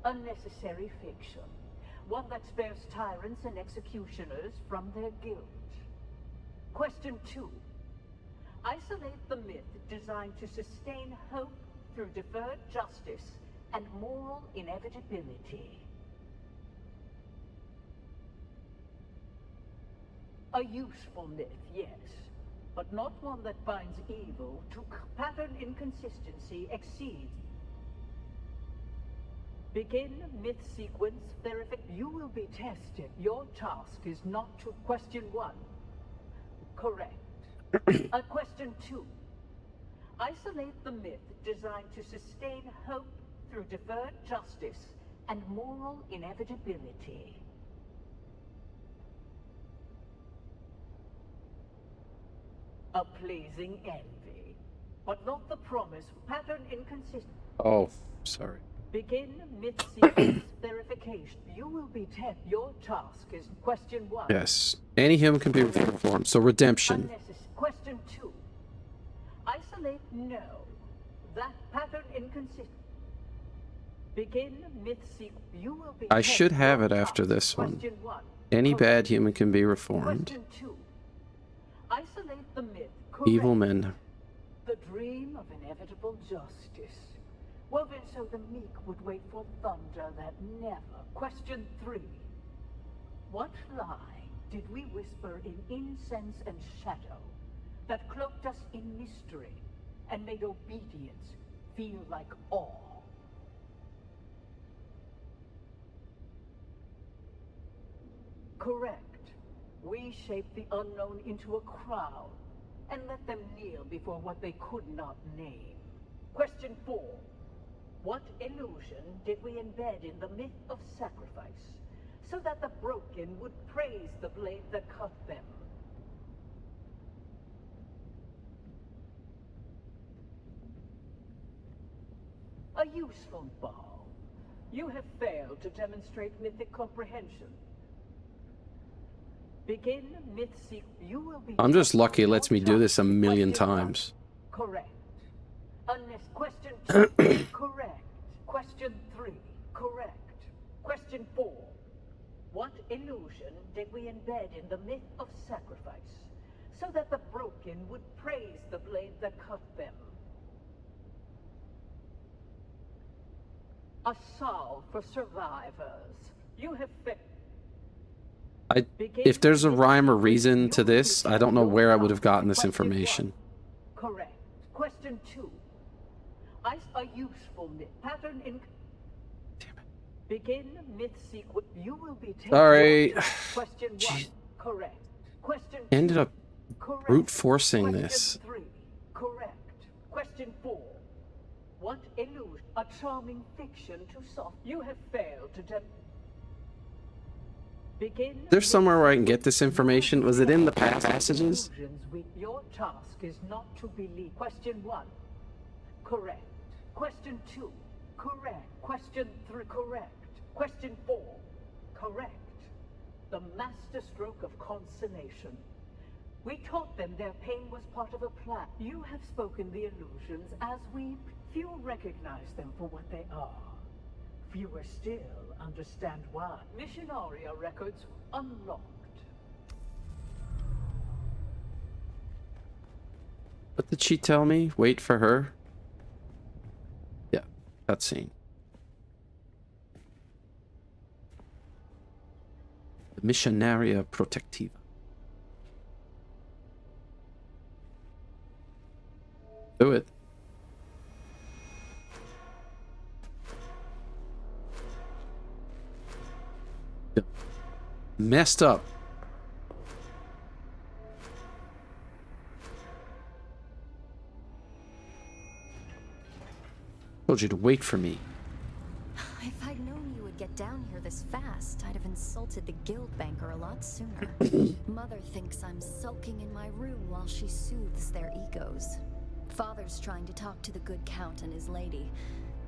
Speaker 10: Unnecessary fiction. One that spares tyrants and executioners from their guilt. Question 2. Isolate the myth designed to sustain hope through deferred justice and moral inevitability. A useful myth, yes, but not one that binds evil to pattern inconsistency exceeds. Begin myth sequence verification. You will be tested. Your task is not to question 1. Correct. Question 2. Isolate the myth designed to sustain hope through deferred justice and moral inevitability. A pleasing envy, but not the promise. Pattern inconsistent.
Speaker 1: Oh, sorry.
Speaker 10: Begin myth sequence verification. You will be tested. Your task is question 1.
Speaker 1: Yes. Any human can be reformed. So redemption.
Speaker 10: Question 2. Isolate no. That pattern inconsistent. Begin myth sequence. You will be
Speaker 1: I should have it after this one. Any bad human can be reformed.
Speaker 10: Question 2. Isolate the myth.
Speaker 1: Evil men.
Speaker 10: The dream of inevitable justice. Woven so the meek would wait for thunder that never. Question 3. What lie did we whisper in incense and shadow that cloaked us in mystery and made obedience feel like awe? Correct. We shaped the unknown into a crowd and let them kneel before what they could not name. Question 4. What illusion did we embed in the myth of sacrifice so that the broken would praise the blade that cut them? A useful bow. You have failed to demonstrate mythic comprehension. Begin myth seek. You will be.
Speaker 1: I'm just lucky it lets me do this a million times.
Speaker 10: Correct. Unless question 2. Correct. Question 3. Correct. Question 4. What illusion did we embed in the myth of sacrifice, so that the broken would praise the blade that cut them? A salve for survivors. You have
Speaker 1: If there's a rhyme or reason to this, I don't know where I would have gotten this information.
Speaker 10: Correct. Question 2. Ice a useful myth pattern in. Begin myth sequence. You will be taken.
Speaker 1: Sorry.
Speaker 10: Question 1. Correct. Question 2.
Speaker 1: Ended up
Speaker 10: Correct.
Speaker 1: brute forcing this.
Speaker 10: Question 3. Correct. Question 4. What illusion? A charming fiction to solve. You have failed to begin.
Speaker 1: There's somewhere where I can get this information. Was it in the passages?
Speaker 10: Your task is not to believe. Question 1. Correct. Question 2. Correct. Question 3. Correct. Question 4. Correct. The masterstroke of consummation. We taught them their pain was part of a plan. You have spoken the illusions as we. Few recognize them for what they are. Fewer still understand why. Missionaria records unlocked.
Speaker 1: What did she tell me? Wait for her? Yeah, cutscene. The Missionaria Protectiva. Do it. Messed up. Told you to wait for me.
Speaker 5: If I'd known you would get down here this fast, I'd have insulted the guild banker a lot sooner. Mother thinks I'm sulking in my room while she soothes their egos. Father's trying to talk to the good count and his lady,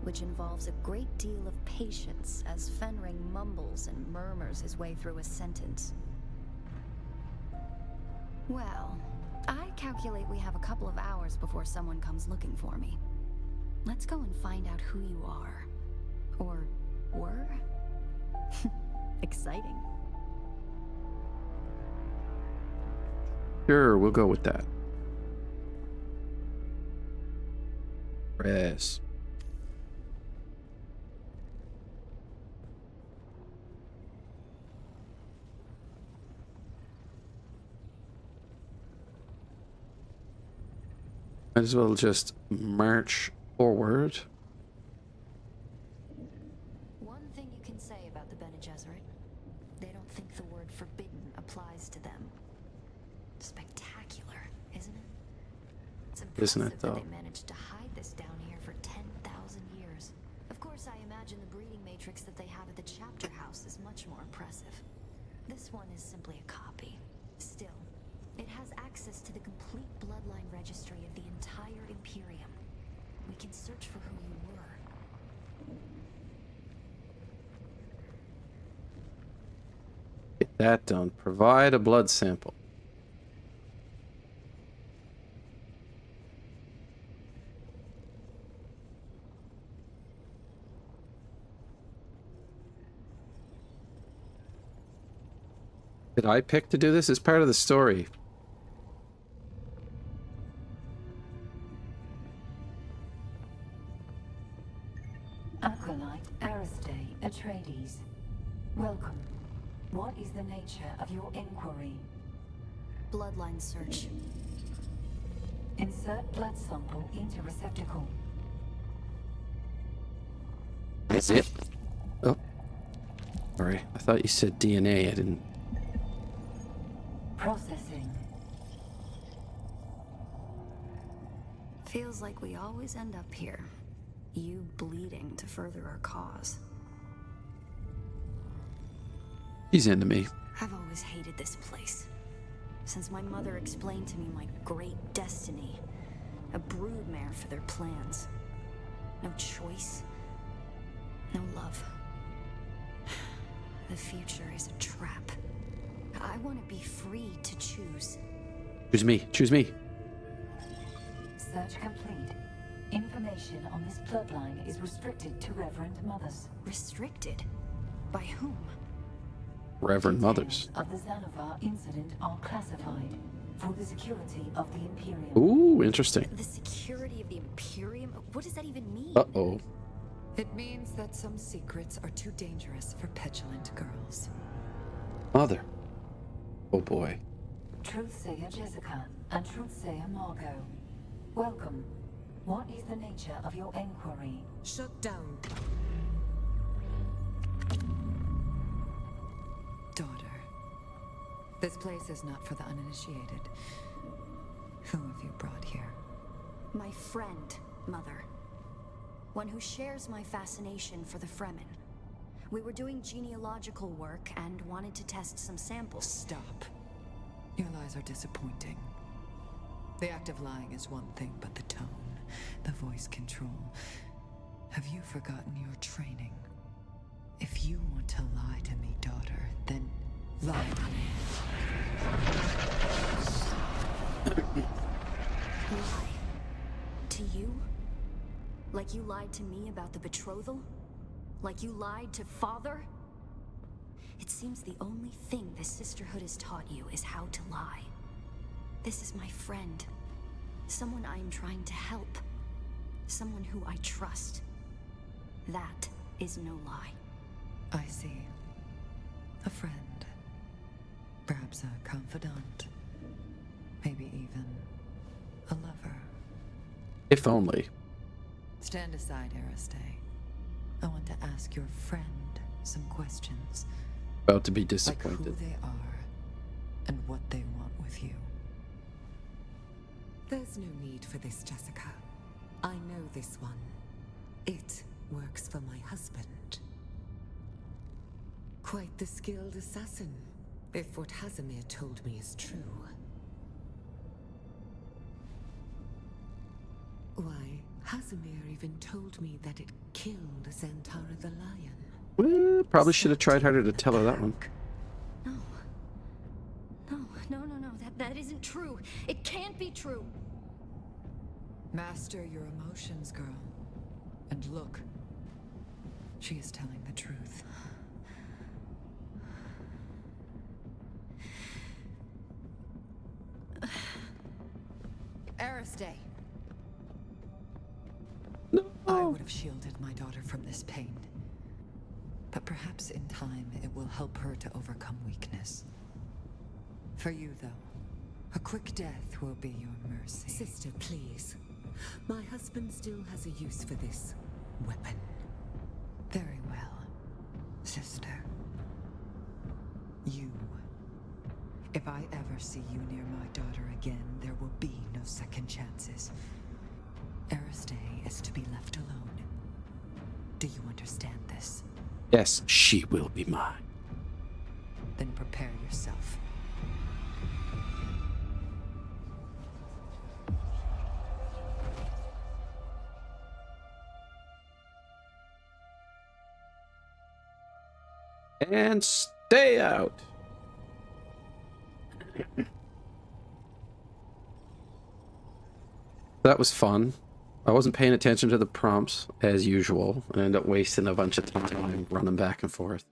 Speaker 5: which involves a great deal of patience as Fenring mumbles and murmurs his way through a sentence. Well, I calculate we have a couple of hours before someone comes looking for me. Let's go and find out who you are. Or were? Exciting.
Speaker 1: Sure, we'll go with that. Press. Might as well just march forward.
Speaker 5: One thing you can say about the Bene Gesserit, they don't think the word forbidden applies to them. Spectacular, isn't it? It's impressive that they managed to hide this down here for 10,000 years. Of course, I imagine the breeding matrix that they have at the chapter house is much more impressive. This one is simply a copy. Still, it has access to the complete bloodline registry of the entire Imperium. We can search for who you were.
Speaker 1: Get that done. Provide a blood sample. Did I pick to do this? It's part of the story.
Speaker 7: Acolyte Aristae Atreides. Welcome. What is the nature of your inquiry?
Speaker 5: Bloodline search.
Speaker 7: Insert blood sample into receptacle.
Speaker 1: Is it? Oh. Sorry. I thought you said DNA. I didn't.
Speaker 7: Processing.
Speaker 5: Feels like we always end up here. You bleeding to further our cause.
Speaker 1: He's into me.
Speaker 5: I've always hated this place. Since my mother explained to me my great destiny. A broodmare for their plans. No choice. No love. The future is a trap. I want to be free to choose.
Speaker 1: Choose me. Choose me.
Speaker 7: Search complete. Information on this bloodline is restricted to Reverend Mothers.
Speaker 5: Restricted? By whom?
Speaker 1: Reverend Mothers.
Speaker 7: Of the Xanavar incident are classified for the security of the Imperium.
Speaker 1: Ooh, interesting.
Speaker 5: The security of the Imperium? What does that even mean?
Speaker 1: Uh-oh.
Speaker 6: It means that some secrets are too dangerous for petulant girls.
Speaker 1: Mother. Oh boy.
Speaker 7: Truthsayer Jessica and Truthsayer Margot. Welcome. What is the nature of your inquiry?
Speaker 16: Shut down.
Speaker 6: Daughter, this place is not for the uninitiated. Who have you brought here?
Speaker 5: My friend, Mother. One who shares my fascination for the Fremen. We were doing genealogical work and wanted to test some samples.
Speaker 6: Stop. Your lies are disappointing. The act of lying is one thing, but the tone, the voice control. Have you forgotten your training? If you want to lie to me, daughter, then lie to me.
Speaker 5: Lie? To you? Like you lied to me about the betrothal? Like you lied to Father? It seems the only thing the Sisterhood has taught you is how to lie. This is my friend. Someone I am trying to help. Someone who I trust. That is no lie.
Speaker 6: I see. A friend. Perhaps a confidant. Maybe even a lover.
Speaker 1: If only.
Speaker 6: Stand aside, Aristay. I want to ask your friend some questions.
Speaker 1: About to be
Speaker 6: Like
Speaker 1: disappointed.
Speaker 6: who they are and what they want with you.
Speaker 21: There's no need for this, Jessica. I know this one. It works for my husband. Quite the skilled assassin, if what Hazimir told me is true. Why, Hazimir even told me that it killed Xantara the Lion.
Speaker 1: Well, probably should have tried harder to tell her that one.
Speaker 5: No. No. That isn't true. It can't be true.
Speaker 6: Master your emotions, girl. And look. She is telling the truth. Aristay.
Speaker 1: No.
Speaker 6: I would have shielded my daughter from this pain. But perhaps in time it will help her to overcome weakness. For you, though, a quick death will be your mercy.
Speaker 21: Sister, please. My husband still has a use for this weapon.
Speaker 6: Very well, sister. You. If I ever see you near my daughter again, there will be no second chances. Aristay is to be left alone. Do you understand this?
Speaker 1: Yes, she will be mine.
Speaker 6: Then prepare yourself.
Speaker 1: And stay out. That was fun. I wasn't paying attention to the prompts as usual. I ended up wasting a bunch of time running back and forth.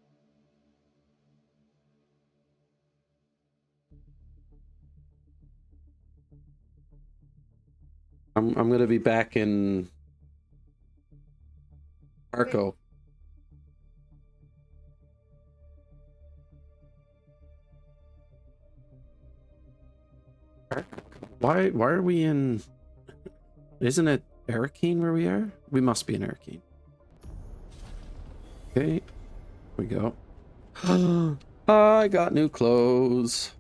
Speaker 1: I'm gonna be back in Arco. Why are we in... Isn't it Arakeen where we are? We must be in Arakeen. Okay. Here we go. I got new clothes.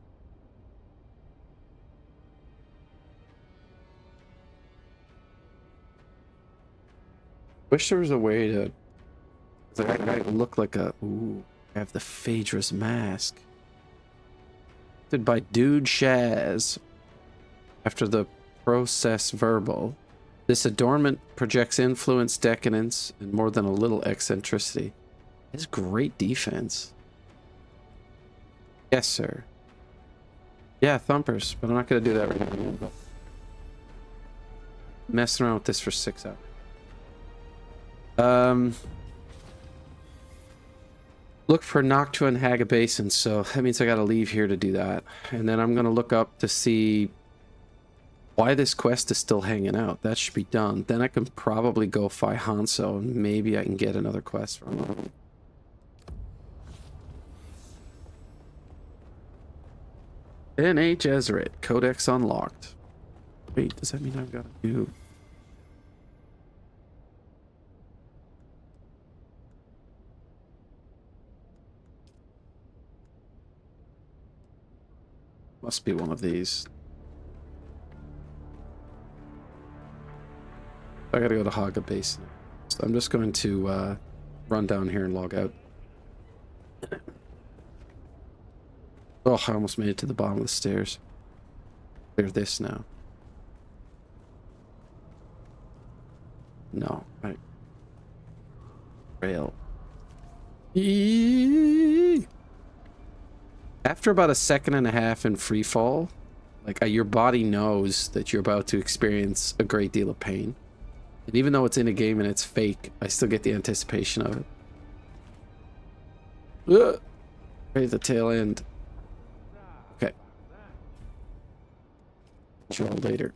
Speaker 1: Wish there was a way to... I look like a... Ooh, I have the Phaedra's mask. Did by Dude Shaz. After the process verbal. This adornment projects influence, decadence, and more than a little eccentricity. It's great defense. Yes, sir. Yeah, thumpers, but I'm not going to do that right now. Messing around with this for 6 hours. look for Noctua and Haga Basin, so that means I gotta leave here to do that. And then I'm gonna look up to see why this quest is still hanging out. That should be done. Then I can probably go fight Hanso, and maybe I can get another quest from him. N.A. Jesuit. Codex unlocked. Wait, does that mean I've got to do... Must be one of these. I gotta go to Haga Basin. So I'm just going to run down here and log out. Oh, I almost made it to the bottom of the stairs. Clear this now. No, right. Rail. Eee! After about a second and a half in free fall, like your body knows that you're about to experience a great deal of pain. And even though it's in a game and it's fake, I still get the anticipation of it. Ugh! Right at the tail end. Okay. See you all later.